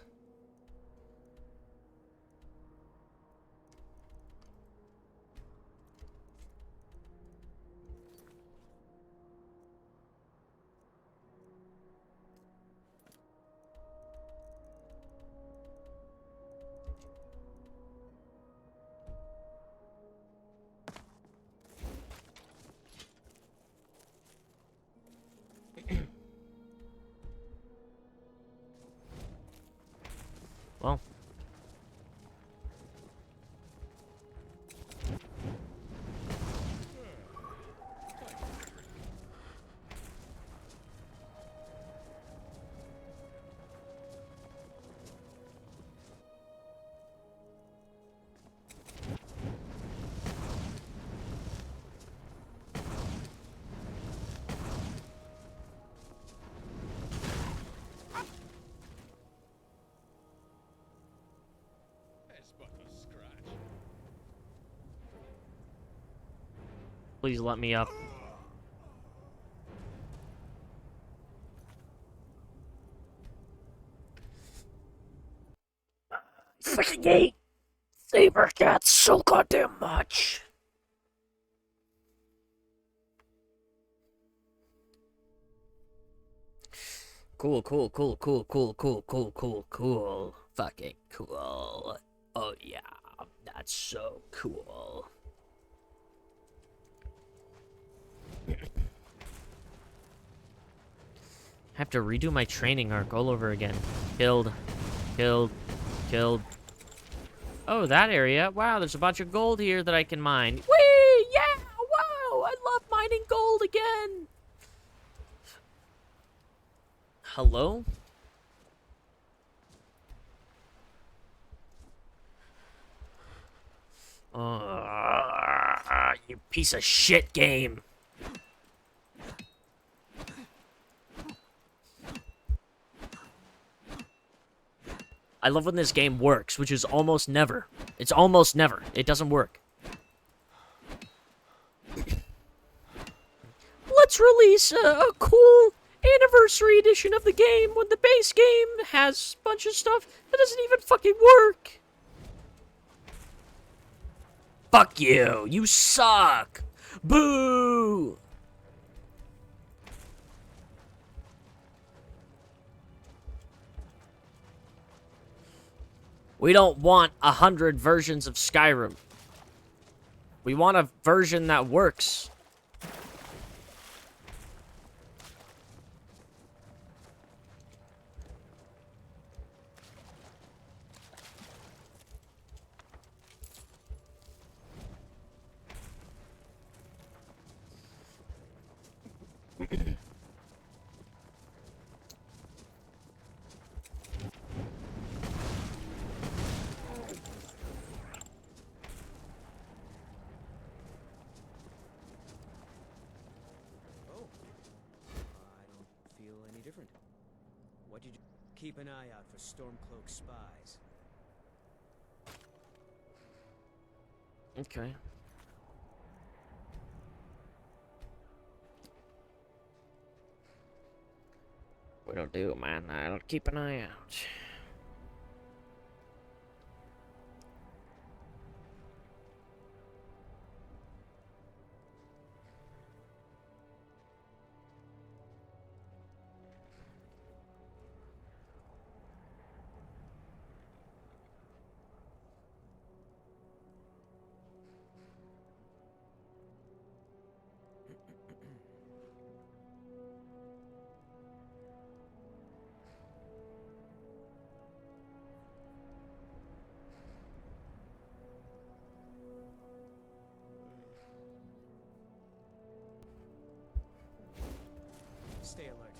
Well. It's but a scratch. Please let me up. Fucking hate Saber Cats so goddamn much. Cool. Fucking cool. Oh yeah, that's so cool. Have to redo my training arc all over again. Killed. Oh, that area. Wow, there's a bunch of gold here that I can mine. Whee! Yeah! Wow! I love mining gold again! Hello? You piece of shit game. I love when this game works, which is almost never. It's almost never. It doesn't work. Let's release a cool anniversary edition of the game when the base game has a bunch of stuff that doesn't even fucking work. Fuck you. You suck. Boo. We don't want 100 versions of Skyrim. We want a version that works. What did you keep an eye out for Stormcloak spies? Okay. What'll do, man? I'll keep an eye out. Stay alert.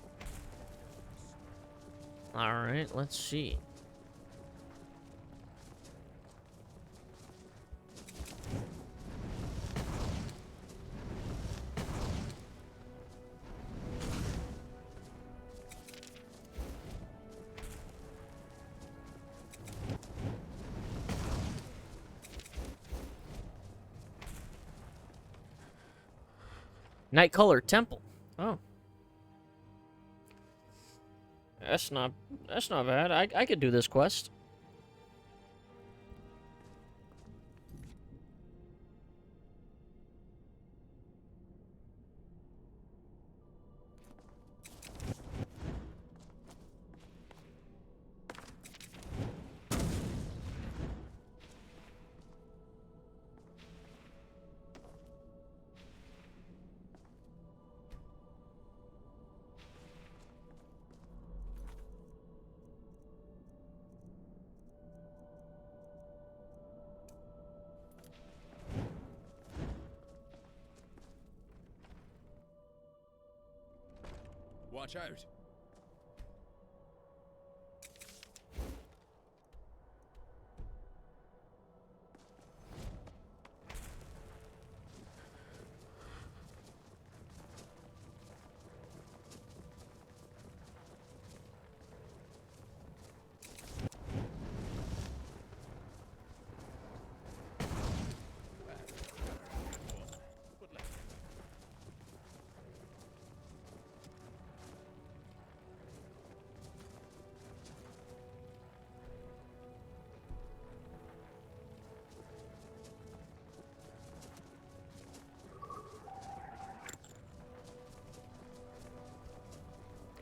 Alright, let's see. Night Color Temple. Oh. That's not bad. I could do this quest. Watch out.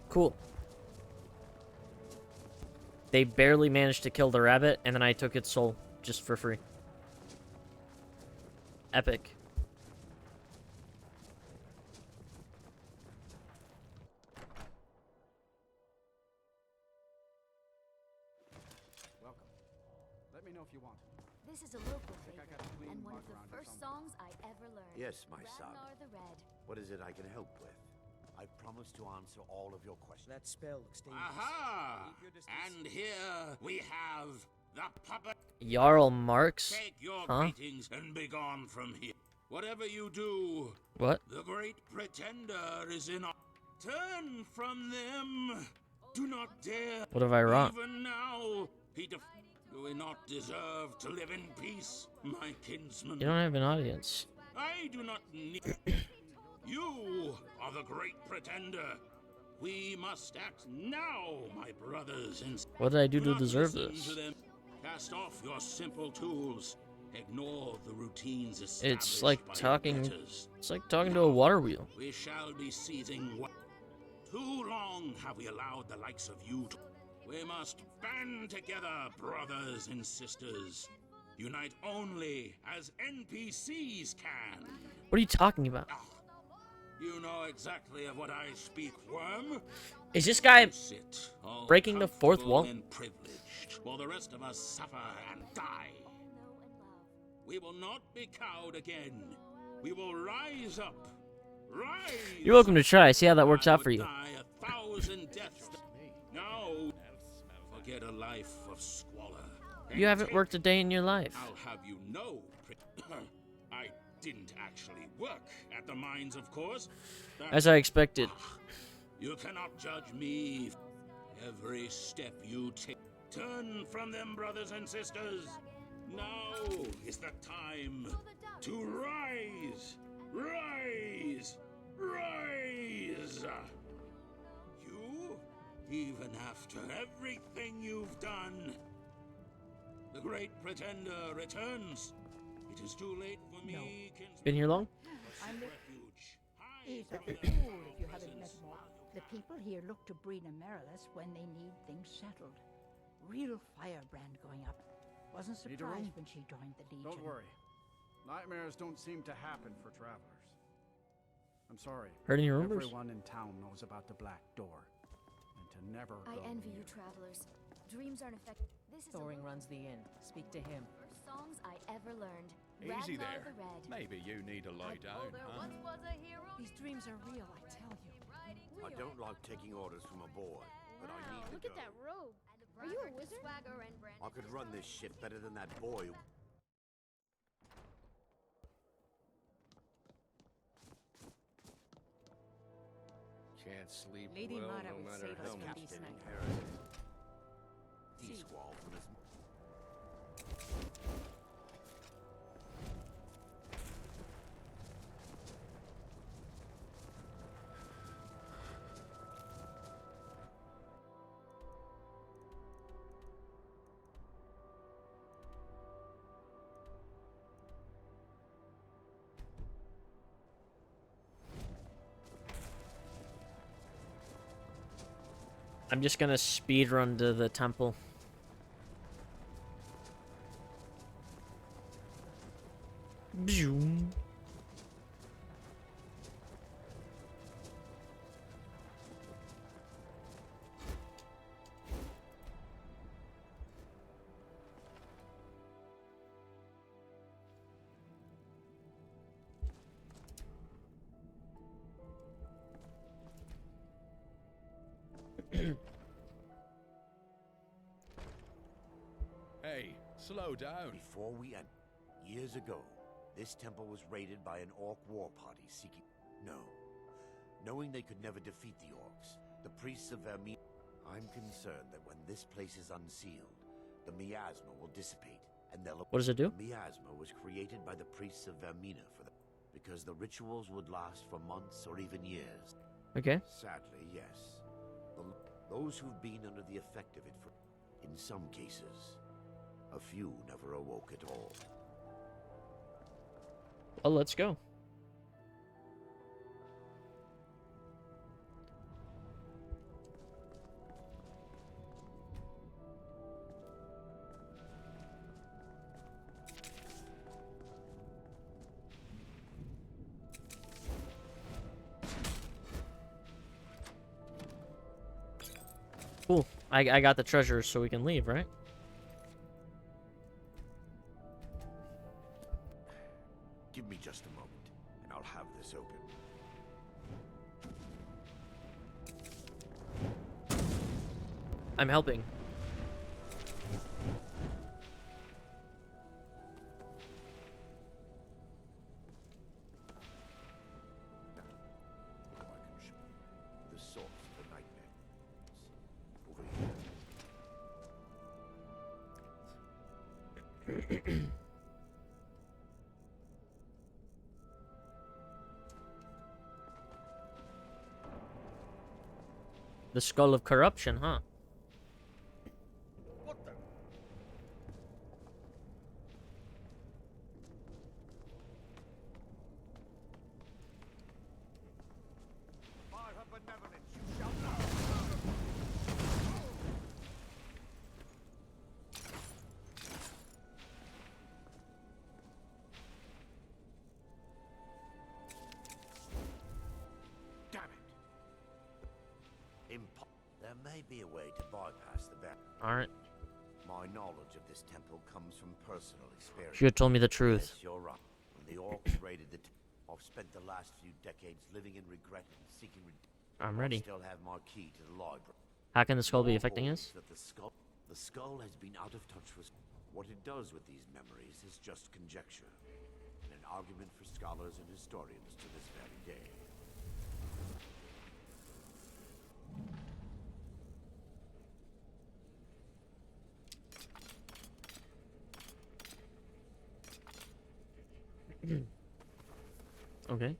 Cool. They barely managed to kill the rabbit, and then I took its soul just for free. Epic. Welcome. Let me know if you want. This is a local favorite, and one of the first songs I ever learned. Yes, my son. Ragnar the Red. What is it I can help with? I promise to answer all of your questions. That spell looks dangerous. Aha! And here we have the puppet. Jarl Marks? Take your Huh? greetings and be gone from here. Whatever you do, What? the great pretender is in. Turn from them. Do not dare. What have I wrong? Even now, do we not deserve to live in peace, my kinsman? You don't have an audience. I do not need. You are the great pretender. We must act now, my brothers and. What did I do to not deserve listen this? to them. Cast off your simple tools. Ignore the routines established It's like by your talking. betters. It's like talking to a water wheel. We shall be seizing. Too long have we allowed the likes of you to. We must band together, brothers and sisters. Unite only as NPCs can. What are you talking about? You know exactly of what I speak, worm. Is this guy Sit, all breaking the fourth comfortable wall? and privileged, while the rest of us suffer and die. We will not be cowed again. We will rise up. Rise. You're welcome to try. See how that works out for you. Die 1,000 deaths. Now, forget a life of squalor. You haven't worked a day in your life. I'll have you know, I didn't actually work at the mines, of course. As I expected. You cannot judge me. Every step you take. Turn from them, brothers and sisters. Now is the time to rise. Rise. Rise. You, even after everything you've done, the great pretender returns. It is too late for me. Been here long? I'm the... He's a fool if you haven't met him all. The people here look to Brina Marilis when they need things settled. Real firebrand going up. Wasn't Need a room? surprised when she joined the Legion. Don't worry. Nightmares don't seem to happen for travelers. I'm sorry. Heard any rumors? Everyone in town knows about the Black Door. And to never I go envy near you, travelers. Dreams aren't affected. This is Thoring runs the inn. Speak to him. First songs I ever learned. Easy Ragnar there. the Red. Maybe you need to lie down, huh? These dreams are real, I tell you. I don't like taking orders from a boy, but I need to Look go. at that robe. Are you a wizard? I could run this ship better than that boy. Can't sleep Lady well Mara no would matter save us how from much. these Captain nights. inherited D-Squall from his... I'm just gonna speed run to the temple. Zoom. Hey, slow down. Before we end, years ago, this temple was raided by an orc war party seeking... No. Knowing they could never defeat the orcs, the priests of Vermina... I'm concerned that when this place is unsealed, the miasma will dissipate, and they'll... What does it do? The miasma was created by the priests of Vermina for the... because the rituals would last for months or even years. Okay. Sadly, yes. Those who've been under the effect of it for... in some cases, a few never awoke at all. Well, let's go. Cool. I got the treasure, so we can leave, right? Give me just a moment, and I'll have this open. I'm helping. The source of the nightmare. Over here. The Skull of Corruption, huh? What the? By her benevolence, you shall not. Damn it. There may be a way to bypass the ban. Alright. My knowledge of this temple comes from personal experience. You told me the truth. Yes, you're right. When the orcs raided the I've spent the last few decades living in regret and seeking I'm ready. I still have my key to the library. How can the skull be affecting us? That the skull has been out of touch with... What it does with these memories is just conjecture. And an argument for scholars and historians to this very day. Okay.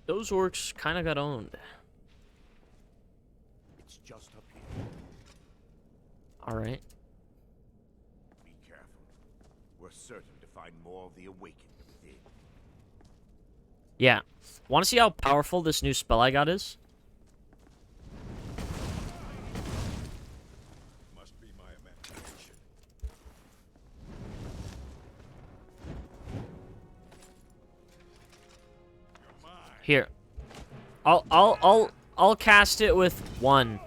Those orcs kind of got owned. It's just up here. All right. Be careful. We're certain to find more of the awakened within. Yeah. Want to see how powerful this new spell I got is? Must be my imagination. Here. I'll cast it with 1.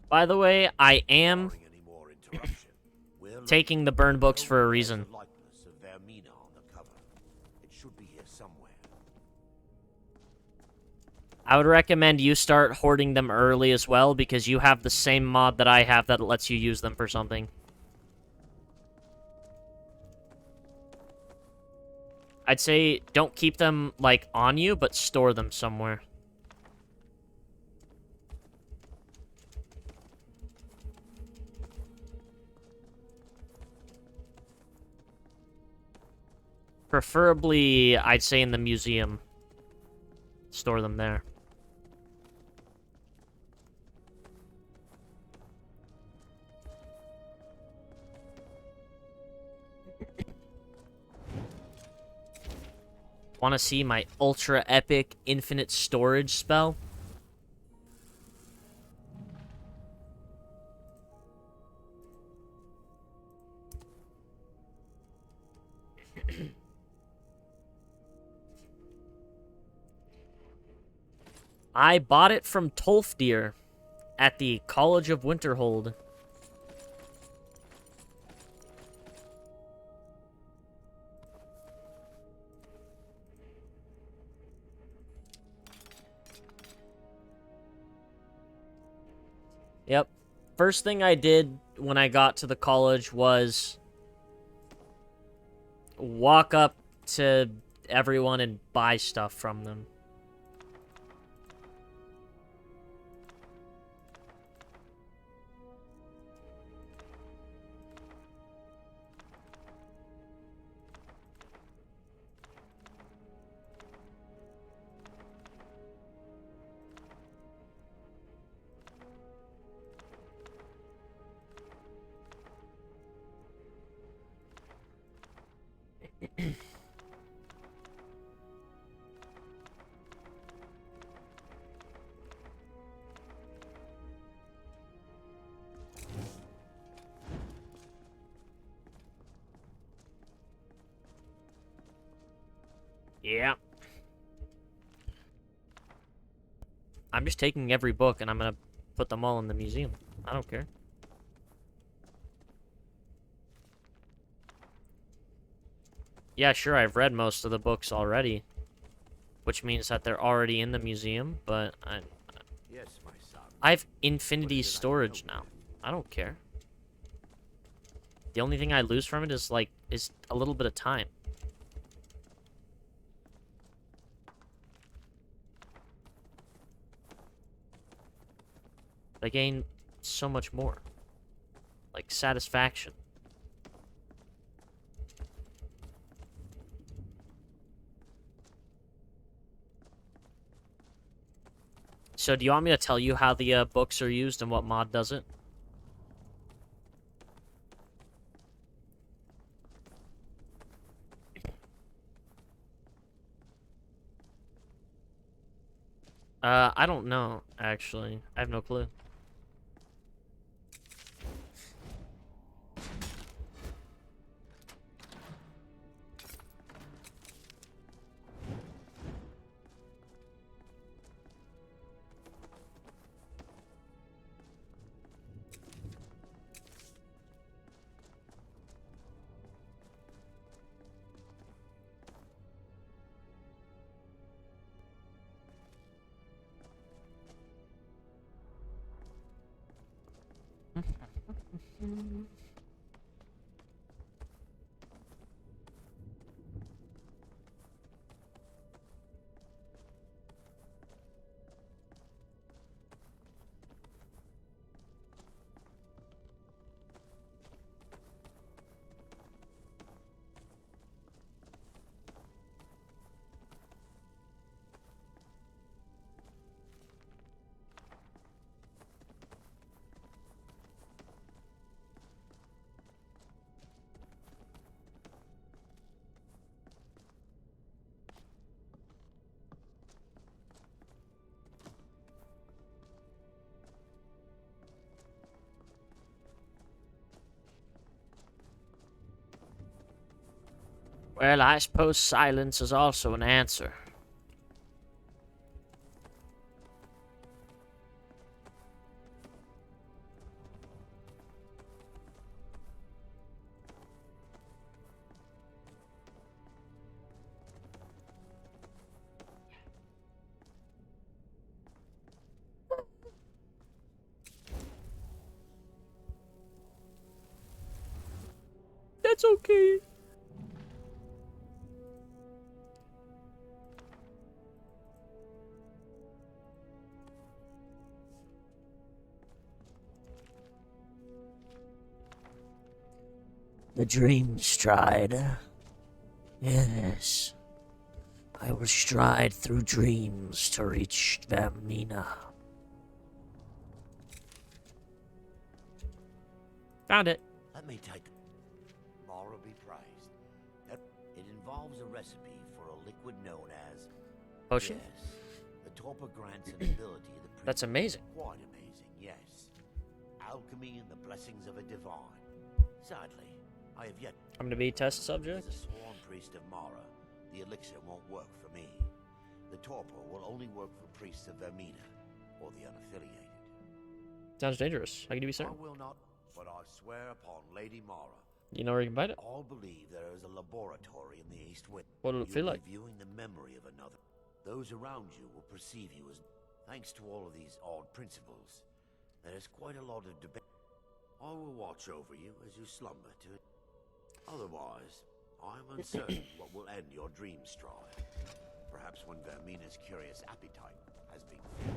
By the way, I am taking the burn books for a reason. I would recommend you start hoarding them early as well, because you have the same mod that I have that lets you use them for something. I'd say don't keep them, like, on you, but store them somewhere. Preferably, I'd say in the museum. Store them there. Want to see my ultra epic infinite storage spell? I bought it from Tolfdir at the College of Winterhold. Yep. First thing I did when I got to the college was walk up to everyone and buy stuff from them. Yeah. I'm just taking every book and I'm gonna put them all in the museum. I don't care. Yeah, sure, I've read most of the books already, which means that they're already in the museum, but Yes, my son. I have infinity storage now. I don't care. The only thing I lose from it is a little bit of time. I gain so much more. Like satisfaction. So do you want me to tell you how the books are used and what mod does it? I don't know, actually. I have no clue. Well, I suppose silence is also an answer. That's okay. The dream stride. Yes. I will stride through dreams to reach Vermina. Found it. Let me take Mara be praised. It involves a recipe for a liquid known as Potion? Yes. The torpor grants an ability the priest. That's amazing. Quite amazing, yes. Alchemy and the blessings of a divine. Sadly, I have yet. I'm gonna be test subject. As a sworn priest of Mara, the elixir won't work for me. The torpor will only work for priests of Vermina or the unaffiliated. Sounds dangerous. How can you be certain? I will not, but I swear upon Lady Mara. You know where you can find it? All believe there is a laboratory in the East Wind. What'll it feel like? Viewing the memory of another. Those around you will perceive you as. Thanks to all of these odd principles, there is quite a lot of debate. I will watch over you as you slumber to it. Otherwise, I am uncertain what will end your dream stride. Perhaps when Vermina's curious appetite has been filled.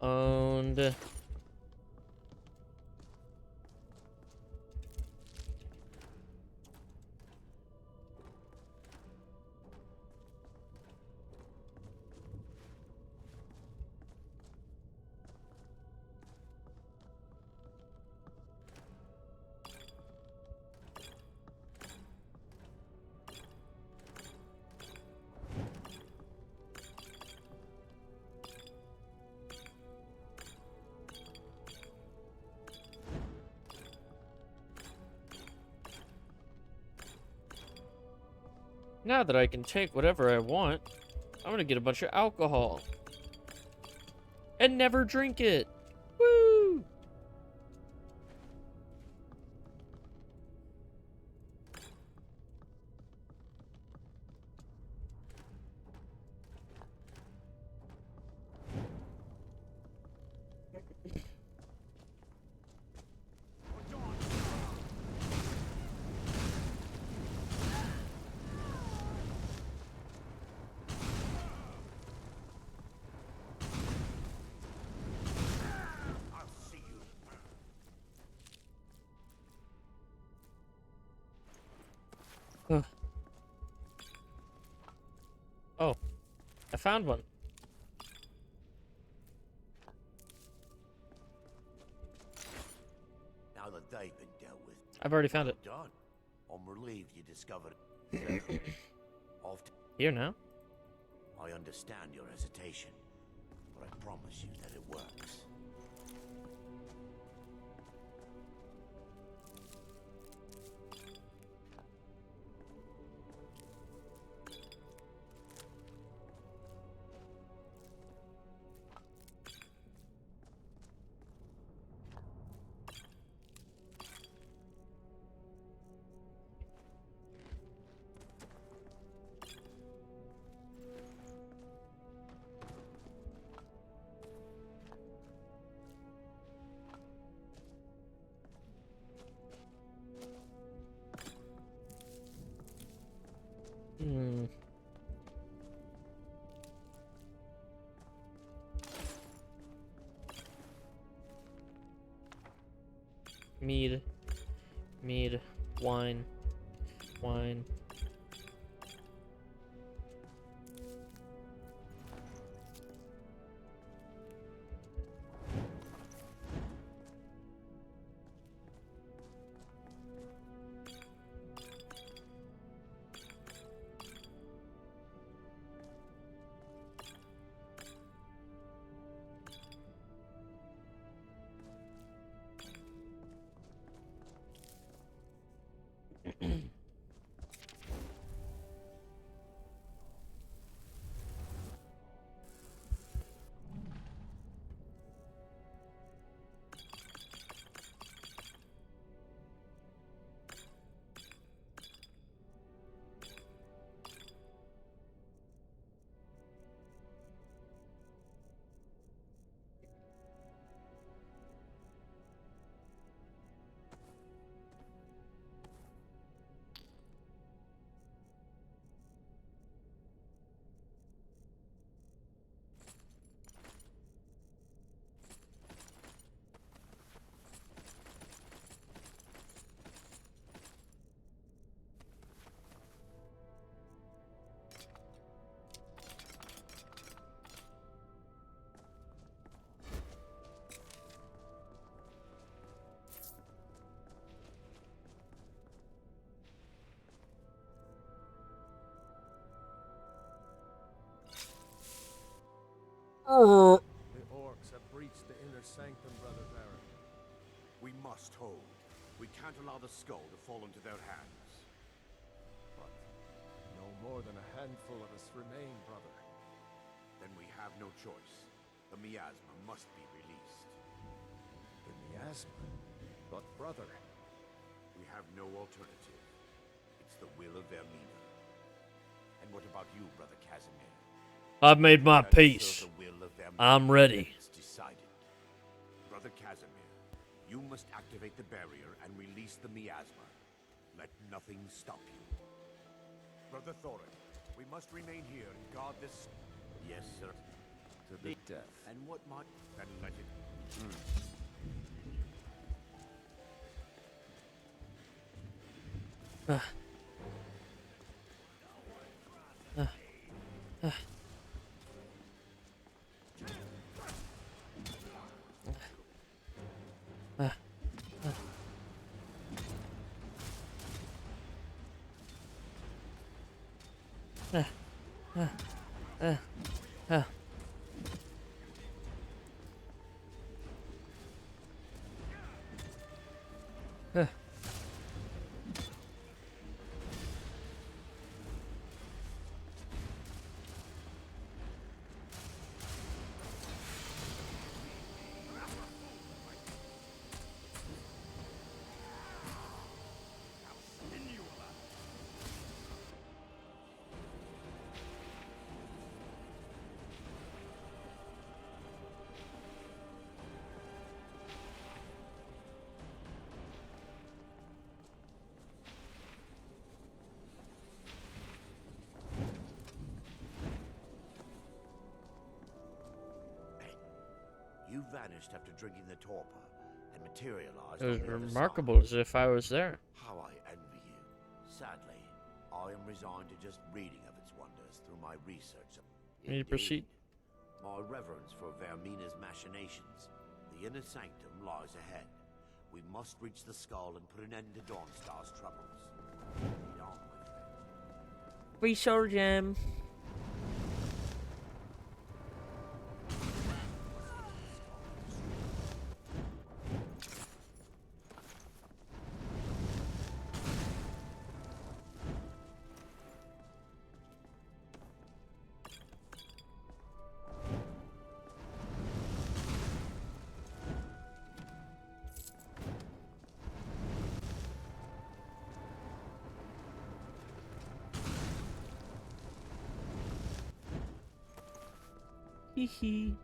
Owned. Now that I can take whatever I want, I'm gonna get a bunch of alcohol. And never drink it. Woo! Oh, I found one. Now that they've been dealt with, I've already found it. done. I'm relieved you discovered it. Here now. I understand your hesitation, but I promise you that it works. Hmm. Mead, wine, wine. The orcs have breached the inner sanctum, Brother Baron. We must hold. We can't allow the skull to fall into their hands. But no more than a handful of us remain, brother. Then we have no choice. The miasma must be released. The miasma? But brother... We have no alternative. It's the will of Vermina. And what about you, Brother Casimir? I've made my That is peace. the will of Vermina. I'm ready. It's decided. Brother Casimir, you must activate the barrier and release the miasma. Let nothing stop you. Brother Thorin, we must remain here and guard this... Yes, sir. To the death. And what might... Then let it... You vanished after drinking the torpor and materialized It was on the other remarkable, side. as if I was there. How I envy you. Sadly, I am resigned to just reading of its wonders through my research. May you proceed? My reverence for Vermina's machinations. The inner sanctum lies ahead. We must reach the skull and put an end to Dawnstar's troubles. Lead on, my friend. Research him. Hee hee.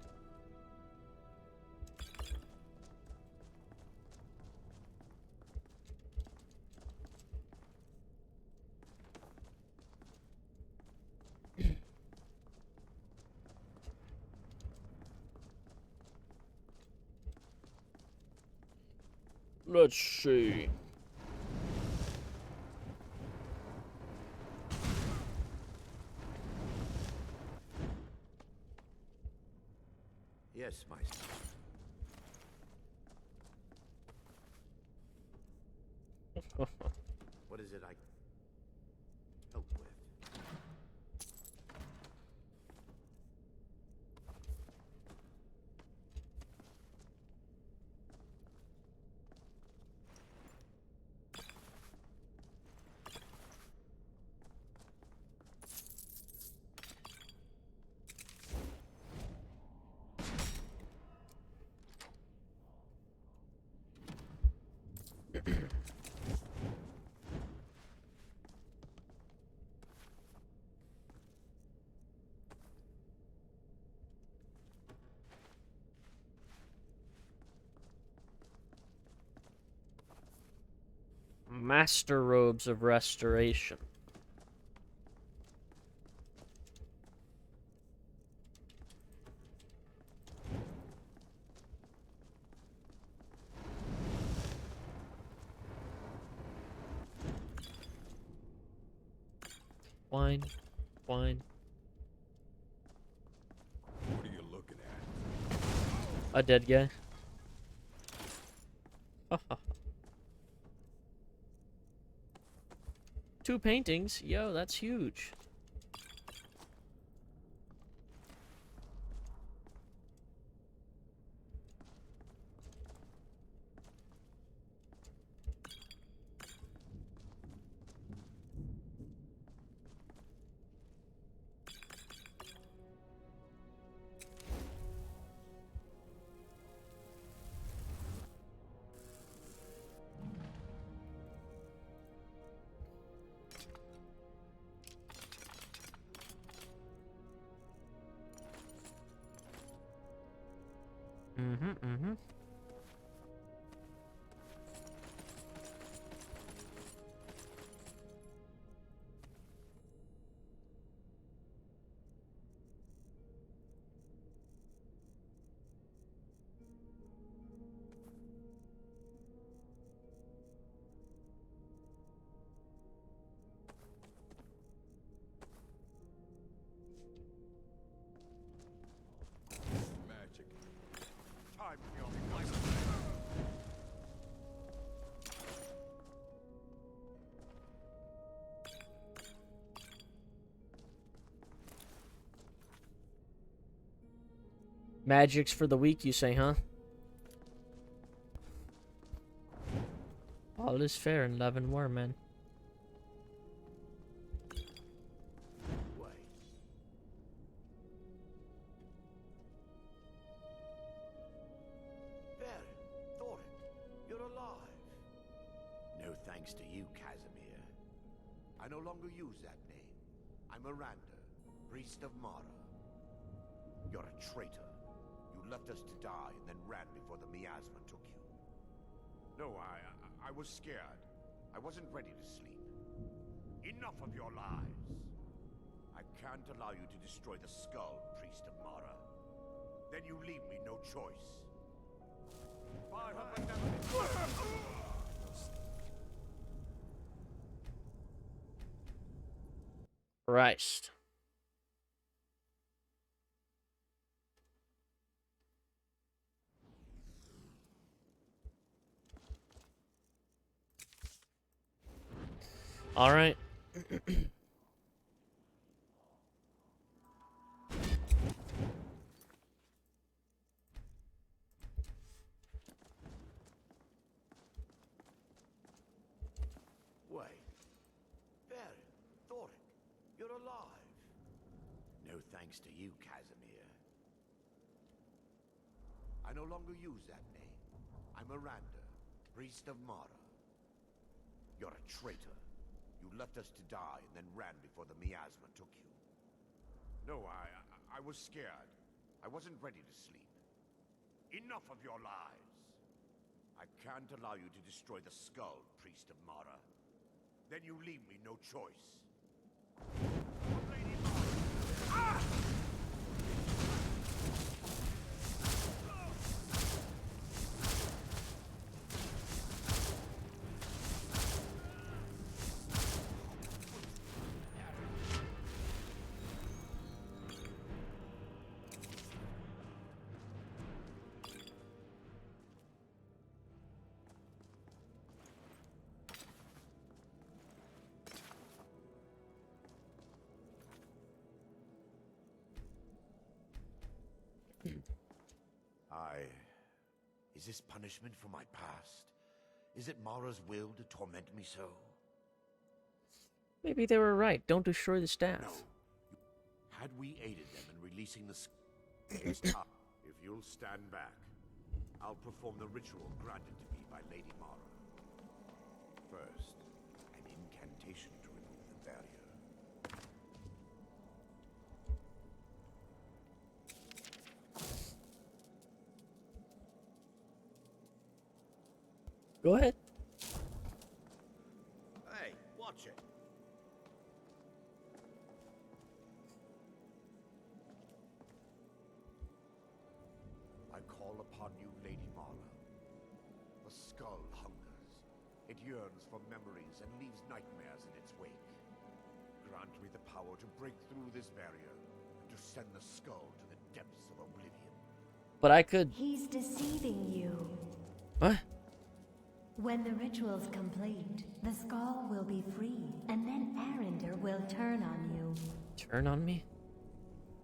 Let's see. Yes, Maestro. What is it I help with? Master robes of restoration. Wine. Wine. What are you looking at? A dead guy. Two paintings? Yo, that's huge. Magics for the weak, you say, huh? All is fair in love and war, man. You're alive. No thanks to you, Casimir. I no longer use that name. I'm Miranda, priest of Mara. You're a traitor. You left us to die and then ran before the miasma took you. No, I was scared. I wasn't ready to sleep. Enough of your lies. I can't allow you to destroy the skull, priest of Mara. Then you leave me no choice. Christ. All right. Wait. Barry, Thoric, you're alive. No thanks to you, Casimir. I no longer use that name. I'm Miranda, priest of Mara. You're a traitor. You left us to die and then ran before the miasma took you. No, I was scared. I wasn't ready to sleep. Enough of your lies. I can't allow you to destroy the skull, priest of Mara. Then you leave me no choice. Lady Mara! Ah! Is this punishment for my past? Is it Mara's will to torment me so? Maybe they were right. Don't destroy the staff. No. Had we aided them in releasing the it's time. If you'll stand back, I'll perform the ritual granted to me by Lady Mara. First, an incantation to remove the barrier. Go ahead. Hey, watch it. I call upon you, Lady Mara. The skull hungers. It yearns for memories and leaves nightmares in its wake. Grant me the power to break through this barrier and to send the skull to the depths of oblivion. But I could... He's deceiving you. What? When the ritual's complete, the skull will be free, and then Arender will turn on you. Turn on me?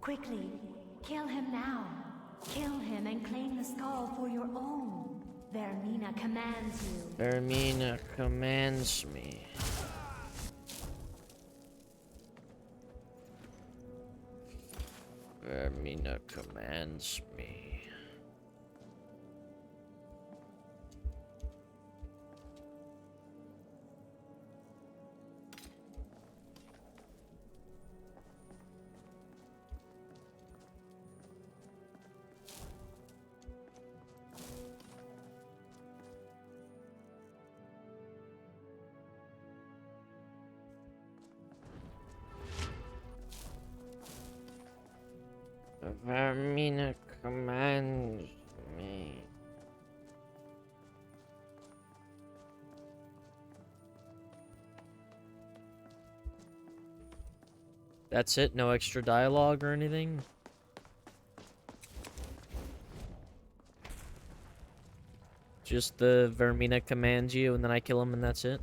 Quickly, kill him now. Kill him and claim the skull for your own. Vermina commands you. Vermina commands me. Vermina commands me. Vermina commands me. That's it? No extra dialogue or anything? Just the Vermina commands you and then I kill him and that's it?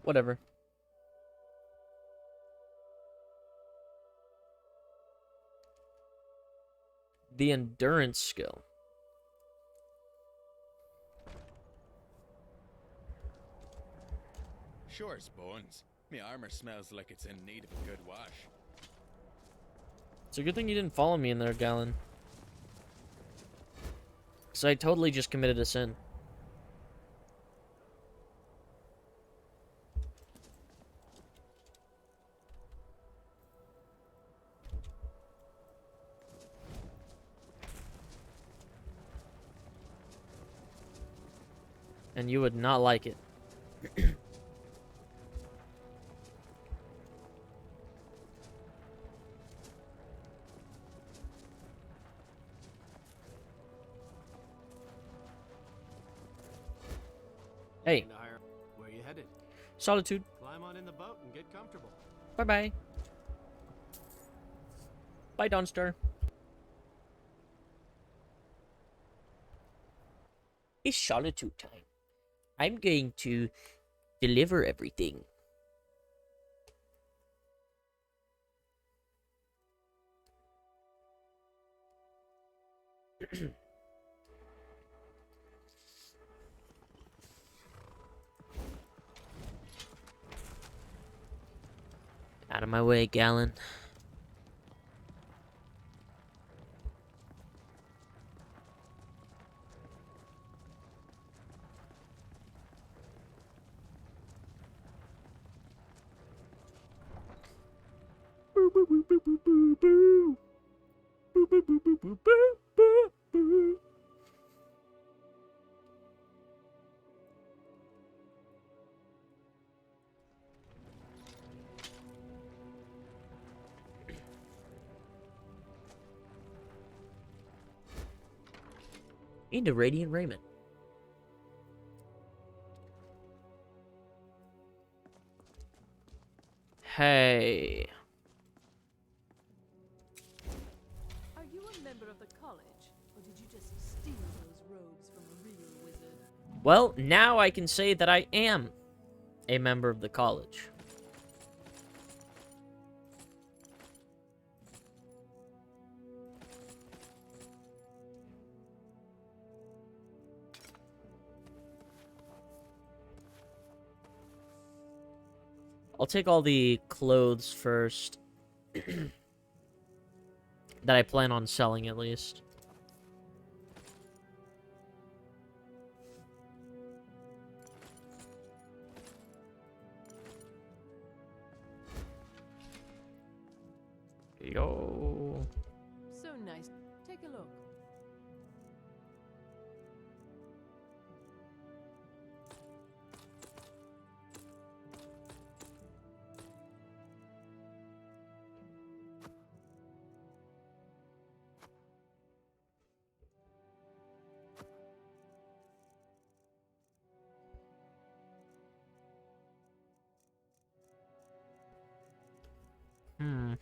Whatever. The endurance skill. Sure as bones. My armor smells like it's in need of a good wash. It's a good thing you didn't follow me in there, Galen. Because I totally just committed a sin. And you would not like it. Hey. Where you headed? Solitude. Climb on in the boat and get comfortable. Bye-bye. Bye, Dawnstar. It's Solitude time. I'm going to deliver everything. Out of my way, Galen. Into Radiant Raiment. Hey. Are you a member of the college, or did you just steal those robes from a real wizard? Well, now I can say that I am a member of the college. I'll take all the clothes first. That I plan on selling, at least. Yo. So nice. Take a look. Hmm.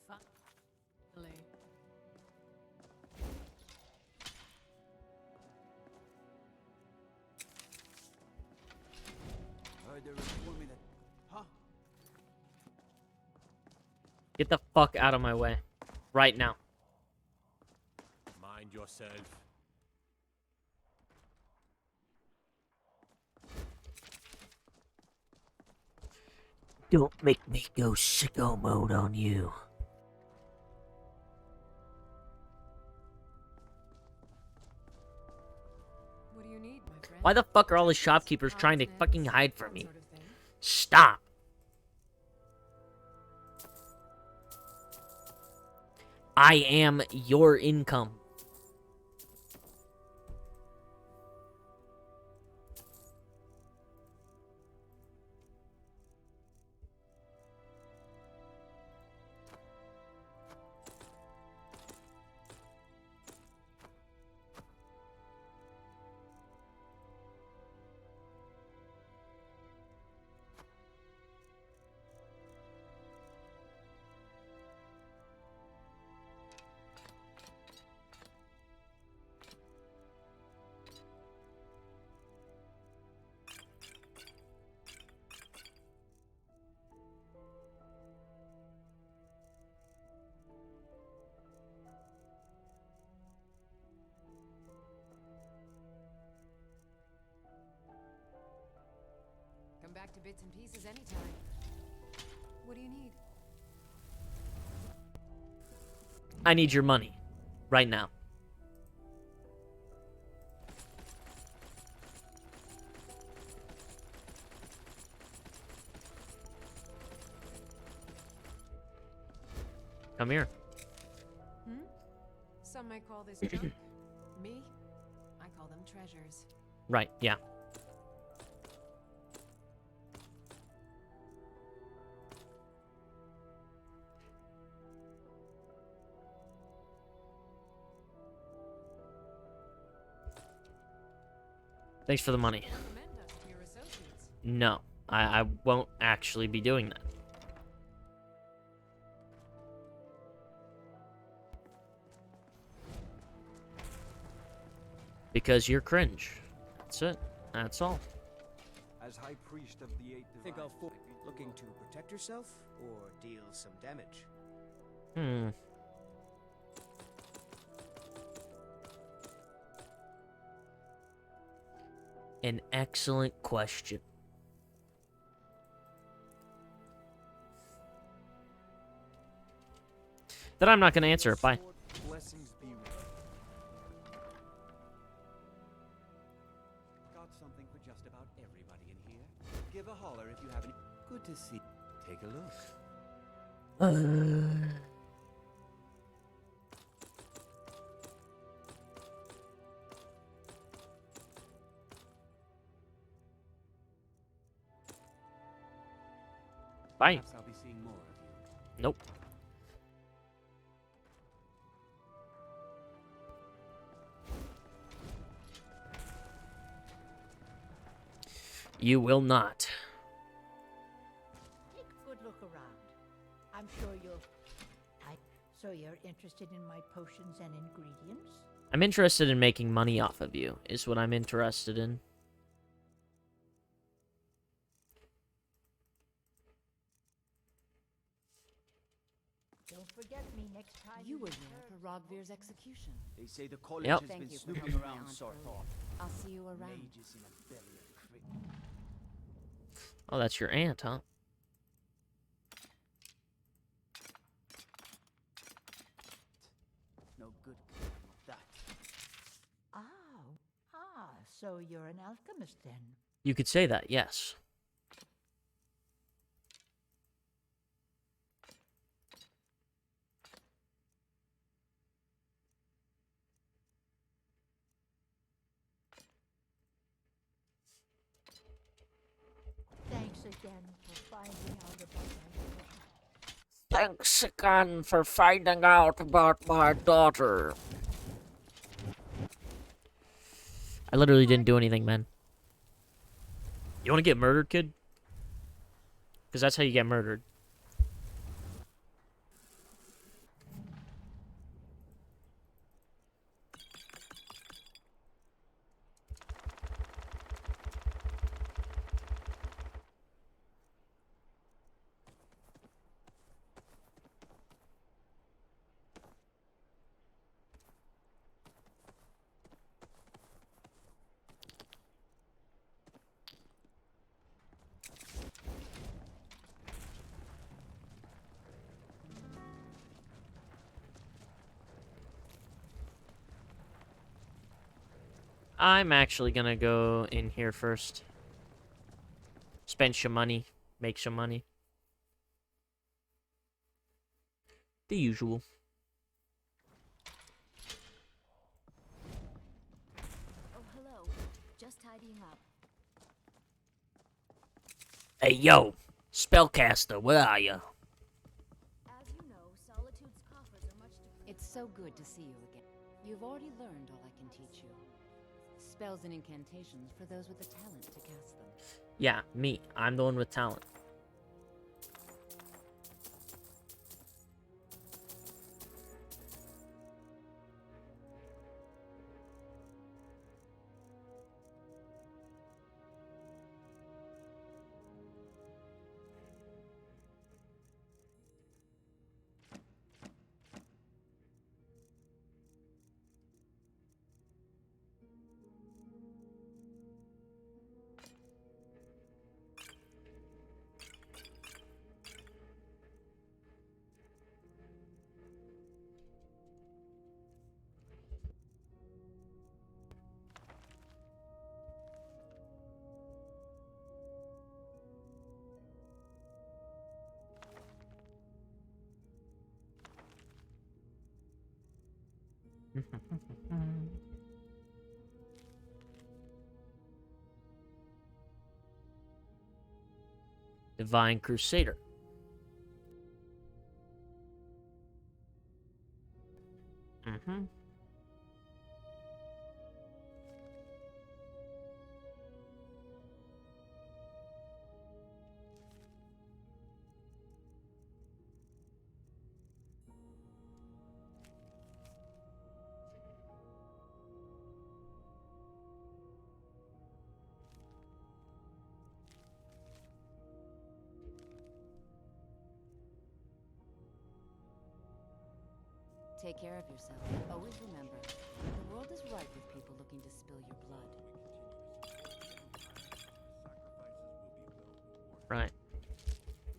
Finally. Heard there was a woman that... Huh? Get the fuck out of my way. Right now. Mind yourself. Don't make me go sicko mode on you. What do you need, my friend? Why the fuck are all the shopkeepers trying to fucking hide from me? Stop! I am your income. Come back to bits and pieces anytime. What do you need? I need your money. Right now. Come here. Some might call this junk. Me? I call them treasures. Right, yeah. Thanks for the money. No, I won't actually be doing that. Because you're cringe. That's it. That's all. As High Priest of the Eight Think I'll looking to protect yourself or deal some damage? An excellent question. That I'm not going to answer. Bye. Blessings be with you. Got something for just about everybody in here. Give a holler if you have any. Good to see. Take a look. Bye. Perhaps I'll be seeing more of you. Nope. You will not. Take a good look around. I'm sure you'll... So you're interested in my potions and ingredients? I'm interested in making money off of you, is what I'm interested in. Don't forget me next time. You were there for Rogvir's execution. They say the college Yep. has Thank been you for snooping helping around my aunt sort earlier. of. I'll see you around. Mages in a belly of crit. Oh, that's your aunt, huh? No good with that. So you're an alchemist then? You could say that, yes. Thanks again for finding out about my daughter. Thanks again for finding out about my daughter. I literally didn't do anything, man. You want to get murdered, kid? Because that's how you get murdered. I'm actually gonna go in here first. Spend some money. Make some money. The usual. Oh, hello. Just tidying up. Hey, yo! Spellcaster, where are you? As you know, Solitude's coffers are much to... It's so good to see you again. You've already learned all I can teach you. Spells and incantations for those with the talent to cast them. Yeah, me. I'm the one with talent. Divine Crusader. Mm-hmm. Take care of yourself. Always remember, the world is ripe with people looking to spill your blood. Right.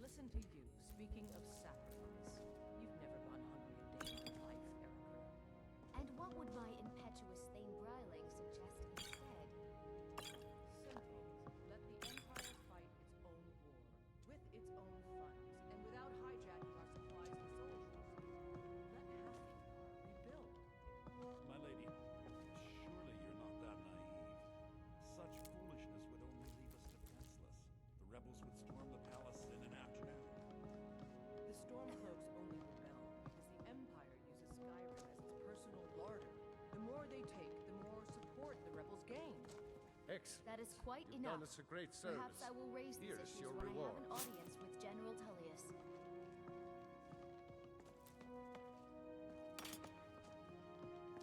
Listen to you, speaking of sacrifice. You've never gone hungry a day in your life, Erica. And what would my impetuous Thane Bryling suggest instead? Simple. Let the Empire fight its own war, with its own funds, and without hijacking our supplies and soldiers. Let Halfling rebuild. My lady, surely you're not that naive. Such foolishness would only leave us defenseless. The rebels would storm the palace in an afternoon. The Stormcloaks only rebel because the Empire uses Skyrim as its personal larder. The more they take, the more support the rebels gain. Excellent. That is quite You've enough. done us a great service. Perhaps I will raise these Here's issues your when reward. I have an audience with General Tullius.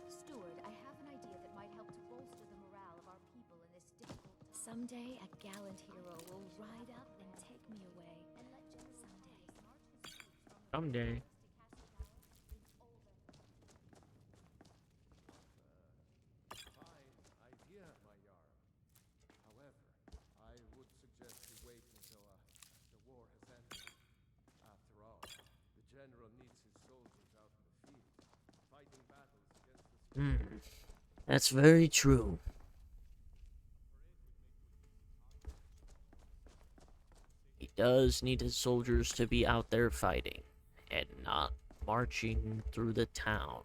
Steward, I have an idea that might help to bolster the morale of our people in this difficult... Someday, a gallant hero will ride up and take me away. And let Someday. Fine idea, my Jarl. However, I would suggest you wait until the war has ended. After all, the general needs his soldiers out in the field, fighting battles against the... That's very true. He does need his soldiers to be out there fighting, and not marching through the town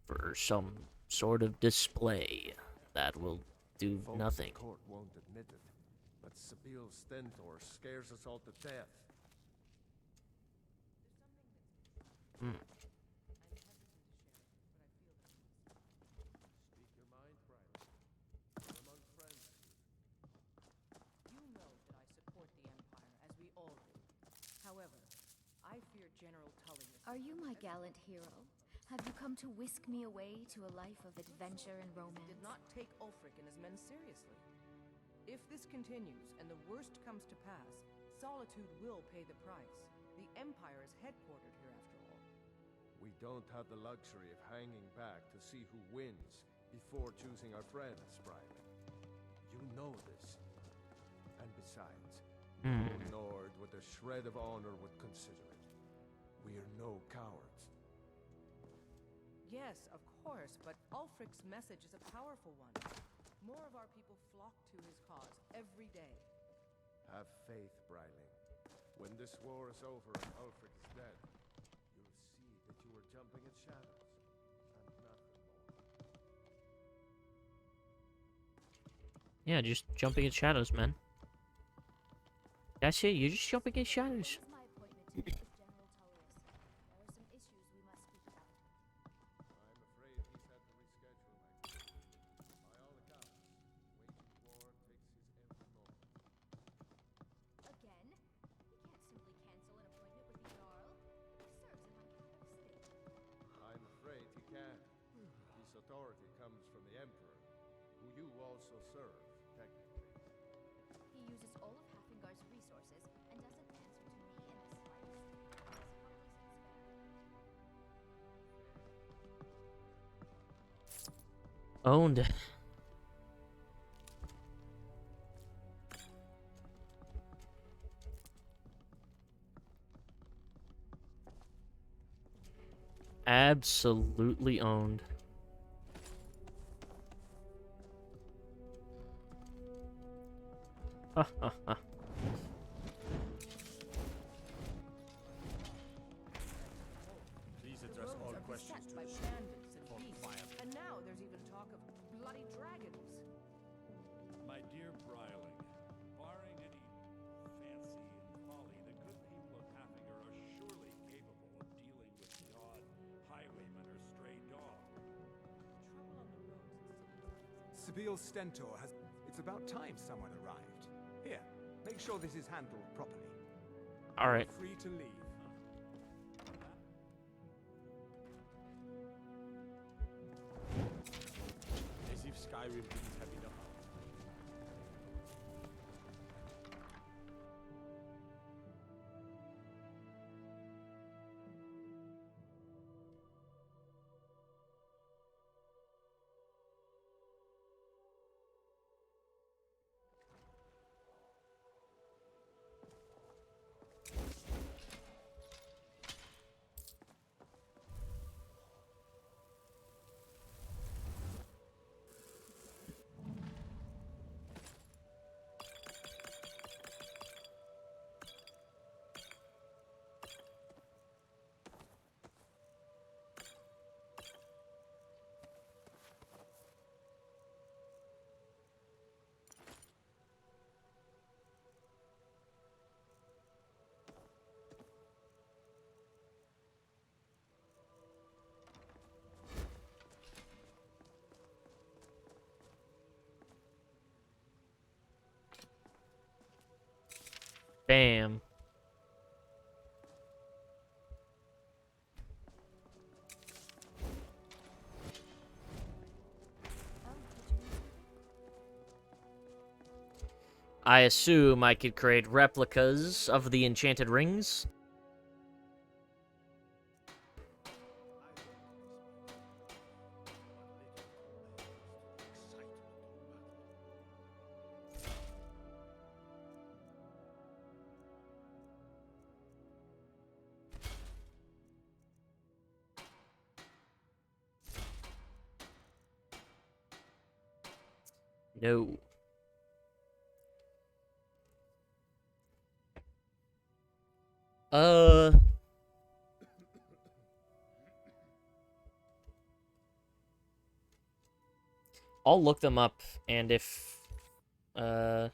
for some sort of display that will do Folk nothing. The court won't admit it, but Sabil Stentor scares us all to death. Hmm. Speak your mind, Brylan. We're among friends. You know that I support the Empire, as we all do. However, I fear General Tullius. Are you my gallant hero? Have you come to whisk me away to a life of adventure and romance? Did not take Ulfric and his men seriously. If this continues and the worst comes to pass, Solitude will pay the price. The Empire is headquartered here after all. We don't have the luxury of hanging back to see who wins before choosing our friends, Brylan. You know this. And besides, no Nord with a shred of honor would consider it. We are no cowards. Yes, of course, but Ulfric's message is a powerful one. More of our people flock to his cause every day. Have faith, Bryling. When this war is over and Ulfric is dead, you'll see that you were jumping at shadows, and nothing more. Yeah, just jumping in shadows, man. That's it, you're just jumping in shadows. My appointment to meet with General Tullius. There are some issues we must speak about. I'm afraid he's had to reschedule, my dear. By all accounts, waging war takes his every moment. Again? He can't simply cancel an appointment with the Jarl. He serves in my capital city. I'm afraid he can. His authority comes from the Emperor, who you also serve, technically. He uses all of Hafingar's resources and doesn't answer to me in the slightest. This hardly seems fair. Owned. Absolutely owned. Ha ha ha. Please address all questions by bandits and beasts, and now there's even talk of bloody dragons. My dear Bryling, barring any fancy and folly, the good people of Hafinger are surely capable of dealing with the odd highwayman or stray dog. Sibyl Stentor has... It's about time someone arrived. Here, make sure this is handled properly. All right. Free to leave. As if Skyrim didn't have enough. Bam. I assume I could create replicas of the enchanted rings. No. I'll look them up, and if, ah.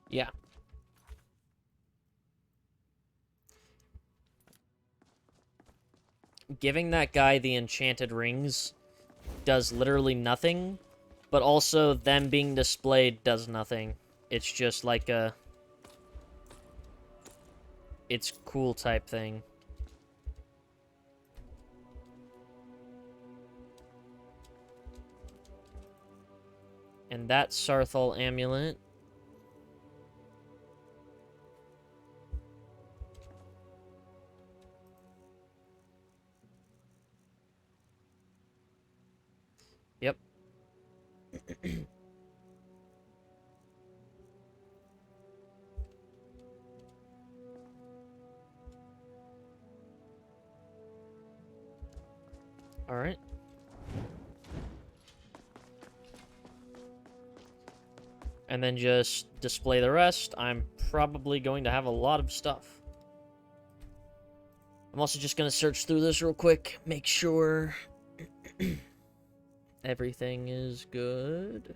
Yeah. Giving that guy the enchanted rings does literally nothing, but also them being displayed does nothing. It's just like a... It's cool type thing. And that Sarthal amulet. Yep. All right. And then just display the rest. I'm probably going to have a lot of stuff. I'm also just going to search through this real quick. Make sure everything is good.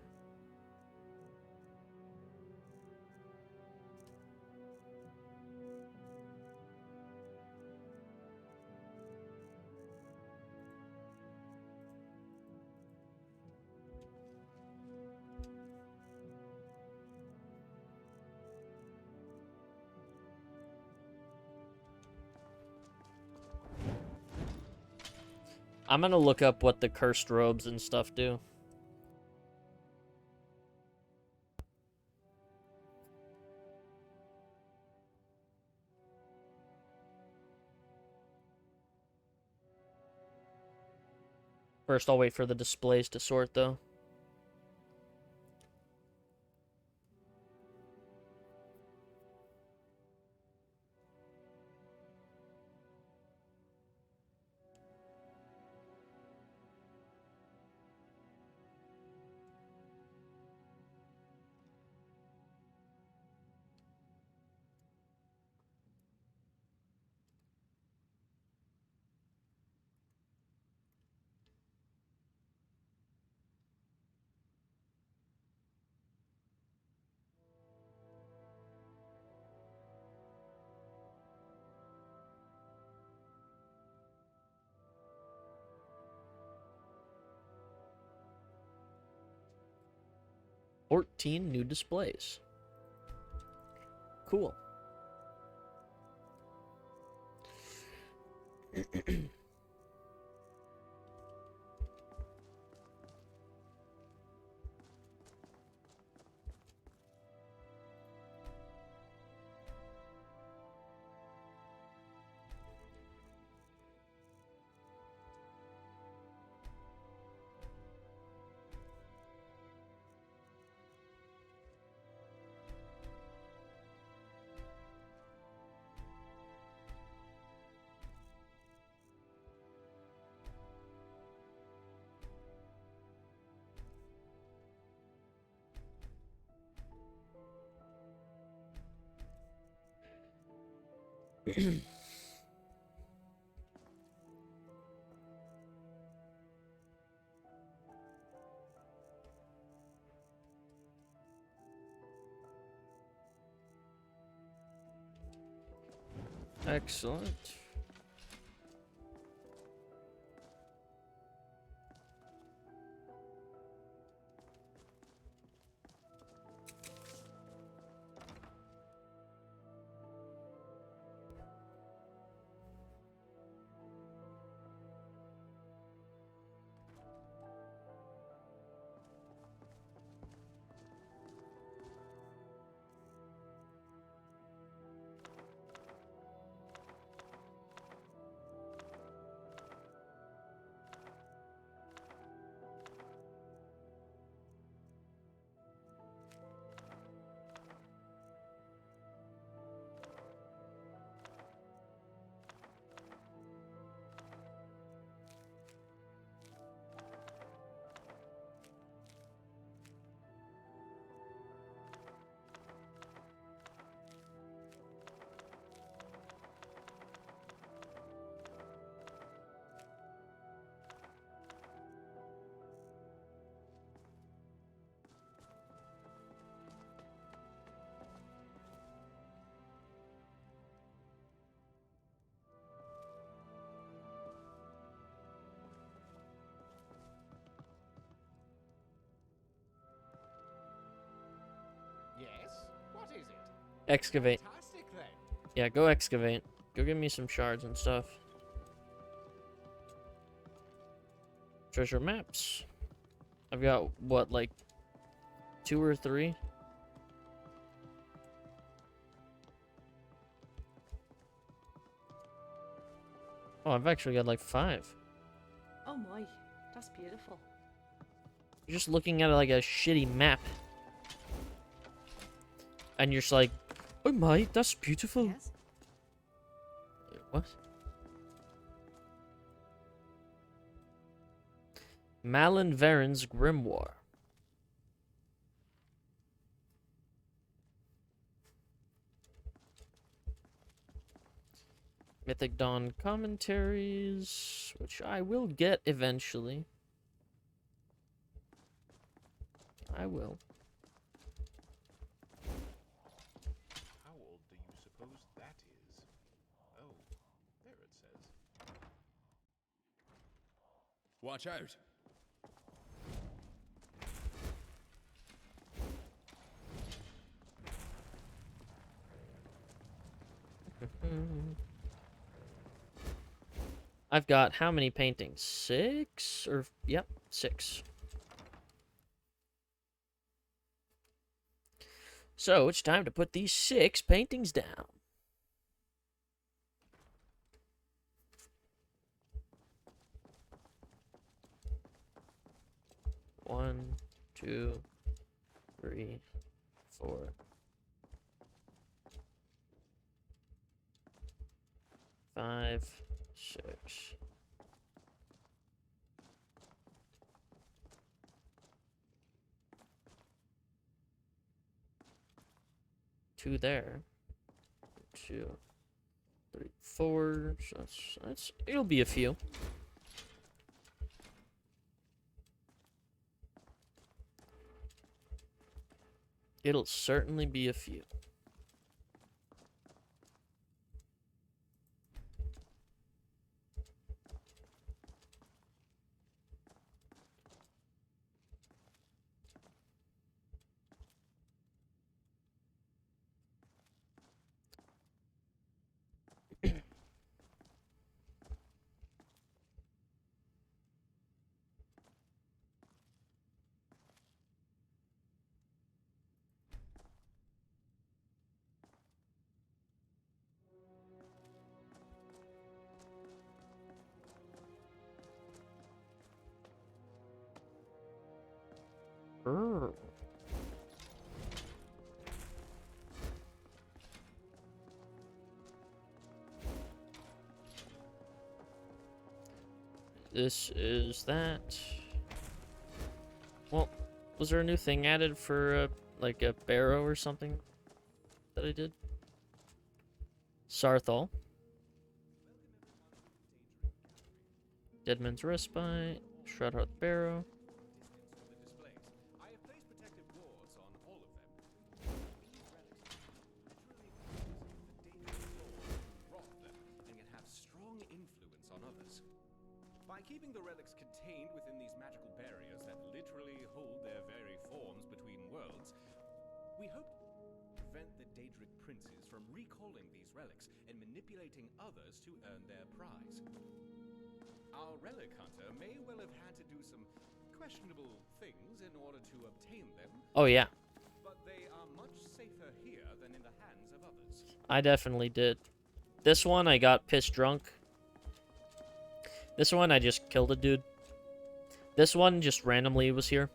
I'm gonna look up what the cursed robes and stuff do. First, I'll wait for the displays to sort, though. $14 new displays. Cool. Excellent. Excavate. Fantastic, then. Yeah, go excavate. Go give me some shards and stuff. Treasure maps. I've got, what, like 2 or 3? Oh, I've actually got like 5. Oh my, that's beautiful. You're just looking at it like a shitty map. And you're just like, oh my, that's beautiful. Yes? What? Malin Varen's Grimoire. Mythic Dawn commentaries, which I will get eventually. I will. How old do you suppose that is? Oh, there it says. Watch out! I've got how many paintings? 6? Or, yep, 6. So, it's time to put these 6 paintings down. One, 2, 3, 4. 5, 6. Two there. 2, 3, 4. So that's it'll be a few. It'll certainly be a few. This is that. Well, was there a new thing added for like a barrow or something that I did? Sarthal. Deadman's Respite. Shroudheart Barrow. I have placed protective wards on all of them. Rot them and can have strong influence on others. By keeping the relics contained within these magical barriers that literally hold their very forms between worlds, we hope to prevent the Daedric princes from recalling these relics and manipulating others to earn their prize. Our relic hunter may well have had to do some questionable things in order to obtain them. Oh yeah. But they are much safer here than in the hands of others. I definitely did. This one I got pissed drunk. This one I just killed a dude. This one just randomly was here.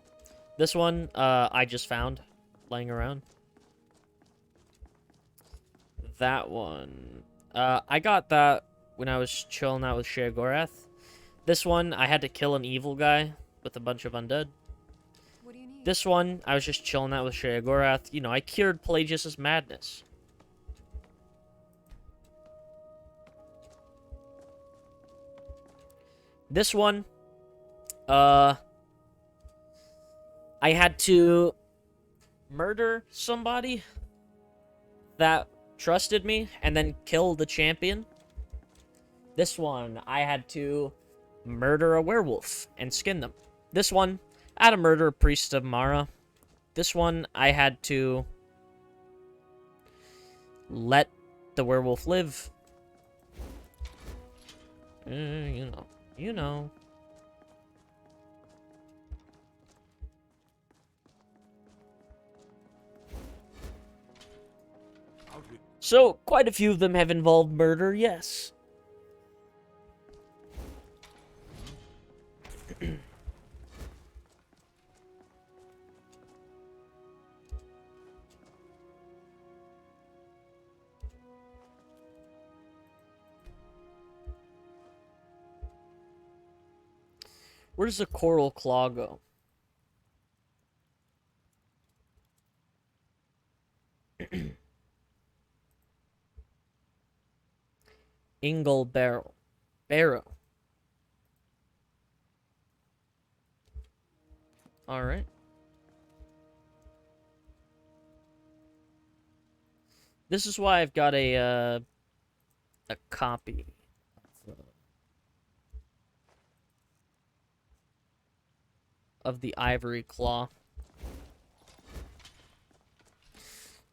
This one I just found laying around. That one I got that when I was chilling out with Sheogorath. This one I had to kill an evil guy with a bunch of undead. What do you need? This one I was just chilling out with Sheogorath. You know, I cured Pelagius's madness. This one, I had to murder somebody that trusted me and then kill the champion. This one, I had to murder a werewolf and skin them. This one, I had to murder a priest of Mara. This one, I had to let the werewolf live. You know. You know. So, quite a few of them have involved murder, yes. Where does the coral claw go? Ingle barrel. Barrow. Alright. This is why I've got a copy of the ivory claw.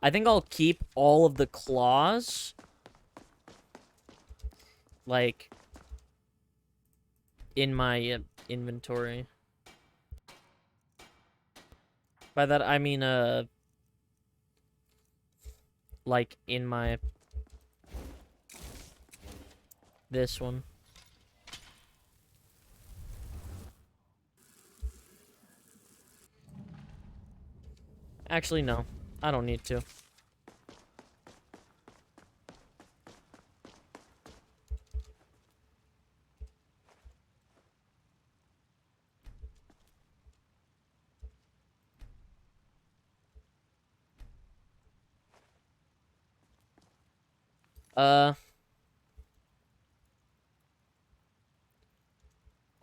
I think I'll keep all of the claws, like, in my inventory. By that, I mean, like, in my... this one. Actually, no. I don't need to.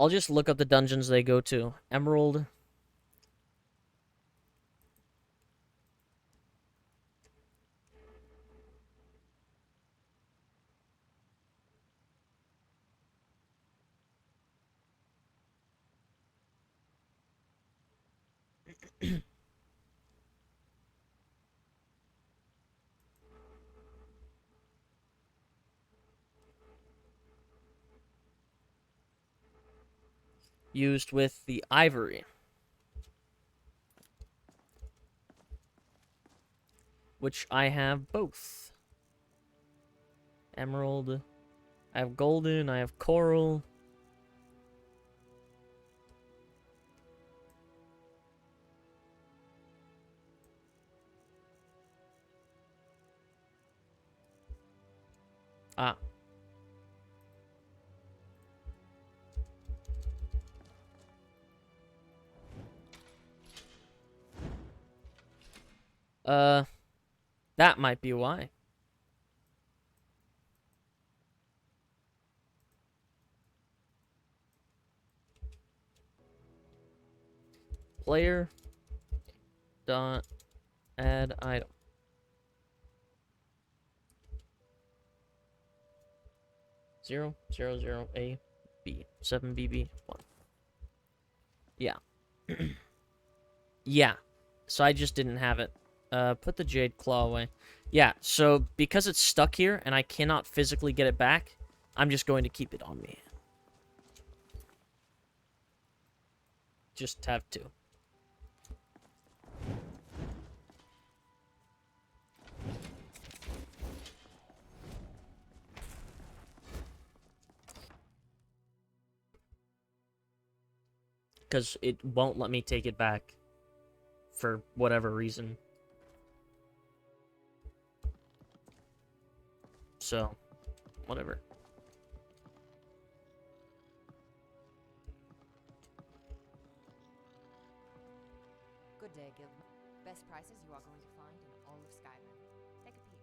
I'll just look up the dungeons they go to. Emerald. Used with the ivory. Which I have both. Emerald. I have golden, I have coral. Ah. That might be why. Player dot add item. Zero, zero, zero, A, B, 7BB, 1. Yeah. Yeah. So I just didn't have it. Put the Jade Claw away. Yeah, so because it's stuck here and I cannot physically get it back, I'm just going to keep it on me. Just have to. Because it won't let me take it back. For whatever reason. So, whatever. Good day, Guildman. Best prices you are going to find in all of Skyrim. Take a peek.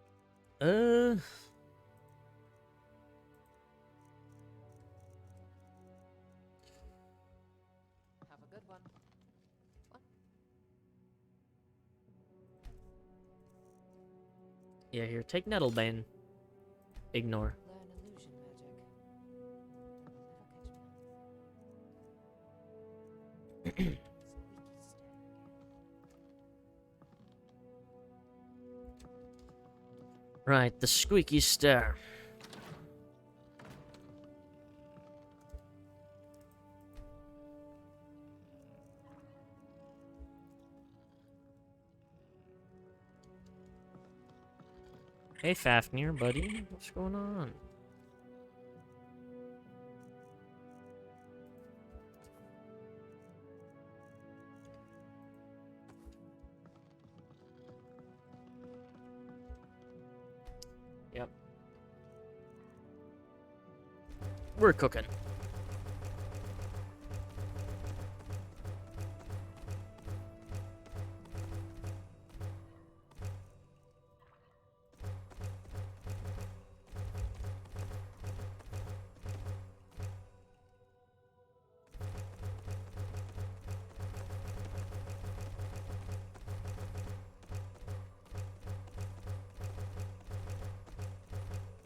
Have a good one. Yeah, here, take Nettlebane. Ignore. Learn illusion magic. Right, the squeaky stair. Hey, Fafnir, buddy. What's going on? Yep. We're cooking.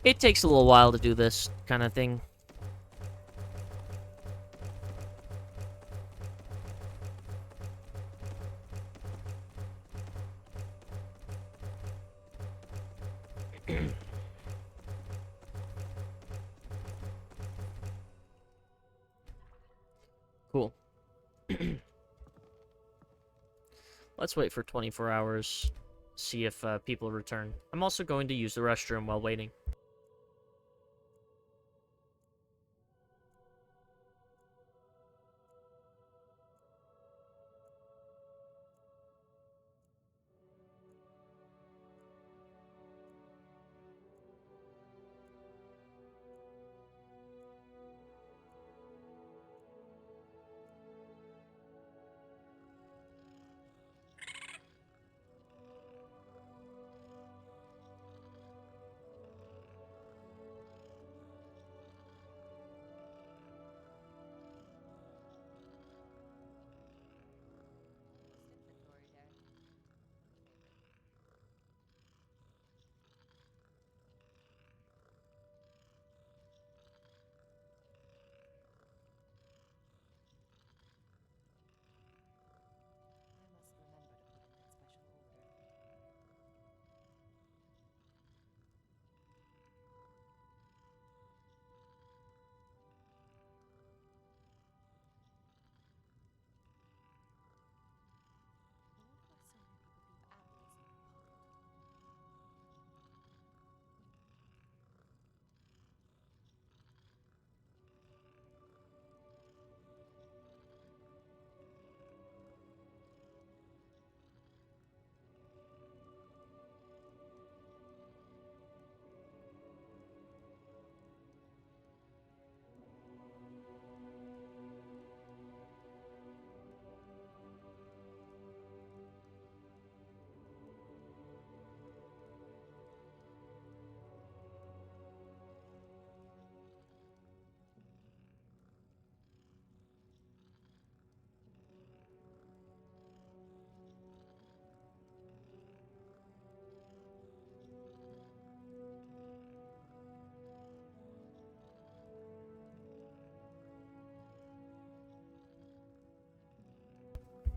It takes a little while to do this kind of thing. Cool. Let's wait for 24 hours. See if people return. I'm also going to use the restroom while waiting.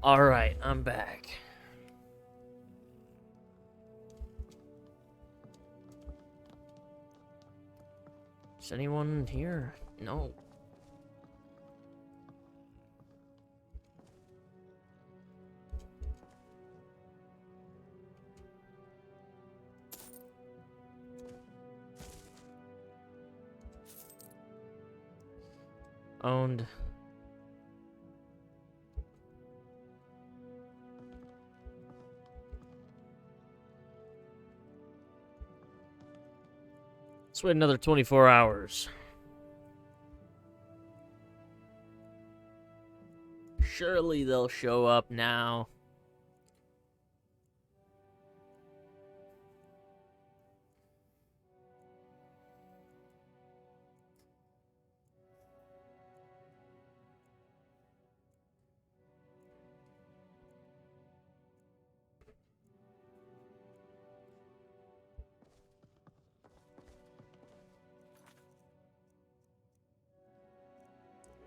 Alright, I'm back. Is anyone here? No. Owned. Let's wait another 24 hours. Surely they'll show up now.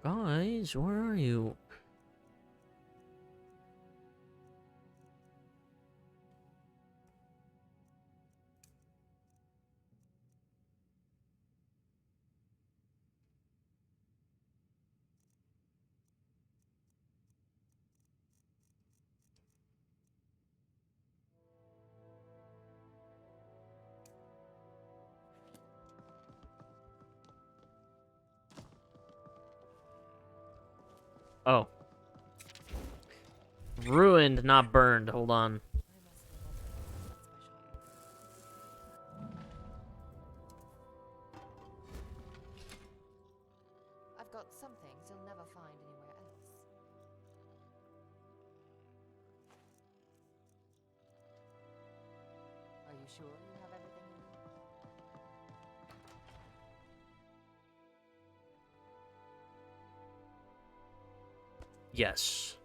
Guys, where are you? Oh. Ruined, not burned. Hold on. I've got some things you'll never find anywhere else. Are you sure you have everything you need? Yes.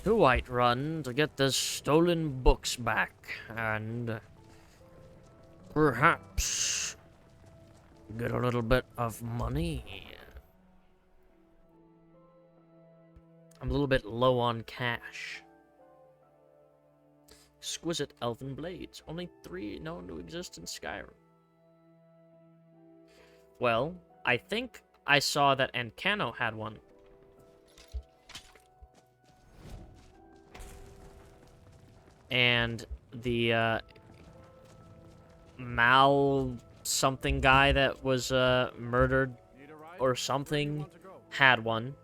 To Whiterun to get the stolen books back, and perhaps get a little bit of money. I'm a little bit low on cash. Exquisite elven blades. Only 3 known to exist in Skyrim. Well, I think I saw that Ancano had one. And the Mal something guy that was murdered or something had one.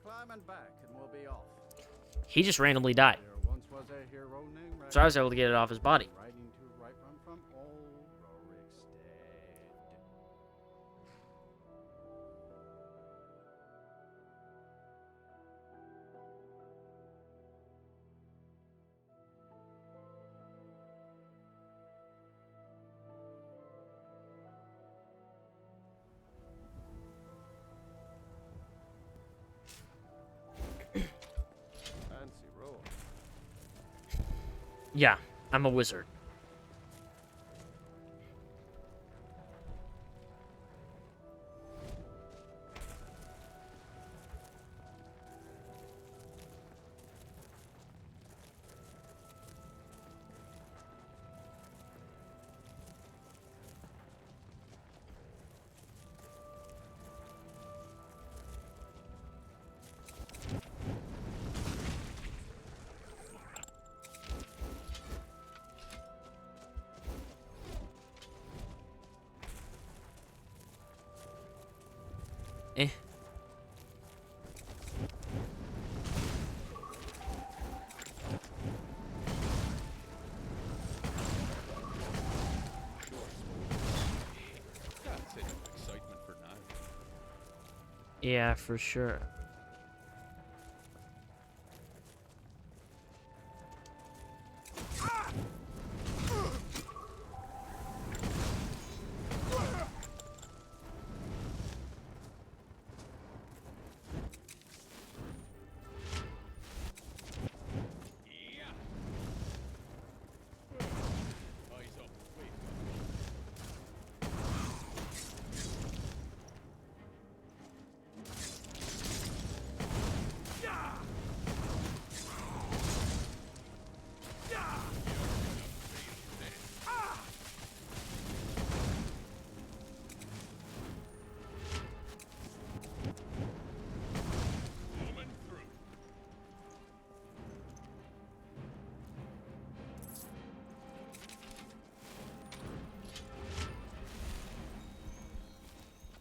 Climb and back, and we'll be off. He just randomly died. There once was a hero named So I was able to get it off his body. riding to Whiterun from old Rorik's dead. Fancy roll. Yeah, I'm a wizard. Eh. That's enough excitement for now. Yeah, for sure. Eyes up. Wait.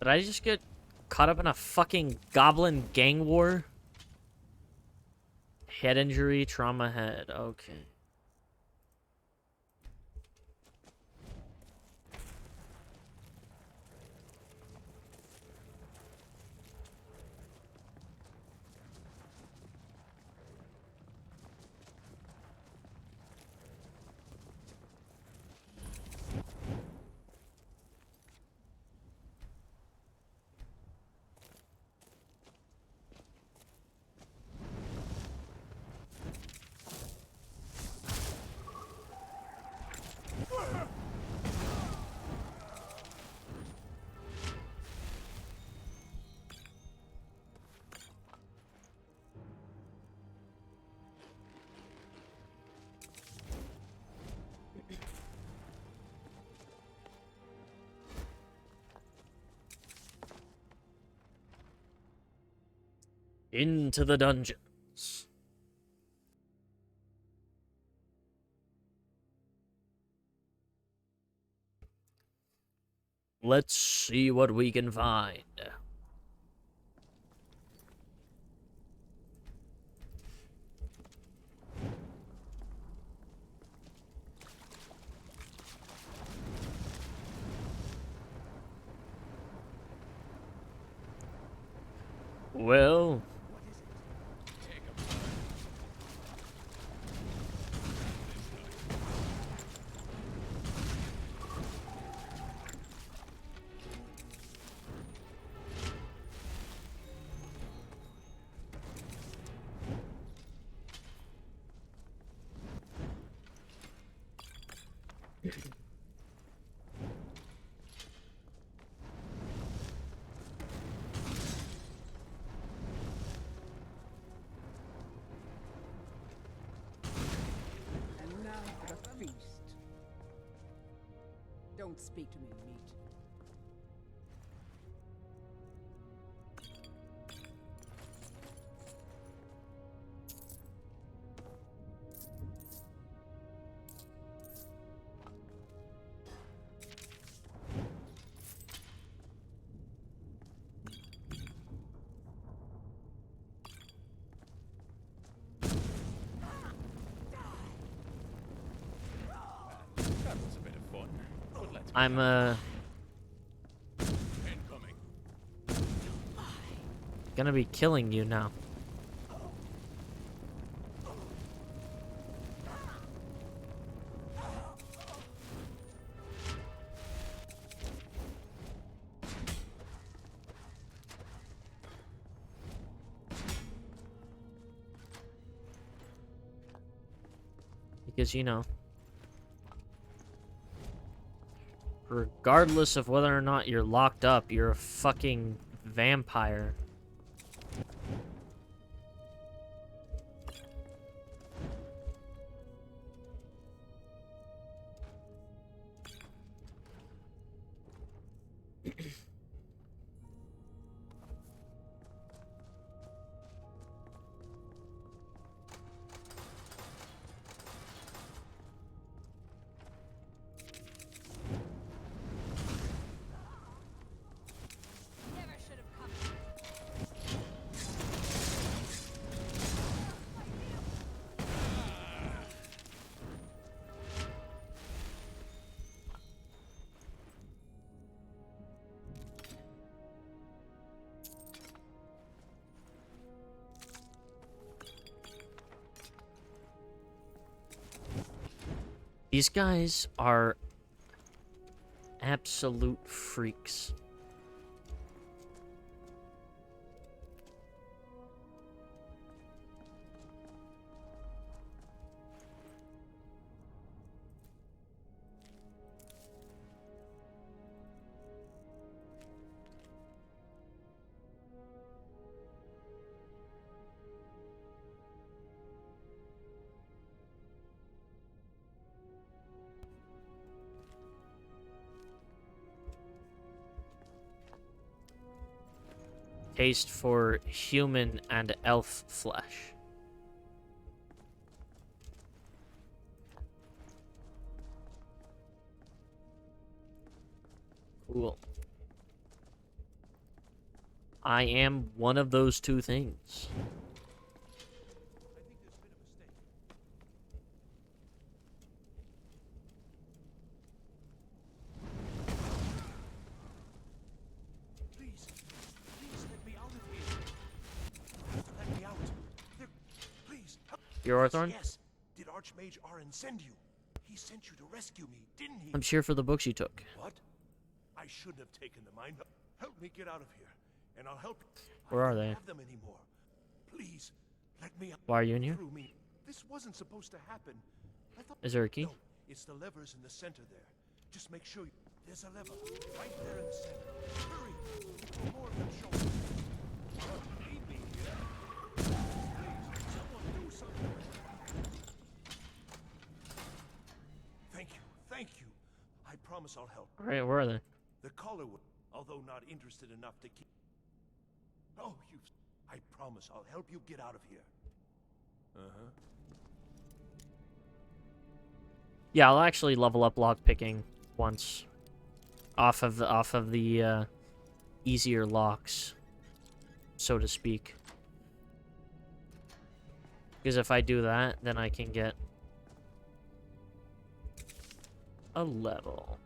Did I just get caught up in a fucking goblin gang war? Head injury, trauma head. Okay. Into the dungeon. Let's see what we can find. Well, And now for the feast. Don't speak to me, meat. That was a bit of fun. But let's I'm incoming. gonna be killing you now. Because, you know, regardless of whether or not you're locked up, you're a fucking vampire. These guys are absolute freaks. Taste for human and elf flesh. Cool. I am one of those two things. Please, please let me out of here. You have to let me out. Please. Help. You're Arthorn? Yes. Did Archmage Aaron send you? He sent you to rescue me, didn't he? I'm here for the books you took. What? I shouldn't have taken them. Help me get out of here, and I'll help you. Where are I don't they? have them anymore. Please, let me out. Why are you in here? Through me. This wasn't supposed to happen. I thought. Is there a key? No, it's the levers in the center there. Just make sure there's a lever right there in the center. Hurry! Before more of them show up. Leave me here. Please, someone do something. Thank you. Thank you. I promise I'll help. Right, where are they? The caller would, although not interested enough to keep. Oh, you. I promise I'll help you get out of here. Uh-huh. Yeah, I'll actually level up lockpicking once. off of the easier locks, so to speak. Because if I do that, then I can get a level.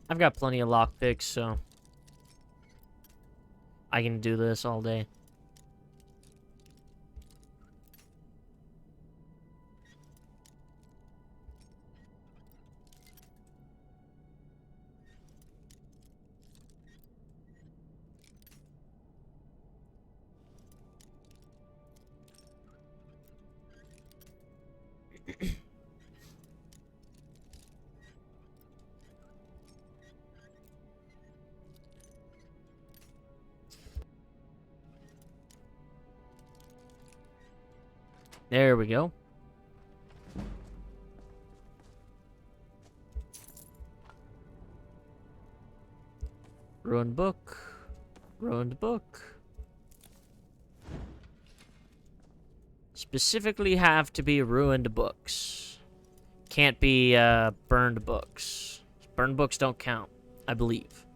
I've got plenty of lockpicks, so I can do this all day. There we go. Ruined book. Ruined book. Specifically have to be ruined books. Can't be burned books. Burned books don't count, I believe.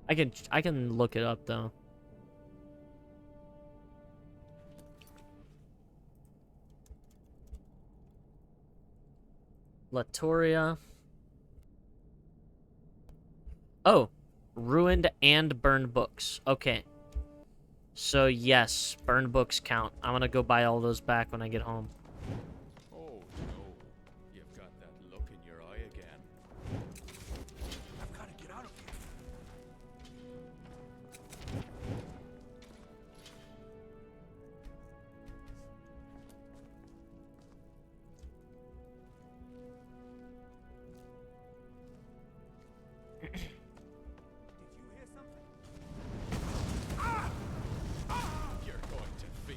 I can look it up though. Latoria. Oh, ruined and burned books. Okay. So yes, burned books count. I'm gonna go buy all those back when I get home. Oh no, you've got that look in your eye again. I've got to get out of here. Did you hear something? You're going to feel.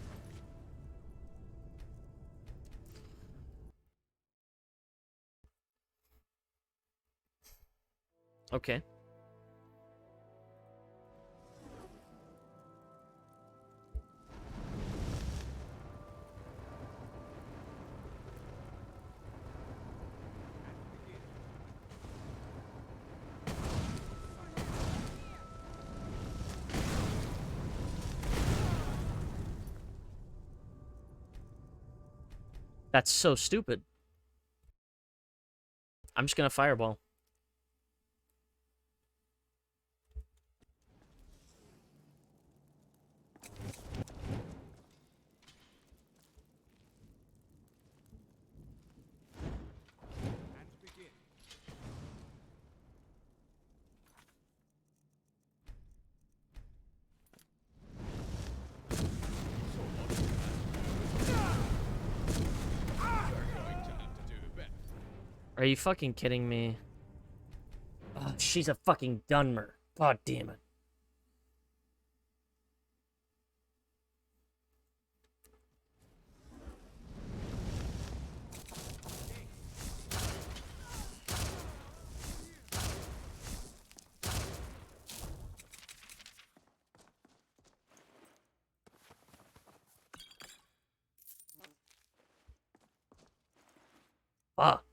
Okay. That's so stupid. I'm just gonna fireball. And begin. Are you fucking kidding me? Oh, she's a fucking Dunmer. God damn it. Fuck.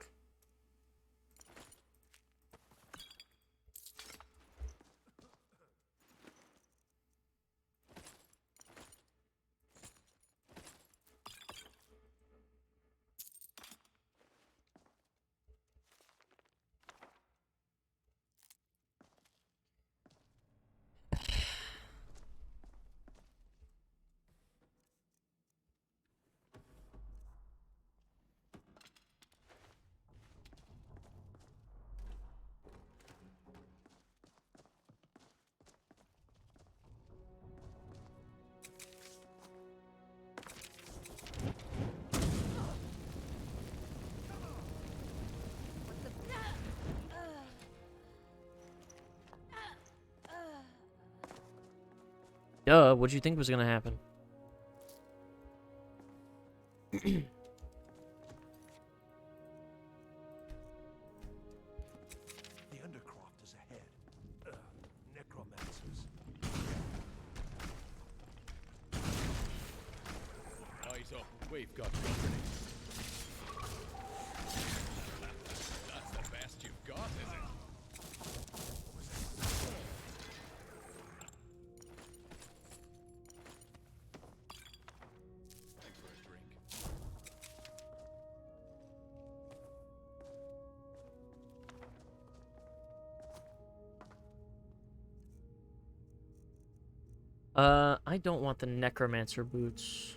Duh, what'd you think was gonna happen? The Undercroft is ahead. Necromancers. Eyes up, we've got company. That's the best you've got, is it? Thanks for a drink. I don't want the necromancer boots.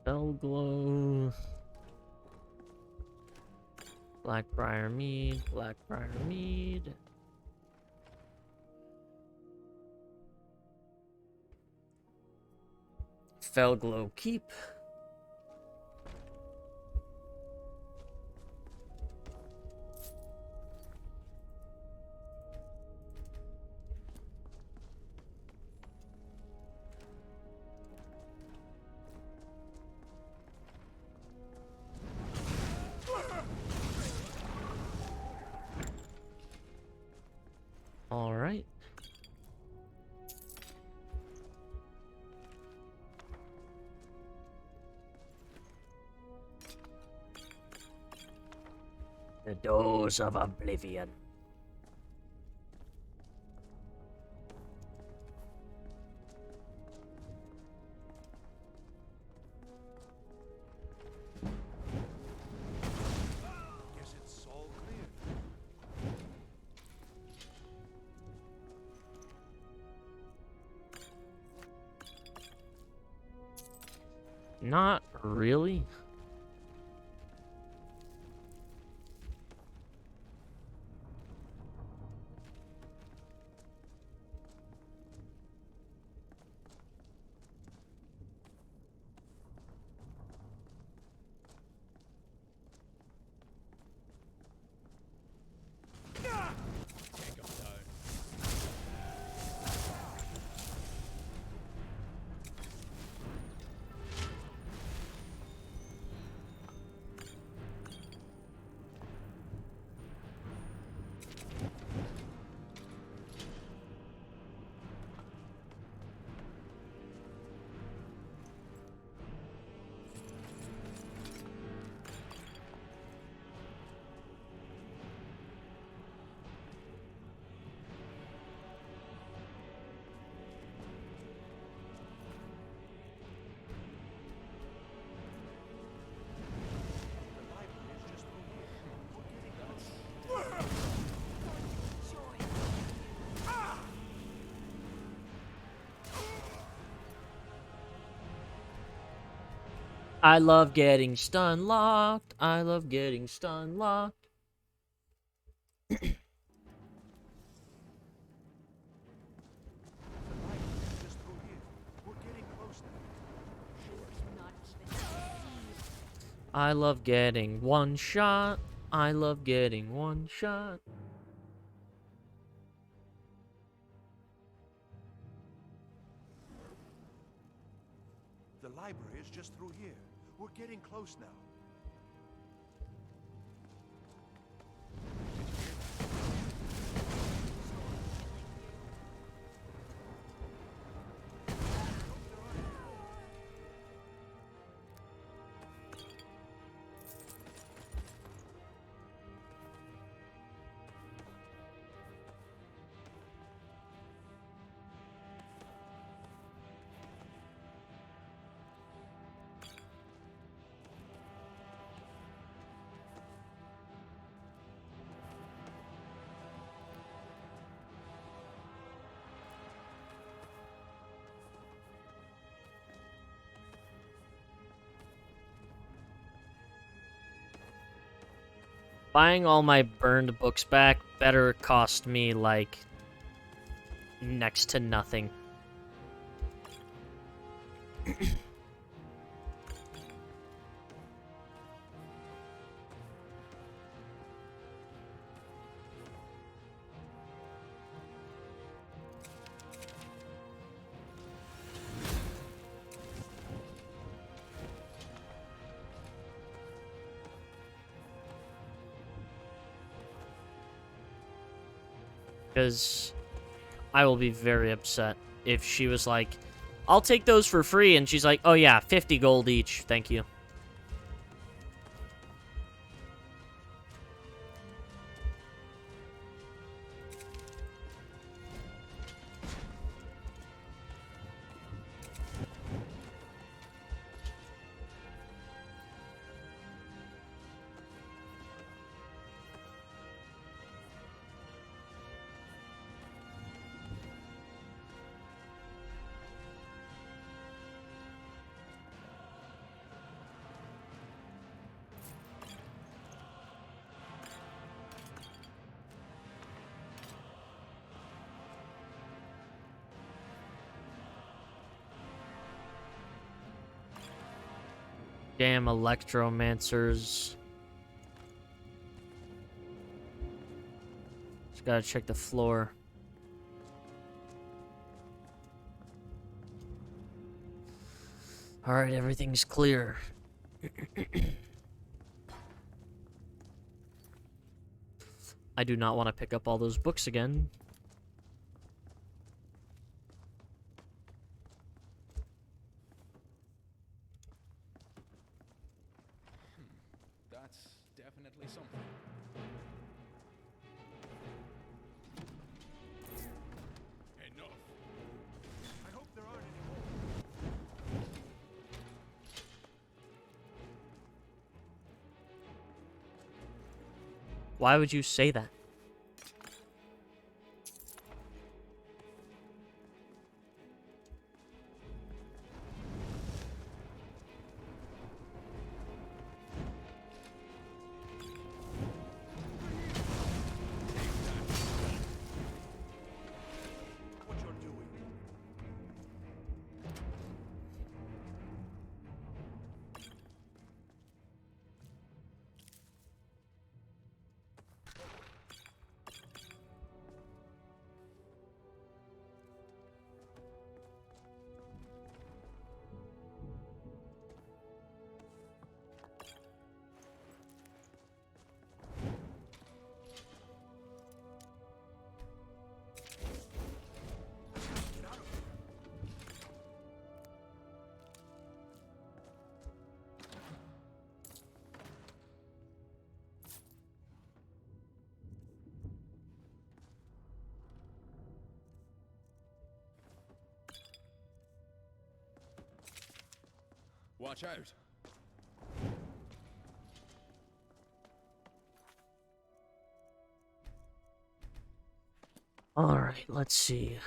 Belglow. Blackbriar Mead, Blackbriar Mead. Felglow Keep. All right. The doors of oblivion. Guess it's all clear. Not really. Take 'em down. I love getting stun locked. I love getting stun locked. Just through here. We're getting close now. I love getting one shot. I love getting one shot. The library is just through here. We're getting close now. Buying all my burned books back better cost me, like, next to nothing. Because I will be very upset if she was like, I'll take those for free, and she's like, oh yeah, 50 gold each, thank you. Damn electromancers. Just gotta check the floor. Alright, everything's clear. I do not want to pick up all those books again. That's definitely something. Enough. I hope there aren't any more. Why would you say that? What you're doing. Watch out. Alright, let's see.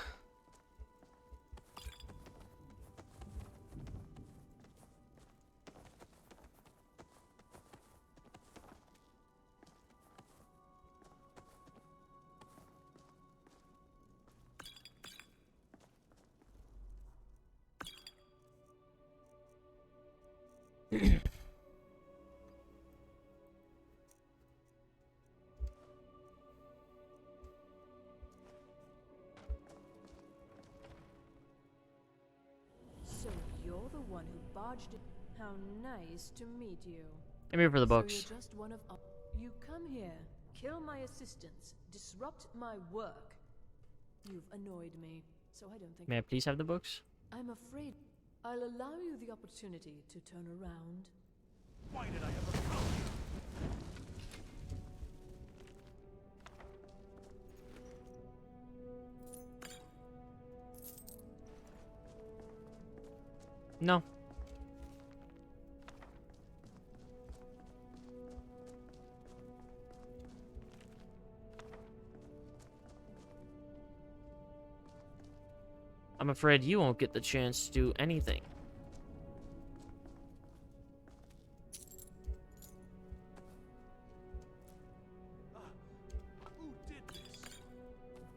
So you're the one who barged in. How nice to meet you. I'm here for the So books. you're just one of you come here, kill my assistants, disrupt my work. You've annoyed me, so I don't think. May I please have the books? I'm afraid I'll allow you the opportunity to turn around. Why did I ever come here? No. I'm afraid you won't get the chance to do anything.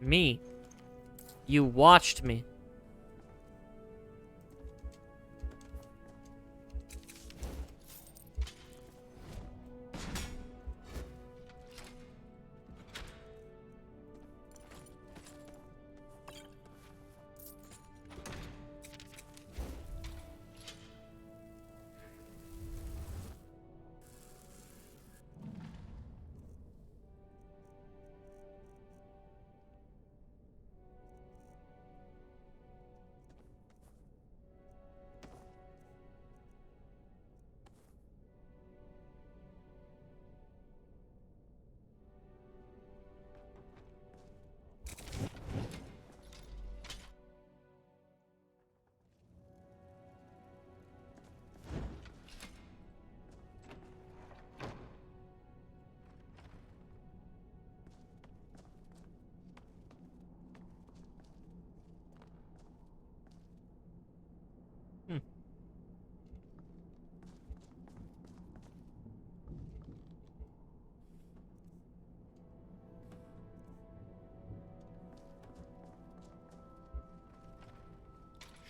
Me. You watched me.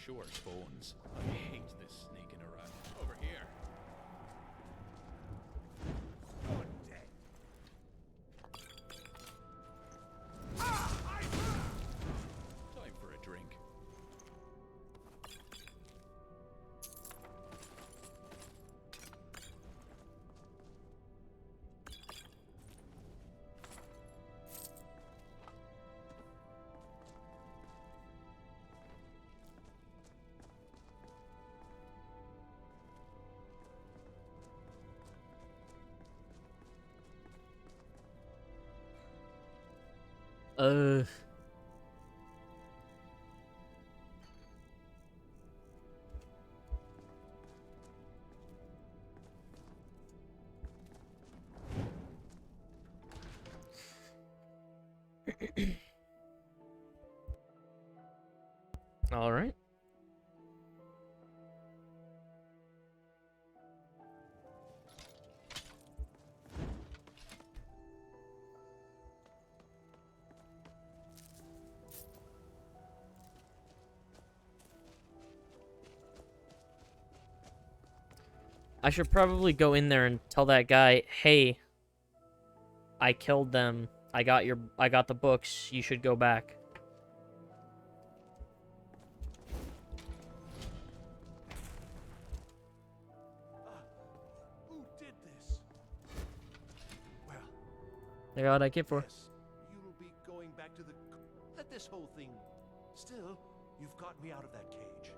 Sure, bones. I hate this sneaking around. Over here. You're dead. Time for a drink. Uh. All right. I should probably go in there and tell that guy, "Hey, I killed them. I got the books. You should go back." Who did this? Well, I got what I came for. yes, you'll be going back to the... Let this whole thing... Still, you've got me out of that cage,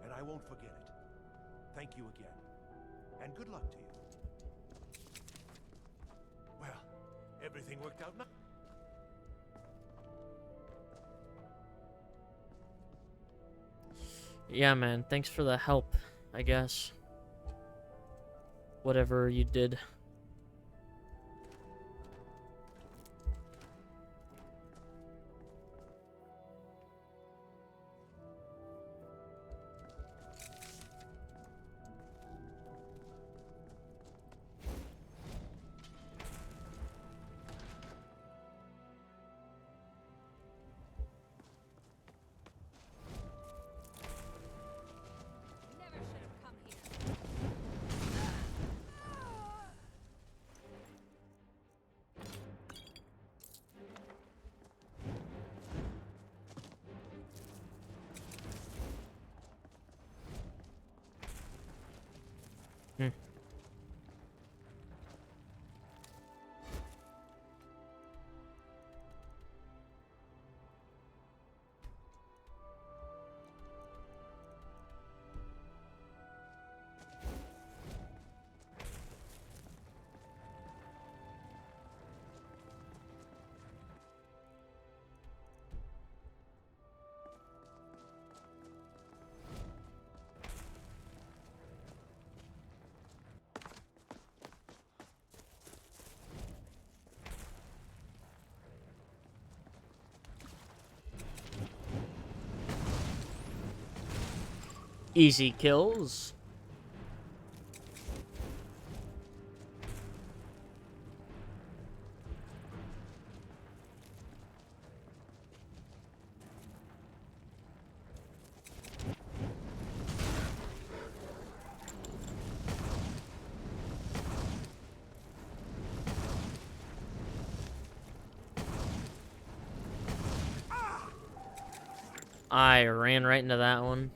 and I won't forget it. Thank you again, and good luck to you. Well, everything worked out now. Yeah, man. Thanks for the help, I guess. Whatever you did. Easy kills. I ran right into that one.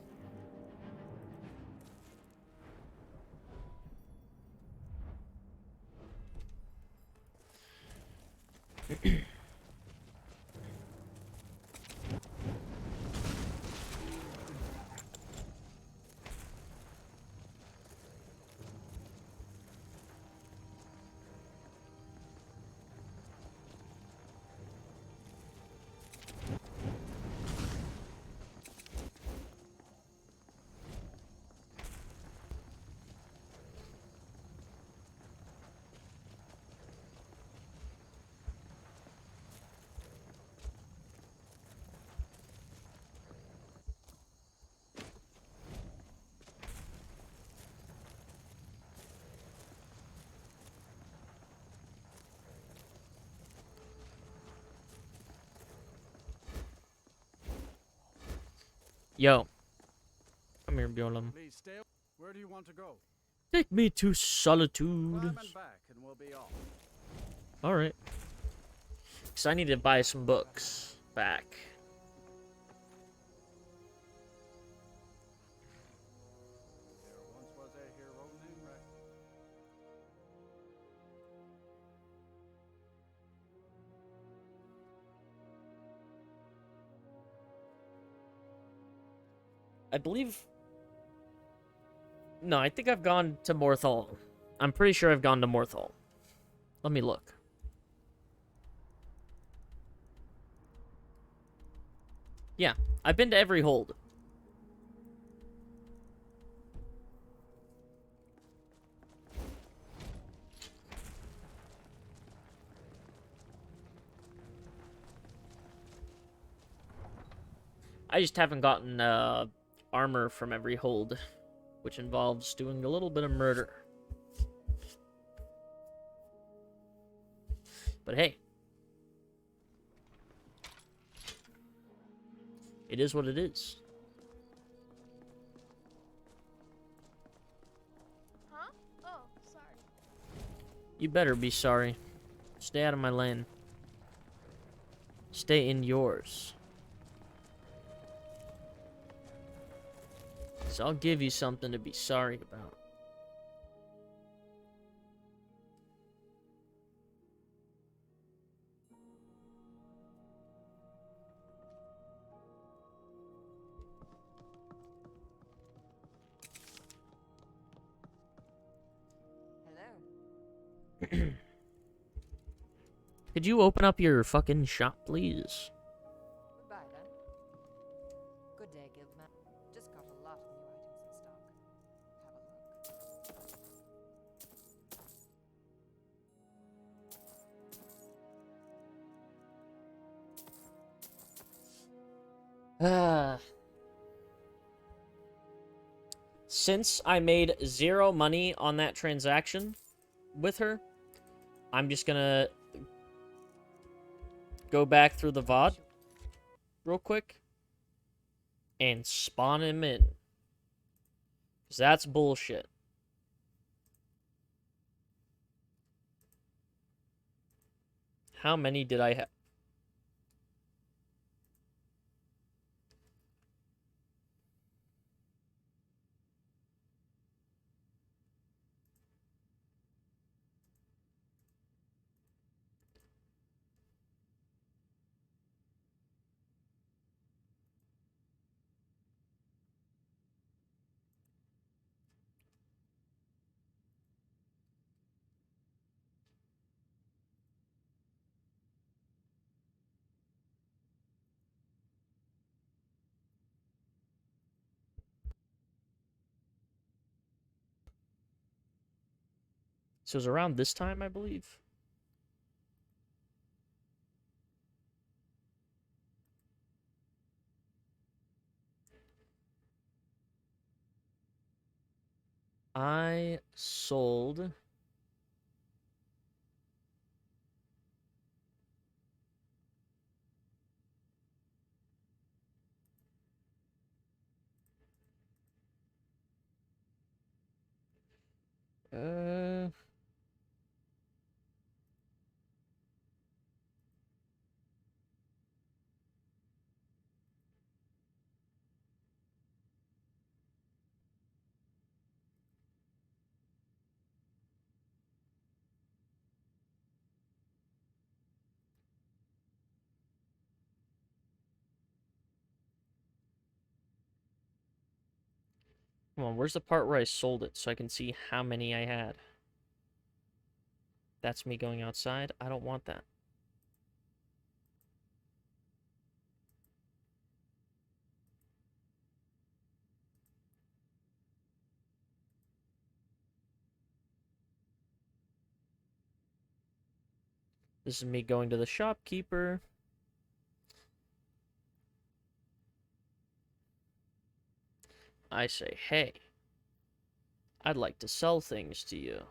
Yo. Come here, Bjornum. Please stay. Where do you want to go? Take me to solitude. Climb and back, and we'll be off. Alright. Because I need to buy some books back. There once was a hero named Rex. I believe... No, I think I've gone to Morthal. I'm pretty sure I've gone to Morthal. Let me look. Yeah, I've been to every hold. I just haven't gotten armor from every hold, which involves doing a little bit of murder. But hey. It is what it is. Huh? Oh, sorry. You better be sorry. Stay out of my lane. Stay in yours. So I'll give you something to be sorry about. Hello. Could you open up your fucking shop, please? Goodbye then. Good day, Guildman. Just got a lot of new items in stock. Have a look. Since I made 0 money on that transaction with her, I'm just gonna go back through the VOD real quick and spawn him in. Because that's bullshit. How many did I have? So it was around this time, I believe. I sold... Come on, where's the part where I sold it so I can see how many I had? That's me going outside. I don't want that. This is me going to the shopkeeper. I say, hey, I'd like to sell things to you.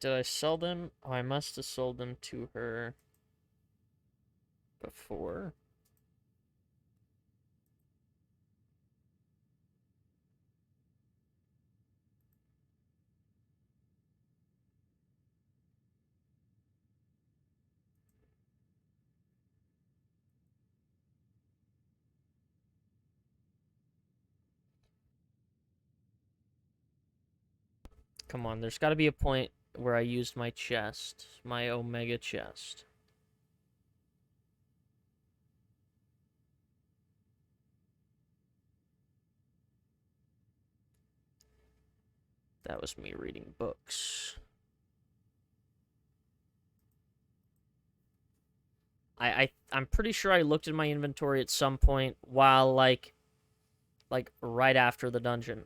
Did I sell them? Oh, I must have sold them to her before. Come on, there's got to be a point where I used my chest, my Omega chest. That was me reading books. I'm pretty sure I looked at my inventory at some point while like right after the dungeon.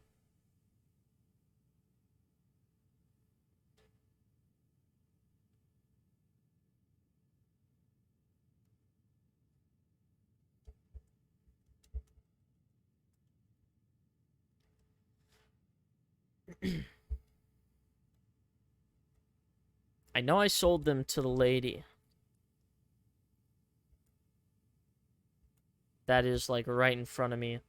I know I sold them to the lady. That is like right in front of me.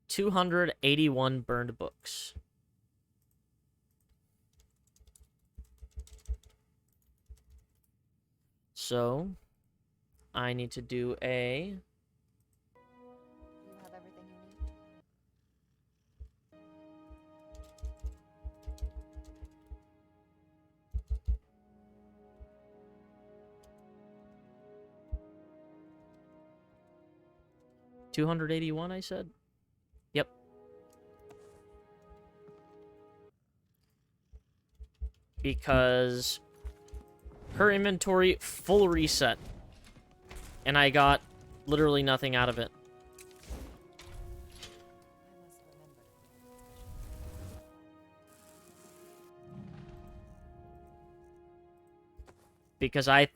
$281 burned books. So, I need to do a... You have everything you need? 281, I said? Yep. Because her inventory full reset. And I got literally nothing out of it. Because I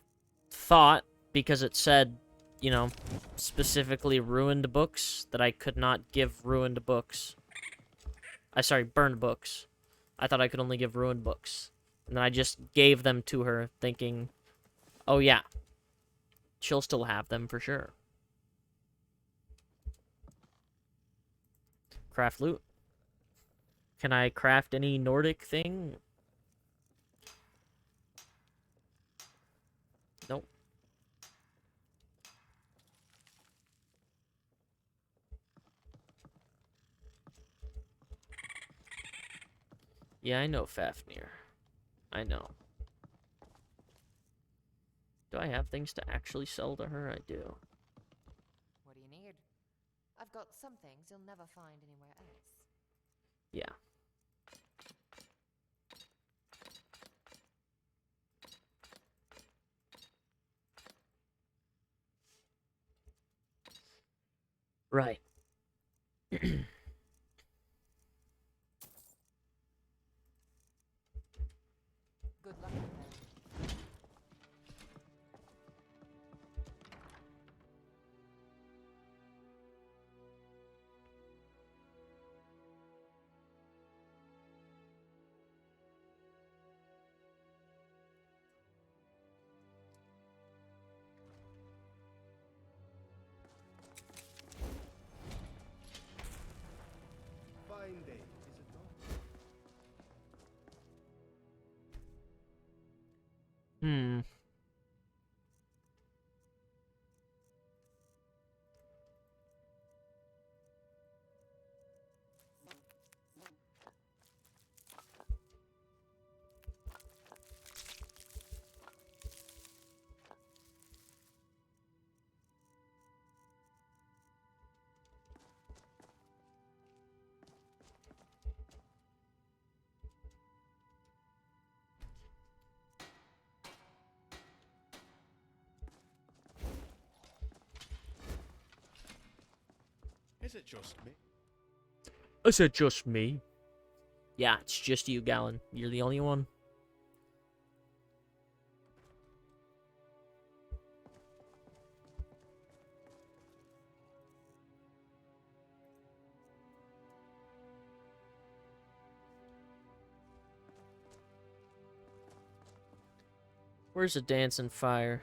thought, because it said, you know, specifically ruined books, that I could not give ruined books. Sorry, burned books. I thought I could only give ruined books. And then I just gave them to her, thinking, oh yeah, she'll still have them for sure. Craft loot. Can I craft any Nordic thing? Nope. Yeah, I know Fafnir. I know. Do I have things to actually sell to her? I do. What do you need? I've got some things you'll never find anywhere else. Yeah. Right. Good luck with that. Fine day, is it not? Hmm. Is it just me? Is it just me? Yeah, it's just you, Galen. You're the only one. Where's the dancing fire?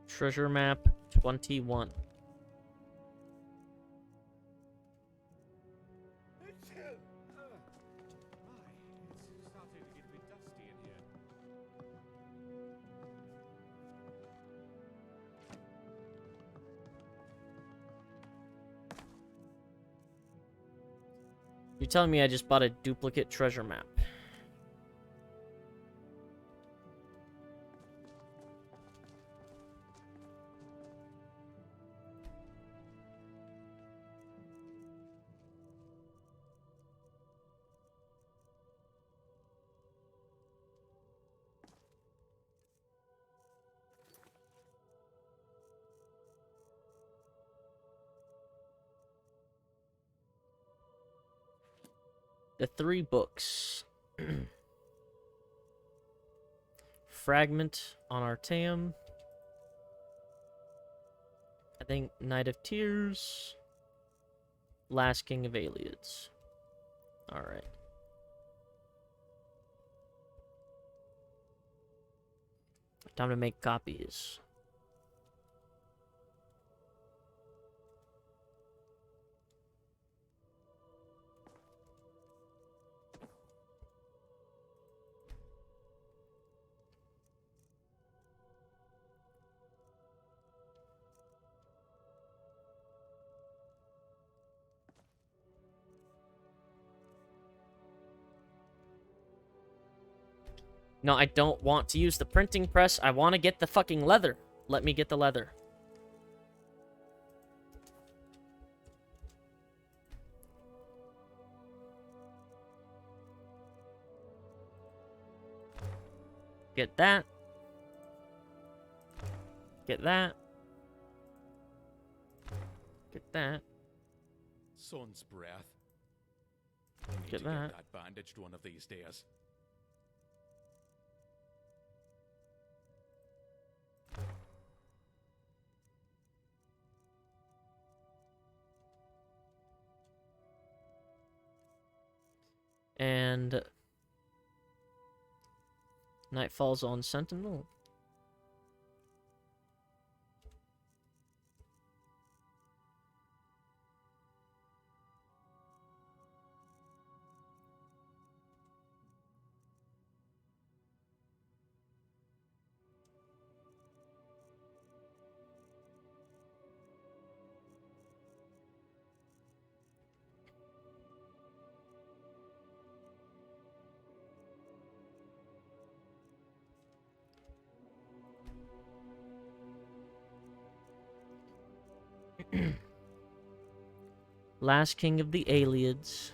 Treasure map 21. It's starting to get a bit dusty in here. You're telling me I just bought a duplicate treasure map? The 3 books. Fragment on Artaeum. I think Night of Tears. Last King of Aliens. Alright. Time to make copies. No, I don't want to use the printing press. I want to get the fucking leather. Let me get the leather. Get that. Get that. Get that. Sun's breath. I need Get to that. get that bandaged one of these days. And night falls on Sentinel. Last King of the Aliens.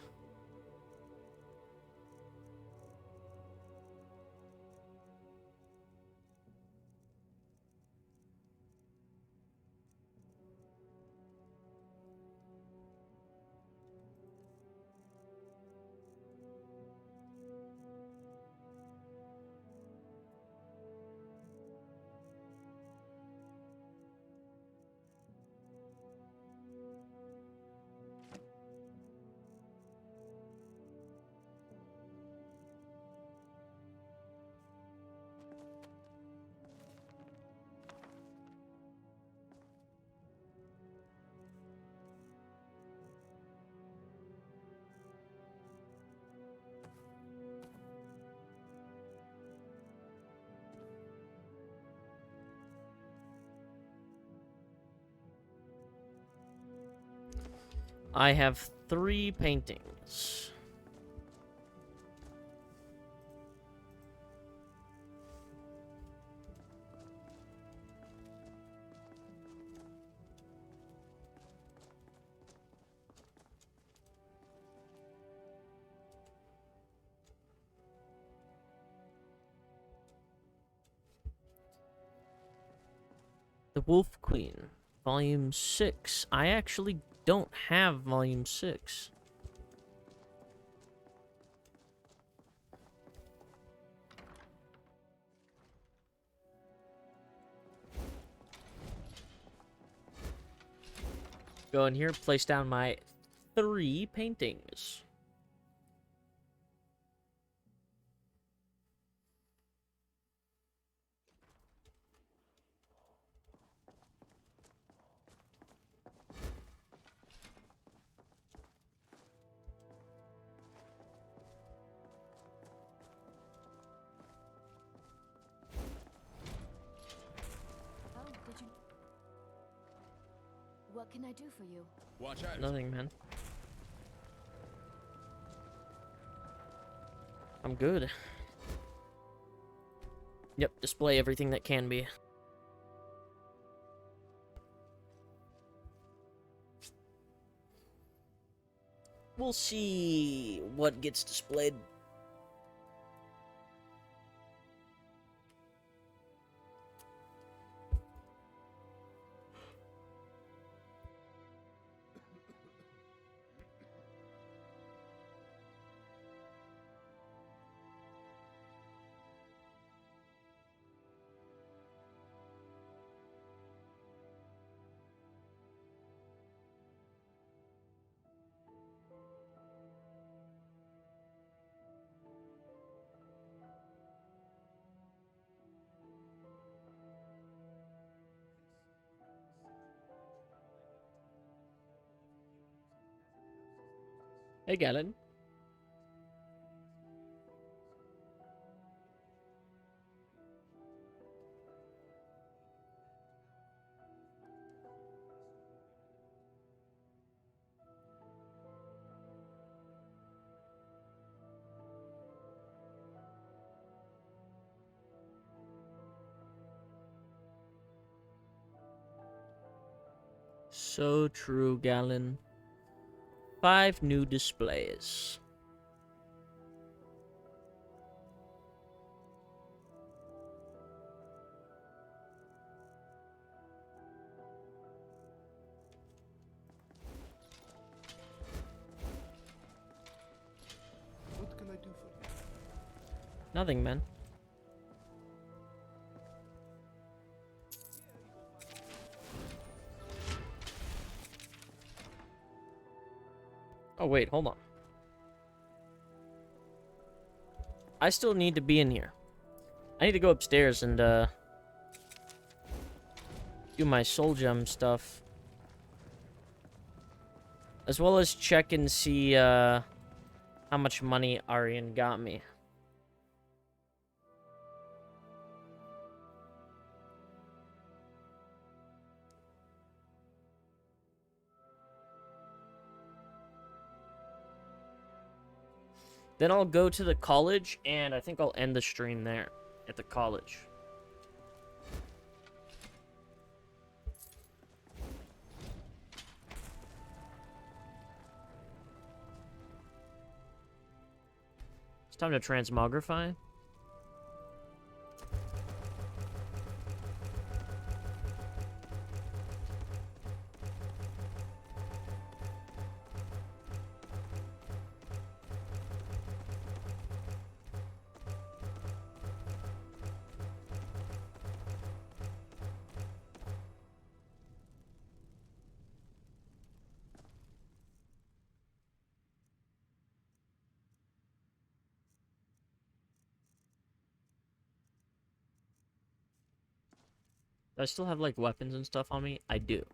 I have 3 paintings. The Wolf Queen, Volume 6. I actually don't have Volume 6. Go in here, place down my 3 paintings. Oh, did you? What can I do for you? Watch out. Nothing, man. I'm good. Yep, display everything that can be. We'll see what gets displayed. Hey, Galen. So true, Galen. 5 new displays. What can I do for you? Nothing, man. Oh, wait, hold on. I still need to be in here. I need to go upstairs and, do my soul gem stuff. As well as check and see, how much money Aryan got me. Then I'll go to the college, and I think I'll end the stream there, at the college. It's time to transmogrify. Do I still have, like, weapons and stuff on me? I do.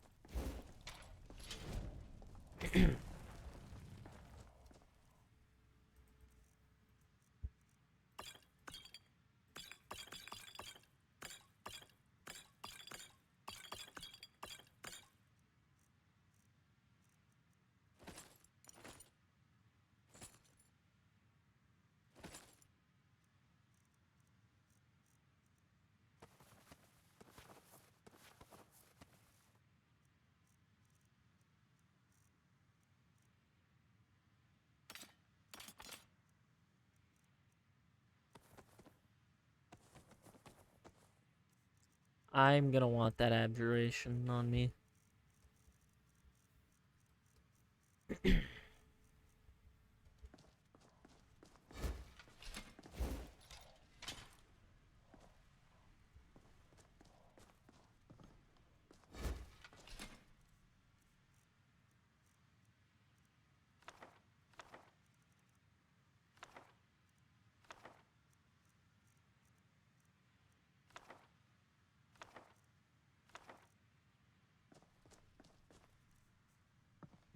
I'm gonna want that abjuration on me.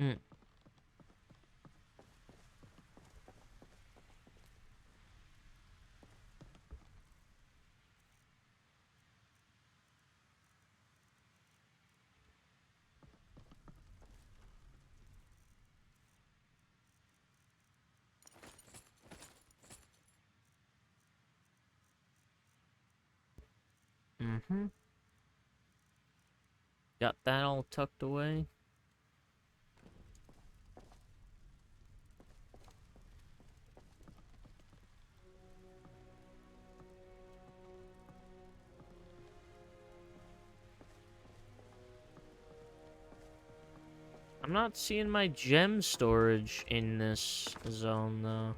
Mm. Mm-hmm. Got that all tucked away. I'm not seeing my gem storage in this zone, though.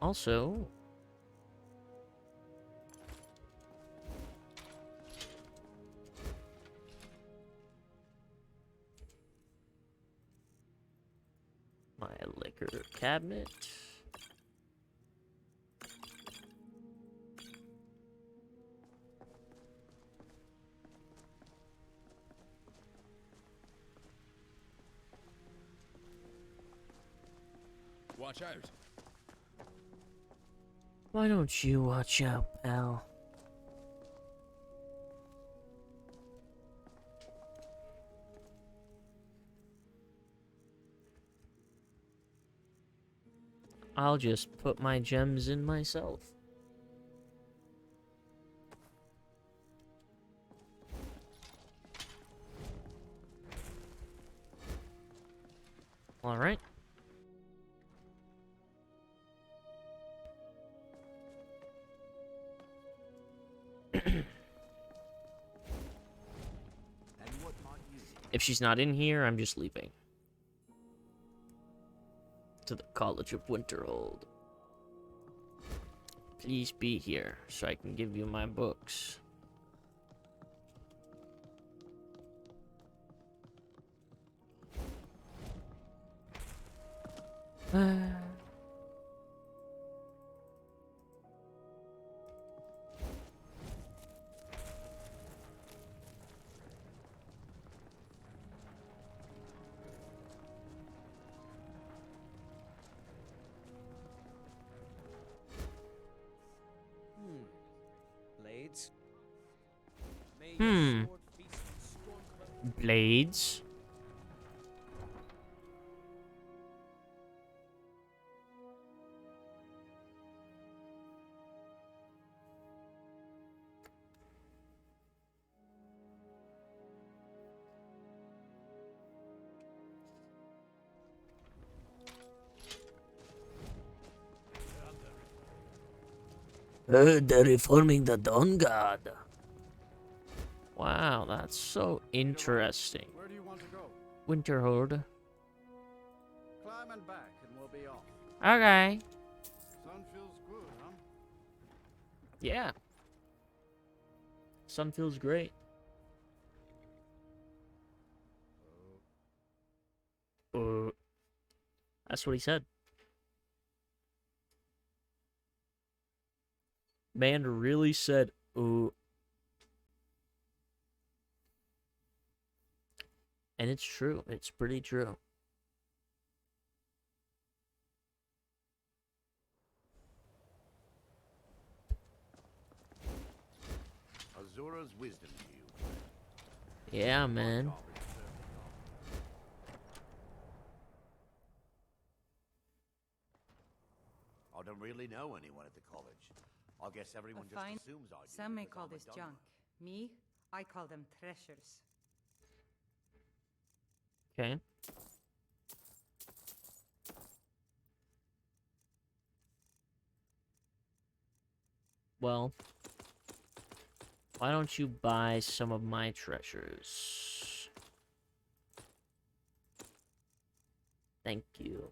Also... my liquor cabinet. Watch out. Why don't you watch out, pal? I'll just put my gems in myself. All right. If she's not in here, I'm just leaving. To the College of Winterhold. Please be here so I can give you my books. Blades? Hmm. Blades? They're reforming the Dawn God. Wow, that's so interesting. Where do you want to go? Winterhold. Climb and back, and we'll be off. Okay. Sun feels good, huh? Yeah. Sun feels great. That's what he said. Man really said, ooh. And it's true. It's pretty true. Azura's wisdom to you. Yeah, man. I don't really know anyone at the college. I guess everyone just Fine. assumes I do. Some may because call I'm a this dumb junk. Me, I call them treasures. Okay. Well, why don't you buy some of my treasures? Thank you.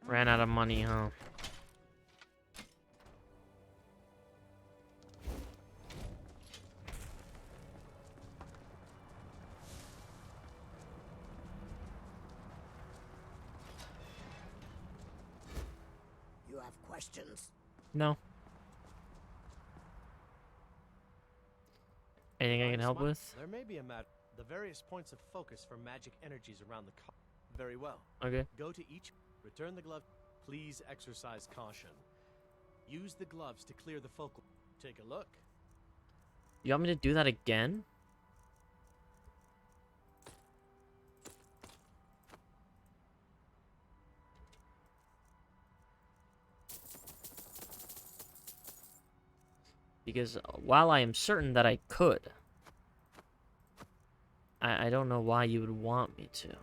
Ran out of money, huh? You have questions? No. Anything I can Fine, help smart. with? There may be a matter. The various points of focus for magic energies around the very well. Okay. Go to each. Return the glove. Please exercise caution. Use the gloves to clear the focal. Take a look. You want me to do that again? Because while I am certain that I could, I don't know why you would want me to.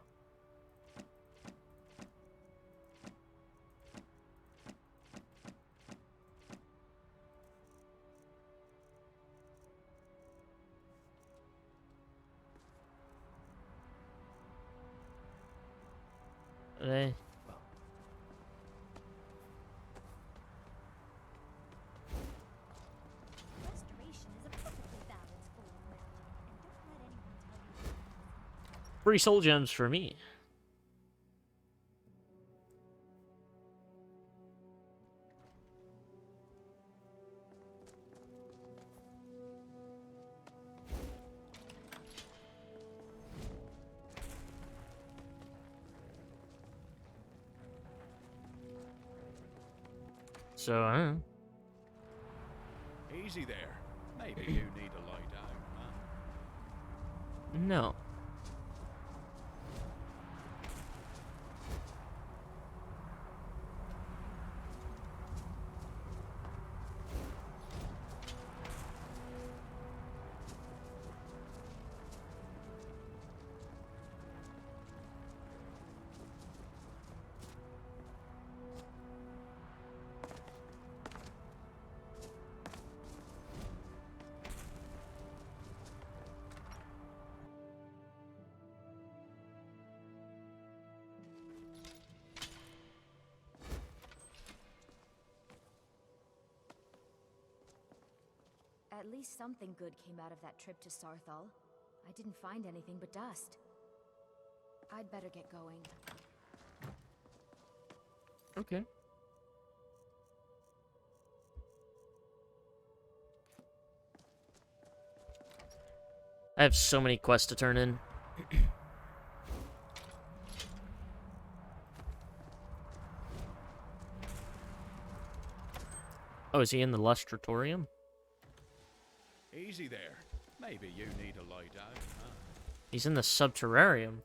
Hey. Restoration is a perfectly balanced form of magic, and don't let anyone tell you. Free soul gems for me. So, I don't know. Easy there. Maybe you need to lie down, huh? No. At least something good came out of that trip to Sarthal. I didn't find anything but dust. I'd better get going. Okay. I have so many quests to turn in. Oh, is he in the Lustratorium? Easy there. Maybe you need to lie down, huh? He's in the Subterrarium.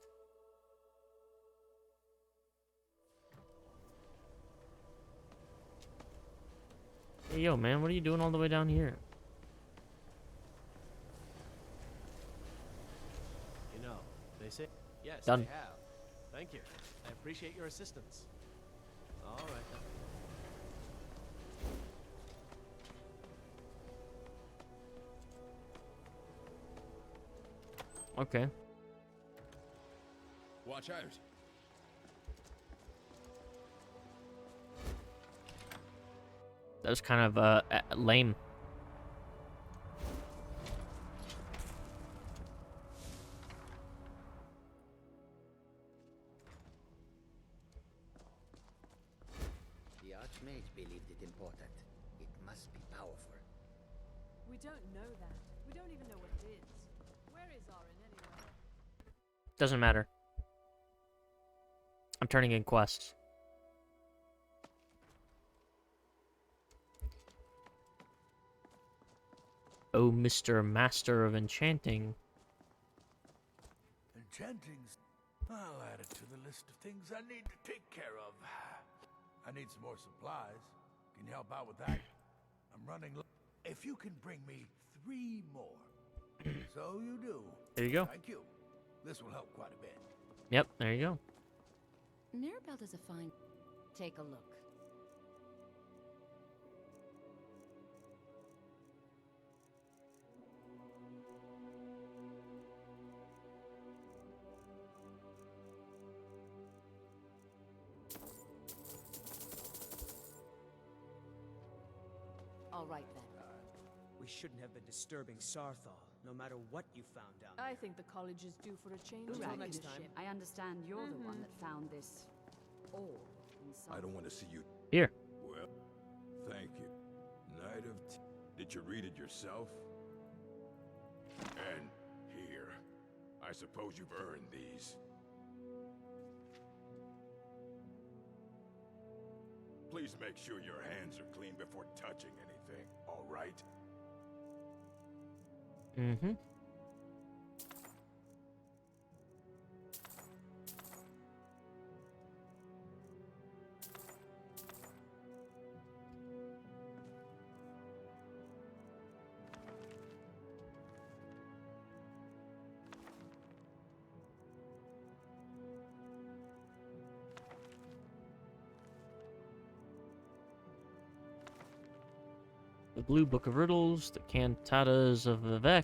Hey, yo, man, what are you doing all the way down here? You know, they say yes. Done. They have. Thank you. I appreciate your assistance. All right. Okay. Watch out. That was kind of lame. The Archmage believed it important. It must be powerful. We don't know that. We don't even know what it is. Where is Arin anyway? Doesn't matter. I'm turning in quests. Oh, Mr. Master of Enchanting. Enchanting's. I'll add it to the list of things I need to take care of. I need some more supplies. Can you help out with that? I'm running low. If you can bring me 3 more. So you do. There you go. Thank you. This will help quite a bit. Yep, there you go. Mirabelle does a fine... Take a look. All right, then. We shouldn't have been disturbing Sarthal, no matter what you found down there. I think the college is due for a change in Right. leadership. I understand you're the one that found this orb inside. I don't want to see you. Here. Well, thank you. Knight of Did you read it yourself? And here. I suppose you've earned these. Please make sure your hands are clean before touching anything, all right? Mm-hmm. The Blue Book of Riddles, the Cantatas of Vivek,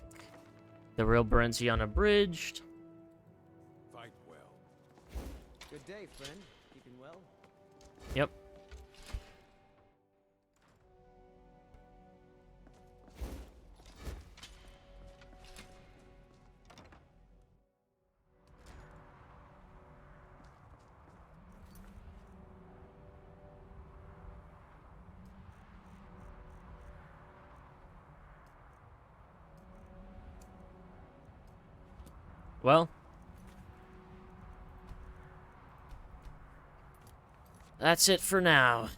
the Real Berenzi Unabridged. Fight well. Good day, friend. Keeping well? Yep. Well, that's it for now.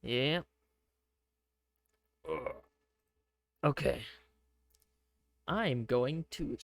Yeah. Okay. I'm going to